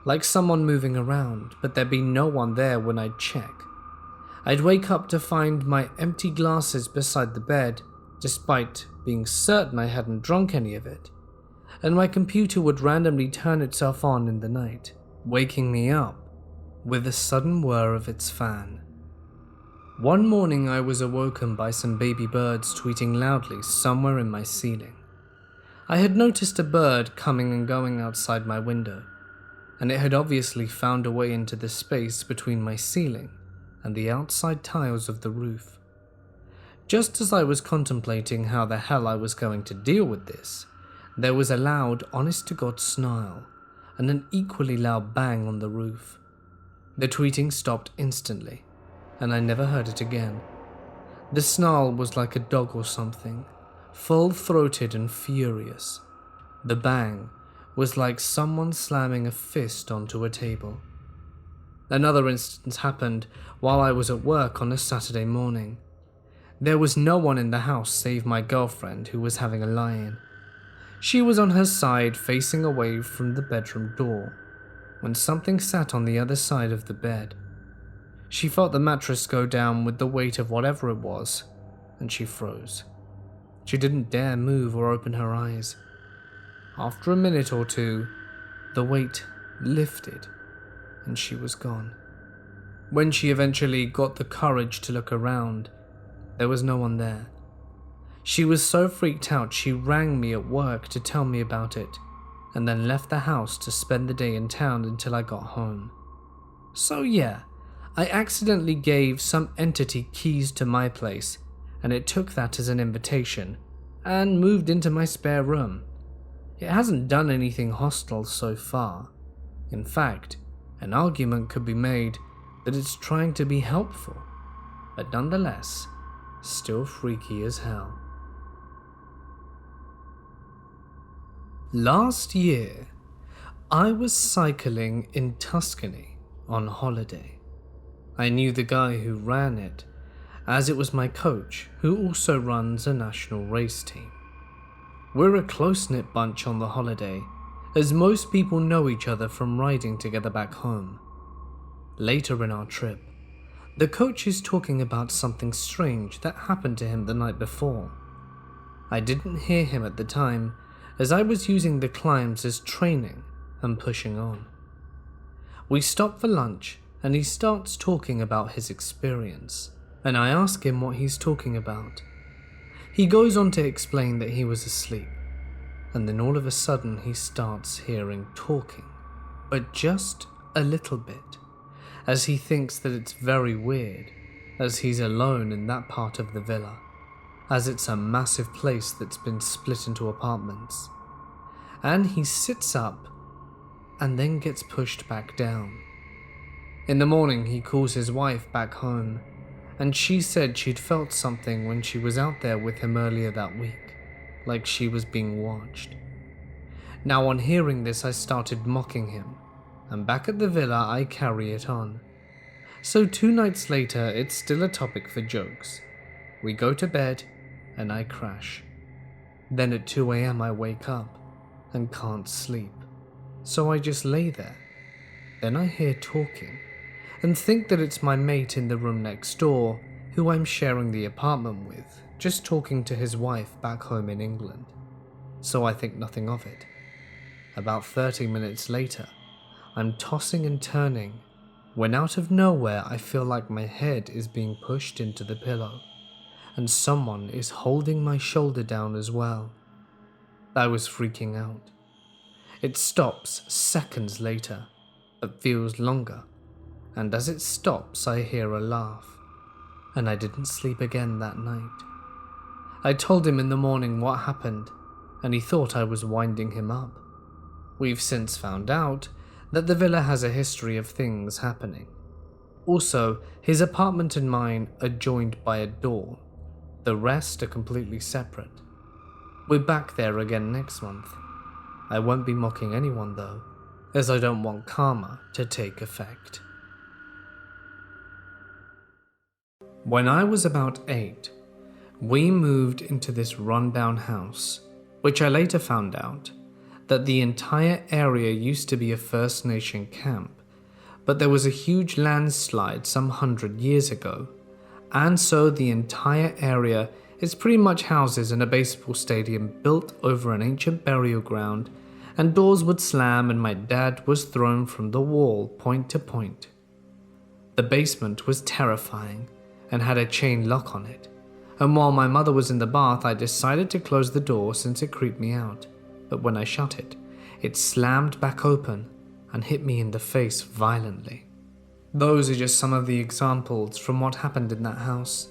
like someone moving around, but there'd be no one there when I'd check. I'd wake up to find my empty glasses beside the bed, despite being certain I hadn't drunk any of it, and my computer would randomly turn itself on in the night, waking me up with a sudden whir of its fan. One morning I was awoken by some baby birds tweeting loudly somewhere in my ceiling. I had noticed a bird coming and going outside my window, and it had obviously found a way into the space between my ceiling and the outside tiles of the roof. Just as I was contemplating how the hell I was going to deal with this, there was a loud, honest-to-God snarl and an equally loud bang on the roof. The tweeting stopped instantly, and I never heard it again. The snarl was like a dog or something, full-throated and furious. The bang was like someone slamming a fist onto a table. Another instance happened while I was at work on a Saturday morning. There was no one in the house save my girlfriend, who was having a lie-in. She was on her side facing away from the bedroom door, when something sat on the other side of the bed. She felt the mattress go down with the weight of whatever it was, and she froze. She didn't dare move or open her eyes. After a minute or two, the weight lifted, and she was gone. When she eventually got the courage to look around, there was no one there. She was so freaked out she rang me at work to tell me about it, and then left the house to spend the day in town until I got home. So yeah, I accidentally gave some entity keys to my place, and it took that as an invitation, and moved into my spare room. It hasn't done anything hostile so far. In fact, an argument could be made that it's trying to be helpful, but nonetheless, still freaky as hell. Last year, I was cycling in Tuscany on holiday. I knew the guy who ran it, as it was my coach who also runs a national race team. We're a close-knit bunch on the holiday, as most people know each other from riding together back home. Later in our trip, the coach is talking about something strange that happened to him the night before. I didn't hear him at the time, as I was using the climbs as training and pushing on. We stop for lunch and he starts talking about his experience, and I ask him what he's talking about. He goes on to explain that he was asleep, and then all of a sudden he starts hearing talking, but just a little bit, as he thinks that it's very weird, as he's alone in that part of the villa, as it's a massive place that's been split into apartments. And he sits up and then gets pushed back down. In the morning he calls his wife back home, and she said she'd felt something when she was out there with him earlier that week, like she was being watched. Now on hearing this I started mocking him, and back at the villa I carry it on. So 2 nights later it's still a topic for jokes. We go to bed and I crash. Then at 2 a.m. I wake up and can't sleep, so I just lay there. Then I hear talking and think that it's my mate in the room next door, who I'm sharing the apartment with, just talking to his wife back home in England. So I think nothing of it. About 30 minutes later, I'm tossing and turning, when out of nowhere I feel like my head is being pushed into the pillow, and someone is holding my shoulder down as well. I was freaking out. It stops seconds later, but feels longer, and as it stops I hear a laugh, and I didn't sleep again that night. I told him in the morning what happened, and he thought I was winding him up. We've since found out that the villa has a history of things happening. Also, his apartment and mine are joined by a door. The rest are completely separate. We're back there again next month. I won't be mocking anyone though, as I don't want karma to take effect. When I was about 8, we moved into this rundown house, which I later found out that the entire area used to be a First Nation camp, but there was a huge landslide some 100 years ago, and so the entire area is pretty much houses and a baseball stadium built over an ancient burial ground, and doors would slam and my dad was thrown from the wall point to point. The basement was terrifying and had a chain lock on it, and while my mother was in the bath I decided to close the door since it creeped me out, but when I shut it, it slammed back open and hit me in the face violently. Those are just some of the examples from what happened in that house.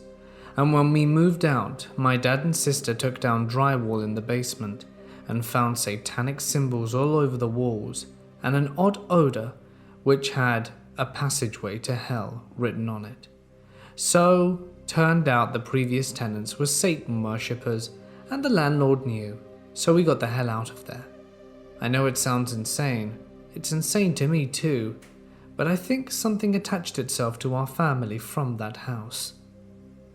And when we moved out, my dad and sister took down drywall in the basement and found satanic symbols all over the walls and an odd odor which had a passageway to hell written on it. So, turned out the previous tenants were Satan worshippers and the landlord knew, so we got the hell out of there. I know it sounds insane. It's insane to me too, but I think something attached itself to our family from that house.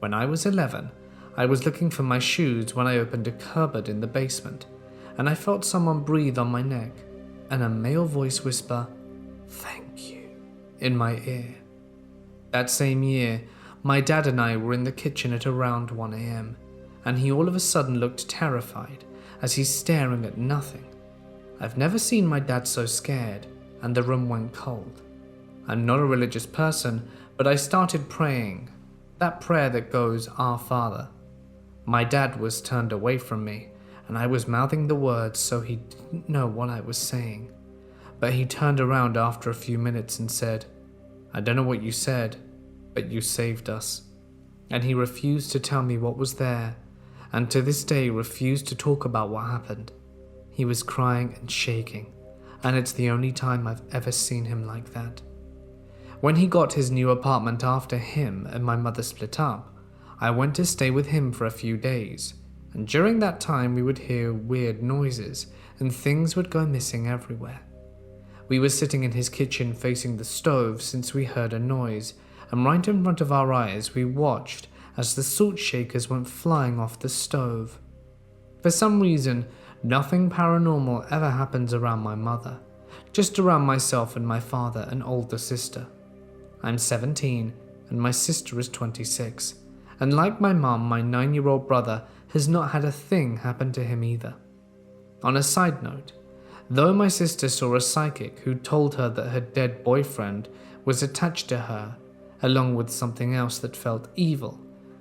When I was 11, I was looking for my shoes when I opened a cupboard in the basement, and I felt someone breathe on my neck, and a male voice whisper, "Thank you," in my ear. That same year, my dad and I were in the kitchen at around 1 a.m, and he all of a sudden looked terrified as he's staring at nothing. I've never seen my dad so scared, and the room went cold. I'm not a religious person, but I started praying. That prayer that goes, "Our Father." My dad was turned away from me, and I was mouthing the words so he didn't know what I was saying. But he turned around after a few minutes and said, "I don't know what you said, but you saved us." And he refused to tell me what was there, and to this day refused to talk about what happened. He was crying and shaking, and it's the only time I've ever seen him like that. When he got his new apartment after him and my mother split up, I went to stay with him for a few days, and during that time we would hear weird noises and things would go missing everywhere. We were sitting in his kitchen facing the stove since we heard a noise, and right in front of our eyes we watched as the salt shakers went flying off the stove. For some reason, nothing paranormal ever happens around my mother, just around myself and my father and older sister. I'm 17 and my sister is 26, and like my mum, my 9-year-old brother has not had a thing happen to him either. On a side note, though my sister saw a psychic who told her that her dead boyfriend was attached to her, along with something else that felt evil,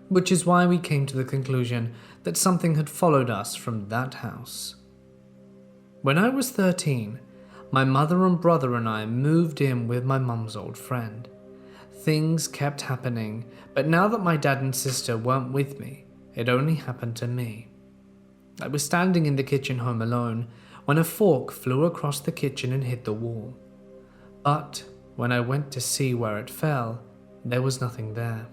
which is why we came to the conclusion that something had followed us from that house. When I was 13, my mother and brother and I moved in with my mum's old friend. Things kept happening, but now that my dad and sister weren't with me, it only happened to me. I was standing in the kitchen home alone when a fork flew across the kitchen and hit the wall. But when I went to see where it fell, there was nothing there.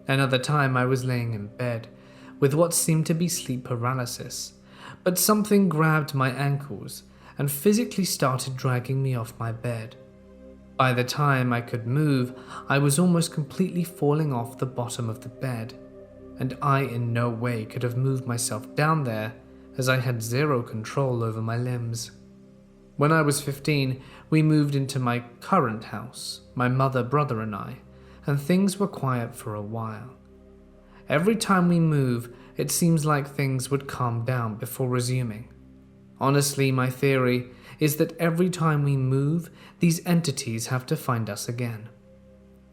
Another time I was laying in bed with what seemed to be sleep paralysis, but something grabbed my ankles and physically started dragging me off my bed. By the time I could move, I was almost completely falling off the bottom of the bed, and I in no way could have moved myself down there as I had zero control over my limbs. When I was 15, we moved into my current house, my mother, brother and I, and things were quiet for a while. Every time we move, it seems like things would calm down before resuming. Honestly, my theory is that every time we move, these entities have to find us again.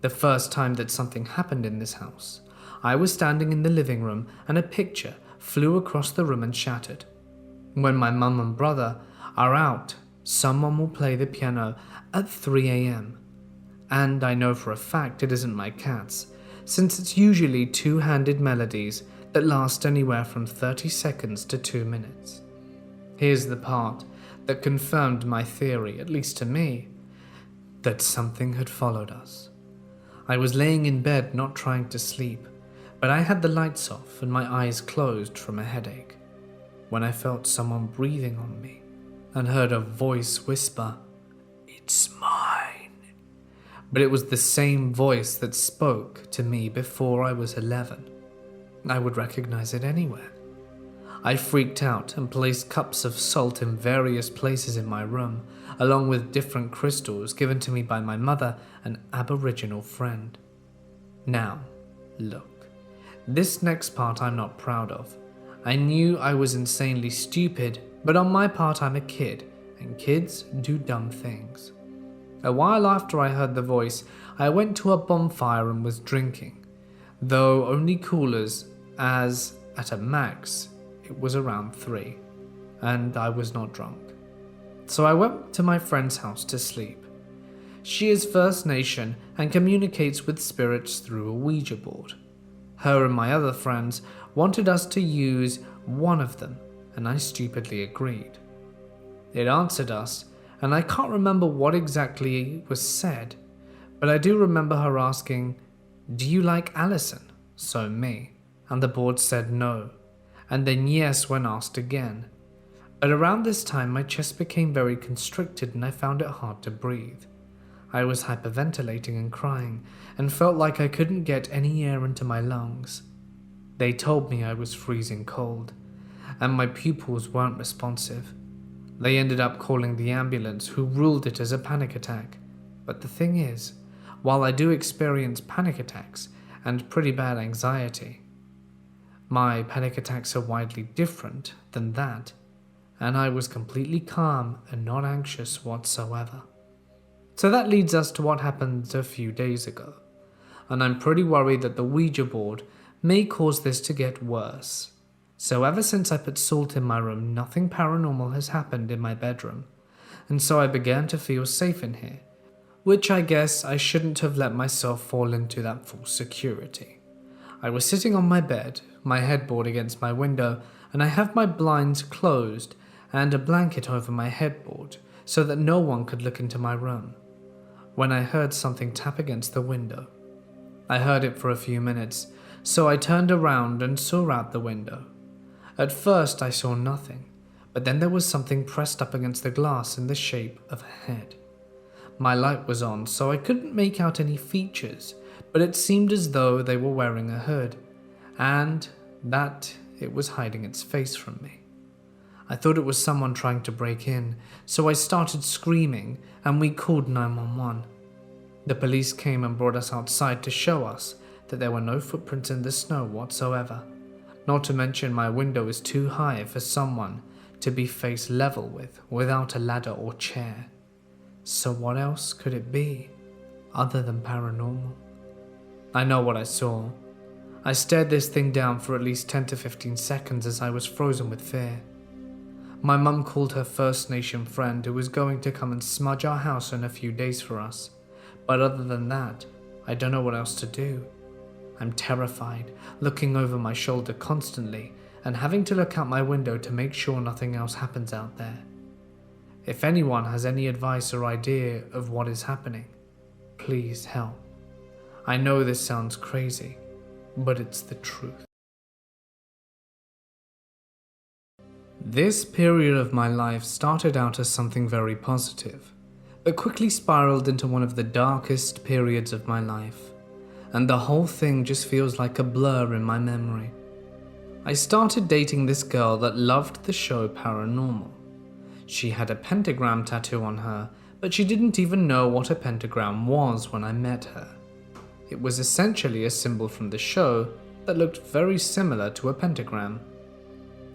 The first time that something happened in this house, I was standing in the living room and a picture flew across the room and shattered. When my mum and brother are out, someone will play the piano at 3 a.m. And I know for a fact it isn't my cats, since it's usually two-handed melodies that last anywhere from 30 seconds to 2 minutes. Here's the part that confirmed my theory, at least to me, that something had followed us. I was laying in bed not trying to sleep, but I had the lights off and my eyes closed from a headache, when I felt someone breathing on me and heard a voice whisper, "It's mine." But it was the same voice that spoke to me before I was 11. I would recognize it anywhere. I freaked out and placed cups of salt in various places in my room, along with different crystals given to me by my mother, an Aboriginal friend. Now, look, this next part I'm not proud of. I knew I was insanely stupid, but on my part I'm a kid, and kids do dumb things. A while after I heard the voice, I went to a bonfire and was drinking, though only coolers, as at a max it was around 3, and I was not drunk. So I went to my friend's house to sleep. She is First Nation and communicates with spirits through a Ouija board. Her and my other friends wanted us to use one of them, and I stupidly agreed. It answered us, and I can't remember what exactly was said, but I do remember her asking, "Do you like Allison?" So me, and the board said no, and then yes when asked again. But around this time my chest became very constricted and I found it hard to breathe. I was hyperventilating and crying, and felt like I couldn't get any air into my lungs. They told me I was freezing cold, and my pupils weren't responsive. They ended up calling the ambulance, who ruled it as a panic attack. But the thing is, while I do experience panic attacks and pretty bad anxiety, my panic attacks are widely different than that, and I was completely calm and not anxious whatsoever. So that leads us to what happened a few days ago, and I'm pretty worried that the Ouija board may cause this to get worse. So ever since I put salt in my room, nothing paranormal has happened in my bedroom, and so I began to feel safe in here, which I guess I shouldn't have let myself fall into that false security. I was sitting on my bed, my headboard against my window, and I have my blinds closed and a blanket over my headboard so that no one could look into my room, when I heard something tap against the window. I heard it for a few minutes, so I turned around and saw out the window. At first I saw nothing, but then there was something pressed up against the glass in the shape of a head. My light was on, so I couldn't make out any features, but it seemed as though they were wearing a hood, and that it was hiding its face from me. I thought it was someone trying to break in, so I started screaming, and we called 911. The police came and brought us outside to show us that there were no footprints in the snow whatsoever. Not to mention my window is too high for someone to be face level with without a ladder or chair. So what else could it be other than paranormal? I know what I saw. I stared this thing down for at least 10 to 15 seconds as I was frozen with fear. My mum called her First Nation friend who was going to come and smudge our house in a few days for us. But other than that, I don't know what else to do. I'm terrified, looking over my shoulder constantly and having to look out my window to make sure nothing else happens out there. If anyone has any advice or idea of what is happening, please help. I know this sounds crazy, but it's the truth. This period of my life started out as something very positive, but quickly spiraled into one of the darkest periods of my life, and the whole thing just feels like a blur in my memory. I started dating this girl that loved the show Paranormal. She had a pentagram tattoo on her, but she didn't even know what a pentagram was when I met her. It was essentially a symbol from the show that looked very similar to a pentagram.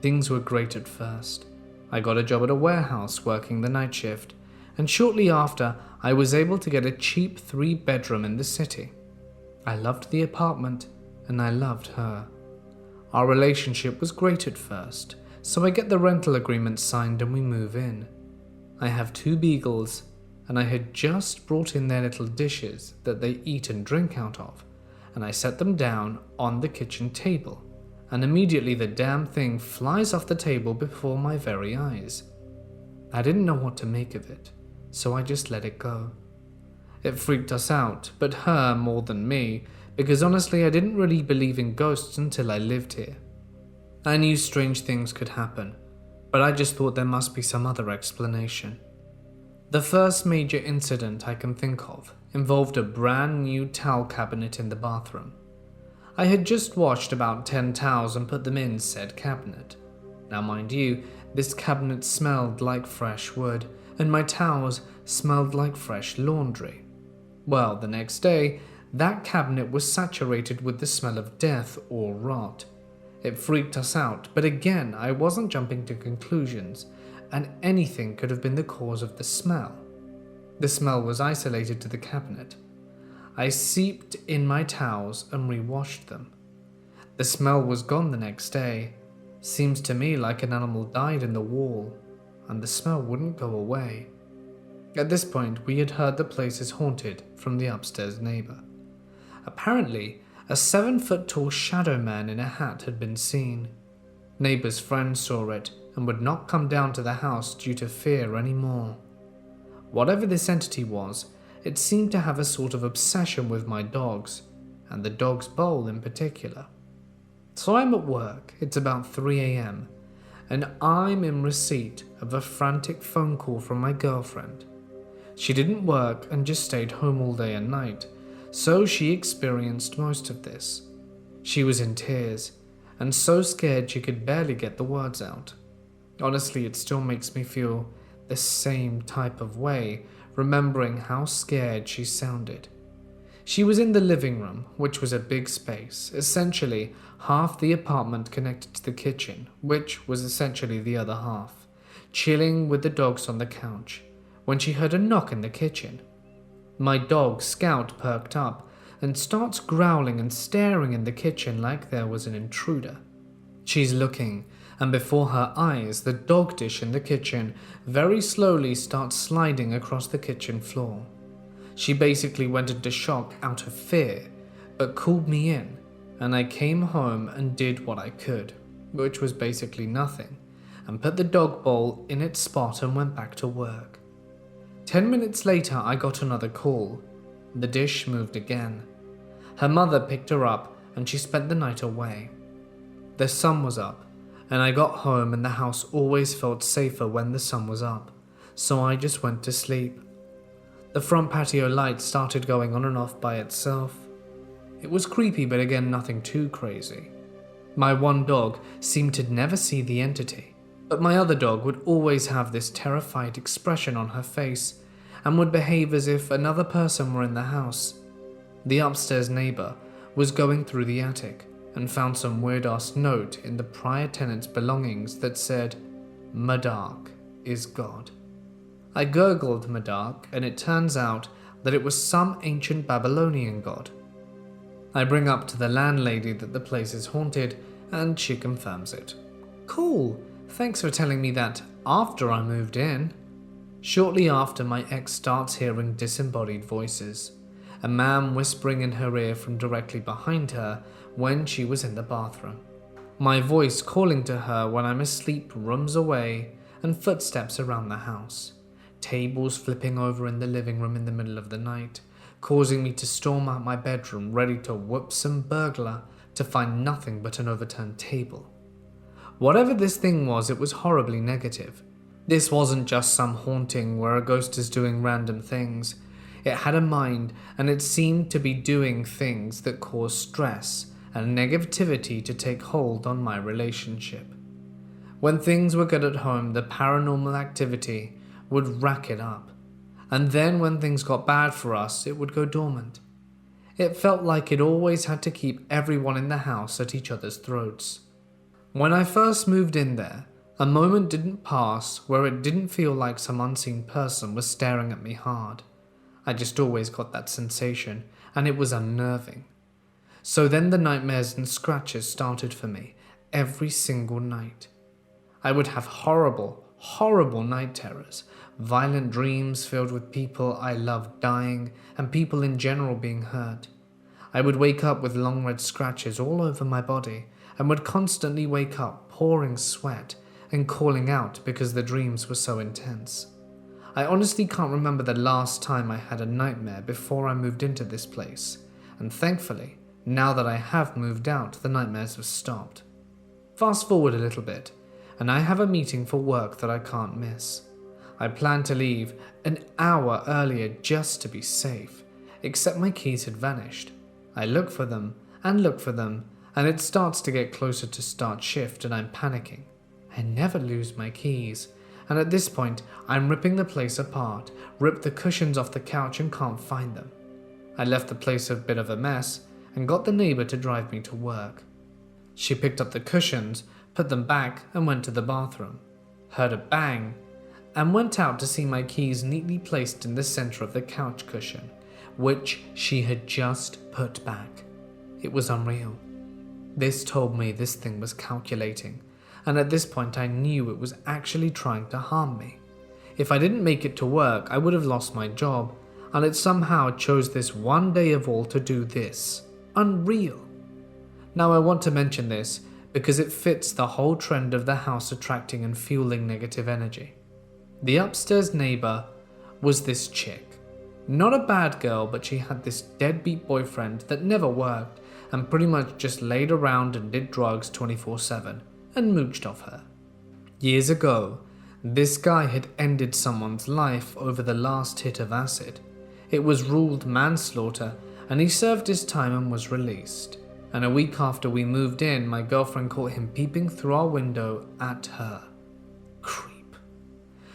Things were great at first. I got a job at a warehouse working the night shift, and shortly after I was able to get a cheap 3-bedroom in the city. I loved the apartment and I loved her. Our relationship was great at first, so I get the rental agreement signed and we move in. I have 2 beagles, and I had just brought in their little dishes that they eat and drink out of, and I set them down on the kitchen table, and immediately the damn thing flies off the table before my very eyes. I didn't know what to make of it, so I just let it go. It freaked us out, but her more than me, because honestly I didn't really believe in ghosts until I lived here. I knew strange things could happen, but I just thought there must be some other explanation. The first major incident I can think of involved a brand new towel cabinet in the bathroom. I had just washed about 10 towels and put them in said cabinet. Now mind you, this cabinet smelled like fresh wood, and my towels smelled like fresh laundry. Well, the next day, that cabinet was saturated with the smell of death or rot. It freaked us out, but again, I wasn't jumping to conclusions, and anything could have been the cause of the smell. The smell was isolated to the cabinet. I seeped in my towels and re-washed them. The smell was gone the next day. Seems to me like an animal died in the wall, and the smell wouldn't go away. At this point, we had heard the place is haunted from the upstairs neighbor. Apparently, a 7-foot-tall shadow man in a hat had been seen. Neighbor's friend saw it and would not come down to the house due to fear anymore. Whatever this entity was, it seemed to have a sort of obsession with my dogs, and the dog's bowl in particular. So I'm at work, it's about 3 a.m, and I'm in receipt of a frantic phone call from my girlfriend. She didn't work and just stayed home all day and night, so she experienced most of this. She was in tears, and so scared she could barely get the words out. Honestly, it still makes me feel the same type of way, remembering how scared she sounded. She was in the living room, which was a big space, essentially half the apartment connected to the kitchen, which was essentially the other half, chilling with the dogs on the couch, when she heard a knock in the kitchen. My dog, Scout, perked up and starts growling and staring in the kitchen like there was an intruder. She's looking, and before her eyes, the dog dish in the kitchen very slowly starts sliding across the kitchen floor. She basically went into shock out of fear, but called me in, and I came home and did what I could, which was basically nothing, and put the dog bowl in its spot and went back to work. 10 minutes later, I got another call. The dish moved again. Her mother picked her up, and she spent the night away. The sun was up, and I got home, and the house always felt safer when the sun was up, so I just went to sleep. The front patio light started going on and off by itself. It was creepy, but again, nothing too crazy. My one dog seemed to never see the entity, but my other dog would always have this terrified expression on her face and would behave as if another person were in the house. The upstairs neighbor was going through the attic and found some weird-ass note in the prior tenant's belongings that said, "Madark is God." I gurgled Madark, and it turns out that it was some ancient Babylonian god. I bring up to the landlady that the place is haunted, and she confirms it. Cool, thanks for telling me that after I moved in. Shortly after, my ex starts hearing disembodied voices, a man whispering in her ear from directly behind her when she was in the bathroom. My voice calling to her when I'm asleep rooms away, and footsteps around the house. Tables flipping over in the living room in the middle of the night, causing me to storm out my bedroom ready to whoop some burglar to find nothing but an overturned table. Whatever this thing was, it was horribly negative. This wasn't just some haunting where a ghost is doing random things. It had a mind, and it seemed to be doing things that caused stress and negativity to take hold on my relationship. When things were good at home, the paranormal activity would rack it up, and then when things got bad for us, it would go dormant. It felt like it always had to keep everyone in the house at each other's throats. When I first moved in there, a moment didn't pass where it didn't feel like some unseen person was staring at me hard. I just always got that sensation, and it was unnerving. So then the nightmares and scratches started for me, every single night. I would have horrible night terrors, violent dreams filled with people I loved dying and people in general being hurt. I would wake up with long red scratches all over my body and would constantly wake up pouring sweat and calling out because the dreams were so intense. I honestly can't remember the last time I had a nightmare before I moved into this place, and thankfully, now that I have moved out, the nightmares have stopped. Fast forward a little bit, and I have a meeting for work that I can't miss. I planned to leave an hour earlier just to be safe, except my keys had vanished. I look for them, and it starts to get closer to start shift and I'm panicking. I never lose my keys, and at this point I'm ripping the place apart, ripped the cushions off the couch and can't find them. I left the place a bit of a mess and got the neighbor to drive me to work. She picked up the cushions, put them back and went to the bathroom, heard a bang, and went out to see my keys neatly placed in the center of the couch cushion, which she had just put back. It was unreal. This told me this thing was calculating, and at this point I knew it was actually trying to harm me. If I didn't make it to work, I would have lost my job, and it somehow chose this one day of all to do this. Unreal. Now I want to mention this because it fits the whole trend of the house attracting and fueling negative energy. The upstairs neighbor was this chick. Not a bad girl, but she had this deadbeat boyfriend that never worked and pretty much just laid around and did drugs 24/7 and mooched off her. Years ago, this guy had ended someone's life over the last hit of acid. It was ruled manslaughter and he served his time and was released. And a week after we moved in, my girlfriend caught him peeping through our window at her. Creep.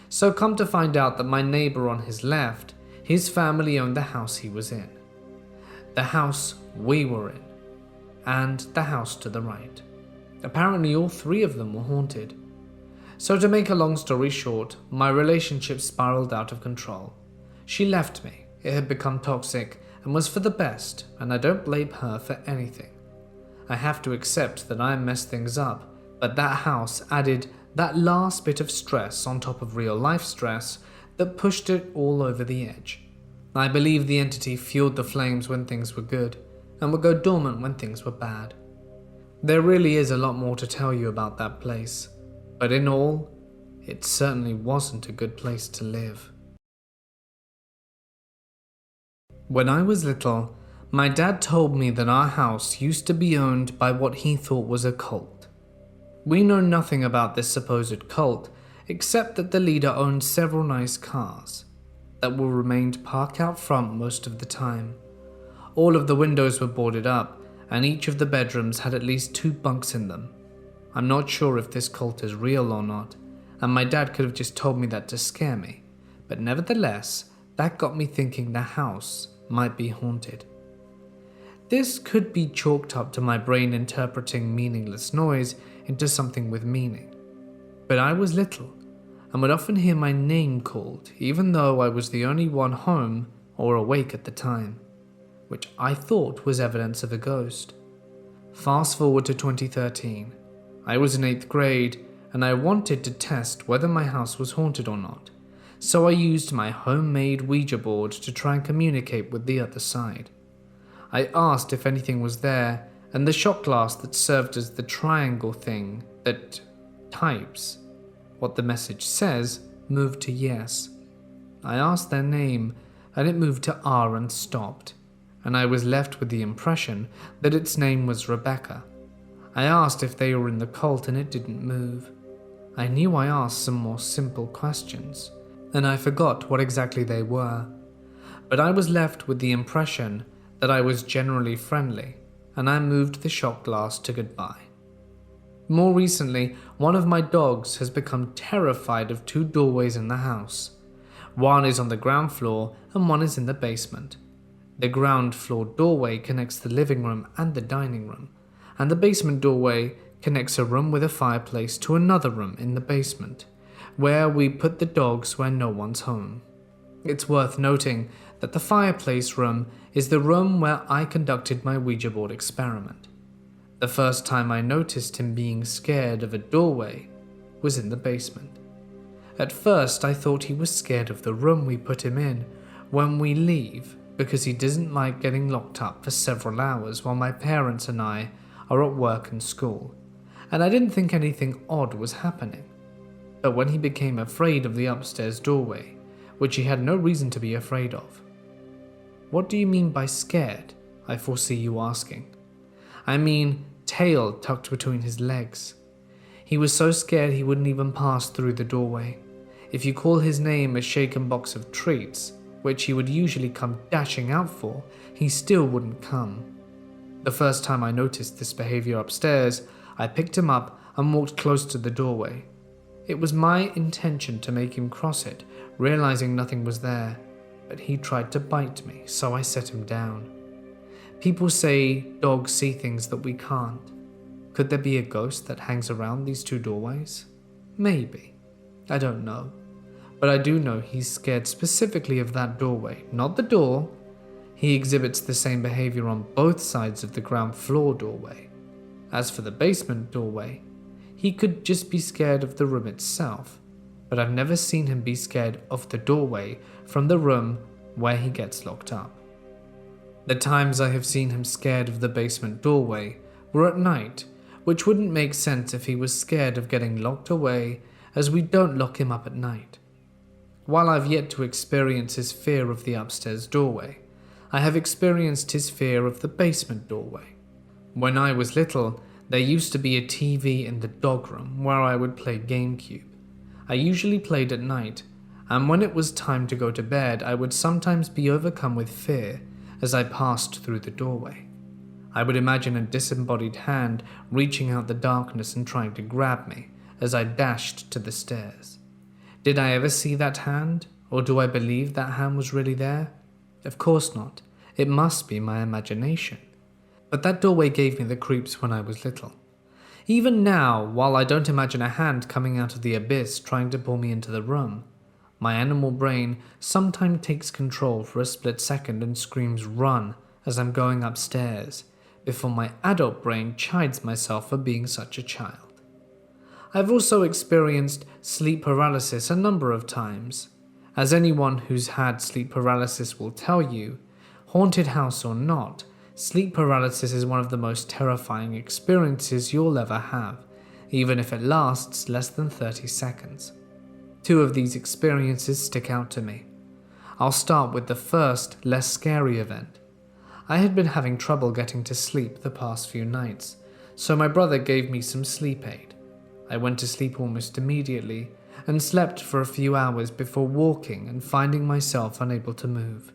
So come to find out that my neighbor on his left, his family owned the house he was in, the house we were in, and the house to the right. Apparently all three of them were haunted. So to make a long story short, my relationship spiraled out of control. She left me, it had become toxic and was for the best, and I don't blame her for anything. I have to accept that I messed things up, but that house added that last bit of stress on top of real life stress that pushed it all over the edge. I believe the entity fueled the flames when things were good, and would go dormant when things were bad. There really is a lot more to tell you about that place, but in all, it certainly wasn't a good place to live. When I was little, my dad told me that our house used to be owned by what he thought was a cult. We know nothing about this supposed cult, except that the leader owned several nice cars that were remained parked out front most of the time. All of the windows were boarded up, and each of the bedrooms had at least 2 bunks in them. I'm not sure if this cult is real or not, and my dad could have just told me that to scare me, but nevertheless, that got me thinking the house might be haunted. This could be chalked up to my brain interpreting meaningless noise into something with meaning. But I was little, and would often hear my name called, even though I was the only one home or awake at the time, which I thought was evidence of a ghost. Fast forward to 2013. I was in 8th grade, and I wanted to test whether my house was haunted or not, so I used my homemade Ouija board to try and communicate with the other side. I asked if anything was there, and the shot glass that served as the triangle thing that types what the message says moved to yes. I asked their name, and it moved to R and stopped, and I was left with the impression that its name was Rebecca. I asked if they were in the cult, and it didn't move. I knew I asked some more simple questions, and I forgot what exactly they were, but I was left with the impression that I was generally friendly, and I moved the shot glass to goodbye. More recently, one of my dogs has become terrified of 2 doorways in the house. One is on the ground floor and one is in the basement. The ground floor doorway connects the living room and the dining room, and the basement doorway connects a room with a fireplace to another room in the basement, where we put the dogs when no one's home. It's worth noting that the fireplace room is the room where I conducted my Ouija board experiment. The first time I noticed him being scared of a doorway was in the basement. At first I thought he was scared of the room we put him in when we leave, because he doesn't like getting locked up for several hours while my parents and I are at work and school, and I didn't think anything odd was happening. But when he became afraid of the upstairs doorway, which he had no reason to be afraid of. What do you mean by scared? I foresee you asking. I mean tail tucked between his legs. He was so scared he wouldn't even pass through the doorway. If you call his name a shaken box of treats, which he would usually come dashing out for, he still wouldn't come. The first time I noticed this behavior upstairs, I picked him up and walked close to the doorway. It was my intention to make him cross it, realizing nothing was there, but he tried to bite me, so I set him down. People say dogs see things that we can't. Could there be a ghost that hangs around these two doorways? Maybe. I don't know. But I do know he's scared specifically of that doorway, not the door. He exhibits the same behavior on both sides of the ground floor doorway. As for the basement doorway, he could just be scared of the room itself, but I've never seen him be scared of the doorway from the room where he gets locked up. The times I have seen him scared of the basement doorway were at night, which wouldn't make sense if he was scared of getting locked away, as we don't lock him up at night. While I've yet to experience his fear of the upstairs doorway, I have experienced his fear of the basement doorway. When I was little, there used to be a TV in the dog room where I would play GameCube. I usually played at night, and when it was time to go to bed, I would sometimes be overcome with fear as I passed through the doorway. I would imagine a disembodied hand reaching out the darkness and trying to grab me as I dashed to the stairs. Did I ever see that hand, or do I believe that hand was really there? Of course not. It must be my imagination. But that doorway gave me the creeps when I was little. Even now, while I don't imagine a hand coming out of the abyss trying to pull me into the room, my animal brain sometimes takes control for a split second and screams "run" as I'm going upstairs, before my adult brain chides myself for being such a child. I've also experienced sleep paralysis a number of times. As anyone who's had sleep paralysis will tell you, haunted house or not, sleep paralysis is one of the most terrifying experiences you'll ever have, even if it lasts less than 30 seconds. Two of these experiences stick out to me. I'll start with the first, less scary event. I had been having trouble getting to sleep the past few nights, so my brother gave me some sleep aid. I went to sleep almost immediately and slept for a few hours before walking and finding myself unable to move.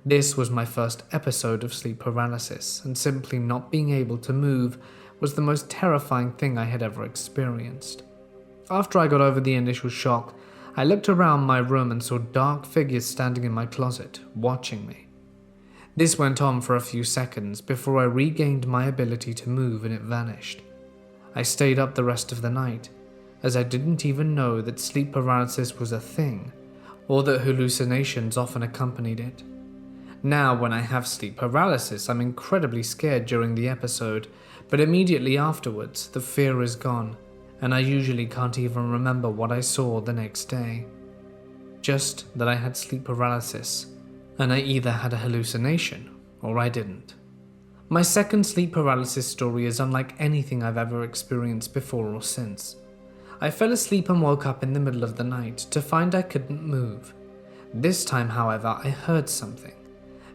This was my first episode of sleep paralysis, and simply not being able to move was the most terrifying thing I had ever experienced. After I got over the initial shock, I looked around my room and saw dark figures standing in my closet, watching me. This went on for a few seconds before I regained my ability to move and it vanished. I stayed up the rest of the night, as I didn't even know that sleep paralysis was a thing, or that hallucinations often accompanied it. Now, when I have sleep paralysis, I'm incredibly scared during the episode, but immediately afterwards, the fear is gone, and I usually can't even remember what I saw the next day. Just that I had sleep paralysis, and I either had a hallucination, or I didn't. My second sleep paralysis story is unlike anything I've ever experienced before or since. I fell asleep and woke up in the middle of the night to find I couldn't move. This time, however, I heard something.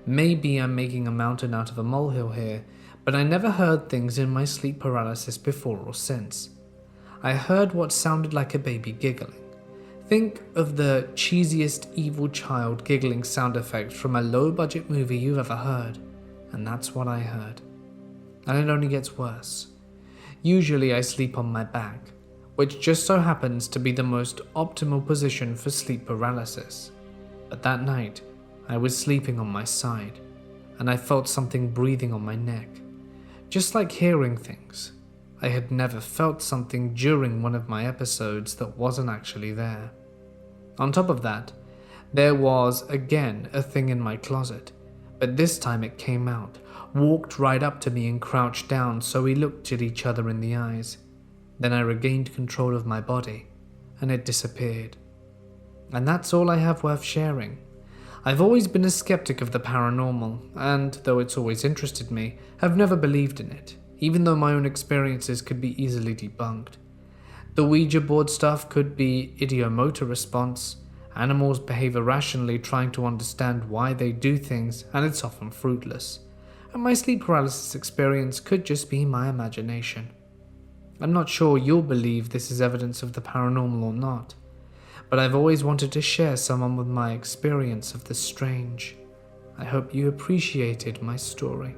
Maybe I'm making a mountain out of a molehill here, but I never heard things in my sleep paralysis before or since. I heard what sounded like a baby giggling. Think of the cheesiest evil child giggling sound effect from a low-budget movie you've ever heard, and that's what I heard. And it only gets worse. Usually I sleep on my back, which just so happens to be the most optimal position for sleep paralysis. But that night, I was sleeping on my side, and I felt something breathing on my neck. Just like hearing things, I had never felt something during one of my episodes that wasn't actually there. On top of that, there was again a thing in my closet, but this time it came out, walked right up to me and crouched down, so we looked at each other in the eyes. Then I regained control of my body, and it disappeared. And that's all I have worth sharing. I've always been a skeptic of the paranormal, and, though it's always interested me, have never believed in it, even though my own experiences could be easily debunked. The Ouija board stuff could be idiomotor response. Animals behave irrationally trying to understand why they do things, and it's often fruitless. And my sleep paralysis experience could just be my imagination. I'm not sure you'll believe this is evidence of the paranormal or not, but I've always wanted to share some with my experience of the strange. I hope you appreciated my story.